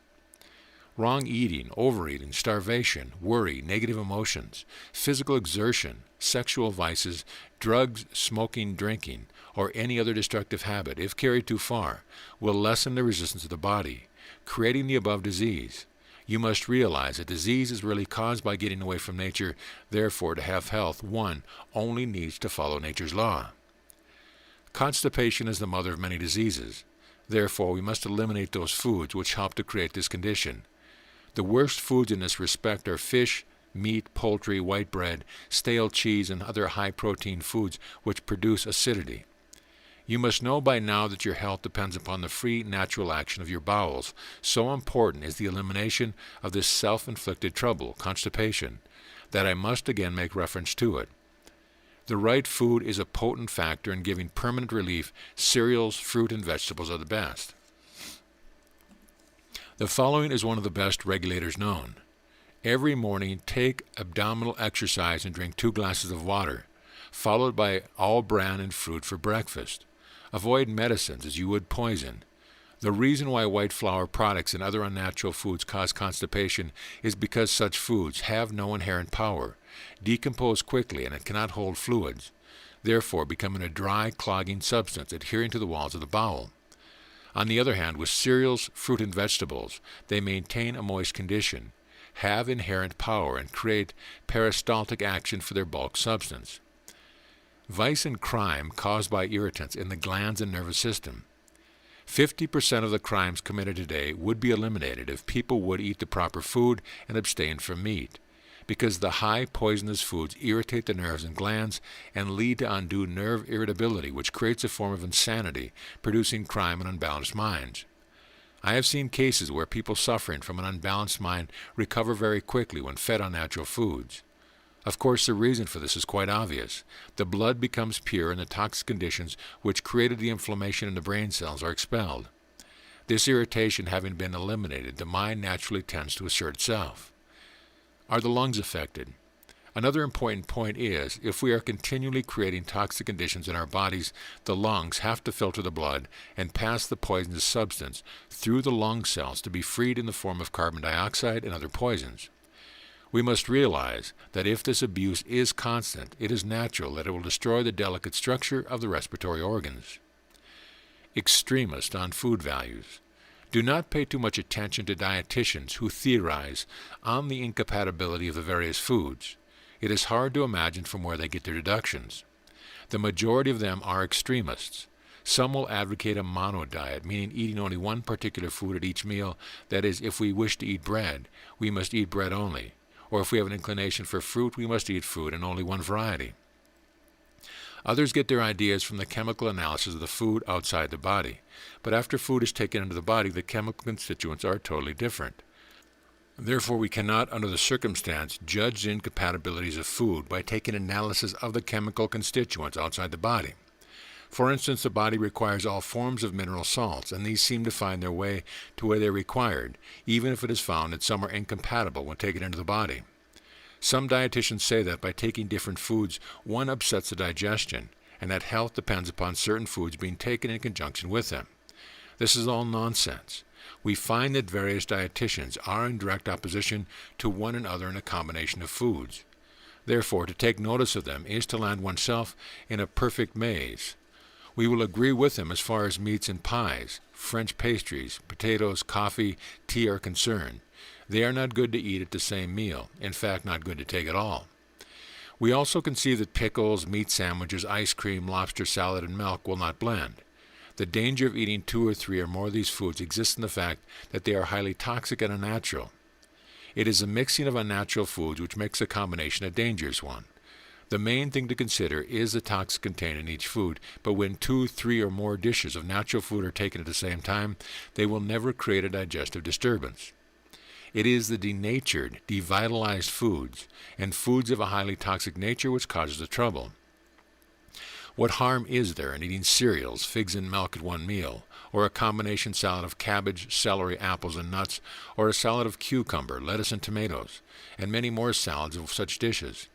Wrong eating, overeating, starvation, worry, negative emotions, physical exertion, sexual vices, drugs, smoking, drinking, or any other destructive habit, if carried too far, will lessen the resistance of the body, creating the above disease. You must realize that disease is really caused by getting away from nature. Therefore, to have health, one only needs to follow nature's law. Constipation is the mother of many diseases. Therefore, we must eliminate those foods which help to create this condition. The worst foods in this respect are fish, meat, poultry, white bread, stale cheese, and other high-protein foods which produce acidity. You must know by now that your health depends upon the free, natural action of your bowels. So important is the elimination of this self-inflicted trouble, constipation, that I must again make reference to it. The right food is a potent factor in giving permanent relief. Cereals, fruit, and vegetables are the best. The following is one of the best regulators known. Every morning, take abdominal exercise and drink 2 glasses of water, followed by all bran and fruit for breakfast. Avoid medicines as you would poison. The reason why white flour products and other unnatural foods cause constipation is because such foods have no inherent power, decompose quickly, and it cannot hold fluids, therefore becoming a dry, clogging substance adhering to the walls of the bowel. On the other hand, with cereals, fruit, and vegetables, they maintain a moist condition, have inherent power, and create peristaltic action for their bulk substance. Vice and crime caused by irritants in the glands and nervous system. 50% of the crimes committed today would be eliminated if people would eat the proper food and abstain from meat, because the high poisonous foods irritate the nerves and glands and lead to undue nerve irritability, which creates a form of insanity, producing crime and unbalanced minds. I have seen cases where people suffering from an unbalanced mind recover very quickly when fed on natural foods. Of course, the reason for this is quite obvious. The blood becomes pure and the toxic conditions which created the inflammation in the brain cells are expelled. This irritation having been eliminated, the mind naturally tends to assert itself. Are the lungs affected? Another important point is, if we are continually creating toxic conditions in our bodies, the lungs have to filter the blood and pass the poisonous substance through the lung cells to be freed in the form of carbon dioxide and other poisons. We must realize that if this abuse is constant, it is natural that it will destroy the delicate structure of the respiratory organs. Extremist on food values. Do not pay too much attention to dietitians who theorize on the incompatibility of the various foods. It is hard to imagine from where they get their deductions. The majority of them are extremists. Some will advocate a mono diet, meaning eating only one particular food at each meal. That is, if we wish to eat bread, we must eat bread only. Or if we have an inclination for fruit, we must eat fruit and only one variety. Others get their ideas from the chemical analysis of the food outside the body. But after food is taken into the body, the chemical constituents are totally different. Therefore, we cannot, under the circumstance, judge the incompatibilities of food by taking analysis of the chemical constituents outside the body. For instance, the body requires all forms of mineral salts, and these seem to find their way to where they're required, even if it is found that some are incompatible when taken into the body. Some dietitians say that by taking different foods, one upsets the digestion, and that health depends upon certain foods being taken in conjunction with them. This is all nonsense. We find that various dietitians are in direct opposition to one another in a combination of foods. Therefore, to take notice of them is to land oneself in a perfect maze. We will agree with them as far as meats and pies, French pastries, potatoes, coffee, tea are concerned. They are not good to eat at the same meal, in fact not good to take at all. We also conceive that pickles, meat sandwiches, ice cream, lobster salad, and milk will not blend. The danger of eating 2 or 3 or more of these foods exists in the fact that they are highly toxic and unnatural. It is the mixing of unnatural foods which makes the combination a dangerous one. The main thing to consider is the toxin contained in each food, but when 2, 3, or more dishes of natural food are taken at the same time, they will never create a digestive disturbance. It is the denatured, devitalized foods, and foods of a highly toxic nature which causes the trouble. What harm is there in eating cereals, figs and milk at one meal, or a combination salad of cabbage, celery, apples, and nuts, or a salad of cucumber, lettuce, and tomatoes, and many more salads of such dishes?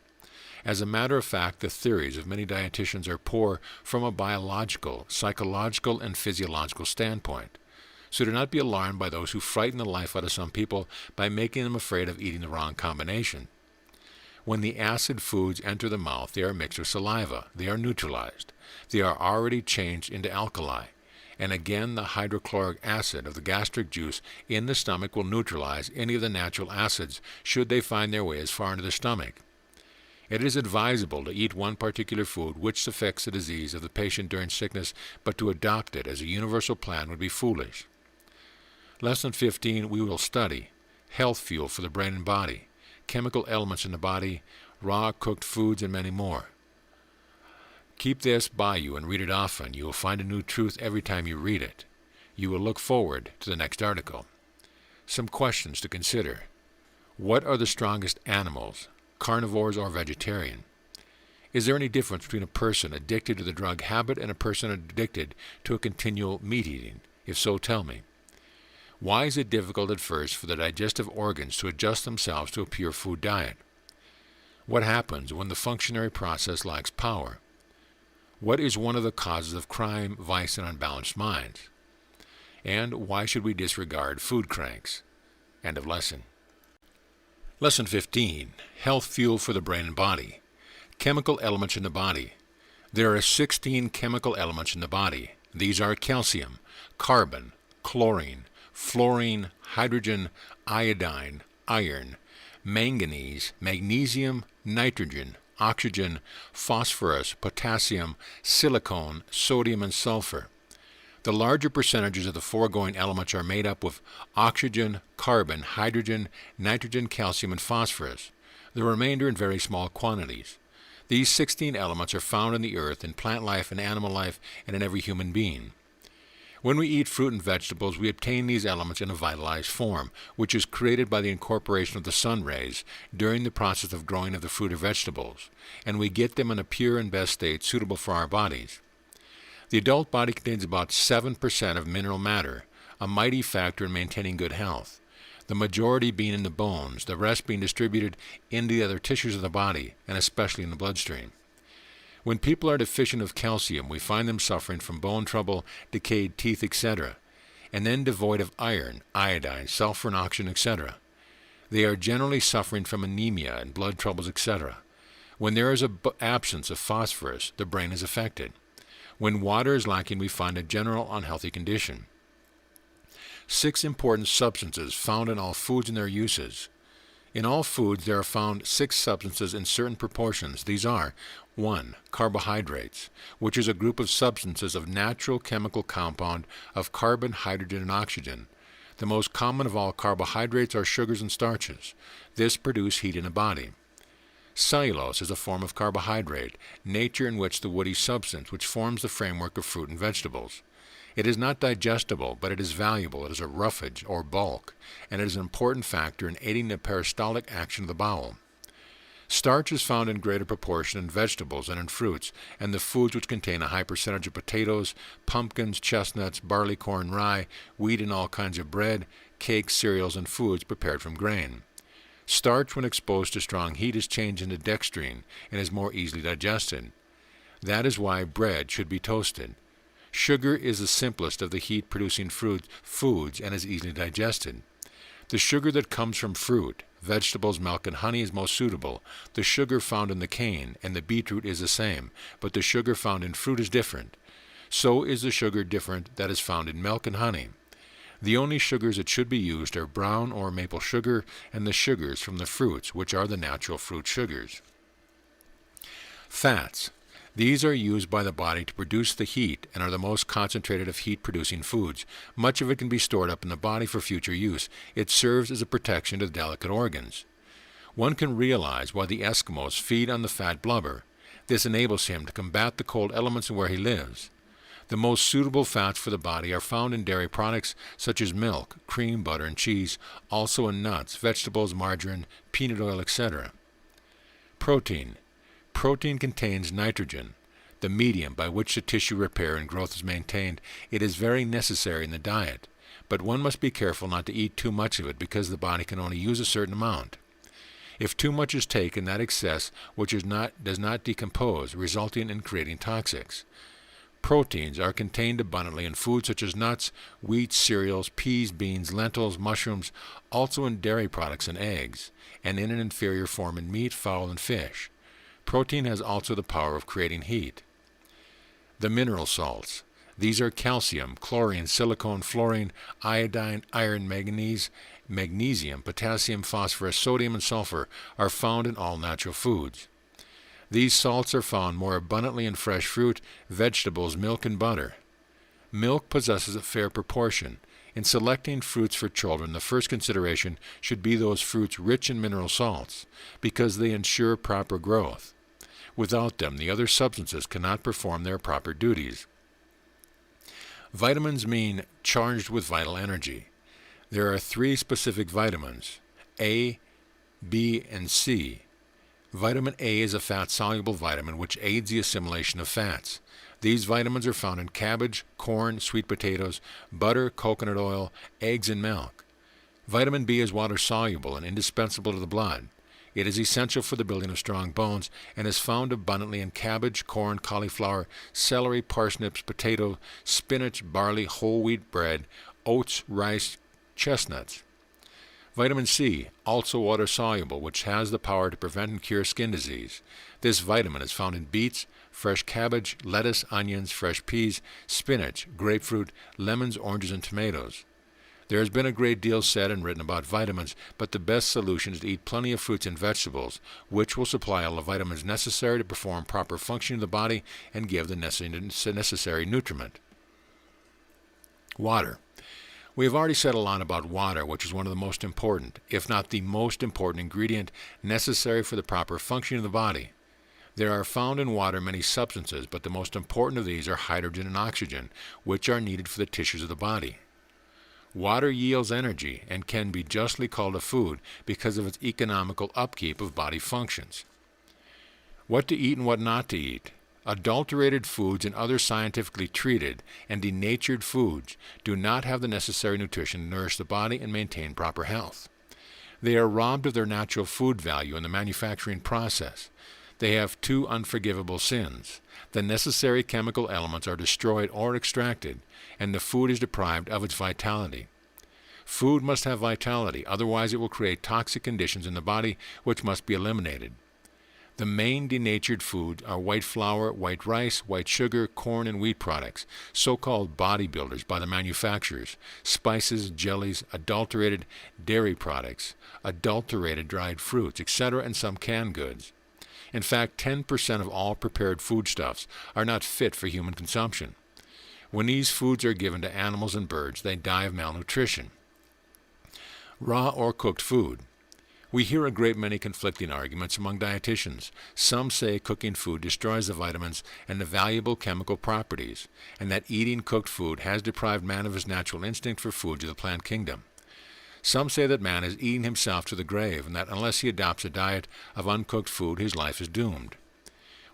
As a matter of fact, the theories of many dietitians are poor from a biological, psychological, and physiological standpoint. So do not be alarmed by those who frighten the life out of some people by making them afraid of eating the wrong combination. When the acid foods enter the mouth, they are mixed with saliva. They are neutralized. They are already changed into alkali. And again, the hydrochloric acid of the gastric juice in the stomach will neutralize any of the natural acids should they find their way as far into the stomach. It is advisable to eat one particular food which affects the disease of the patient during sickness, but to adopt it as a universal plan would be foolish. Lesson 15, we will study health fuel for the brain and body, chemical elements in the body, raw cooked foods, and many more. Keep this by you and read it often. You will find a new truth every time you read it. You will look forward to the next article. Some questions to consider. What are the strongest animals, carnivores or vegetarian? Is there any difference between a person addicted to the drug habit and a person addicted to a continual meat eating? If so, tell me. Why is it difficult at first for the digestive organs to adjust themselves to a pure food diet? What happens when the functionary process lacks power? What is one of the causes of crime, vice, and unbalanced minds? And why should we disregard food cranks? End of lesson. Lesson 15. Health fuel for the brain and body. Chemical elements in the body. There are 16 chemical elements in the body. These are calcium, carbon, chlorine, fluorine, hydrogen, iodine, iron, manganese, magnesium, nitrogen, oxygen, phosphorus, potassium, silicon, sodium, and sulfur. The larger percentages of the foregoing elements are made up of oxygen, carbon, hydrogen, nitrogen, calcium, and phosphorus. The remainder in very small quantities. These 16 elements are found in the earth, in plant life, and animal life, and in every human being. When we eat fruit and vegetables, we obtain these elements in a vitalized form, which is created by the incorporation of the sun rays during the process of growing of the fruit or vegetables, and we get them in a pure and best state suitable for our bodies. The adult body contains about 7% of mineral matter, a mighty factor in maintaining good health, the majority being in the bones, the rest being distributed into the other tissues of the body, and especially in the bloodstream. When people are deficient of calcium, we find them suffering from bone trouble, decayed teeth, etc., and then devoid of iron, iodine, sulfur, and oxygen, etc. They are generally suffering from anemia and blood troubles, etc. When there is an absence of phosphorus, the brain is affected. When water is lacking, we find a general unhealthy condition. 6 important substances found in all foods and their uses. In all foods there are found 6 substances in certain proportions. These are 1. Carbohydrates, which is a group of substances of natural chemical compound of carbon, hydrogen, and oxygen. The most common of all carbohydrates are sugars and starches. This produces heat in the body. Cellulose is a form of carbohydrate, nature in which the woody substance which forms the framework of fruit and vegetables. It is not digestible, but it is valuable. It is a roughage, or bulk, and it is an important factor in aiding the peristaltic action of the bowel. Starch is found in greater proportion in vegetables and in fruits, and the foods which contain a high percentage of potatoes, pumpkins, chestnuts, barley, corn, rye, wheat, and all kinds of bread, cakes, cereals, and foods prepared from grain. Starch, when exposed to strong heat, is changed into dextrine and is more easily digested. That is why bread should be toasted. Sugar is the simplest of the heat-producing foods and is easily digested. The sugar that comes from fruit, vegetables, milk, and honey is most suitable. The sugar found in the cane and the beetroot is the same, but the sugar found in fruit is different. So is the sugar different that is found in milk and honey. The only sugars that should be used are brown or maple sugar and the sugars from the fruits, which are the natural fruit sugars. Fats. These are used by the body to produce the heat and are the most concentrated of heat-producing foods. Much of it can be stored up in the body for future use. It serves as a protection to the delicate organs. One can realize why the Eskimos feed on the fat blubber. This enables him to combat the cold elements where he lives. The most suitable fats for the body are found in dairy products such as milk, cream, butter, and cheese, also in nuts, vegetables, margarine, peanut oil, etc. Protein. Protein contains nitrogen, the medium by which the tissue repair and growth is maintained. It is very necessary in the diet, but one must be careful not to eat too much of it because the body can only use a certain amount. If too much is taken, that excess which does not decompose, resulting in creating toxics. Proteins are contained abundantly in foods such as nuts, wheat, cereals, peas, beans, lentils, mushrooms, also in dairy products and eggs, and in an inferior form in meat, fowl, and fish. Protein has also the power of creating heat. The mineral salts. These are calcium, chlorine, silicone, fluorine, iodine, iron, manganese, magnesium, potassium, phosphorus, sodium, and sulfur are found in all natural foods. These salts are found more abundantly in fresh fruit, vegetables, milk, and butter. Milk possesses a fair proportion. In selecting fruits for children, the first consideration should be those fruits rich in mineral salts, because they ensure proper growth. Without them, the other substances cannot perform their proper duties. Vitamins mean charged with vital energy. There are 3 specific vitamins, A, B, and C. Vitamin A is a fat-soluble vitamin which aids the assimilation of fats. These vitamins are found in cabbage, corn, sweet potatoes, butter, coconut oil, eggs, and milk. Vitamin B is water-soluble and indispensable to the blood. It is essential for the building of strong bones and is found abundantly in cabbage, corn, cauliflower, celery, parsnips, potato, spinach, barley, whole wheat bread, oats, rice, chestnuts. Vitamin C, also water-soluble, which has the power to prevent and cure skin disease. This vitamin is found in beets, fresh cabbage, lettuce, onions, fresh peas, spinach, grapefruit, lemons, oranges, and tomatoes. There has been a great deal said and written about vitamins, but the best solution is to eat plenty of fruits and vegetables, which will supply all the vitamins necessary to perform proper functioning of the body and give the necessary nutriment. Water. We have already said a lot about water, which is one of the most important, if not the most important ingredient necessary for the proper functioning of the body. There are found in water many substances, but the most important of these are hydrogen and oxygen, which are needed for the tissues of the body. Water yields energy and can be justly called a food because of its economical upkeep of body functions. What to eat and what not to eat. Adulterated foods and other scientifically treated and denatured foods do not have the necessary nutrition to nourish the body and maintain proper health. They are robbed of their natural food value in the manufacturing process. They have 2 unforgivable sins. The necessary chemical elements are destroyed or extracted, and the food is deprived of its vitality. Food must have vitality, otherwise it will create toxic conditions in the body which must be eliminated. The main denatured foods are white flour, white rice, white sugar, corn, and wheat products, so-called bodybuilders by the manufacturers, spices, jellies, adulterated dairy products, adulterated dried fruits, etc., and some canned goods. In fact, 10% of all prepared foodstuffs are not fit for human consumption. When these foods are given to animals and birds, they die of malnutrition. Raw or cooked food. We hear a great many conflicting arguments among dietitians. Some say cooking food destroys the vitamins and the valuable chemical properties, and that eating cooked food has deprived man of his natural instinct for foods of the plant kingdom. Some say that man is eating himself to the grave, and that unless he adopts a diet of uncooked food, his life is doomed.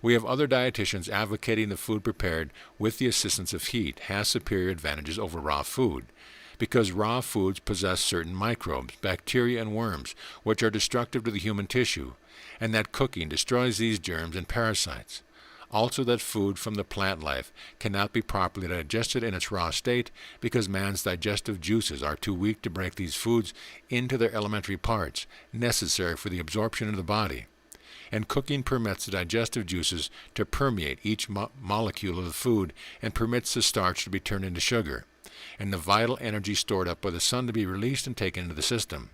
We have other dietitians advocating the food prepared with the assistance of heat has superior advantages over raw food, because raw foods possess certain microbes, bacteria, and worms, which are destructive to the human tissue, and that cooking destroys these germs and parasites. Also that food from the plant life cannot be properly digested in its raw state because man's digestive juices are too weak to break these foods into their elementary parts, necessary for the absorption into the body. And cooking permits the digestive juices to permeate each molecule of the food and permits the starch to be turned into sugar, and the vital energy stored up by the sun to be released and taken into the system.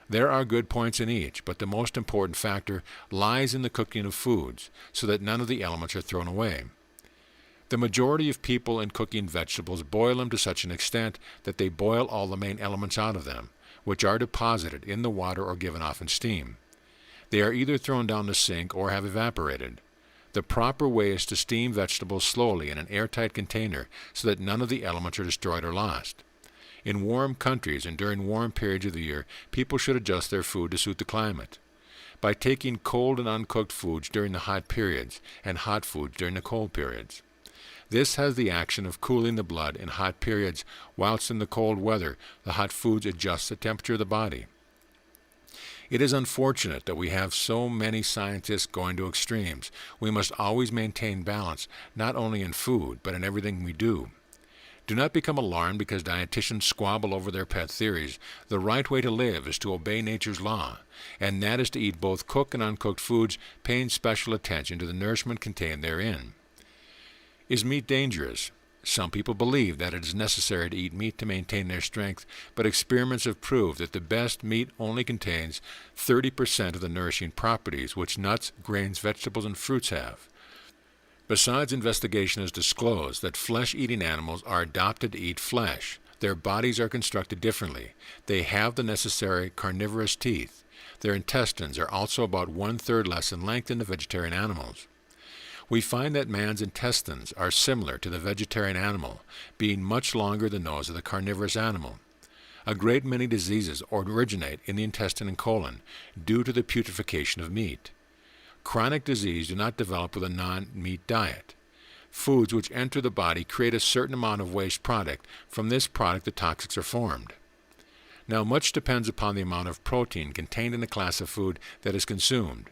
There are good points in each, but the most important factor lies in the cooking of foods, so that none of the elements are thrown away. The majority of people in cooking vegetables boil them to such an extent that they boil all the main elements out of them, which are deposited in the water or given off in steam. They are either thrown down the sink or have evaporated. The proper way is to steam vegetables slowly in an airtight container so that none of the elements are destroyed or lost. In warm countries and during warm periods of the year, people should adjust their food to suit the climate. By taking cold and uncooked foods during the hot periods and hot foods during the cold periods. This has the action of cooling the blood in hot periods, whilst in the cold weather the hot foods adjust the temperature of the body. It is unfortunate that we have so many scientists going to extremes. We must always maintain balance, not only in food, but in everything we do. Do not become alarmed because dietitians squabble over their pet theories. The right way to live is to obey nature's law, and that is to eat both cooked and uncooked foods, paying special attention to the nourishment contained therein. Is meat dangerous? Some people believe that it is necessary to eat meat to maintain their strength, but experiments have proved that the best meat only contains 30% of the nourishing properties which nuts, grains, vegetables, and fruits have. Besides, investigation has disclosed that flesh-eating animals are adopted to eat flesh. Their bodies are constructed differently. They have the necessary carnivorous teeth. Their intestines are also about 1/3 less in length than the vegetarian animals. We find that man's intestines are similar to the vegetarian animal, being much longer than those of the carnivorous animal. A great many diseases originate in the intestine and colon due to the putrefaction of meat. Chronic disease do not develop with a non-meat diet. Foods which enter the body create a certain amount of waste product. From this product the toxics are formed. Now much depends upon the amount of protein contained in the class of food that is consumed.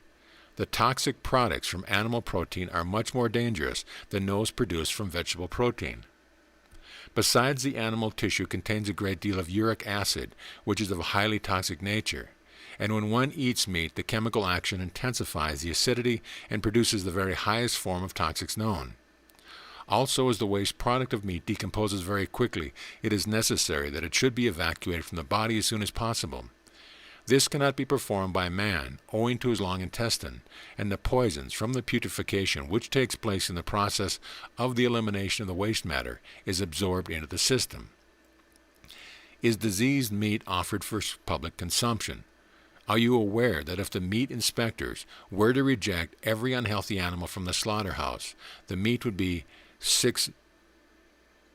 The toxic products from animal protein are much more dangerous than those produced from vegetable protein. Besides, the animal tissue contains a great deal of uric acid, which is of a highly toxic nature. And when one eats meat, the chemical action intensifies the acidity and produces the very highest form of toxics known. Also, as the waste product of meat decomposes very quickly, it is necessary that it should be evacuated from the body as soon as possible. This cannot be performed by man, owing to his long intestine, and the poisons from the putrefaction which takes place in the process of the elimination of the waste matter is absorbed into the system. Is diseased meat offered for public consumption? Are you aware that if the meat inspectors were to reject every unhealthy animal from the slaughterhouse, the meat would be 6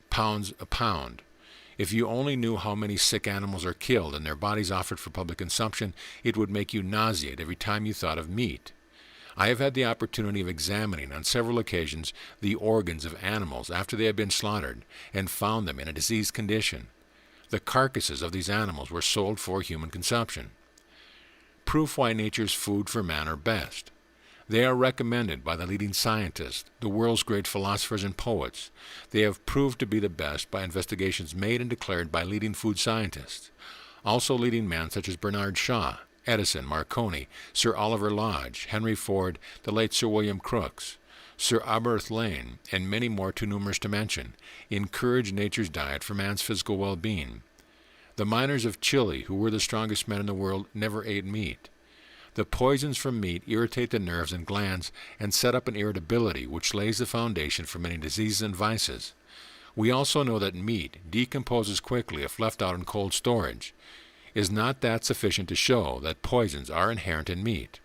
pounds a pound? If you only knew how many sick animals are killed and their bodies offered for public consumption, it would make you nauseate every time you thought of meat. I have had the opportunity of examining on several occasions the organs of animals after they had been slaughtered and found them in a diseased condition. The carcasses of these animals were sold for human consumption. Proof why nature's food for man are best. They are recommended by the leading scientists, the world's great philosophers and poets. They have proved to be the best by investigations made and declared by leading food scientists. Also leading men such as Bernard Shaw, Edison, Marconi, Sir Oliver Lodge, Henry Ford, the late Sir William Crookes, Sir Aberth Lane, and many more too numerous to mention, encouraged nature's diet for man's physical well-being. The miners of Chile, who were the strongest men in the world, never ate meat. The poisons from meat irritate the nerves and glands and set up an irritability which lays the foundation for many diseases and vices. We also know that meat decomposes quickly if left out in cold storage. Is not that sufficient to show that poisons are inherent in meat?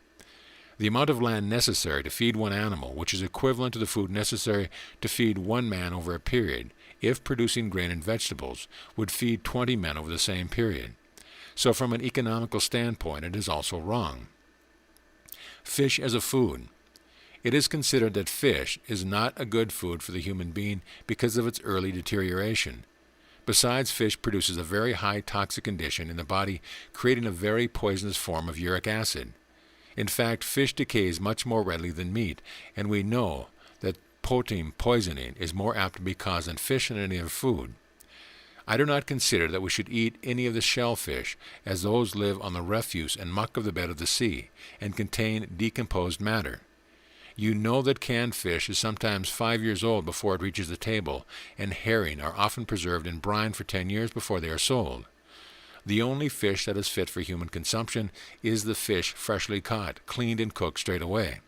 The amount of land necessary to feed one animal, which is equivalent to the food necessary to feed one man over a period, if producing grain and vegetables, would feed 20 men over the same period. So from an economical standpoint, it is also wrong. Fish as a food. It is considered that fish is not a good food for the human being because of its early deterioration. Besides, fish produces a very high toxic condition in the body, creating a very poisonous form of uric acid. In fact, fish decays much more readily than meat, and we know that protein poisoning is more apt to be caused in fish than any other food. I do not consider that we should eat any of the shellfish, as those live on the refuse and muck of the bed of the sea, and contain decomposed matter. You know that canned fish is sometimes 5 years old before it reaches the table, and herring are often preserved in brine for 10 years before they are sold. The only fish that is fit for human consumption is the fish freshly caught, cleaned and cooked straight away.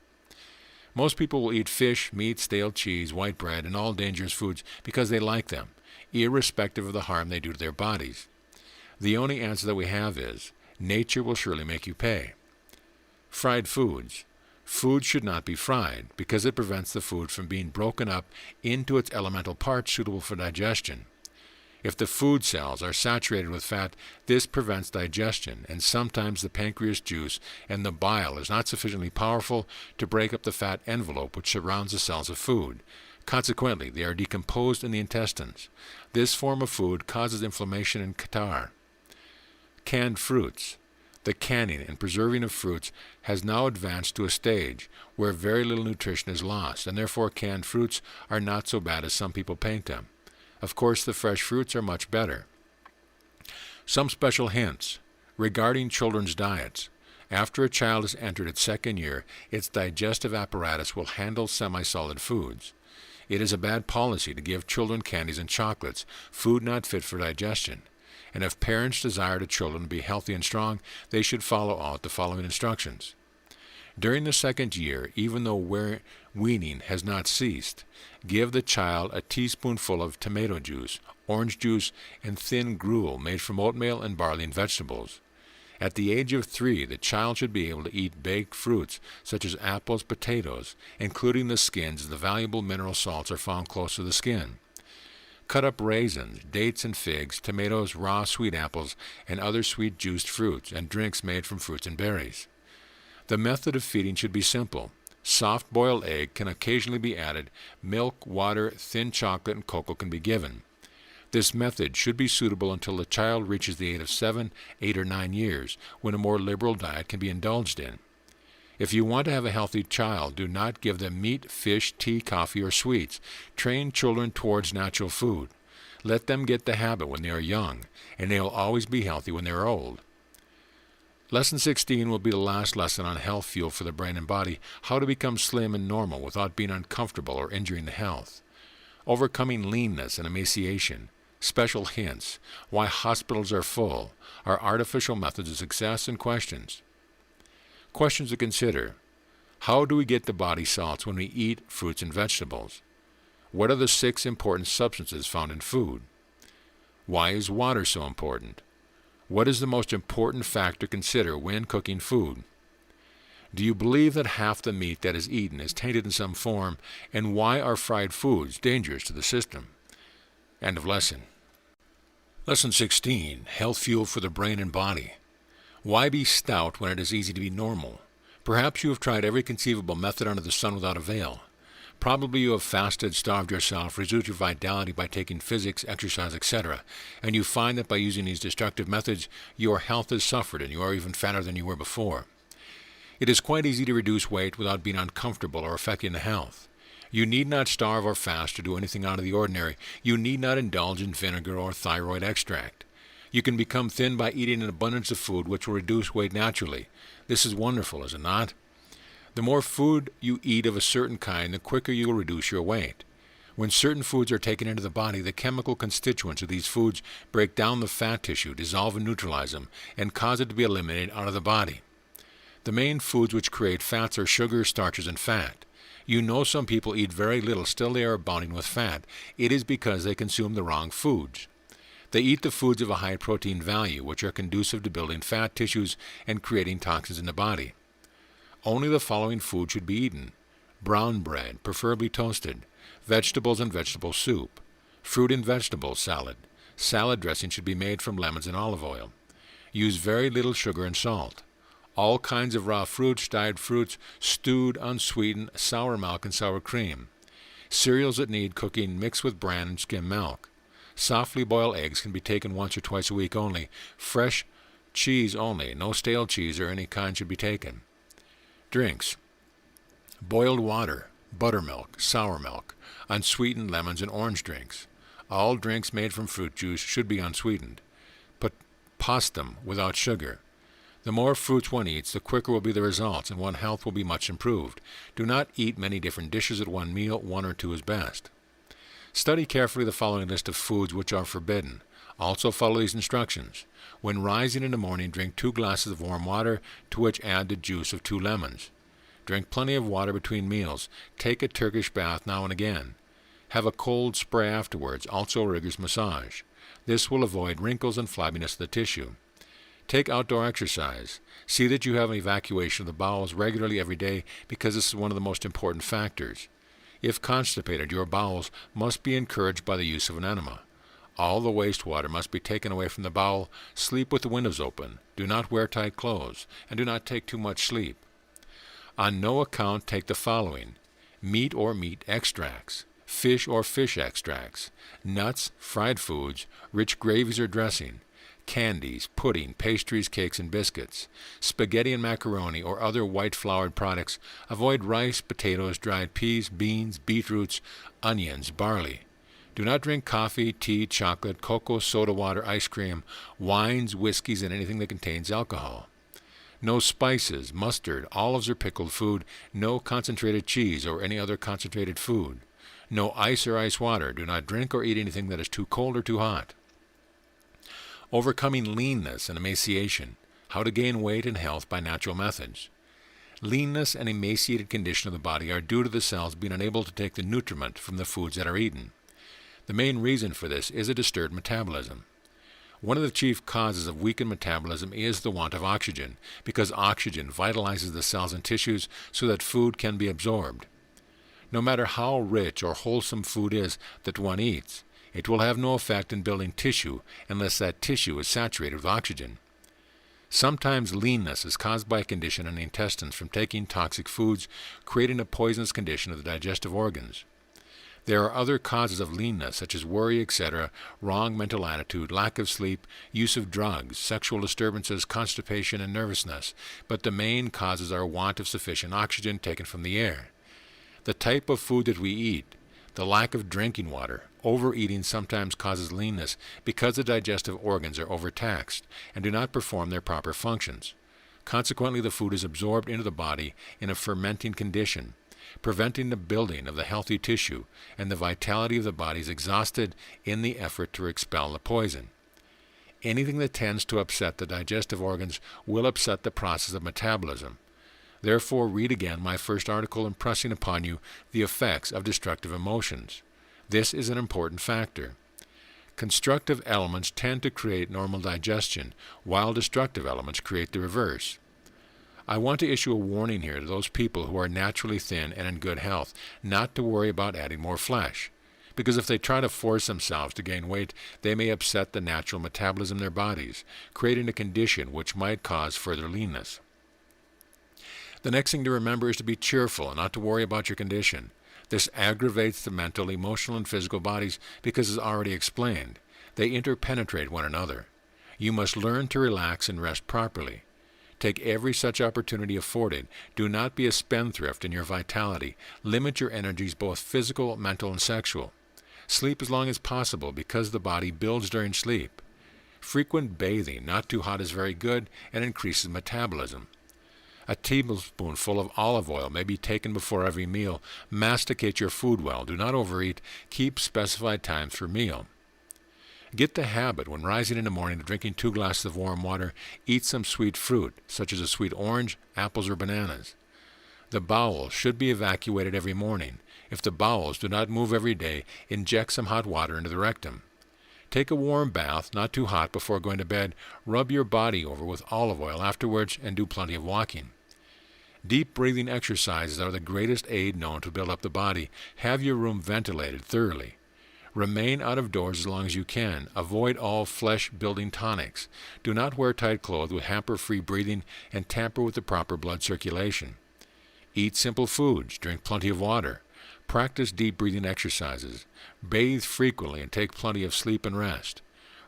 Most people will eat fish, meat, stale cheese, white bread, and all dangerous foods because they like them, irrespective of the harm they do to their bodies. The only answer that we have is, nature will surely make you pay. Fried foods. Food should not be fried because it prevents the food from being broken up into its elemental parts suitable for digestion. If the food cells are saturated with fat, this prevents digestion, and sometimes the pancreas juice and the bile is not sufficiently powerful to break up the fat envelope which surrounds the cells of food. Consequently, they are decomposed in the intestines. This form of food causes inflammation and catarrh. Canned fruits. The canning and preserving of fruits has now advanced to a stage where very little nutrition is lost, and therefore canned fruits are not so bad as some people paint them. Of course, the fresh fruits are much better. Some special hints regarding children's diets. After a child has entered its second year, its digestive apparatus will handle semi-solid foods. It is a bad policy to give children candies and chocolates, food not fit for digestion. And if parents desire the children to be healthy and strong, they should follow out the following instructions. During the second year, even though weaning has not ceased, give the child a teaspoonful of tomato juice, orange juice, and thin gruel made from oatmeal and barley and vegetables. At the age of 3, the child should be able to eat baked fruits such as apples, potatoes, including the skins, as the valuable mineral salts are found close to the skin. Cut up raisins, dates and figs, tomatoes, raw sweet apples, and other sweet juiced fruits, and drinks made from fruits and berries. The method of feeding should be simple. Soft boiled egg can occasionally be added. Milk, water, thin chocolate, and cocoa can be given. This method should be suitable until the child reaches the age of 7, 8, or 9 years, when a more liberal diet can be indulged in. If you want to have a healthy child, do not give them meat, fish, tea, coffee, or sweets. Train children towards natural food. Let them get the habit when they are young, and they will always be healthy when they are old. Lesson 16 will be the last lesson on health fuel for the brain and body, how to become slim and normal without being uncomfortable or injuring the health. Overcoming leanness and emaciation. Special hints. Why hospitals are full. Our artificial methods of success and questions. Questions to consider. How do we get the body salts when we eat fruits and vegetables? What are the 6 important substances found in food? Why is water so important? What is the most important factor to consider when cooking food? Do you believe that half the meat that is eaten is tainted in some form, and why are fried foods dangerous to the system? End of lesson. Lesson 16, Health Fuel for the Brain and Body. Why be stout when it is easy to be normal? Perhaps you have tried every conceivable method under the sun without avail. Probably you have fasted, starved yourself, reduced your vitality by taking physics, exercise, etc., and you find that by using these destructive methods, your health has suffered and you are even fatter than you were before. It is quite easy to reduce weight without being uncomfortable or affecting the health. You need not starve or fast to do anything out of the ordinary. You need not indulge in vinegar or thyroid extract. You can become thin by eating an abundance of food which will reduce weight naturally. This is wonderful, is it not? The more food you eat of a certain kind, the quicker you will reduce your weight. When certain foods are taken into the body, the chemical constituents of these foods break down the fat tissue, dissolve and neutralize them, and cause it to be eliminated out of the body. The main foods which create fats are sugar, starches, and fat. You know some people eat very little, still they are abounding with fat. It is because they consume the wrong foods. They eat the foods of a high protein value, which are conducive to building fat tissues and creating toxins in the body. Only the following food should be eaten: brown bread, preferably toasted, vegetables and vegetable soup, fruit and vegetable salad. Salad dressing should be made from lemons and olive oil. Use very little sugar and salt. All kinds of raw fruits, dyed fruits, stewed, unsweetened, sour milk and sour cream. Cereals that need cooking mixed with bran and skim milk. Softly boiled eggs can be taken once or twice a week only. Fresh cheese only. No stale cheese or any kind should be taken. Drinks: boiled water, buttermilk, sour milk, unsweetened lemons and orange drinks. All drinks made from fruit juice should be unsweetened. But pastum without sugar. The more fruits one eats, the quicker will be the results, and one's health will be much improved. Do not eat many different dishes at one meal. 1 or 2 is best. Study carefully the following list of foods which are forbidden. Also follow these instructions. When rising in the morning, drink 2 glasses of warm water, to which add the juice of 2 lemons. Drink plenty of water between meals. Take a Turkish bath now and again. Have a cold spray afterwards, also a rigorous massage. This will avoid wrinkles and flabbiness of the tissue. Take outdoor exercise. See that you have an evacuation of the bowels regularly every day, because this is one of the most important factors. If constipated, your bowels must be encouraged by the use of an enema. All the wastewater must be taken away from the bowel. Sleep with the windows open. Do not wear tight clothes, and do not take too much sleep. On no account take the following: meat or meat extracts, fish or fish extracts, nuts, fried foods, rich gravies or dressing, candies, pudding, pastries, cakes, and biscuits, spaghetti and macaroni or other white-floured products. Avoid rice, potatoes, dried peas, beans, beetroots, onions, barley. Do not drink coffee, tea, chocolate, cocoa, soda water, ice cream, wines, whiskeys, and anything that contains alcohol. No spices, mustard, olives, or pickled food. No concentrated cheese or any other concentrated food. No ice or ice water. Do not drink or eat anything that is too cold or too hot. Overcoming leanness and emaciation. How to gain weight and health by natural methods. Leanness and emaciated condition of the body are due to the cells being unable to take the nutriment from the foods that are eaten. The main reason for this is a disturbed metabolism. One of the chief causes of weakened metabolism is the want of oxygen, because oxygen vitalizes the cells and tissues so that food can be absorbed. No matter how rich or wholesome food is that one eats, it will have no effect in building tissue unless that tissue is saturated with oxygen. Sometimes leanness is caused by a condition in the intestines from taking toxic foods, creating a poisonous condition of the digestive organs. There are other causes of leanness, such as worry, etc., wrong mental attitude, lack of sleep, use of drugs, sexual disturbances, constipation, and nervousness, but the main causes are want of sufficient oxygen taken from the air. The type of food that we eat, the lack of drinking water, overeating sometimes causes leanness because the digestive organs are overtaxed and do not perform their proper functions. Consequently, the food is absorbed into the body in a fermenting condition, preventing the building of the healthy tissue, and the vitality of the body is exhausted in the effort to expel the poison. Anything that tends to upset the digestive organs will upset the process of metabolism. Therefore, read again my first article impressing upon you the effects of destructive emotions. This is an important factor. Constructive elements tend to create normal digestion, while destructive elements create the reverse. I want to issue a warning here to those people who are naturally thin and in good health, not to worry about adding more flesh, because if they try to force themselves to gain weight, they may upset the natural metabolism in their bodies, creating a condition which might cause further leanness. The next thing to remember is to be cheerful and not to worry about your condition. This aggravates the mental, emotional, and physical bodies because, as already explained, they interpenetrate one another. You must learn to relax and rest properly. Take every such opportunity afforded. Do not be a spendthrift in your vitality. Limit your energies, both physical, mental, and sexual. Sleep as long as possible because the body builds during sleep. Frequent bathing, not too hot, is very good and increases metabolism. A tablespoonful of olive oil may be taken before every meal. Masticate your food well. Do not overeat. Keep specified times for meal. Get the habit, when rising in the morning, of drinking 2 glasses of warm water. Eat some sweet fruit, such as a sweet orange, apples, or bananas. The bowels should be evacuated every morning. If the bowels do not move every day, inject some hot water into the rectum. Take a warm bath, not too hot, before going to bed. Rub your body over with olive oil afterwards, and do plenty of walking. Deep breathing exercises are the greatest aid known to build up the body. Have your room ventilated thoroughly. Remain out of doors as long as you can. Avoid all flesh-building tonics. Do not wear tight clothes with hamper-free breathing, and tamper with the proper blood circulation. Eat simple foods. Drink plenty of water. Practice deep breathing exercises. Bathe frequently and take plenty of sleep and rest.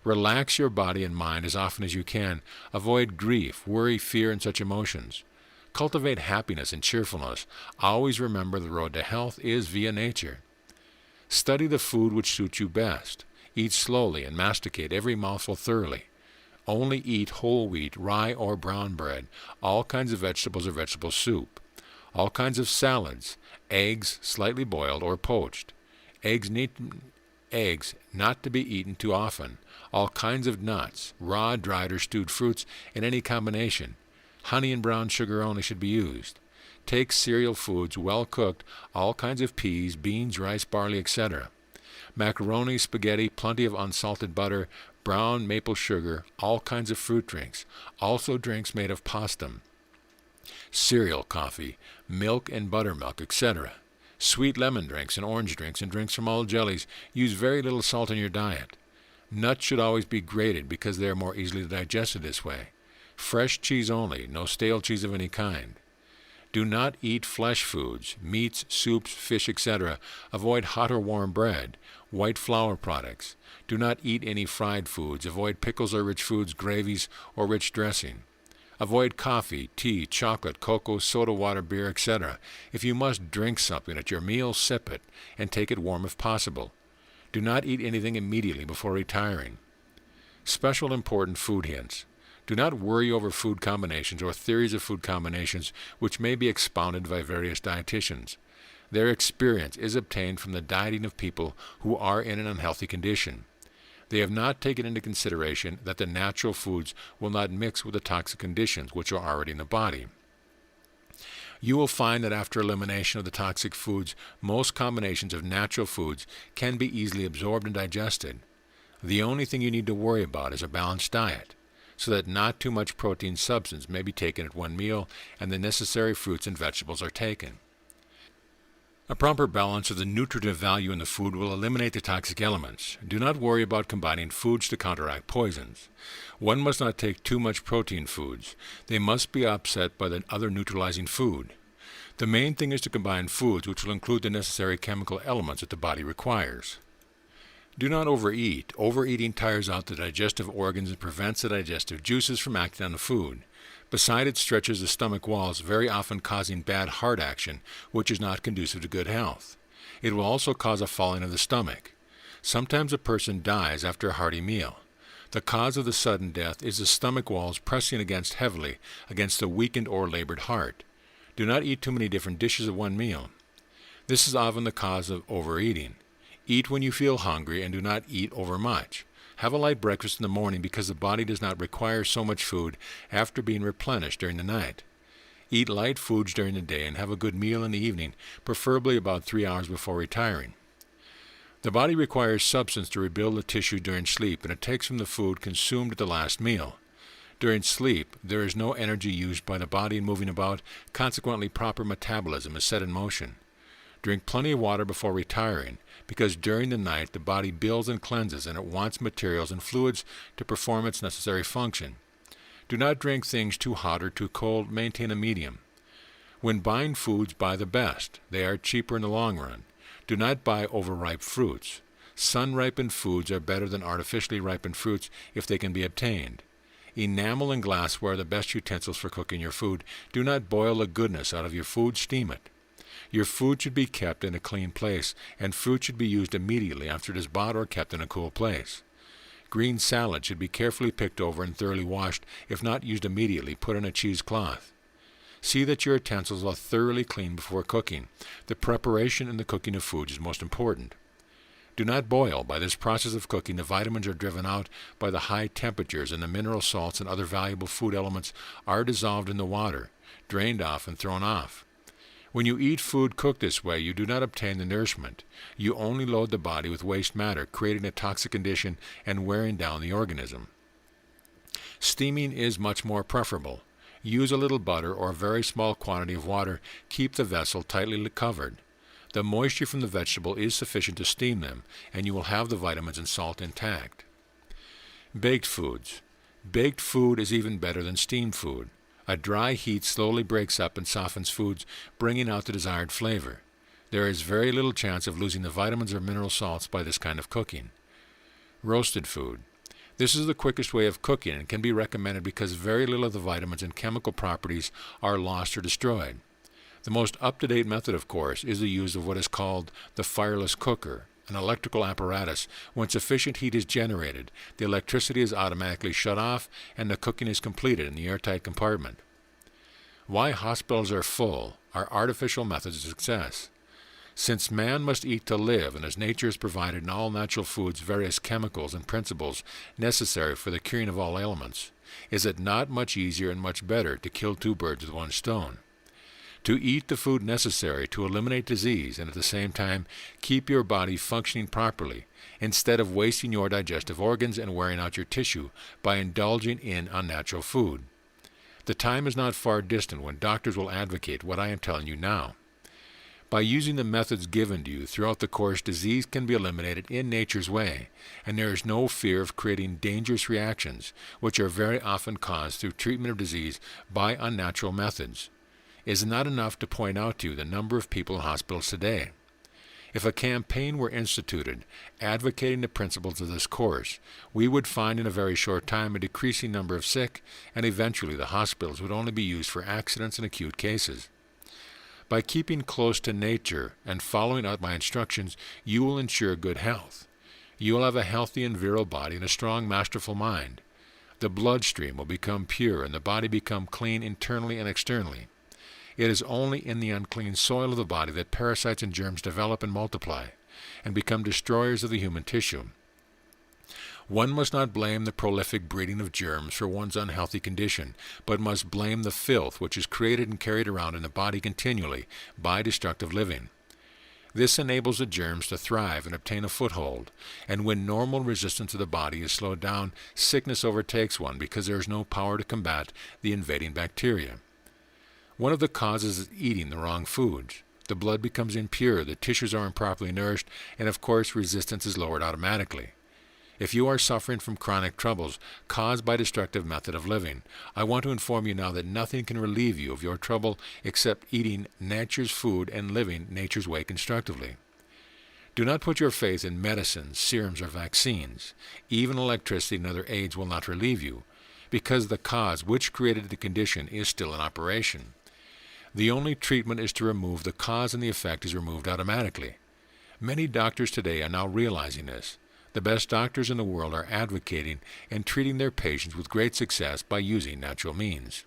Relax your body and mind as often as you can. Avoid grief, worry, fear, and such emotions. Cultivate happiness and cheerfulness. Always remember the road to health is via nature. Study the food which suits you best. Eat slowly and masticate every mouthful thoroughly. Only eat whole wheat, rye, or brown bread, all kinds of vegetables or vegetable soup, all kinds of salads, eggs slightly boiled or poached, eggs not to be eaten too often, all kinds of nuts, raw, dried, or stewed fruits in any combination. Honey and brown sugar only should be used. Take cereal foods, well cooked, all kinds of peas, beans, rice, barley, etc. Macaroni, spaghetti, plenty of unsalted butter, brown maple sugar, all kinds of fruit drinks, also drinks made of pastum, cereal, coffee, milk and buttermilk, etc. Sweet lemon drinks and orange drinks and drinks from all jellies. Use very little salt in your diet. Nuts should always be grated because they are more easily digested this way. Fresh cheese only, no stale cheese of any kind. Do not eat flesh foods, meats, soups, fish, etc. Avoid hot or warm bread, white flour products. Do not eat any fried foods. Avoid pickles or rich foods, gravies, or rich dressing. Avoid coffee, tea, chocolate, cocoa, soda water, beer, etc. If you must drink something at your meal, sip it, and take it warm if possible. Do not eat anything immediately before retiring. Special important food hints. Do not worry over food combinations or theories of food combinations which may be expounded by various dietitians. Their experience is obtained from the dieting of people who are in an unhealthy condition. They have not taken into consideration that the natural foods will not mix with the toxic conditions which are already in the body. You will find that after elimination of the toxic foods, most combinations of natural foods can be easily absorbed and digested. The only thing you need to worry about is a balanced diet, so that not too much protein substance may be taken at one meal and the necessary fruits and vegetables are taken. A proper balance of the nutritive value in the food will eliminate the toxic elements. Do not worry about combining foods to counteract poisons. One must not take too much protein foods. They must be offset by the other neutralizing food. The main thing is to combine foods which will include the necessary chemical elements that the body requires. Do not overeat. Overeating tires out the digestive organs and prevents the digestive juices from acting on the food. Besides, it stretches the stomach walls, very often causing bad heart action, which is not conducive to good health. It will also cause a falling of the stomach. Sometimes a person dies after a hearty meal. The cause of the sudden death is the stomach walls pressing heavily against the weakened or labored heart. Do not eat too many different dishes at one meal. This is often the cause of overeating. Eat when you feel hungry and do not eat overmuch. Have a light breakfast in the morning because the body does not require so much food after being replenished during the night. Eat light foods during the day and have a good meal in the evening, preferably about 3 hours before retiring. The body requires substance to rebuild the tissue during sleep, and it takes from the food consumed at the last meal. During sleep, there is no energy used by the body in moving about, consequently proper metabolism is set in motion. Drink plenty of water before retiring, because during the night the body builds and cleanses and it wants materials and fluids to perform its necessary function. Do not drink things too hot or too cold. Maintain a medium. When buying foods, buy the best. They are cheaper in the long run. Do not buy overripe fruits. Sun-ripened foods are better than artificially ripened fruits if they can be obtained. Enamel and glassware are the best utensils for cooking your food. Do not boil the goodness out of your food. Steam it. Your food should be kept in a clean place, and fruit should be used immediately after it is bought or kept in a cool place. Green salad should be carefully picked over and thoroughly washed. If not used immediately, put in a cheesecloth. See that your utensils are thoroughly clean before cooking. The preparation and the cooking of foods is most important. Do not boil. By this process of cooking, the vitamins are driven out by the high temperatures, and the mineral salts and other valuable food elements are dissolved in the water, drained off and thrown off. When you eat food cooked this way, you do not obtain the nourishment. You only load the body with waste matter, creating a toxic condition and wearing down the organism. Steaming is much more preferable. Use a little butter or a very small quantity of water. Keep the vessel tightly covered. The moisture from the vegetable is sufficient to steam them, and you will have the vitamins and salt intact. Baked foods. Baked food is even better than steamed food. A dry heat slowly breaks up and softens foods, bringing out the desired flavor. There is very little chance of losing the vitamins or mineral salts by this kind of cooking. Roasted food. This is the quickest way of cooking and can be recommended because very little of the vitamins and chemical properties are lost or destroyed. The most up-to-date method, of course, is the use of what is called the fireless cooker, an electrical apparatus. When sufficient heat is generated, the electricity is automatically shut off and the cooking is completed in the airtight compartment. Why hospitals are full are artificial methods of success. Since man must eat to live, and as nature has provided in all natural foods various chemicals and principles necessary for the curing of all ailments, is it not much easier and much better to kill two birds with one stone? To eat the food necessary to eliminate disease and at the same time keep your body functioning properly, instead of wasting your digestive organs and wearing out your tissue by indulging in unnatural food. The time is not far distant when doctors will advocate what I am telling you now. By using the methods given to you throughout the course, disease can be eliminated in nature's way, and there is no fear of creating dangerous reactions, which are very often caused through treatment of disease by unnatural methods. It is not enough to point out to you the number of people in hospitals today. If a campaign were instituted advocating the principles of this course, we would find in a very short time a decreasing number of sick, and eventually the hospitals would only be used for accidents and acute cases. By keeping close to nature and following out my instructions, you will ensure good health. You will have a healthy and virile body and a strong, masterful mind. The bloodstream will become pure and the body become clean internally and externally. It is only in the unclean soil of the body that parasites and germs develop and multiply, and become destroyers of the human tissue. One must not blame the prolific breeding of germs for one's unhealthy condition, but must blame the filth which is created and carried around in the body continually by destructive living. This enables the germs to thrive and obtain a foothold, and when normal resistance of the body is slowed down, sickness overtakes one because there is no power to combat the invading bacteria. One of the causes is eating the wrong foods. The blood becomes impure, the tissues are improperly nourished, and of course resistance is lowered automatically. If you are suffering from chronic troubles caused by destructive method of living, I want to inform you now that nothing can relieve you of your trouble except eating nature's food and living nature's way constructively. Do not put your faith in medicines, serums, or vaccines. Even electricity and other aids will not relieve you, because the cause which created the condition is still in operation. The only treatment is to remove the cause, and the effect is removed automatically. Many doctors today are now realizing this. The best doctors in the world are advocating and treating their patients with great success by using natural means.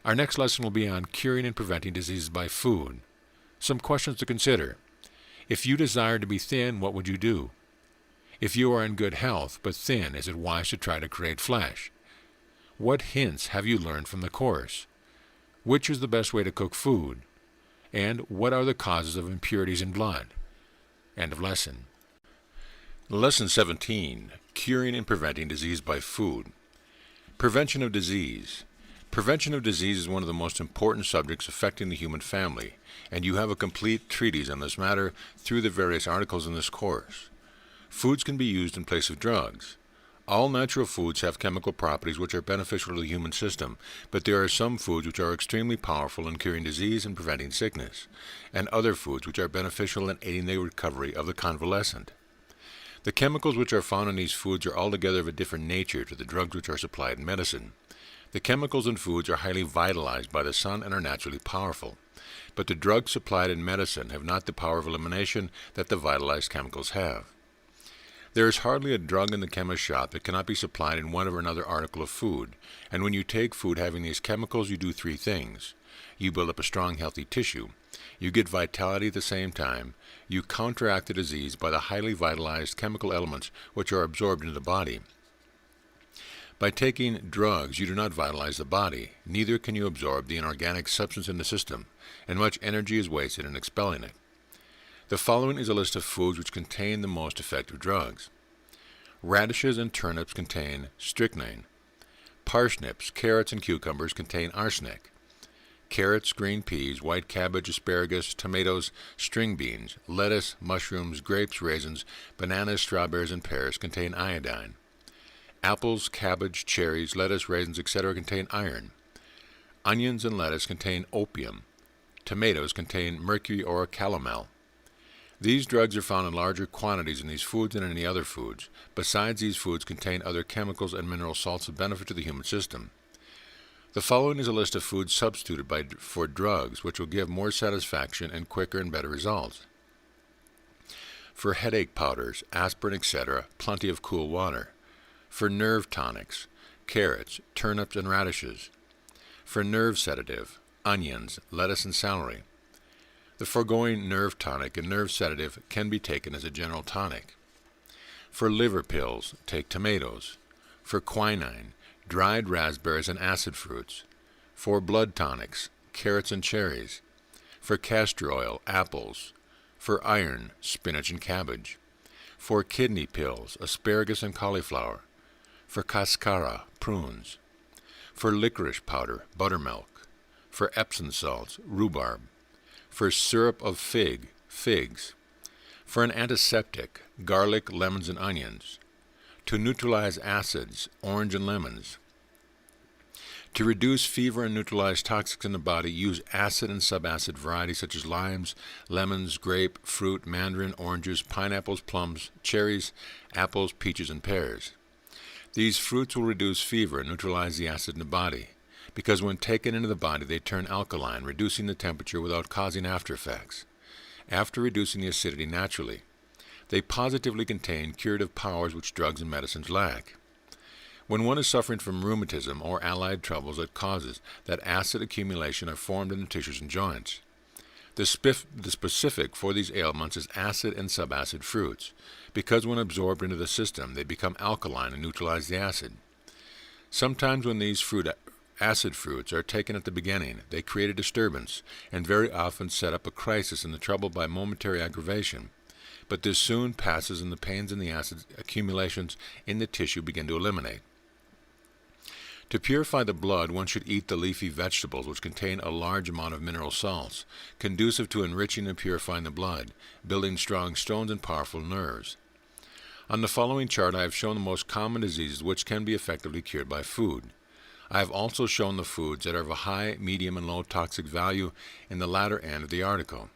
Our next lesson will be on curing and preventing diseases by food. Some questions to consider. If you desire to be thin, what would you do? If you are in good health but thin, is it wise to try to create flesh? What hints have you learned from the course? Which is the best way to cook food? And what are the causes of impurities in blood? End of lesson. Lesson 17. Curing and preventing disease by food. Prevention of disease. Prevention of disease is one of the most important subjects affecting the human family, and you have a complete treatise on this matter through the various articles in this course. Foods can be used in place of drugs. All natural foods have chemical properties which are beneficial to the human system, but there are some foods which are extremely powerful in curing disease and preventing sickness, and other foods which are beneficial in aiding the recovery of the convalescent. The chemicals which are found in these foods are altogether of a different nature to the drugs which are supplied in medicine. The chemicals in foods are highly vitalized by the sun and are naturally powerful, but the drugs supplied in medicine have not the power of elimination that the vitalized chemicals have. There is hardly a drug in the chemist's shop that cannot be supplied in one or another article of food, and when you take food having these chemicals, you do three things. You build up a strong, healthy tissue. You get vitality at the same time. You counteract the disease by the highly vitalized chemical elements which are absorbed into the body. By taking drugs, you do not vitalize the body, neither can you absorb the inorganic substance in the system, and much energy is wasted in expelling it. The following is a list of foods which contain the most effective drugs. Radishes and turnips contain strychnine. Parsnips, carrots, and cucumbers contain arsenic. Carrots, green peas, white cabbage, asparagus, tomatoes, string beans, lettuce, mushrooms, grapes, raisins, bananas, strawberries, and pears contain iodine. Apples, cabbage, cherries, lettuce, raisins, etc. contain iron. Onions and lettuce contain opium. Tomatoes contain mercury or calomel. These drugs are found in larger quantities in these foods than in any other foods. Besides, these foods contain other chemicals and mineral salts of benefit to the human system. The following is a list of foods substituted for drugs, which will give more satisfaction and quicker and better results. For headache powders, aspirin, etc., plenty of cool water. For nerve tonics, carrots, turnips, and radishes. For nerve sedative, onions, lettuce, and celery. The foregoing nerve tonic and nerve sedative can be taken as a general tonic. For liver pills, take tomatoes. For quinine, dried raspberries and acid fruits. For blood tonics, carrots and cherries. For castor oil, apples. For iron, spinach and cabbage. For kidney pills, asparagus and cauliflower. For cascara, prunes. For licorice powder, buttermilk. For Epsom salts, rhubarb. For syrup of figs. For an antiseptic, garlic, lemons, and onions. To neutralize acids, orange and lemons. To reduce fever and neutralize toxics in the body, use acid and subacid varieties such as limes, lemons, grape, fruit, mandarin, oranges, pineapples, plums, cherries, apples, peaches, and pears. These fruits will reduce fever and neutralize the acid in the body, because when taken into the body they turn alkaline, reducing the temperature without causing after effects. After reducing the acidity naturally, they positively contain curative powers which drugs and medicines lack. When one is suffering from rheumatism or allied troubles that causes that acid accumulation are formed in the tissues and joints. The specific for these ailments is acid and subacid fruits, because when absorbed into the system they become alkaline and neutralize the acid. Sometimes when these acid fruits are taken at the beginning, they create a disturbance, and very often set up a crisis in the trouble by momentary aggravation. But this soon passes and the pains and the acid accumulations in the tissue begin to eliminate. To purify the blood, one should eat the leafy vegetables which contain a large amount of mineral salts, conducive to enriching and purifying the blood, building strong stones and powerful nerves. On the following chart I have shown the most common diseases which can be effectively cured by food. I have also shown the foods that are of a high, medium, and low toxic value in the latter end of the article.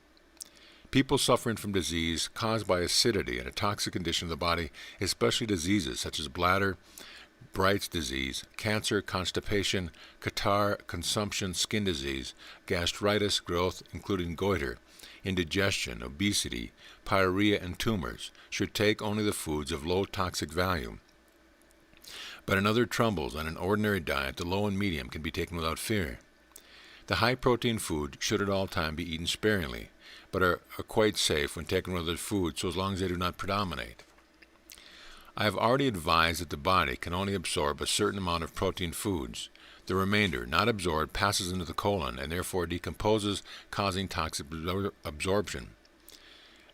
People suffering from disease caused by acidity and a toxic condition of the body, especially diseases such as bladder, Bright's disease, cancer, constipation, catarrh, consumption, skin disease, gastritis, growth, including goiter, indigestion, obesity, pyorrhea, and tumors, should take only the foods of low toxic value. But in other troubles on an ordinary diet, the low and medium can be taken without fear. The high-protein food should at all times be eaten sparingly, but are quite safe when taken with other foods so as long as they do not predominate. I have already advised that the body can only absorb a certain amount of protein foods. The remainder, not absorbed, passes into the colon and therefore decomposes, causing toxic absorption.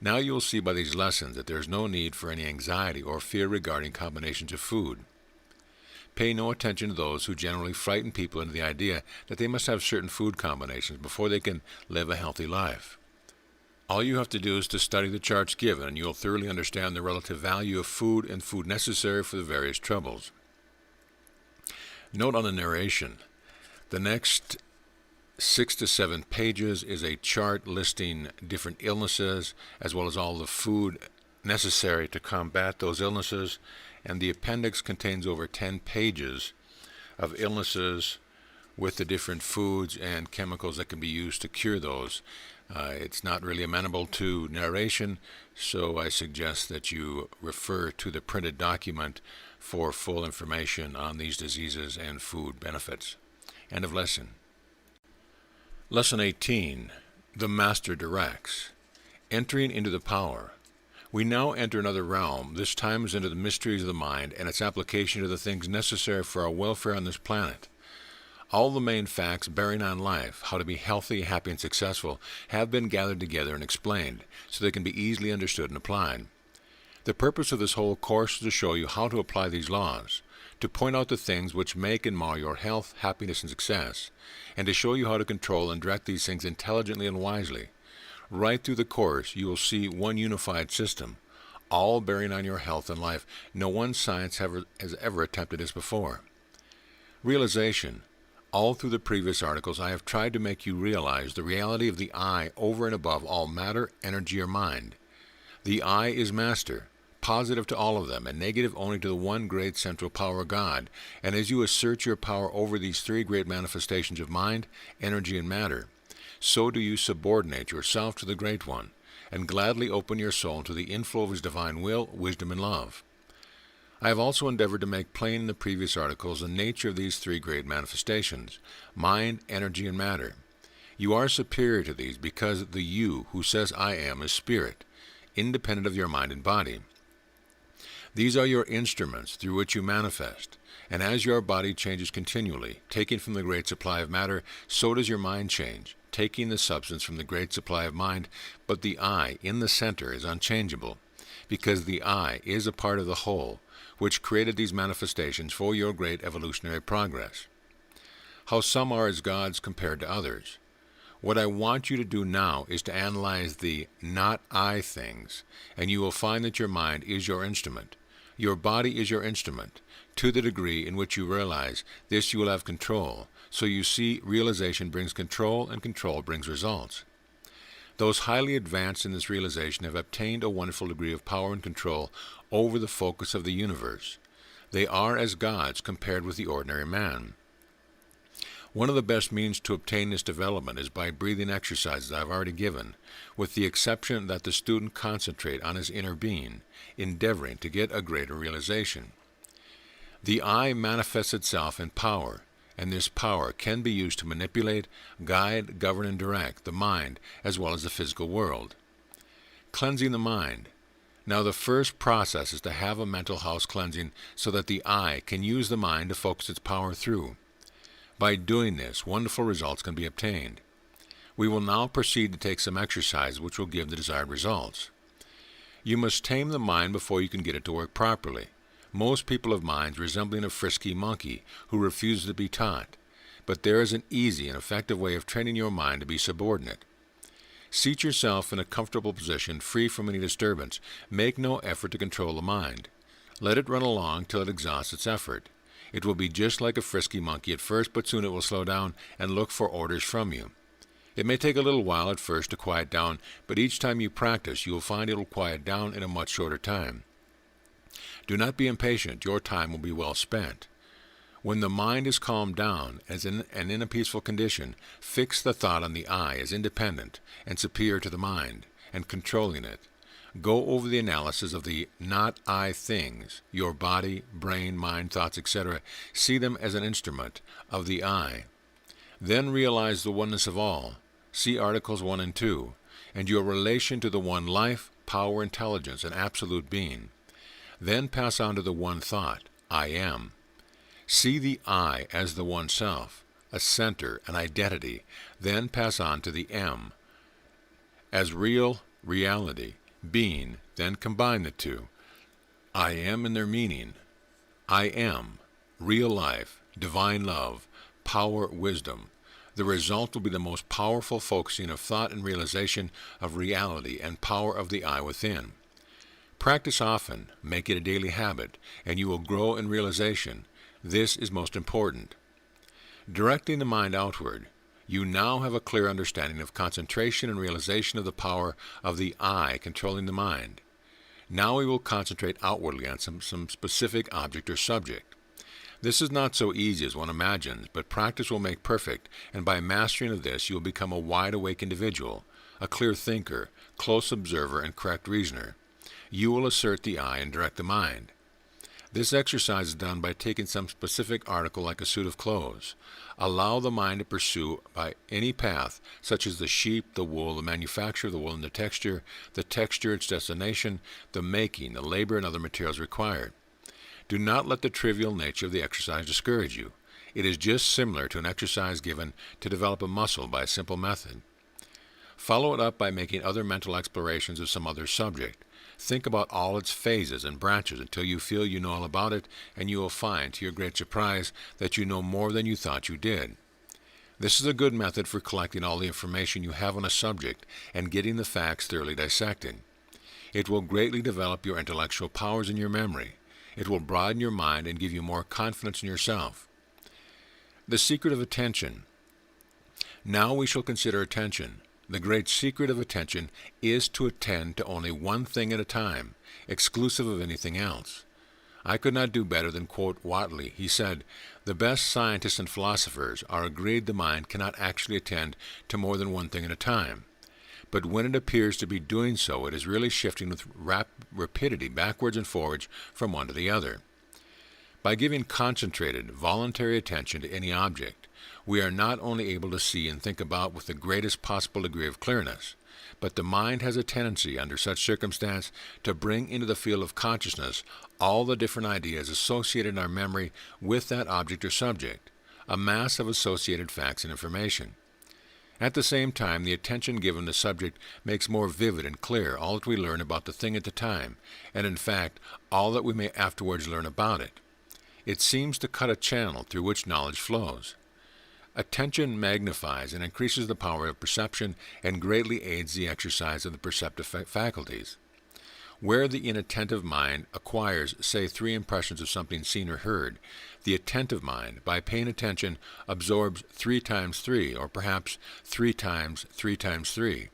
Now you will see by these lessons that there is no need for any anxiety or fear regarding combinations of food. Pay no attention to those who generally frighten people into the idea that they must have certain food combinations before they can live a healthy life. All you have to do is to study the charts given, and you will thoroughly understand the relative value of food and food necessary for the various troubles. Note on the narration. The next 6 to 7 pages is a chart listing different illnesses, as well as all the food necessary to combat those illnesses, and the appendix contains over 10 pages of illnesses with the different foods and chemicals that can be used to cure those. It's not really amenable to narration, so I suggest that you refer to the printed document for full information on these diseases and food benefits. End of lesson. Lesson 18. The Master Directs. Entering into the power. We now enter another realm, this time is into the mysteries of the mind and its application to the things necessary for our welfare on this planet. All the main facts bearing on life, how to be healthy, happy, and successful, have been gathered together and explained, so they can be easily understood and applied. The purpose of this whole course is to show you how to apply these laws, to point out the things which make and mar your health, happiness, and success, and to show you how to control and direct these things intelligently and wisely. Right through the course, you will see one unified system, all bearing on your health and life. No one science has ever attempted this before. Realization. All through the previous articles, I have tried to make you realize the reality of the I over and above all matter, energy, or mind. The I is master, positive to all of them, and negative only to the one great central power, God. And as you assert your power over these three great manifestations of mind, energy, and matter, so do you subordinate yourself to the Great One, and gladly open your soul to the inflow of His divine will, wisdom, and love. I have also endeavored to make plain in the previous articles the nature of these three great manifestations, mind, energy, and matter. You are superior to these because the you who says I am is spirit, independent of your mind and body. These are your instruments through which you manifest, and as your body changes continually, taking from the great supply of matter, so does your mind change, taking the substance from the great supply of mind, but the I in the center is unchangeable, because the I is a part of the whole, which created these manifestations for your great evolutionary progress. How some are as gods compared to others. What I want you to do now is to analyze the not I things, and you will find that your mind is your instrument. Your body is your instrument. To the degree in which you realize this, you will have control. So you see, realization brings control, and control brings results. Those highly advanced in this realization have obtained a wonderful degree of power and control over the focus of the universe. They are as gods compared with the ordinary man. One of the best means to obtain this development is by breathing exercises I have already given, with the exception that the student concentrate on his inner being, endeavoring to get a greater realization. The I manifests itself in power, and this power can be used to manipulate, guide, govern, and direct the mind as well as the physical world. Cleansing the mind. Now the first process is to have a mental house cleansing so that the I can use the mind to focus its power through. By doing this, wonderful results can be obtained. We will now proceed to take some exercise which will give the desired results. You must tame the mind before you can get it to work properly. Most people have minds resembling a frisky monkey who refuses to be taught, but there is an easy and effective way of training your mind to be subordinate. Seat yourself in a comfortable position, free from any disturbance. Make no effort to control the mind. Let it run along till it exhausts its effort. It will be just like a frisky monkey at first, but soon it will slow down and look for orders from you. It may take a little while at first to quiet down, but each time you practice, you will find it will quiet down in a much shorter time. Do not be impatient. Your time will be well spent. When the mind is calmed down and in a peaceful condition, fix the thought on the I as independent and superior to the mind, and controlling it. Go over the analysis of the not I things, your body, brain, mind, thoughts, etc. See them as an instrument of the I. Then realize the oneness of all. See Articles 1 and 2, and your relation to the one life, power, intelligence, and absolute being. Then pass on to the one thought, I am. See the I as the one self, a center, an identity. Then pass on to the M, as real reality, being. Then combine the two. I am in their meaning. I am, real life, divine love, power, wisdom. The result will be the most powerful focusing of thought and realization of reality and power of the I within. Practice often, make it a daily habit, and you will grow in realization. This is most important. Directing the mind outward, you now have a clear understanding of concentration and realization of the power of the I controlling the mind. Now we will concentrate outwardly on some specific object or subject. This is not so easy as one imagines, but practice will make perfect, and by mastering of this you will become a wide-awake individual, a clear thinker, close observer, and correct reasoner. You will assert the I and direct the mind. This exercise is done by taking some specific article like a suit of clothes. Allow the mind to pursue by any path, such as the sheep, the wool, the manufacture of the wool and the texture, its destination, the making, the labor, and other materials required. Do not let the trivial nature of the exercise discourage you. It is just similar to an exercise given to develop a muscle by a simple method. Follow it up by making other mental explorations of some other subject. Think about all its phases and branches until you feel you know all about it, and you will find, to your great surprise, that you know more than you thought you did. This is a good method for collecting all the information you have on a subject and getting the facts thoroughly dissected. It will greatly develop your intellectual powers and your memory. It will broaden your mind and give you more confidence in yourself. The secret of attention. Now we shall consider attention. The great secret of attention is to attend to only one thing at a time, exclusive of anything else. I could not do better than quote Whately. He said, "The best scientists and philosophers are agreed the mind cannot actually attend to more than one thing at a time. But when it appears to be doing so, it is really shifting with rapidity backwards and forwards from one to the other." By giving concentrated, voluntary attention to any object, we are not only able to see and think about with the greatest possible degree of clearness, but the mind has a tendency, under such circumstance, to bring into the field of consciousness all the different ideas associated in our memory with that object or subject, a mass of associated facts and information. At the same time, the attention given to the subject makes more vivid and clear all that we learn about the thing at the time, and in fact, all that we may afterwards learn about it. It seems to cut a channel through which knowledge flows. Attention magnifies and increases the power of perception and greatly aids the exercise of the perceptive faculties. Where the inattentive mind acquires, say, 3 impressions of something seen or heard, the attentive mind, by paying attention, absorbs 3 times 3, or perhaps 3 times 3 times 3.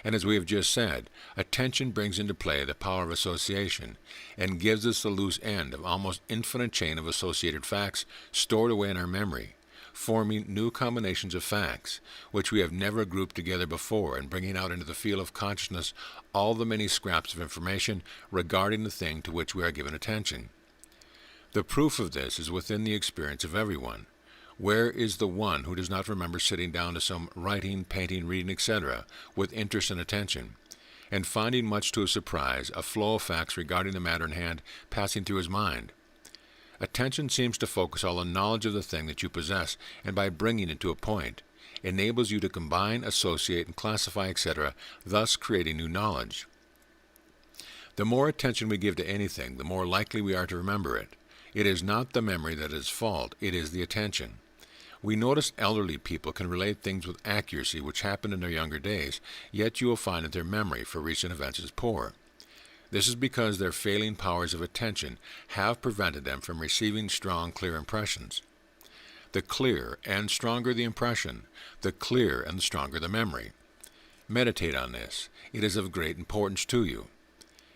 And as we have just said, attention brings into play the power of association, and gives us the loose end of almost infinite chain of associated facts stored away in our memory, forming new combinations of facts, which we have never grouped together before, and bringing out into the field of consciousness all the many scraps of information regarding the thing to which we are given attention. The proof of this is within the experience of everyone. Where is the one who does not remember sitting down to some writing, painting, reading, etc., with interest and attention, and finding much to his surprise a flow of facts regarding the matter in hand passing through his mind? Attention seems to focus all the knowledge of the thing that you possess, and by bringing it to a point, enables you to combine, associate, and classify, etc., thus creating new knowledge. The more attention we give to anything, the more likely we are to remember it. It is not the memory that is fault, it is the attention. We notice elderly people can relate things with accuracy which happened in their younger days, yet you will find that their memory for recent events is poor. This is because their failing powers of attention have prevented them from receiving strong, clear impressions. The clearer and stronger the impression, the clearer and stronger the memory. Meditate on this. It is of great importance to you.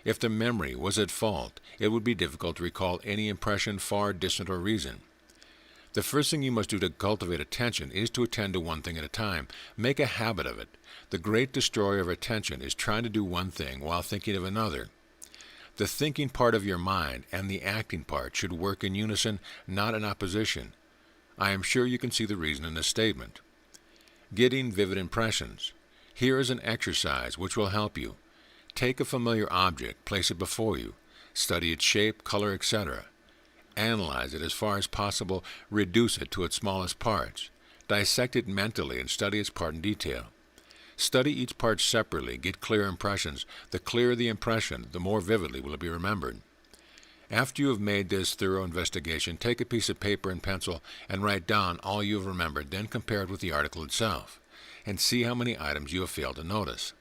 If the memory was at fault, it would be difficult to recall any impression far distant or recent. The first thing you must do to cultivate attention is to attend to one thing at a time. Make a habit of it. The great destroyer of attention is trying to do one thing while thinking of another. The thinking part of your mind and the acting part should work in unison, not in opposition. I am sure you can see the reason in this statement. Getting vivid impressions. Here is an exercise which will help you. Take a familiar object, place it before you. Study its shape, color, etc. Analyze it as far as possible, reduce it to its smallest parts. Dissect it mentally and study its part in detail. Study each part separately, get clear impressions. The clearer the impression, the more vividly will it be remembered. After you have made this thorough investigation, take a piece of paper and pencil and write down all you have remembered, then compare it with the article itself, and see how many items you have failed to notice.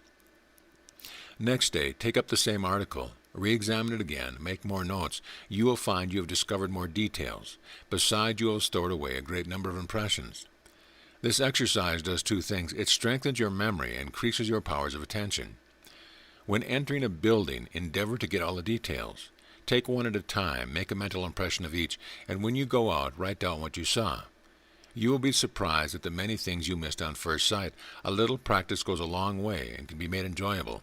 Next day, take up the same article, re-examine it again, make more notes. You will find you have discovered more details. Besides, you will have stored away a great number of impressions. This exercise does 2 things. It strengthens your memory and increases your powers of attention. When entering a building, endeavor to get all the details. Take one at a time, make a mental impression of each, and when you go out, write down what you saw. You will be surprised at the many things you missed on first sight. A little practice goes a long way and can be made enjoyable.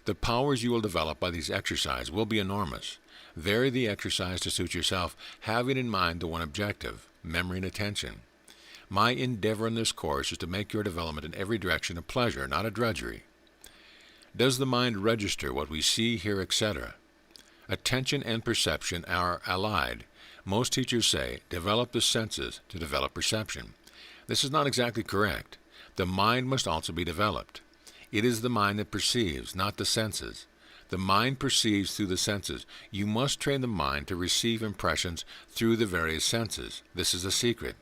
The powers you will develop by these exercises will be enormous. Vary the exercise to suit yourself, having in mind the one objective, memory and attention. My endeavor in this course is to make your development in every direction a pleasure, not a drudgery. Does the mind register what we see, hear, etc.? Attention and perception are allied. Most teachers say, develop the senses to develop perception. This is not exactly correct. The mind must also be developed. It is the mind that perceives, not the senses. The mind perceives through the senses. You must train the mind to receive impressions through the various senses. This is the secret.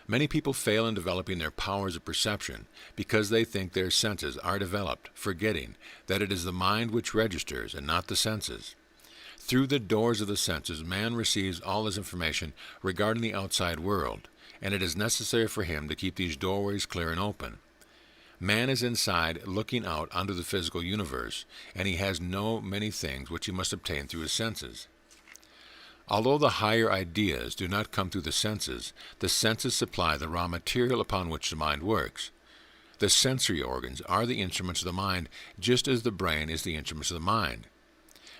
Many people fail in developing their powers of perception because they think their senses are developed, forgetting that it is the mind which registers and not the senses. Through the doors of the senses, man receives all his information regarding the outside world, and it is necessary for him to keep these doorways clear and open. Man is inside looking out onto the physical universe, and he has many things which he must obtain through his senses. Although the higher ideas do not come through the senses supply the raw material upon which the mind works. The sensory organs are the instruments of the mind, just as the brain is the instruments of the mind.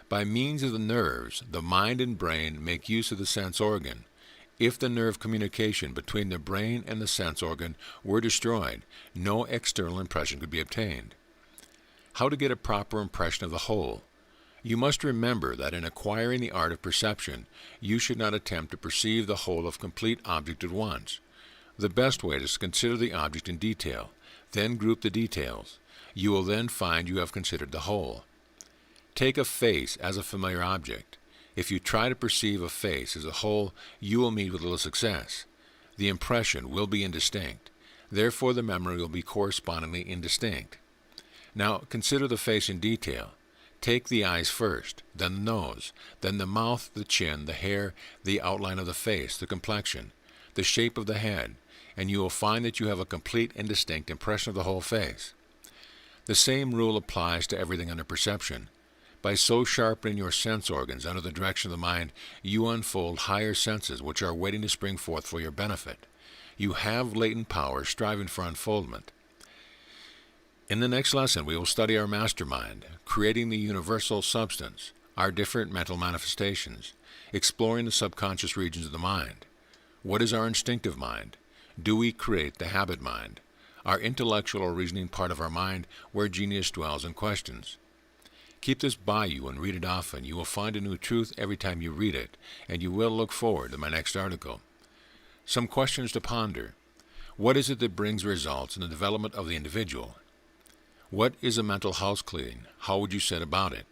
By means of the nerves, the mind and brain make use of the sense organ. If the nerve communication between the brain and the sense organ were destroyed, no external impression could be obtained. How to get a proper impression of the whole? You must remember that in acquiring the art of perception, you should not attempt to perceive the whole of complete object at once. The best way is to consider the object in detail, then group the details. You will then find you have considered the whole. Take a face as a familiar object. If you try to perceive a face as a whole, you will meet with little success. The impression will be indistinct. Therefore, the memory will be correspondingly indistinct. Now, consider the face in detail. Take the eyes first, then the nose, then the mouth, the chin, the hair, the outline of the face, the complexion, the shape of the head, and you will find that you have a complete and distinct impression of the whole face. The same rule applies to everything under perception. By so sharpening your sense organs under the direction of the mind, you unfold higher senses which are waiting to spring forth for your benefit. You have latent powers striving for unfoldment. In the next lesson, we will study our mastermind, creating the universal substance, our different mental manifestations, exploring the subconscious regions of the mind. What is our instinctive mind? Do we create the habit mind, our intellectual or reasoning part of our mind where genius dwells and questions? Keep this by you and read it often. You will find a new truth every time you read it, and you will look forward to my next article. Some questions to ponder. What is it that brings results in the development of the individual? What is a mental house cleaning? How would you set about it?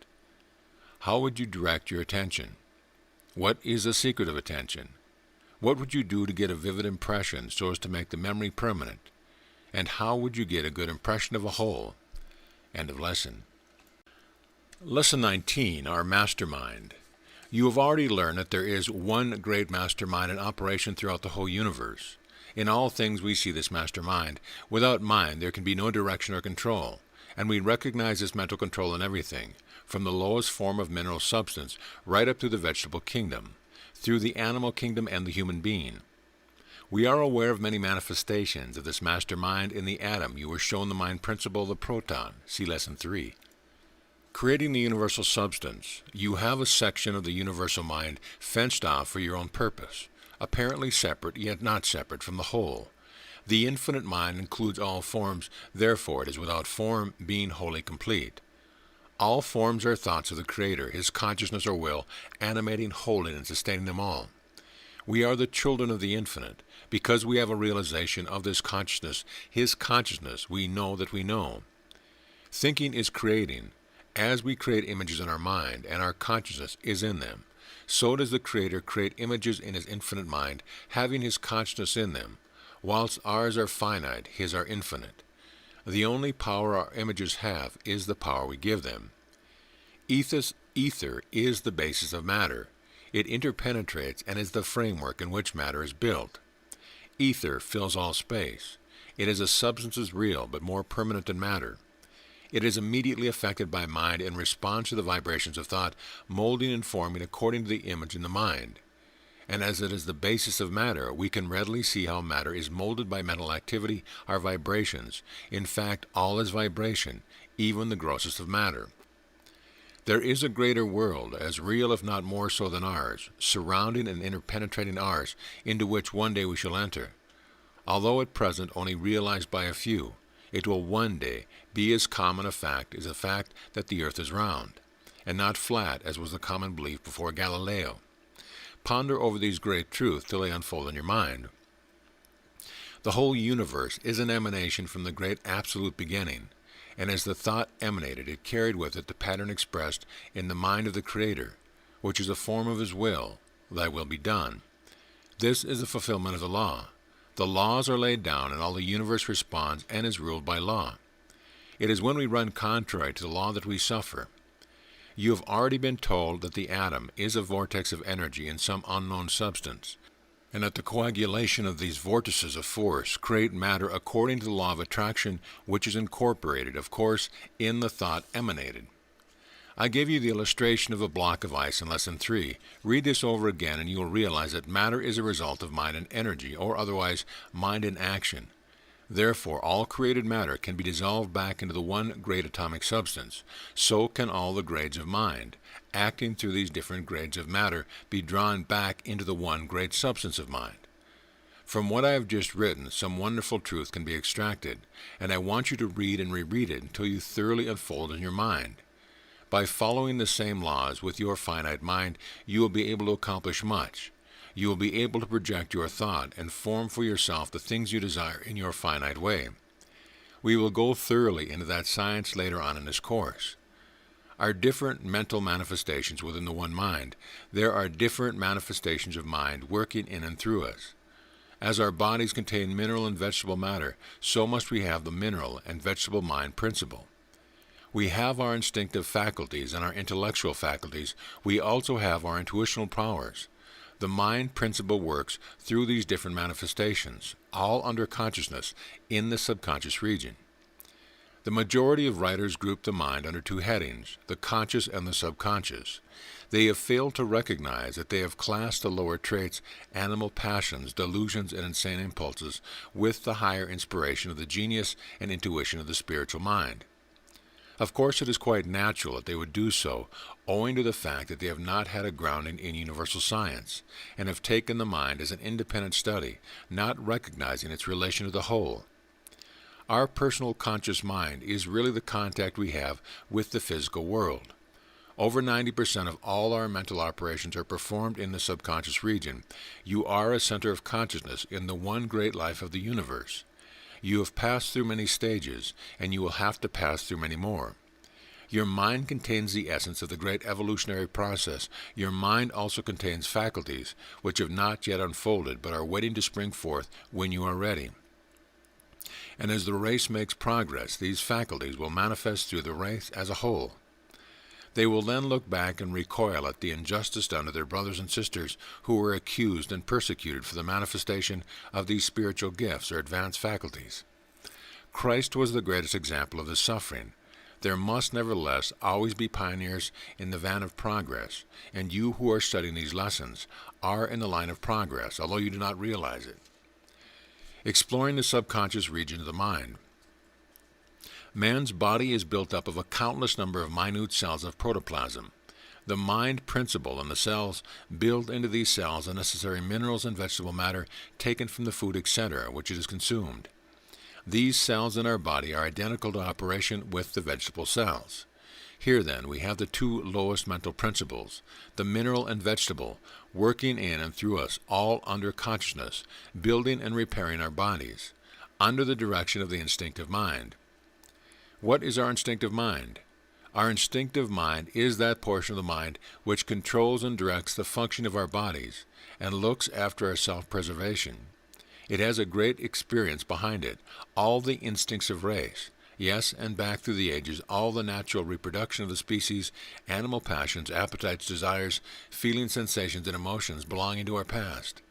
How would you direct your attention? What is the secret of attention? What would you do to get a vivid impression so as to make the memory permanent? And how would you get a good impression of a whole? End of lesson. Lesson 19, our mastermind. You have already learned that there is one great mastermind in operation throughout the whole universe. In all things we see this mastermind. Without mind there can be no direction or control, and we recognize this mental control in everything, from the lowest form of mineral substance right up to the vegetable kingdom, through the animal kingdom and the human being. We are aware of many manifestations of this mastermind in the atom. You were shown the mind principle of the proton. See Lesson 3. Creating the universal substance, you have a section of the universal mind fenced off for your own purpose, apparently separate yet not separate from the whole. The infinite mind includes all forms, therefore it is without form, being wholly complete. All forms are thoughts of the Creator, His consciousness or will, animating wholly and sustaining them all. We are the children of the infinite. Because we have a realization of this consciousness, His consciousness, we know that we know. Thinking is creating. As we create images in our mind, and our consciousness is in them, so does the Creator create images in His infinite mind, having His consciousness in them. Whilst ours are finite, His are infinite. The only power our images have is the power we give them. Ether is the basis of matter. It interpenetrates and is the framework in which matter is built. Ether fills all space. It is a substance as real, but more permanent than matter. It is immediately affected by mind and responds to the vibrations of thought, molding and forming according to the image in the mind. And as it is the basis of matter, we can readily see how matter is molded by mental activity, our vibrations. In fact, all is vibration, even the grossest of matter. There is a greater world, as real if not more so than ours, surrounding and interpenetrating ours, into which one day we shall enter. Although at present only realized by a few, it will one day be as common a fact as the fact that the earth is round, and not flat as was the common belief before Galileo. Ponder over these great truths till they unfold in your mind. The whole universe is an emanation from the great absolute beginning, and as the thought emanated, it carried with it the pattern expressed in the mind of the Creator, which is a form of His will, Thy will be done. This is the fulfillment of the law. The laws are laid down, and all the universe responds and is ruled by law. It is when we run contrary to the law that we suffer. You have already been told that the atom is a vortex of energy in some unknown substance, and that the coagulation of these vortices of force create matter according to the law of attraction, which is incorporated, of course, in the thought emanated. I gave you the illustration of a block of ice in Lesson 3. Read this over again and you will realize that matter is a result of mind and energy, or otherwise mind in action. Therefore, all created matter can be dissolved back into the one great atomic substance. So can all the grades of mind, acting through these different grades of matter, be drawn back into the one great substance of mind. From what I have just written, some wonderful truth can be extracted, and I want you to read and reread it until you thoroughly unfold in your mind. By following the same laws with your finite mind, you will be able to accomplish much. You will be able to project your thought and form for yourself the things you desire in your finite way. We will go thoroughly into that science later on in this course. Are different mental manifestations within the one mind. There are different manifestations of mind working in and through us. As our bodies contain mineral and vegetable matter, so must we have the mineral and vegetable mind principle. We have our instinctive faculties and our intellectual faculties. We also have our intuitional powers. The mind principle works through these different manifestations, all under consciousness, in the subconscious region. The majority of writers group the mind under two headings, the conscious and the subconscious. They have failed to recognize that they have classed the lower traits, animal passions, delusions, and insane impulses, with the higher inspiration of the genius and intuition of the spiritual mind. Of course, it is quite natural that they would do so, owing to the fact that they have not had a grounding in universal science, and have taken the mind as an independent study, not recognizing its relation to the whole. Our personal conscious mind is really the contact we have with the physical world. Over 90% of all our mental operations are performed in the subconscious region. You are a center of consciousness in the one great life of the universe. You have passed through many stages, and you will have to pass through many more. Your mind contains the essence of the great evolutionary process. Your mind also contains faculties which have not yet unfolded, but are waiting to spring forth when you are ready. And as the race makes progress, these faculties will manifest through the race as a whole. They will then look back and recoil at the injustice done to their brothers and sisters who were accused and persecuted for the manifestation of these spiritual gifts or advanced faculties. Christ was the greatest example of this suffering. There must nevertheless always be pioneers in the van of progress, and you who are studying these lessons are in the line of progress, although you do not realize it. Exploring the subconscious region of the mind. Man's body is built up of a countless number of minute cells of protoplasm. The mind principle and the cells build into these cells the necessary minerals and vegetable matter taken from the food, etc., which it is consumed. These cells in our body are identical to operation with the vegetable cells. Here, then, we have the two lowest mental principles, the mineral and vegetable, working in and through us, all under consciousness, building and repairing our bodies, under the direction of the instinctive mind. What is our instinctive mind? Our instinctive mind is that portion of the mind which controls and directs the function of our bodies and looks after our self-preservation. It has a great experience behind it, all the instincts of race, yes, and back through the ages, all the natural reproduction of the species, animal passions, appetites, desires, feelings, sensations, and emotions belonging to our past.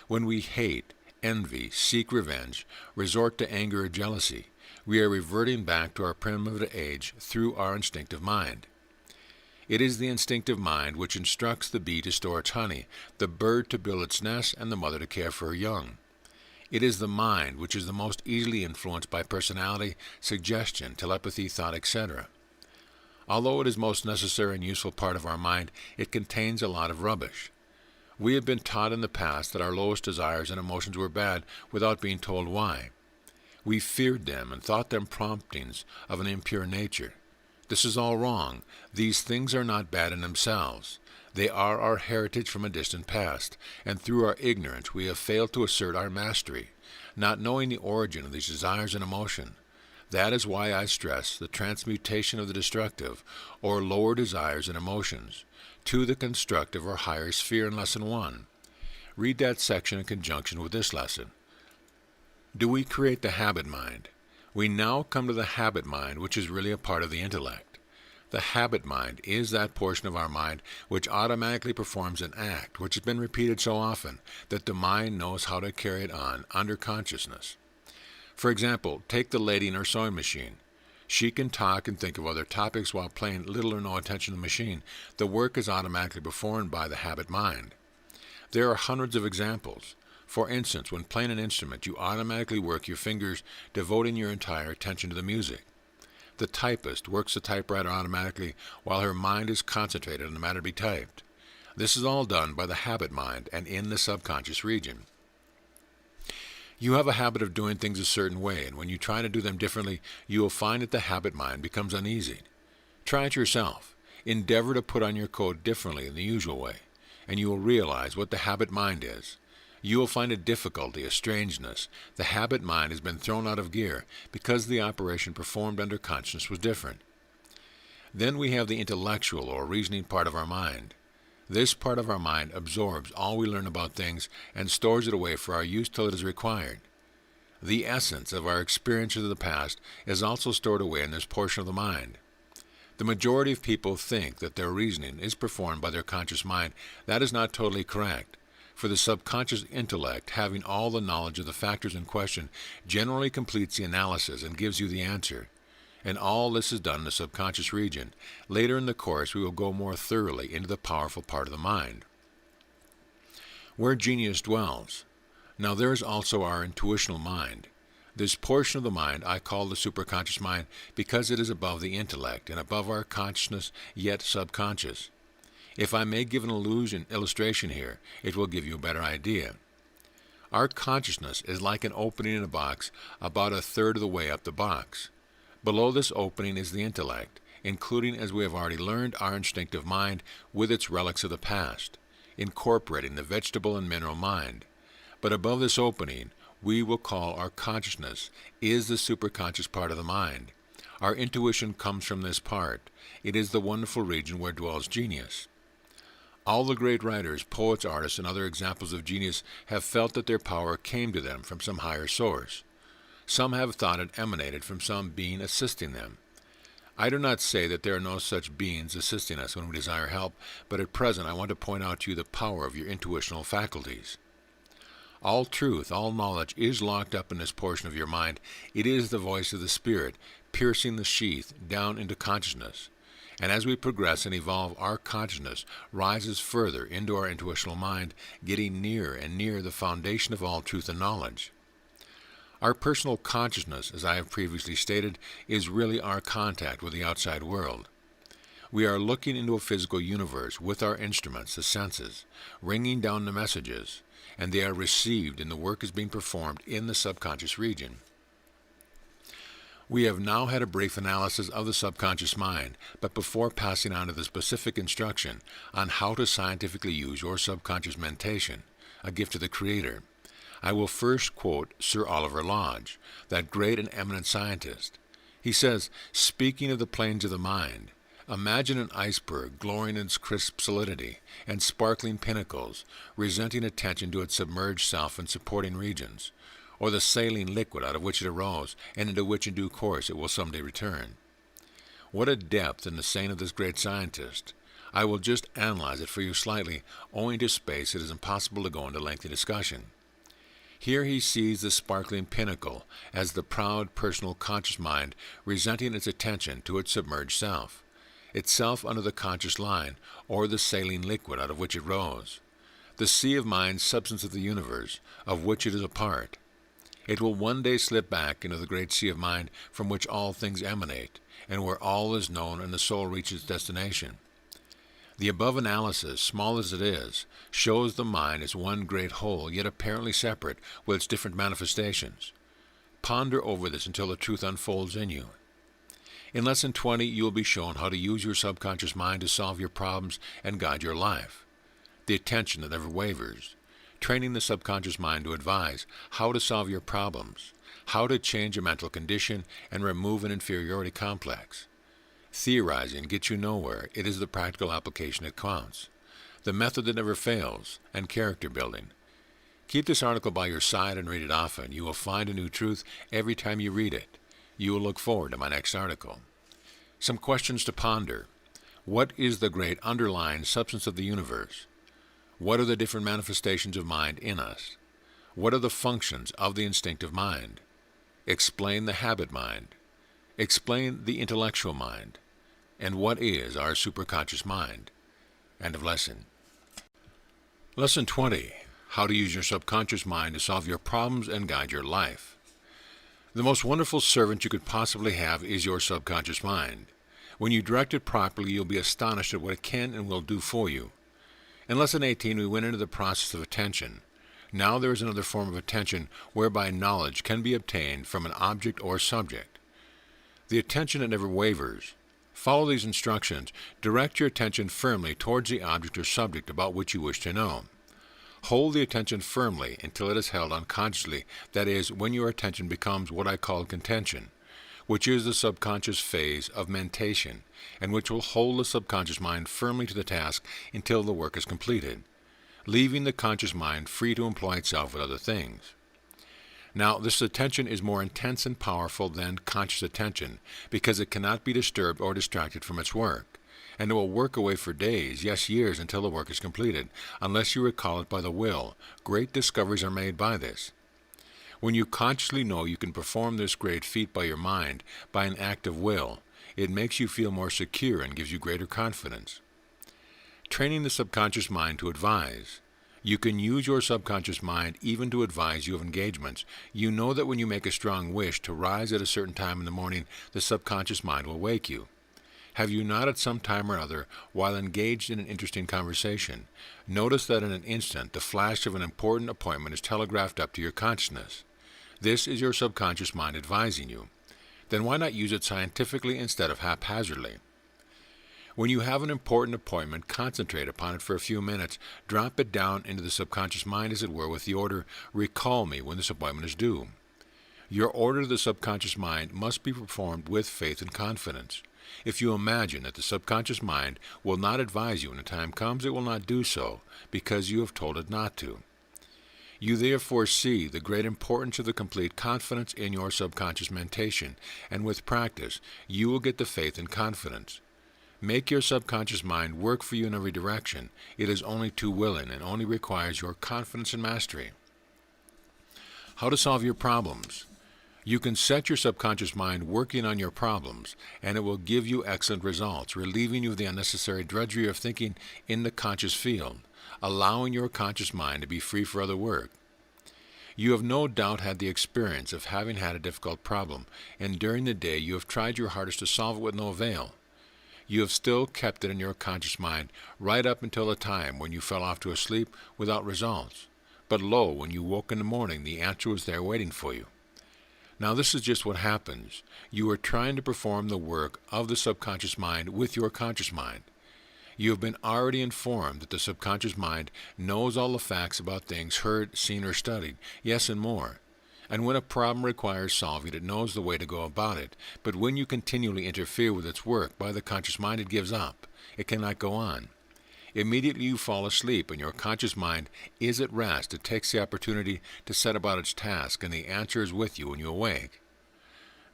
When we hate, envy, seek revenge, resort to anger or jealousy, We are reverting back to our primitive age through our instinctive mind. It is the instinctive mind which instructs the bee to store its honey, the bird to build its nest, and the mother to care for her young. It is the mind which is the most easily influenced by personality, suggestion, telepathy, thought, etc. Although it is most necessary and useful part of our mind, it contains a lot of rubbish. We have been taught in the past that our lowest desires and emotions were bad without being told why. We feared them and thought them promptings of an impure nature. This is all wrong. These things are not bad in themselves. They are our heritage from a distant past, and through our ignorance we have failed to assert our mastery, not knowing the origin of these desires and emotion. That is why I stress the transmutation of the destructive, or lower desires and emotions, to the constructive or higher sphere in Lesson 1. Read that section in conjunction with this lesson. Do we create the habit mind? We now come to the habit mind, which is really a part of the intellect. The habit mind is that portion of our mind which automatically performs an act which has been repeated so often that the mind knows how to carry it on under consciousness. For example, take the lady in her sewing machine. She can talk and think of other topics while paying little or no attention to the machine. The work is automatically performed by the habit mind. There are hundreds of examples. For instance, when playing an instrument, you automatically work your fingers, devoting your entire attention to the music. The typist works the typewriter automatically while her mind is concentrated on the matter to be typed. This is all done by the habit mind and in the subconscious region. You have a habit of doing things a certain way, and when you try to do them differently, you will find that the habit mind becomes uneasy. Try it yourself. Endeavor to put on your coat differently in the usual way, and you will realize what the habit mind is. You will find a difficulty, a strangeness. The habit mind has been thrown out of gear because the operation performed under consciousness was different. Then we have the intellectual or reasoning part of our mind. This part of our mind absorbs all we learn about things and stores it away for our use till it is required. The essence of our experiences of the past is also stored away in this portion of the mind. The majority of people think that their reasoning is performed by their conscious mind. That is not totally correct. For the subconscious intellect, having all the knowledge of the factors in question, generally completes the analysis and gives you the answer. And all this is done in the subconscious region. Later in the course, we will go more thoroughly into the powerful part of the mind, where genius dwells. Now there is also our intuitional mind. This portion of the mind I call the superconscious mind because it is above the intellect and above our consciousness, yet subconscious. If I may give an illustration here, it will give you a better idea. Our consciousness is like an opening in a box about a third of the way up the box. Below this opening is the intellect, including, as we have already learned, our instinctive mind with its relics of the past, incorporating the vegetable and mineral mind. But above this opening, we will call our consciousness, is the superconscious part of the mind. Our intuition comes from this part. It is the wonderful region where dwells genius. All the great writers, poets, artists, and other examples of genius have felt that their power came to them from some higher source. Some have thought it emanated from some being assisting them. I do not say that there are no such beings assisting us when we desire help, but at present I want to point out to you the power of your intuitional faculties. All truth, all knowledge is locked up in this portion of your mind. It is the voice of the Spirit, piercing the sheath down into consciousness. And as we progress and evolve, our consciousness rises further into our intuitional mind, getting nearer and nearer the foundation of all truth and knowledge. Our personal consciousness, as I have previously stated, is really our contact with the outside world. We are looking into a physical universe with our instruments, the senses, ringing down the messages, and they are received and the work is being performed in the subconscious region. We have now had a brief analysis of the subconscious mind, but before passing on to the specific instruction on how to scientifically use your subconscious mentation, a gift of the Creator, I will first quote Sir Oliver Lodge, that great and eminent scientist. He says, speaking of the planes of the mind, imagine an iceberg glowing in its crisp solidity and sparkling pinnacles, presenting attention to its submerged self and supporting regions, or the saline liquid out of which it arose, and into which in due course it will someday return. What a depth in the saying of this great scientist! I will just analyze it for you slightly. Owing to space, it is impossible to go into lengthy discussion. Here he sees the sparkling pinnacle as the proud personal conscious mind resenting its attention to its submerged self, itself under the conscious line, or the saline liquid out of which it rose, the sea of mind substance of the universe, of which it is a part. It will one day slip back into the great sea of mind from which all things emanate, and where all is known and the soul reaches its destination. The above analysis, small as it is, shows the mind as one great whole, yet apparently separate, with its different manifestations. Ponder over this until the truth unfolds in you. In Lesson 20, you will be shown how to use your subconscious mind to solve your problems and guide your life. The attention that never wavers. Training the subconscious mind to advise how to solve your problems, how to change a mental condition and remove an inferiority complex. Theorizing gets you nowhere. It is the practical application that counts. The method that never fails, and character building. Keep this article by your side and read it often. You will find a new truth every time you read it. You will look forward to my next article. Some questions to ponder. What is the great underlying substance of the universe? What are the different manifestations of mind in us? What are the functions of the instinctive mind? Explain the habit mind. Explain the intellectual mind. And what is our superconscious mind? End of lesson. Lesson 20. How to use your subconscious mind to solve your problems and guide your life. The most wonderful servant you could possibly have is your subconscious mind. When you direct it properly, you'll be astonished at what it can and will do for you. In Lesson 18, we went into the process of attention. Now there is another form of attention whereby knowledge can be obtained from an object or subject. The attention that never wavers. Follow these instructions. Direct your attention firmly towards the object or subject about which you wish to know. Hold the attention firmly until it is held unconsciously, that is, when your attention becomes what I call contention, which is the subconscious phase of mentation, and which will hold the subconscious mind firmly to the task until the work is completed, leaving the conscious mind free to employ itself with other things. Now, this attention is more intense and powerful than conscious attention, because it cannot be disturbed or distracted from its work, and it will work away for days, yes, years, until the work is completed, unless you recall it by the will. Great discoveries are made by this. When you consciously know you can perform this great feat by your mind, by an act of will, it makes you feel more secure and gives you greater confidence. Training the subconscious mind to advise. You can use your subconscious mind even to advise you of engagements. You know that when you make a strong wish to rise at a certain time in the morning, the subconscious mind will wake you. Have you not at some time or other, while engaged in an interesting conversation, noticed that in an instant the flash of an important appointment is telegraphed up to your consciousness? This is your subconscious mind advising you. Then why not use it scientifically instead of haphazardly? When you have an important appointment, concentrate upon it for a few minutes. Drop it down into the subconscious mind, as it were, with the order, "Recall me when this appointment is due." Your order to the subconscious mind must be performed with faith and confidence. If you imagine that the subconscious mind will not advise you when the time comes, it will not do so, because you have told it not to. You therefore see the great importance of the complete confidence in your subconscious mentation, and with practice, you will get the faith and confidence. Make your subconscious mind work for you in every direction. It is only too willing and only requires your confidence and mastery. How to solve your problems. You can set your subconscious mind working on your problems, and it will give you excellent results, relieving you of the unnecessary drudgery of thinking in the conscious field, allowing your conscious mind to be free for other work. You have no doubt had the experience of having had a difficult problem, and during the day you have tried your hardest to solve it with no avail. You have still kept it in your conscious mind right up until the time when you fell off to a sleep without results. But lo, when you woke in the morning, the answer was there waiting for you. Now this is just what happens. You are trying to perform the work of the subconscious mind with your conscious mind. You have been already informed that the subconscious mind knows all the facts about things heard, seen, or studied, yes, and more. And when a problem requires solving, it knows the way to go about it. But when you continually interfere with its work by the conscious mind, it gives up. It cannot go on. Immediately you fall asleep, and your conscious mind is at rest. It takes the opportunity to set about its task, and the answer is with you when you awake.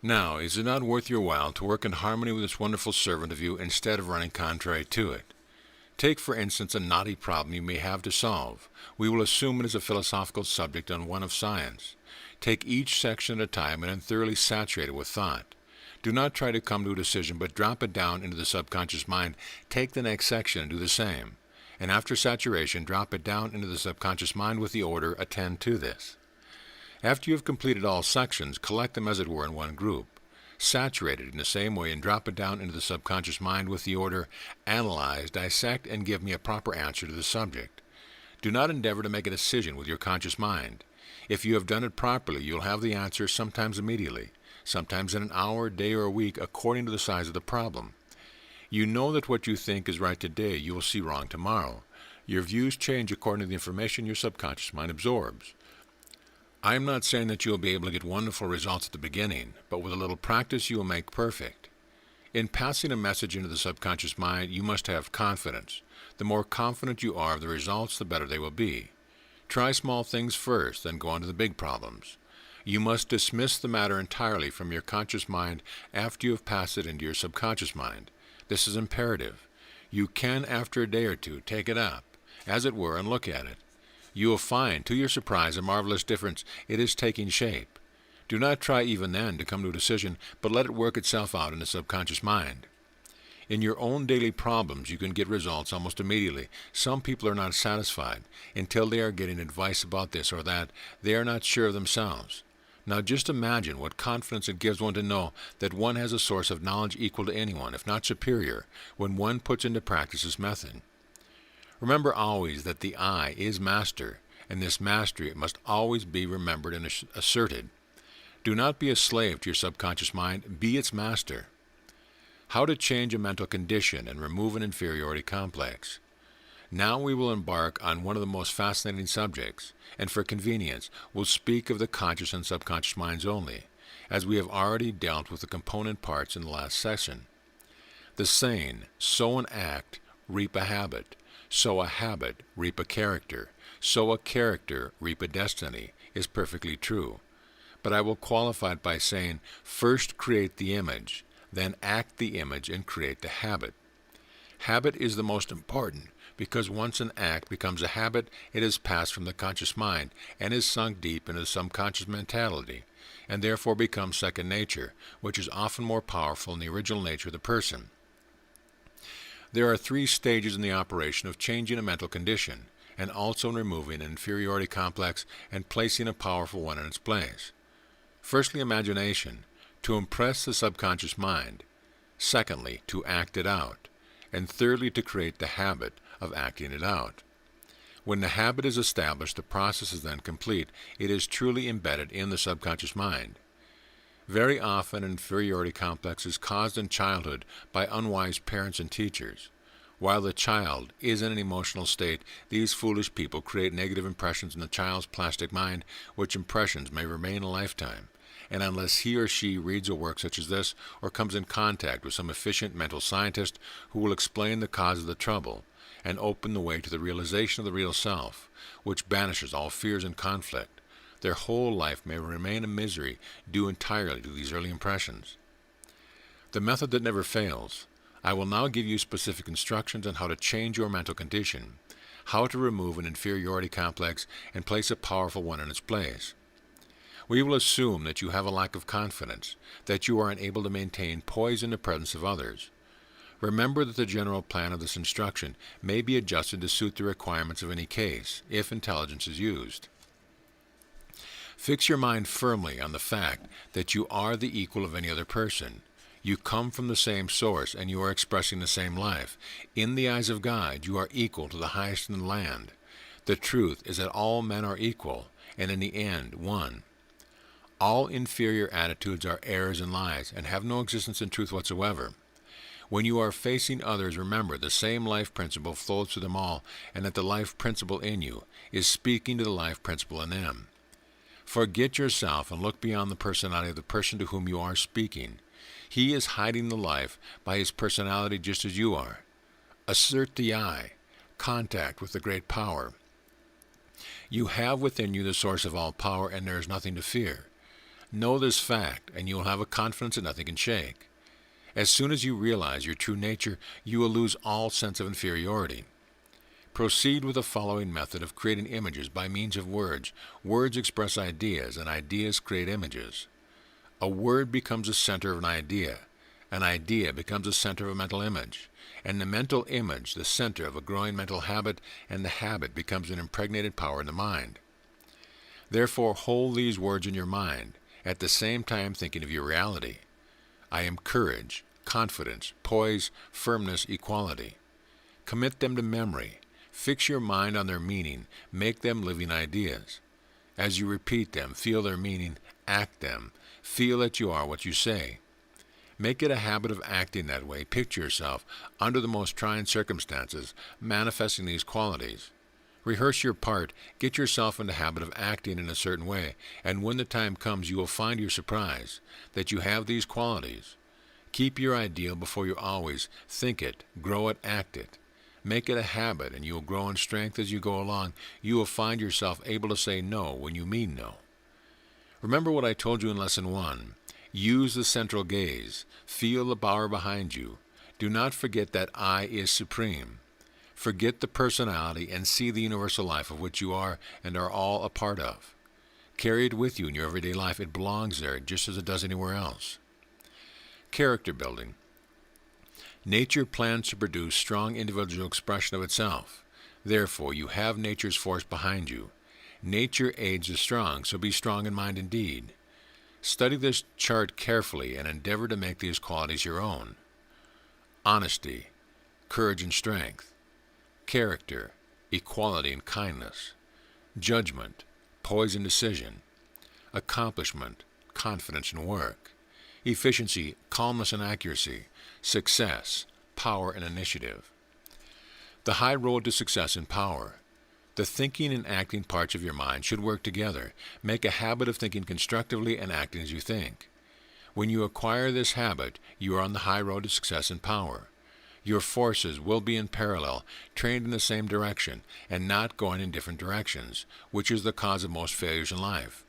Now, is it not worth your while to work in harmony with this wonderful servant of you instead of running contrary to it? Take, for instance, a knotty problem you may have to solve. We will assume it is a philosophical subject and one of science. Take each section at a time and then thoroughly saturate it with thought. Do not try to come to a decision, but drop it down into the subconscious mind. Take the next section and do the same. And after saturation, drop it down into the subconscious mind with the order, attend to this. After you have completed all sections, collect them as it were in one group. Saturate it in the same way and drop it down into the subconscious mind with the order, analyze, dissect, and give me a proper answer to the subject. Do not endeavor to make a decision with your conscious mind. If you have done it properly, you'll have the answer sometimes immediately, sometimes in an hour, day, or a week, according to the size of the problem. You know that what you think is right today, you will see wrong tomorrow. Your views change according to the information your subconscious mind absorbs. I am not saying that you will be able to get wonderful results at the beginning, but with a little practice you will make perfect. In passing a message into the subconscious mind, you must have confidence. The more confident you are of the results, the better they will be. Try small things first, then go on to the big problems. You must dismiss the matter entirely from your conscious mind after you have passed it into your subconscious mind. This is imperative. You can, after a day or two, take it up, as it were, and look at it. You will find, to your surprise, a marvelous difference. It is taking shape. Do not try even then to come to a decision, but let it work itself out in the subconscious mind. In your own daily problems, you can get results almost immediately. Some people are not satisfied. Until they are getting advice about this or that, they are not sure of themselves. Now just imagine what confidence it gives one to know that one has a source of knowledge equal to anyone, if not superior, when one puts into practice this method. Remember always that the I is master, and this mastery must always be remembered and asserted. Do not be a slave to your subconscious mind, be its master. How to change a mental condition and remove an inferiority complex. Now we will embark on one of the most fascinating subjects, and for convenience, we'll speak of the conscious and subconscious minds only, as we have already dealt with the component parts in the last session. The saying, sow an act, reap a habit. Sow a habit, reap a character. Sow a character, reap a destiny, is perfectly true. But I will qualify it by saying, first create the image, then act the image and create the habit. Habit is the most important, because once an act becomes a habit, it is passed from the conscious mind and is sunk deep into the subconscious mentality, and therefore becomes second nature, which is often more powerful than the original nature of the person. There are 3 stages in the operation of changing a mental condition, and also in removing an inferiority complex and placing a powerful one in its place. Firstly, imagination, to impress the subconscious mind. Secondly, to act it out. And thirdly, to create the habit of acting it out. When the habit is established, the process is then complete. It is truly embedded in the subconscious mind. Very often, an inferiority complex is caused in childhood by unwise parents and teachers. While the child is in an emotional state, these foolish people create negative impressions in the child's plastic mind, which impressions may remain a lifetime. And unless he or she reads a work such as this, or comes in contact with some efficient mental scientist who will explain the cause of the trouble, and open the way to the realization of the real self, which banishes all fears and conflict, their whole life may remain a misery due entirely to these early impressions. The method that never fails. I will now give you specific instructions on how to change your mental condition, how to remove an inferiority complex and place a powerful one in its place. We will assume that you have a lack of confidence, that you are unable to maintain poise in the presence of others. Remember that the general plan of this instruction may be adjusted to suit the requirements of any case, if intelligence is used. Fix your mind firmly on the fact that you are the equal of any other person. You come from the same source, and you are expressing the same life. In the eyes of God, you are equal to the highest in the land. The truth is that all men are equal, and in the end, one. All inferior attitudes are errors and lies, and have no existence in truth whatsoever. When you are facing others, remember the same life principle flows through them all, and that the life principle in you is speaking to the life principle in them. Forget yourself and look beyond the personality of the person to whom you are speaking. He is hiding the life by his personality just as you are. Assert the I, contact with the great power. You have within you the source of all power, and there is nothing to fear. Know this fact, and you will have a confidence that nothing can shake. As soon as you realize your true nature, you will lose all sense of inferiority. Proceed with the following method of creating images by means of words. Words express ideas, and ideas create images. A word becomes the center of an idea becomes the center of a mental image, and the mental image the center of a growing mental habit, and the habit becomes an impregnated power in the mind. Therefore, hold these words in your mind, at the same time thinking of your reality. I am courage, confidence, poise, firmness, equality. Commit them to memory. Fix your mind on their meaning. Make them living ideas. As you repeat them, feel their meaning, act them. Feel that you are what you say. Make it a habit of acting that way. Picture yourself, under the most trying circumstances, manifesting these qualities. Rehearse your part, get yourself in the habit of acting in a certain way, and when the time comes you will find your surprise that you have these qualities. Keep your ideal before you always. Think it, grow it, act it. Make it a habit, and you will grow in strength as you go along. You will find yourself able to say no when you mean no. Remember what I told you in Lesson 1. Use the central gaze. Feel the power behind you. Do not forget that I is supreme. Forget the personality and see the universal life of which you are and are all a part of. Carry it with you in your everyday life. It belongs there just as it does anywhere else. Character building. Nature plans to produce strong individual expression of itself. Therefore, you have nature's force behind you. Nature aids the strong, so be strong in mind indeed. Study this chart carefully and endeavor to make these qualities your own. Honesty, courage and strength. Character, equality and kindness. Judgment, poise and decision. Accomplishment, confidence and work. Efficiency, calmness and accuracy. Success, power and initiative. The high road to success and power. The thinking and acting parts of your mind should work together. Make a habit of thinking constructively and acting as you think. When you acquire this habit, you are on the high road to success and power. Your forces will be in parallel, trained in the same direction, and not going in different directions, which is the cause of most failures in life.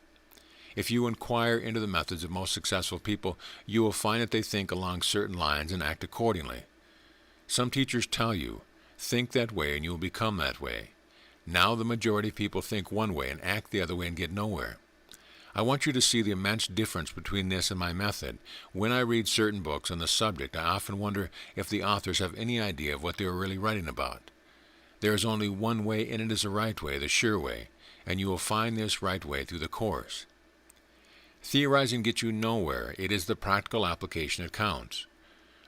If you inquire into the methods of most successful people, you will find that they think along certain lines and act accordingly. Some teachers tell you, think that way and you will become that way. Now the majority of people think one way and act the other way and get nowhere. I want you to see the immense difference between this and my method. When I read certain books on the subject, I often wonder if the authors have any idea of what they are really writing about. There is only one way, and it is the right way, the sure way, and you will find this right way through the course. Theorizing gets you nowhere. It is the practical application that counts.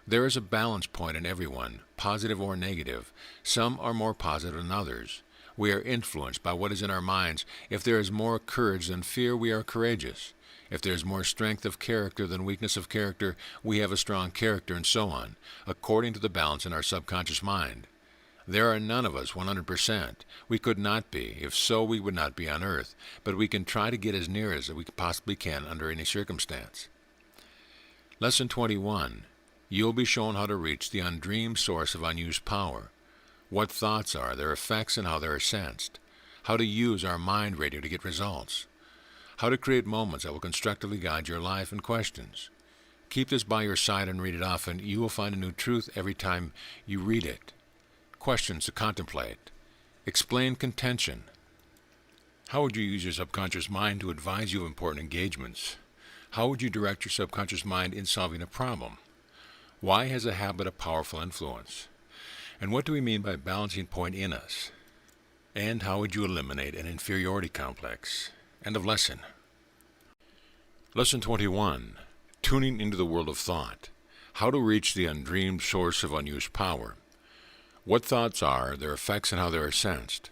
There is a balance point in everyone, positive or negative. Some are more positive than others. We are influenced by what is in our minds. If there is more courage than fear, we are courageous. If there is more strength of character than weakness of character, we have a strong character, and so on, according to the balance in our subconscious mind. There are none of us 100%. We could not be. If so, we would not be on earth. But we can try to get as near as we possibly can under any circumstance. Lesson 21. You'll be shown how to reach the undreamed source of unused power. What thoughts are, their effects, and how they are sensed. How to use our mind radio to get results. How to create moments that will constructively guide your life and questions. Keep this by your side and read it often. You will find a new truth every time you read it. Questions to contemplate. Explain contention. How would you use your subconscious mind to advise you of important engagements? How would you direct your subconscious mind in solving a problem? Why has a habit a powerful influence? And what do we mean by balancing point in us? And how would you eliminate an inferiority complex? End of lesson. Lesson 21. Tuning into the world of thought. How to reach the undreamed source of unused power. What thoughts are, their effects, and how they are sensed.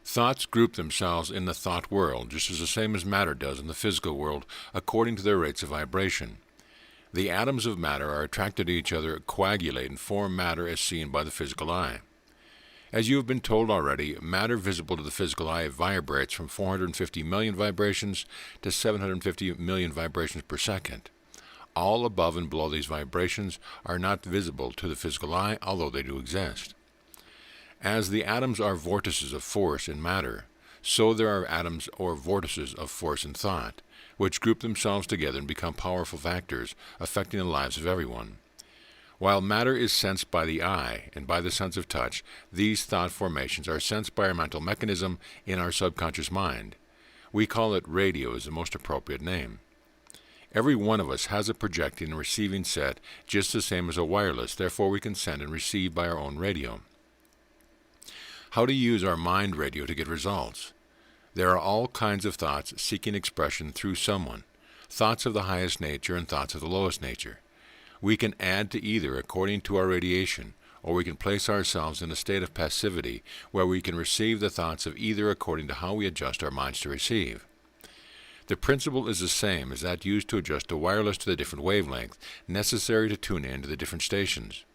Thoughts group themselves in the thought world, just as the same as matter does in the physical world, according to their rates of vibration. The atoms of matter are attracted to each other, coagulate, and form matter as seen by the physical eye. As you have been told already, matter visible to the physical eye vibrates from 450 million vibrations to 750 million vibrations per second. All above and below these vibrations are not visible to the physical eye, although they do exist. As the atoms are vortices of force in matter, so there are atoms or vortices of force in thought, which group themselves together and become powerful factors affecting the lives of everyone. While matter is sensed by the eye and by the sense of touch, these thought formations are sensed by our mental mechanism in our subconscious mind. We call it radio as the most appropriate name. Every one of us has a projecting and receiving set just the same as a wireless, therefore we can send and receive by our own radio. How to use our mind radio to get results? There are all kinds of thoughts seeking expression through someone, thoughts of the highest nature and thoughts of the lowest nature. We can add to either according to our radiation, or we can place ourselves in a state of passivity where we can receive the thoughts of either according to how we adjust our minds to receive. The principle is the same as that used to adjust a wireless to the different wavelength necessary to tune in to the different stations.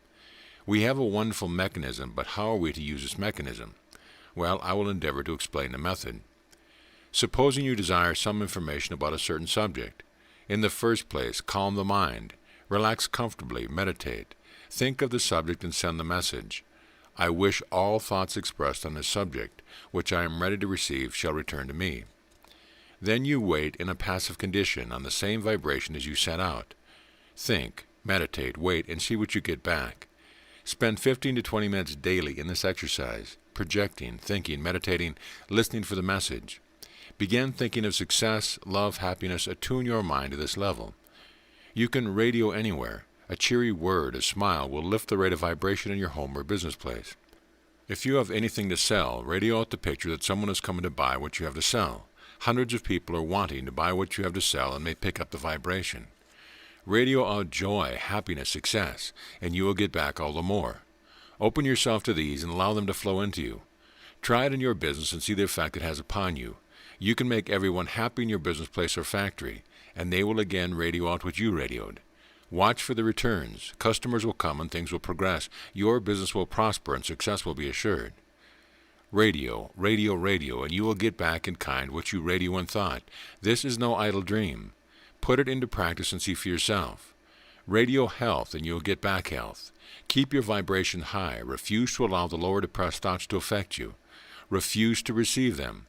We have a wonderful mechanism, but how are we to use this mechanism? Well, I will endeavor to explain the method. Supposing you desire some information about a certain subject. In the first place, calm the mind. Relax comfortably, meditate. Think of the subject and send the message. I wish all thoughts expressed on this subject, which I am ready to receive, shall return to me. Then you wait in a passive condition on the same vibration as you set out. Think, meditate, wait, and see what you get back. Spend 15 to 20 minutes daily in this exercise, projecting, thinking, meditating, listening for the message. Begin thinking of success, love, happiness. Attune your mind to this level. You can radio anywhere. A cheery word, a smile will lift the rate of vibration in your home or business place. If you have anything to sell, radio out the picture that someone is coming to buy what you have to sell. Hundreds of people are wanting to buy what you have to sell and may pick up the vibration. Radio out joy, happiness, success, and you will get back all the more. Open yourself to these and allow them to flow into you. Try it in your business and see the effect it has upon you. You can make everyone happy in your business place or factory, and they will again radio out what you radioed. Watch for the returns. Customers will come and things will progress. Your business will prosper and success will be assured. Radio, radio, radio, and you will get back in kind what you radio and thought. This is no idle dream. Put it into practice and see for yourself. Radio health and you will get back health. Keep your vibration high. Refuse to allow the lower depressed thoughts to affect you. Refuse to receive them.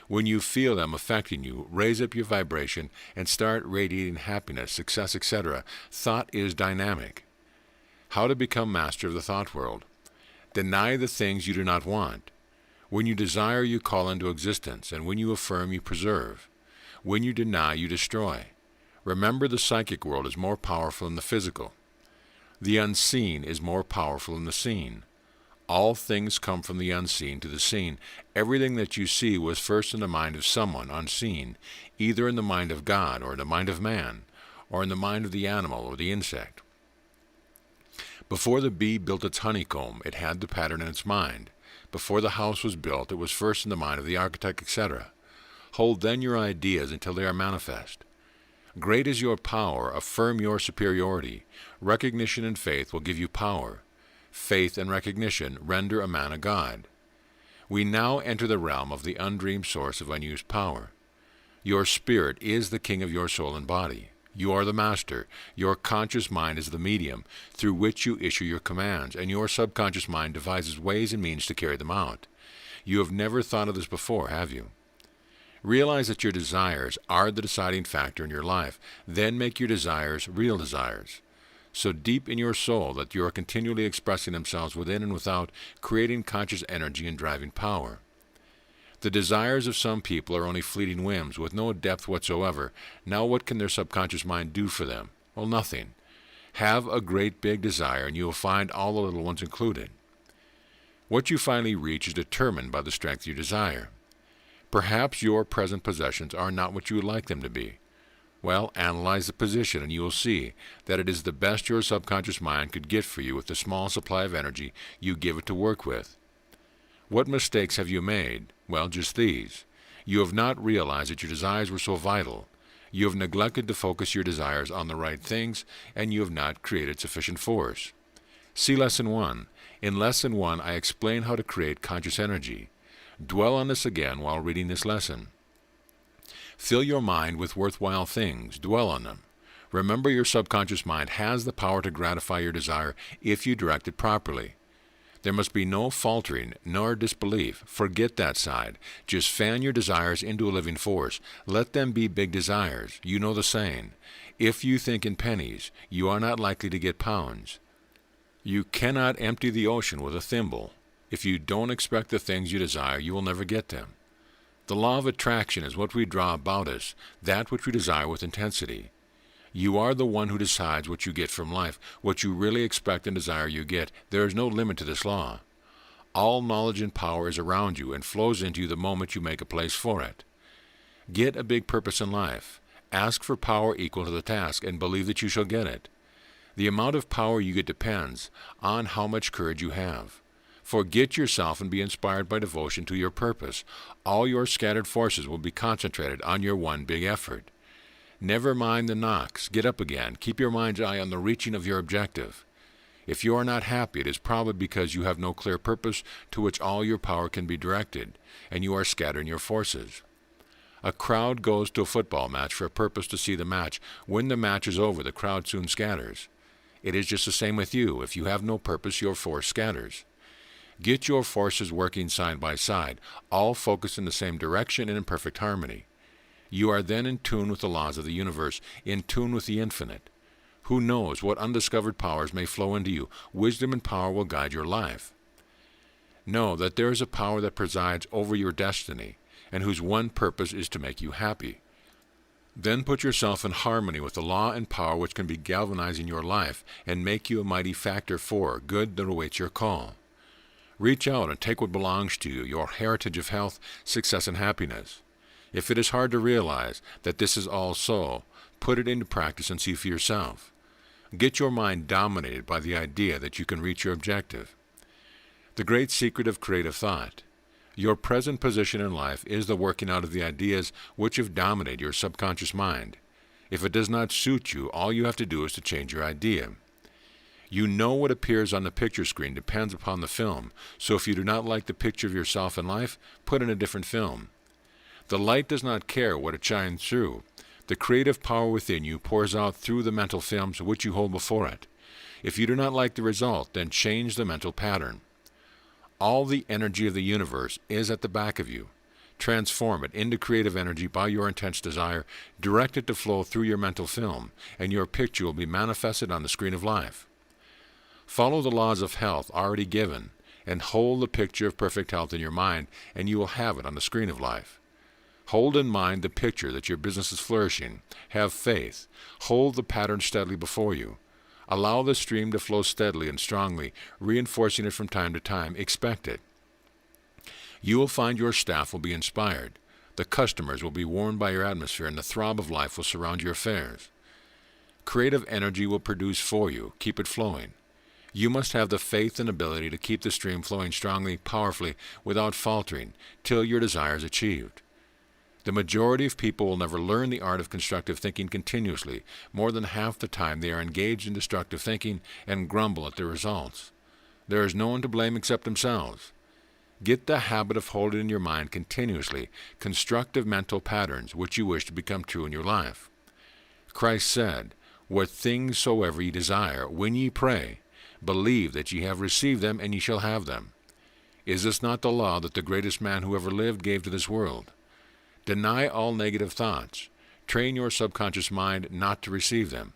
When you feel them affecting you, raise up your vibration and start radiating happiness, success, etc. Thought is dynamic. How to become master of the thought world? Deny the things you do not want. When you desire, you call into existence, and when you affirm, you preserve. When you deny, you destroy. Remember, the psychic world is more powerful than the physical. The unseen is more powerful than the seen. All things come from the unseen to the seen. Everything that you see was first in the mind of someone unseen, either in the mind of God or in the mind of man, or in the mind of the animal or the insect. Before the bee built its honeycomb, it had the pattern in its mind. Before the house was built, it was first in the mind of the architect, etc. Hold then your ideas until they are manifest. Great is your power. Affirm your superiority. Recognition and faith will give you power. Faith and recognition render a man a god. We now enter the realm of the undreamed source of unused power. Your spirit is the king of your soul and body. You are the master. Your conscious mind is the medium through which you issue your commands, and your subconscious mind devises ways and means to carry them out. You have never thought of this before, have you? Realize that your desires are the deciding factor in your life. Then make your desires real desires. So deep in your soul that you are continually expressing themselves within and without, creating conscious energy and driving power. The desires of some people are only fleeting whims with no depth whatsoever. Now what can their subconscious mind do for them? Well, nothing. Have a great big desire and you will find all the little ones included. What you finally reach is determined by the strength of your desire. Perhaps your present possessions are not what you would like them to be. Well, analyze the position and you will see that it is the best your subconscious mind could get for you with the small supply of energy you give it to work with. What mistakes have you made? Well, just these. You have not realized that your desires were so vital. You have neglected to focus your desires on the right things, and you have not created sufficient force. See Lesson 1. In Lesson 1, I explain how to create conscious energy. Dwell on this again while reading this lesson. Fill your mind with worthwhile things. Dwell on them. Remember, your subconscious mind has the power to gratify your desire if you direct it properly. There must be no faltering nor disbelief. Forget that side. Just fan your desires into a living force. Let them be big desires. You know the saying. If you think in pennies, you are not likely to get pounds. You cannot empty the ocean with a thimble. If you don't expect the things you desire, you will never get them. The law of attraction is what we draw about us, that which we desire with intensity. You are the one who decides what you get from life. What you really expect and desire you get. There is no limit to this law. All knowledge and power is around you and flows into you the moment you make a place for it. Get a big purpose in life. Ask for power equal to the task and believe that you shall get it. The amount of power you get depends on how much courage you have. Forget yourself and be inspired by devotion to your purpose. All your scattered forces will be concentrated on your one big effort. Never mind the knocks. Get up again. Keep your mind's eye on the reaching of your objective. If you are not happy, it is probably because you have no clear purpose to which all your power can be directed, and you are scattering your forces. A crowd goes to a football match for a purpose to see the match. When the match is over, the crowd soon scatters. It is just the same with you. If you have no purpose, your force scatters. Get your forces working side by side, all focused in the same direction and in perfect harmony. You are then in tune with the laws of the universe, in tune with the infinite. Who knows what undiscovered powers may flow into you? Wisdom and power will guide your life. Know that there is a power that presides over your destiny, and whose one purpose is to make you happy. Then put yourself in harmony with the law and power which can be galvanizing your life and make you a mighty factor for good that awaits your call. Reach out and take what belongs to you, your heritage of health, success, and happiness. If it is hard to realize that this is all so, put it into practice and see for yourself. Get your mind dominated by the idea that you can reach your objective. The great secret of creative thought. Your present position in life is the working out of the ideas which have dominated your subconscious mind. If it does not suit you, all you have to do is to change your idea. You know what appears on the picture screen depends upon the film, so if you do not like the picture of yourself in life, put in a different film. The light does not care what it shines through. The creative power within you pours out through the mental films which you hold before it. If you do not like the result, then change the mental pattern. All the energy of the universe is at the back of you. Transform it into creative energy by your intense desire. Direct it to flow through your mental film, and your picture will be manifested on the screen of life. Follow the laws of health already given, and hold the picture of perfect health in your mind, and you will have it on the screen of life. Hold in mind the picture that your business is flourishing. Have faith. Hold the pattern steadily before you. Allow the stream to flow steadily and strongly, reinforcing it from time to time. Expect it. You will find your staff will be inspired. The customers will be warmed by your atmosphere, and the throb of life will surround your affairs. Creative energy will produce for you. Keep it flowing. You must have the faith and ability to keep the stream flowing strongly, powerfully, without faltering, till your desire is achieved. The majority of people will never learn the art of constructive thinking continuously. More than half the time they are engaged in destructive thinking and grumble at the results. There is no one to blame except themselves. Get the habit of holding in your mind continuously constructive mental patterns which you wish to become true in your life. Christ said, "What things soever ye desire, when ye pray, believe that ye have received them, and ye shall have them." Is this not the law that the greatest man who ever lived gave to this world? Deny all negative thoughts. Train your subconscious mind not to receive them.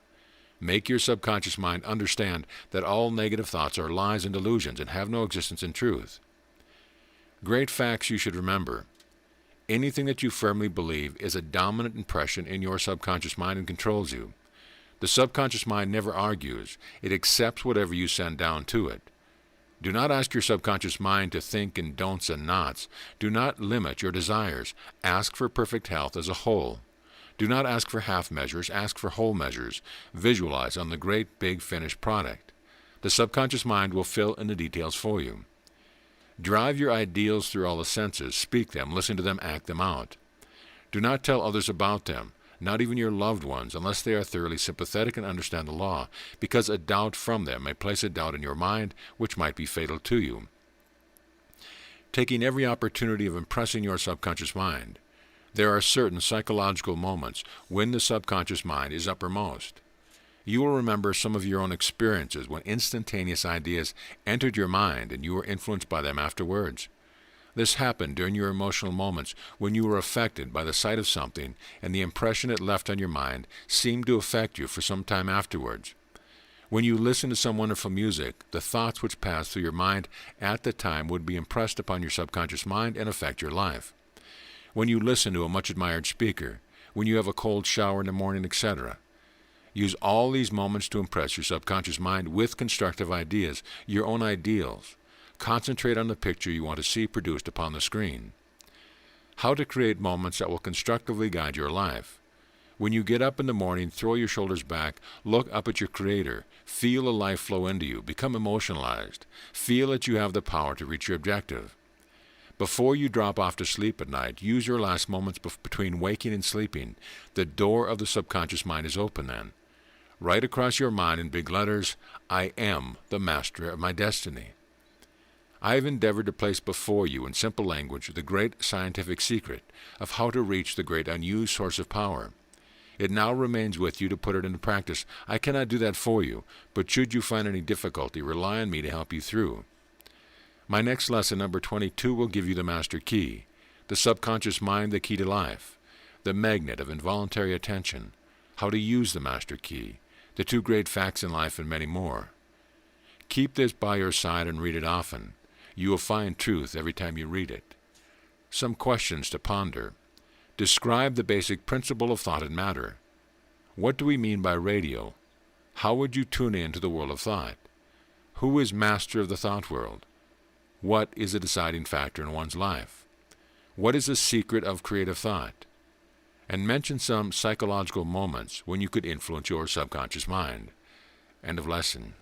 Make your subconscious mind understand that all negative thoughts are lies and delusions and have no existence in truth. Great facts you should remember. Anything that you firmly believe is a dominant impression in your subconscious mind and controls you. The subconscious mind never argues. It accepts whatever you send down to it. Do not ask your subconscious mind to think in don'ts and nots. Do not limit your desires. Ask for perfect health as a whole. Do not ask for half measures. Ask for whole measures. Visualize on the great big finished product. The subconscious mind will fill in the details for you. Drive your ideals through all the senses. Speak them, listen to them, act them out. Do not tell others about them, not even your loved ones, unless they are thoroughly sympathetic and understand the law, because a doubt from them may place a doubt in your mind which might be fatal to you. Taking every opportunity of impressing your subconscious mind, there are certain psychological moments when the subconscious mind is uppermost. You will remember some of your own experiences when instantaneous ideas entered your mind and you were influenced by them afterwards. This happened during your emotional moments when you were affected by the sight of something and the impression it left on your mind seemed to affect you for some time afterwards. When you listen to some wonderful music, the thoughts which pass through your mind at the time would be impressed upon your subconscious mind and affect your life. When you listen to a much admired speaker, when you have a cold shower in the morning, etc. Use all these moments to impress your subconscious mind with constructive ideas, your own ideals. Concentrate on the picture you want to see produced upon the screen. How to create moments that will constructively guide your life. When you get up in the morning, throw your shoulders back, look up at your Creator, feel a life flow into you, become emotionalized, feel that you have the power to reach your objective. Before you drop off to sleep at night, use your last moments between waking and sleeping. The door of the subconscious mind is open then. Write across your mind in big letters, I am the master of my destiny. I have endeavored to place before you in simple language the great scientific secret of how to reach the great unused source of power. It now remains with you to put it into practice. I cannot do that for you, but should you find any difficulty, rely on me to help you through. My next lesson, number 22, will give you the master key, the subconscious mind, the key to life, the magnet of involuntary attention, how to use the master key, the two great facts in life, and many more. Keep this by your side and read it often. You will find truth every time you read it. Some questions to ponder. Describe the basic principle of thought and matter. What do we mean by radio? How would you tune in to the world of thought? Who is master of the thought world? What is a deciding factor in one's life? What is the secret of creative thought? And mention some psychological moments when you could influence your subconscious mind. End of lesson.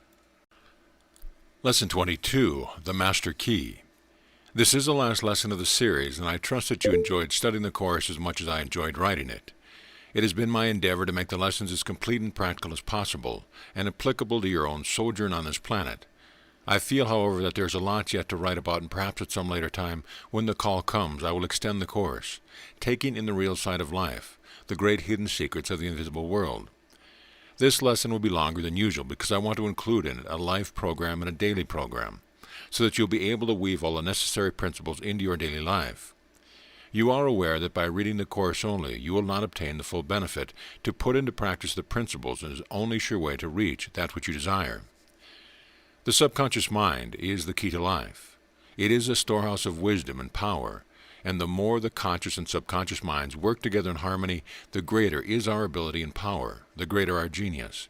Lesson 22, the Master Key. This is the last lesson of the series, and I trust that you enjoyed studying the course as much as I enjoyed writing it. It has been my endeavor to make the lessons as complete and practical as possible, and applicable to your own sojourn on this planet. I feel, however, that there is a lot yet to write about, and perhaps at some later time, when the call comes, I will extend the course, taking in the real side of life, the great hidden secrets of the invisible world. This lesson will be longer than usual because I want to include in it a life program and a daily program, so that you'll be able to weave all the necessary principles into your daily life. You are aware that by reading the course only, you will not obtain the full benefit. To put into practice the principles is the only sure way to reach that which you desire. The subconscious mind is the key to life. It is a storehouse of wisdom and power, and the more the conscious and subconscious minds work together in harmony, the greater is our ability and power, the greater our genius.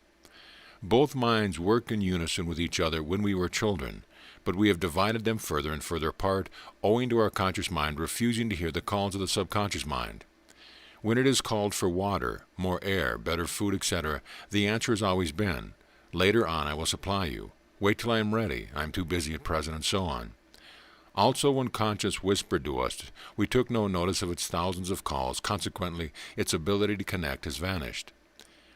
Both minds worked in unison with each other when we were children, but we have divided them further and further apart, owing to our conscious mind refusing to hear the calls of the subconscious mind. When it is called for water, more air, better food, etc., the answer has always been, later on I will supply you. Wait till I am ready. I am too busy at present, and so on. Also, when conscience whispered to us, we took no notice of its thousands of calls. Consequently, its ability to connect has vanished.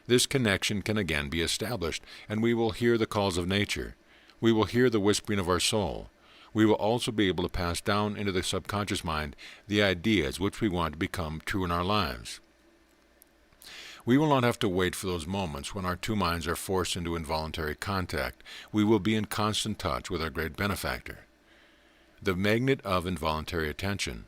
This connection can again be established, and we will hear the calls of nature. We will hear the whispering of our soul. We will also be able to pass down into the subconscious mind the ideas which we want to become true in our lives. We will not have to wait for those moments when our two minds are forced into involuntary contact. We will be in constant touch with our great benefactor. The magnet of involuntary attention.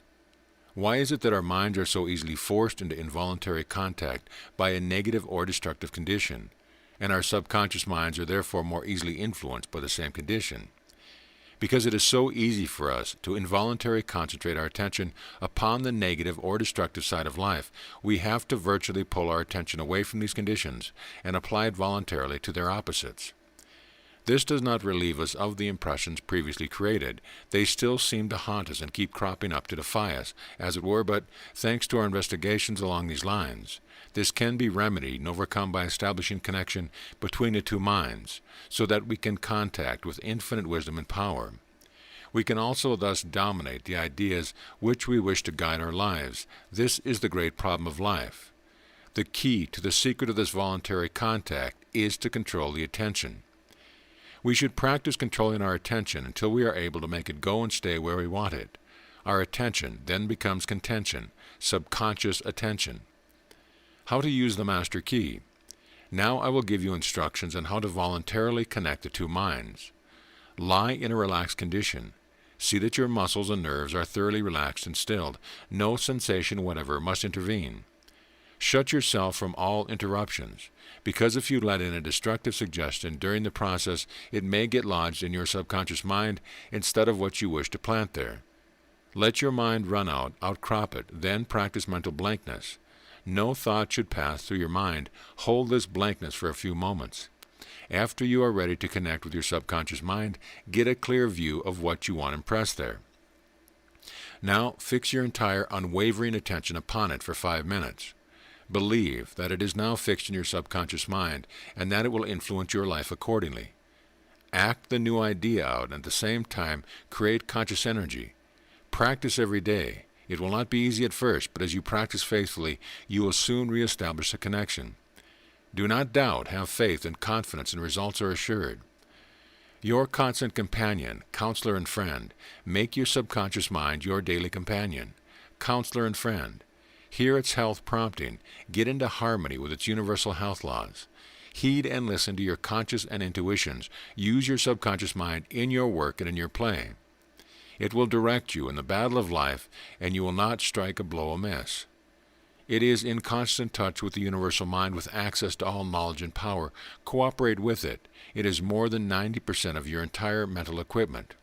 Why is it that our minds are so easily forced into involuntary contact by a negative or destructive condition, and our subconscious minds are therefore more easily influenced by the same condition? Because it is so easy for us to involuntarily concentrate our attention upon the negative or destructive side of life, we have to virtually pull our attention away from these conditions and apply it voluntarily to their opposites. This does not relieve us of the impressions previously created. They still seem to haunt us and keep cropping up to defy us, as it were, but thanks to our investigations along these lines, this can be remedied and overcome by establishing connection between the two minds, so that we can contact with infinite wisdom and power. We can also thus dominate the ideas which we wish to guide our lives. This is the great problem of life. The key to the secret of this voluntary contact is to control the attention. We should practice controlling our attention until we are able to make it go and stay where we want it. Our attention then becomes contention, subconscious attention. How to use the master key. Now I will give you instructions on how to voluntarily connect the two minds. Lie in a relaxed condition. See that your muscles and nerves are thoroughly relaxed and stilled. No sensation whatever must intervene. Shut yourself from all interruptions, because if you let in a destructive suggestion during the process, it may get lodged in your subconscious mind instead of what you wish to plant there. Let your mind run out, outcrop it, then practice mental blankness. No thought should pass through your mind. Hold this blankness for a few moments. After you are ready to connect with your subconscious mind, get a clear view of what you want impressed there. Now, fix your entire unwavering attention upon it for 5 minutes. Believe that it is now fixed in your subconscious mind and that it will influence your life accordingly. Act the new idea out and at the same time create conscious energy. Practice every day. It will not be easy at first, but as you practice faithfully, you will soon reestablish a connection. Do not doubt, have faith and confidence, and results are assured. Your constant companion, counselor and friend. Make your subconscious mind your daily companion, counselor and friend. Hear its health prompting. Get into harmony with its universal health laws. Heed and listen to your conscious and intuitions. Use your subconscious mind in your work and in your play. It will direct you in the battle of life, and you will not strike a blow amiss. It is in constant touch with the universal mind with access to all knowledge and power. Cooperate with it. It is more than 90% of your entire mental equipment.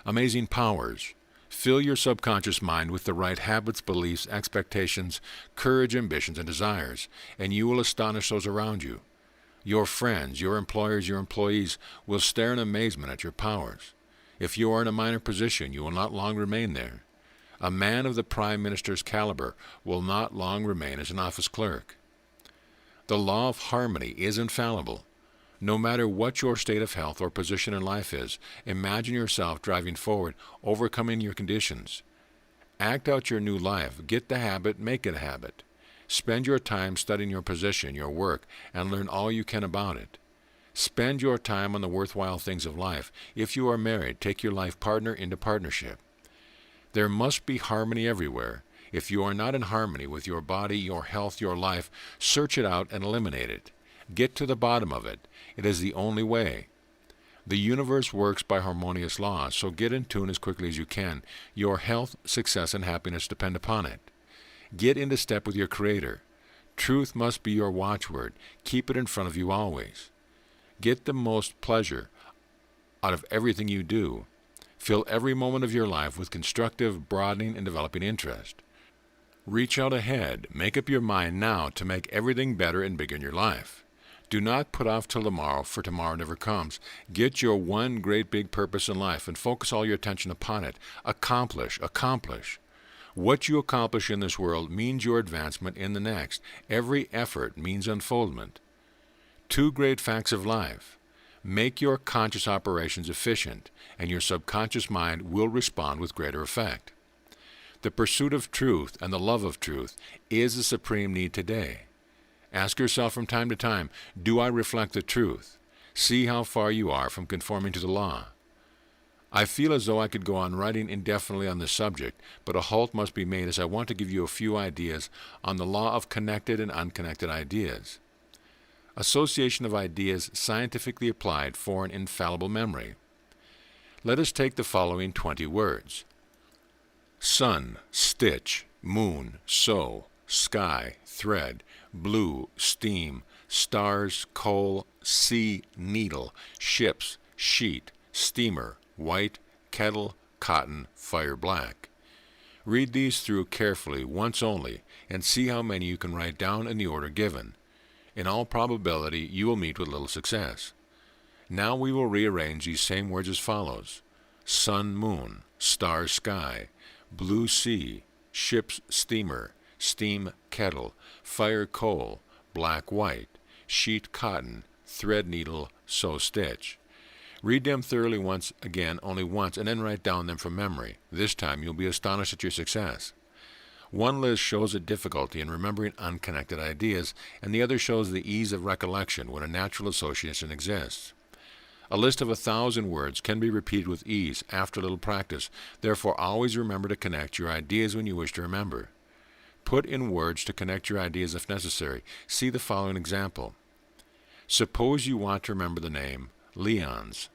Amazing powers. Fill your subconscious mind with the right habits, beliefs, expectations, courage, ambitions, and desires, and you will astonish those around you. Your friends, your employers, your employees will stare in amazement at your powers. If you are in a minor position, you will not long remain there. A man of the Prime Minister's caliber will not long remain as an office clerk. The law of harmony is infallible. No matter what your state of health or position in life is, imagine yourself driving forward, overcoming your conditions. Act out your new life. Get the habit, make it a habit. Spend your time studying your position, your work, and learn all you can about it. Spend your time on the worthwhile things of life. If you are married, take your life partner into partnership. There must be harmony everywhere. If you are not in harmony with your body, your health, your life, search it out and eliminate it. Get to the bottom of it. It is the only way. The universe works by harmonious laws, so get in tune as quickly as you can. Your health, success, and happiness depend upon it. Get into step with your Creator. Truth must be your watchword. Keep it in front of you always. Get the most pleasure out of everything you do. Fill every moment of your life with constructive, broadening, and developing interest. Reach out ahead. Make up your mind now to make everything better and bigger in your life. Do not put off till tomorrow, for tomorrow never comes. Get your one great big purpose in life and focus all your attention upon it. Accomplish, accomplish. What you accomplish in this world means your advancement in the next. Every effort means unfoldment. 2 great facts of life. Make your conscious operations efficient, and your subconscious mind will respond with greater effect. The pursuit of truth and the love of truth is the supreme need today. Ask yourself from time to time, do I reflect the truth? See how far you are from conforming to the law. I feel as though I could go on writing indefinitely on this subject, but a halt must be made as I want to give you a few ideas on the law of connected and unconnected ideas. Association of ideas scientifically applied for an infallible memory. Let us take the following 20 words. Sun, stitch, moon, sew, sky, thread, blue, steam, stars, coal, sea, needle, ships, sheet, steamer, white, kettle, cotton, fire, black. Read these through carefully once only and see how many you can write down in the order given. In all probability, you will meet with little success. Now we will rearrange these same words as follows. Sun, moon, star, sky, blue sea, ships, steamer, steam, kettle, fire, coal, black, white, sheet, cotton, thread, needle, sew, stitch. Read them thoroughly once again, only once, and then write down them from memory. This time you'll be astonished at your success. One list shows a difficulty in remembering unconnected ideas, and the other shows the ease of recollection when a natural association exists. A list of 1,000 words can be repeated with ease after a little practice. Therefore, always remember to connect your ideas when you wish to remember. Put in words to connect your ideas if necessary. See the following example. Suppose you want to remember the name Leons.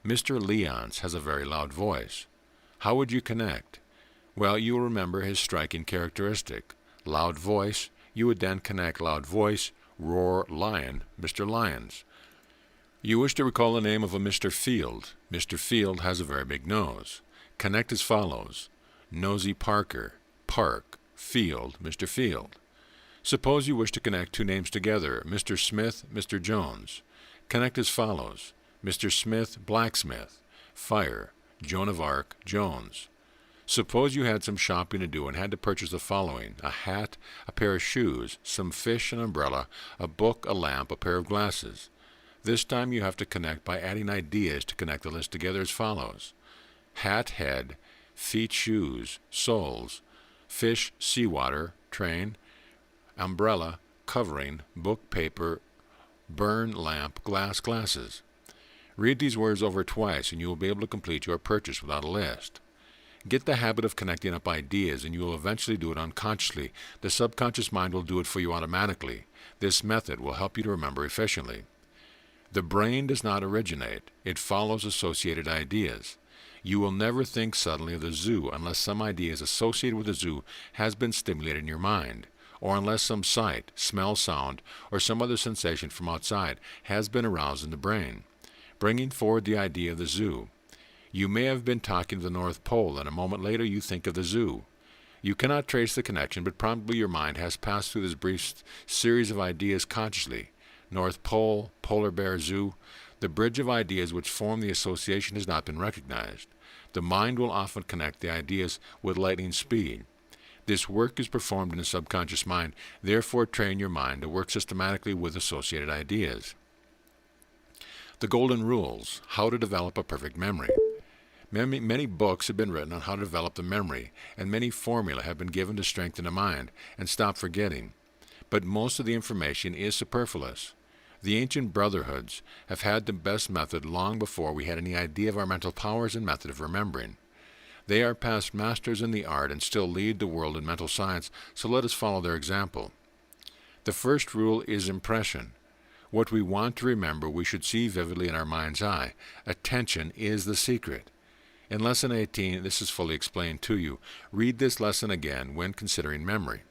Mr. Leons has a very loud voice. How would you connect? Well, you will remember his striking characteristic, loud voice, you would then connect loud voice, roar, lion, Mr. Lyons. You wish to recall the name of a Mr. Field. Mr. Field has a very big nose. Connect as follows: Nosy Parker, Park, Field, Mr. Field. Suppose you wish to connect two names together, Mr. Smith, Mr. Jones. Connect as follows: Mr. Smith, Blacksmith, Fire, Joan of Arc, Jones. Suppose you had some shopping to do and had to purchase the following: a hat, a pair of shoes, some fish, an umbrella, a book, a lamp, a pair of glasses. This time you have to connect by adding ideas to connect the list together as follows: hat, head, feet, shoes, soles, fish, seawater, train, umbrella, covering, book, paper, burn, lamp, glass, glasses. Read these words over twice and you will be able to complete your purchase without a list. Get the habit of connecting up ideas and you will eventually do it unconsciously. The subconscious mind will do it for you automatically. This method will help you to remember efficiently. The brain does not originate. It follows associated ideas. You will never think suddenly of the zoo unless some idea associated with the zoo has been stimulated in your mind, or unless some sight, smell, sound, or some other sensation from outside has been aroused in the brain, bringing forward the idea of the zoo. You may have been talking to the North Pole, and a moment later you think of the zoo. You cannot trace the connection, but probably your mind has passed through this brief series of ideas consciously. North Pole, Polar Bear, Zoo. The bridge of ideas which form the association has not been recognized. The mind will often connect the ideas with lightning speed. This work is performed in the subconscious mind, therefore train your mind to work systematically with associated ideas. The Golden Rules: How to Develop a Perfect Memory. Many books have been written on how to develop the memory, and many formulae have been given to strengthen the mind and stop forgetting. But most of the information is superfluous. The ancient brotherhoods have had the best method long before we had any idea of our mental powers and method of remembering. They are past masters in the art and still lead the world in mental science, so let us follow their example. The first rule is impression. What we want to remember we should see vividly in our mind's eye. Attention is the secret. In Lesson 18, this is fully explained to you. Read this lesson again when considering memory.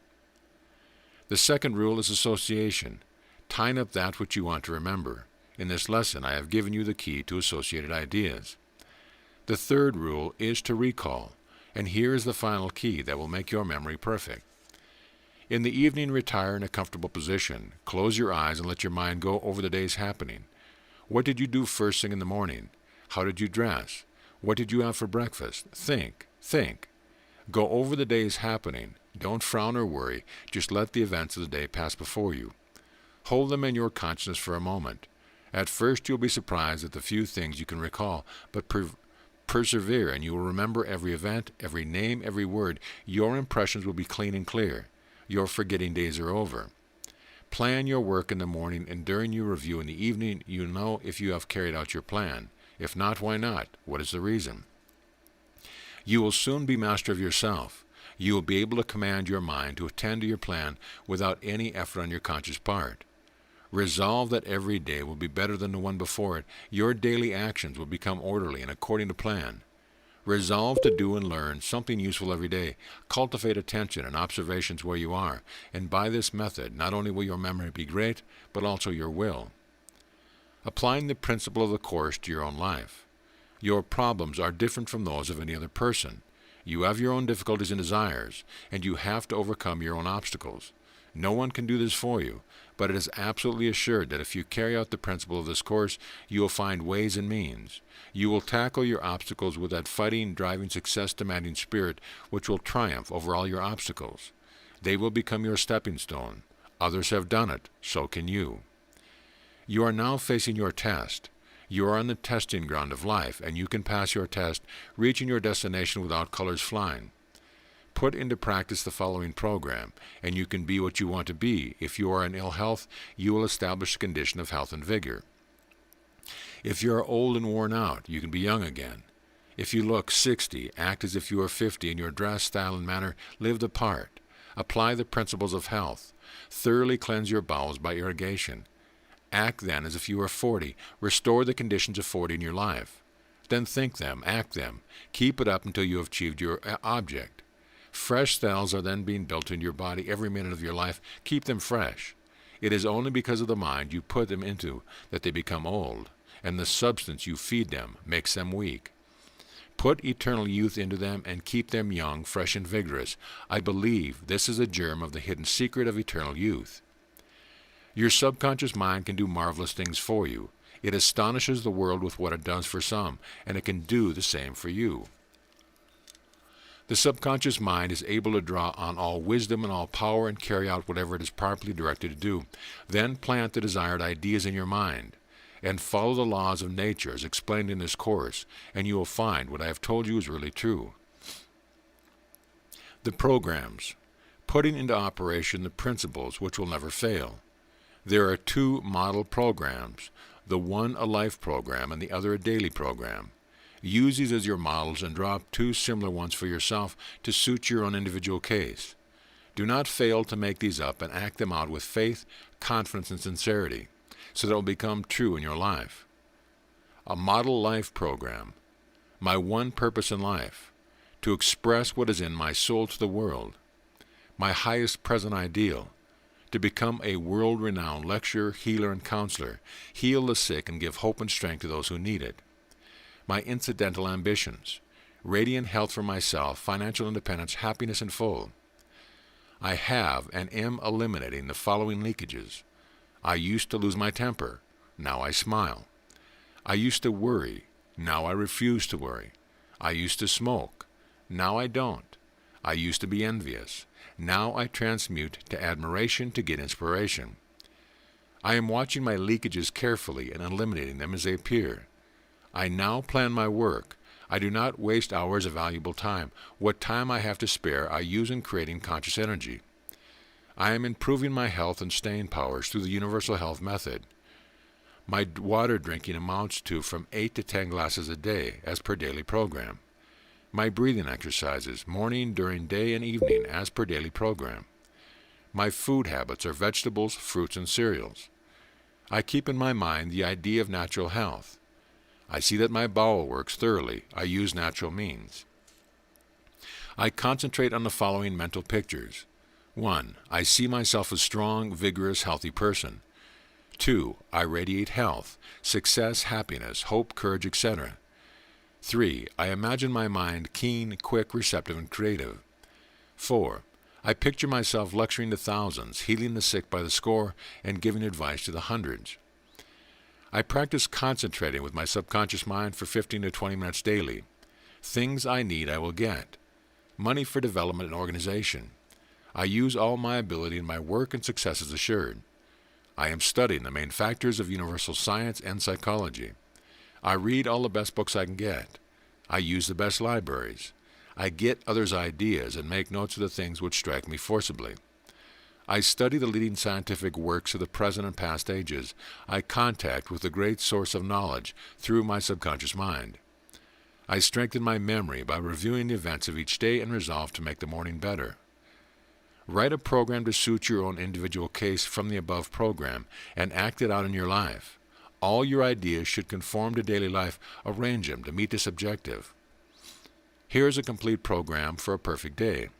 The second rule is association. Tying up that which you want to remember. In this lesson, I have given you the key to associated ideas. The third rule is to recall, and here is the final key that will make your memory perfect. In the evening, retire in a comfortable position. Close your eyes and let your mind go over the day's happening. What did you do first thing in the morning? How did you dress? What did you have for breakfast? Think. Go over the day's happening. Don't frown or worry. Just let the events of the day pass before you. Hold them in your consciousness for a moment. At first you'll be surprised at the few things you can recall, but persevere and you will remember every event, every name, every word. Your impressions will be clean and clear. Your forgetting days are over. Plan your work in the morning, and during your review in the evening you know if you have carried out your plan. If not, why not? What is the reason? You will soon be master of yourself. You will be able to command your mind to attend to your plan without any effort on your conscious part. Resolve that every day will be better than the one before it. Your daily actions will become orderly and according to plan. Resolve to do and learn something useful every day. Cultivate attention and observations where you are, and by this method not only will your memory be great, but also your will. Applying the principle of the Course to your own life. Your problems are different from those of any other person. You have your own difficulties and desires, and you have to overcome your own obstacles. No one can do this for you, but it is absolutely assured that if you carry out the principle of this course, you will find ways and means. You will tackle your obstacles with that fighting, driving, success-demanding spirit which will triumph over all your obstacles. They will become your stepping stone. Others have done it, so can you. You are now facing your test. You are on the testing ground of life, and you can pass your test, reaching your destination without colors flying. Put into practice the following program, and you can be what you want to be. If you are in ill health, you will establish a condition of health and vigor. If you are old and worn out, you can be young again. If you look 60, act as if you are 50 in your dress, style, and manner. Live the part. Apply the principles of health. Thoroughly cleanse your bowels by irrigation. Act then as if you are 40. Restore the conditions of 40 in your life. Then think them, act them. Keep it up until you have achieved your object. Fresh cells are then being built into your body every minute of your life. Keep them fresh. It is only because of the mind you put them into that they become old, and the substance you feed them makes them weak. Put eternal youth into them and keep them young, fresh, and vigorous. I believe this is a germ of the hidden secret of eternal youth. Your subconscious mind can do marvelous things for you. It astonishes the world with what it does for some, and it can do the same for you. The subconscious mind is able to draw on all wisdom and all power and carry out whatever it is properly directed to do. Then plant the desired ideas in your mind, and follow the laws of nature as explained in this course, and you will find what I have told you is really true. The programs, putting into operation the principles which will never fail. There are two model programs, the one a life program and the other a daily program. Use these as your models and draw up two similar ones for yourself to suit your own individual case. Do not fail to make these up and act them out with faith, confidence, and sincerity, so that it will become true in your life. A model life program. My one purpose in life, to express what is in my soul to the world. My highest present ideal, to become a world-renowned lecturer, healer, and counselor, heal the sick and give hope and strength to those who need it. My incidental ambitions, radiant health for myself, financial independence, happiness in full. I have and am eliminating the following leakages. I used to lose my temper, now I smile. I used to worry, now I refuse to worry. I used to smoke, now I don't. I used to be envious, now I transmute to admiration to get inspiration. I am watching my leakages carefully and eliminating them as they appear. I now plan my work. I do not waste hours of valuable time. What time I have to spare, I use in creating conscious energy. I am improving my health and staying powers through the universal health method. My water drinking amounts to from 8 to 10 glasses a day, as per daily program. My breathing exercises, morning, during day, and evening, as per daily program. My food habits are vegetables, fruits, and cereals. I keep in my mind the idea of natural health. I see that my bowel works thoroughly. I use natural means. I concentrate on the following mental pictures. 1. I see myself a strong, vigorous, healthy person. 2. I radiate health, success, happiness, hope, courage, etc. 3. I imagine my mind keen, quick, receptive, and creative. 4. I picture myself lecturing to thousands, healing the sick by the score, and giving advice to the hundreds. I practice concentrating with my subconscious mind for 15 to 20 minutes daily. Things I need I will get. Money for development and organization. I use all my ability in my work and success is assured. I am studying the main factors of universal science and psychology. I read all the best books I can get. I use the best libraries. I get others' ideas and make notes of the things which strike me forcibly. I study the leading scientific works of the present and past ages. I contact with the great source of knowledge through my subconscious mind. I strengthen my memory by reviewing the events of each day and resolve to make the morning better. Write a program to suit your own individual case from the above program and act it out in your life. All your ideas should conform to daily life. Arrange them to meet this objective. Here is a complete program for a perfect day.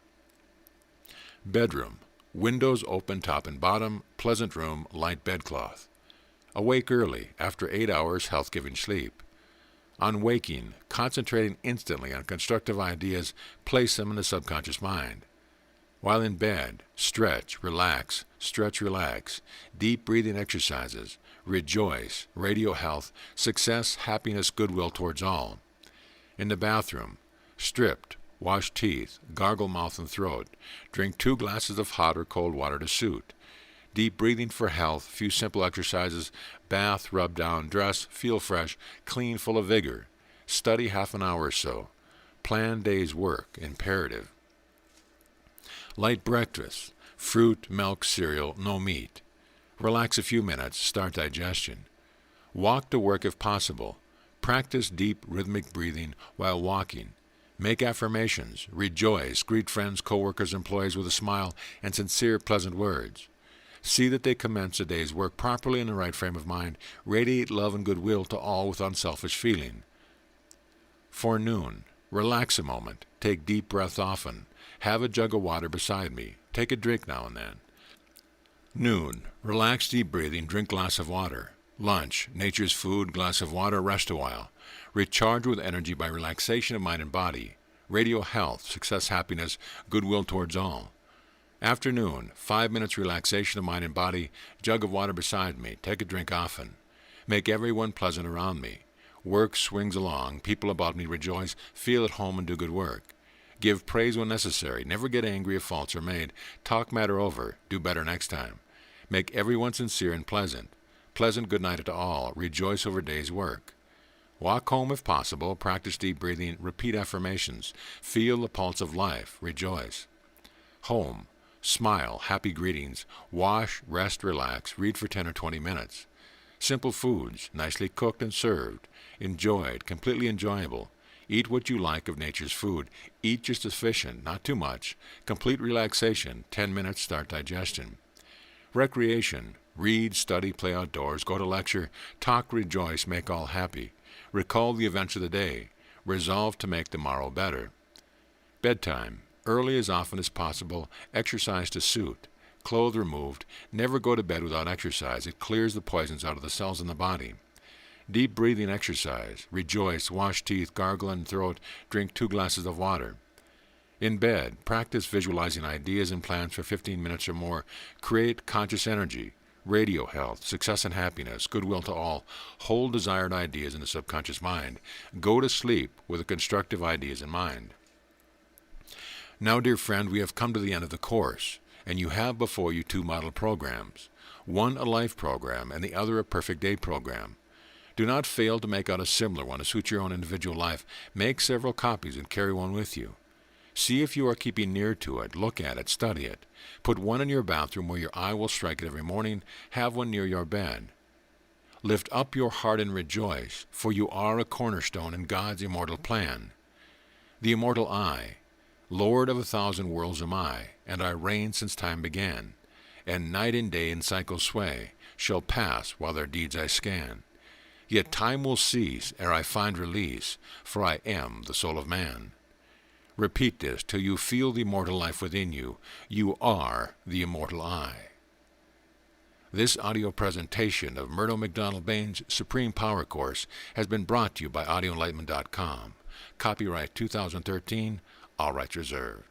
Bedroom. Windows open top and bottom, pleasant room, light bedcloth. Awake early, after 8 hours health-giving sleep. On waking, concentrating instantly on constructive ideas, place them in the subconscious mind. While in bed, stretch, relax, deep breathing exercises, rejoice, radio health, success, happiness, goodwill towards all. In the bathroom, stripped, wash teeth, gargle mouth and throat. Drink 2 glasses of hot or cold water to suit. Deep breathing for health, few simple exercises, bath, rub down, dress, feel fresh, clean, full of vigor. Study half an hour or so. Plan day's work, imperative. Light breakfast, fruit, milk, cereal, no meat. Relax a few minutes, start digestion. Walk to work if possible. Practice deep rhythmic breathing while walking. Make affirmations, rejoice, greet friends, co-workers, employees with a smile and sincere, pleasant words. See that they commence a day's work properly in the right frame of mind. Radiate love and goodwill to all with unselfish feeling. Forenoon, relax a moment, take deep breath often. Have a jug of water beside me. Take a drink now and then. Noon, relax deep breathing, drink glass of water. Lunch, nature's food, glass of water, rest a while. Recharge with energy by relaxation of mind and body. Radio health, success, happiness, goodwill towards all. Afternoon, 5 minutes relaxation of mind and body, jug of water beside me, take a drink often. Make everyone pleasant around me. Work swings along, people about me rejoice, feel at home and do good work. Give praise when necessary, never get angry if faults are made, talk matter over, do better next time. Make everyone sincere and pleasant. Pleasant good night to all, rejoice over day's work. Walk home if possible, practice deep breathing, repeat affirmations, feel the pulse of life, rejoice. Home, smile, happy greetings, wash, rest, relax, read for 10 or 20 minutes. Simple foods, nicely cooked and served, enjoyed, completely enjoyable. Eat what you like of nature's food. Eat just sufficient, not too much. Complete relaxation, 10 minutes, start digestion. Recreation, read, study, play outdoors, go to lecture, talk, rejoice, make all happy. Recall the events of the day. Resolve to make tomorrow better. Bedtime, early as often as possible, exercise to suit. Clothes removed, never go to bed without exercise. It clears the poisons out of the cells in the body. Deep breathing exercise, rejoice, wash teeth, gargle and throat, drink 2 glasses of water. In bed, practice visualizing ideas and plans for 15 minutes or more. Create conscious energy, radio health, success and happiness, goodwill to all. Hold desired ideas in the subconscious mind. Go to sleep with the constructive ideas in mind. Now, dear friend, we have come to the end of the course, and you have before you 2 model programs, one a life program and the other a perfect day program. Do not fail to make out a similar one to suit your own individual life. Make several copies and carry one with you. See if you are keeping near to it. Look at it. Study it. Put one in your bathroom where your eye will strike it every morning. Have one near your bed. Lift up your heart and rejoice, for you are a cornerstone in God's immortal plan. The immortal I, Lord of 1,000 worlds am I, and I reign since time began. And night and day in cycle sway shall pass while their deeds I scan. Yet time will cease ere I find release, for I am the soul of man. Repeat this till you feel the immortal life within you. You are the immortal I. This audio presentation of Murdo MacDonald Bayne's Supreme Power Course has been brought to you by AudioEnlightenment.com. Copyright 2013, all rights reserved.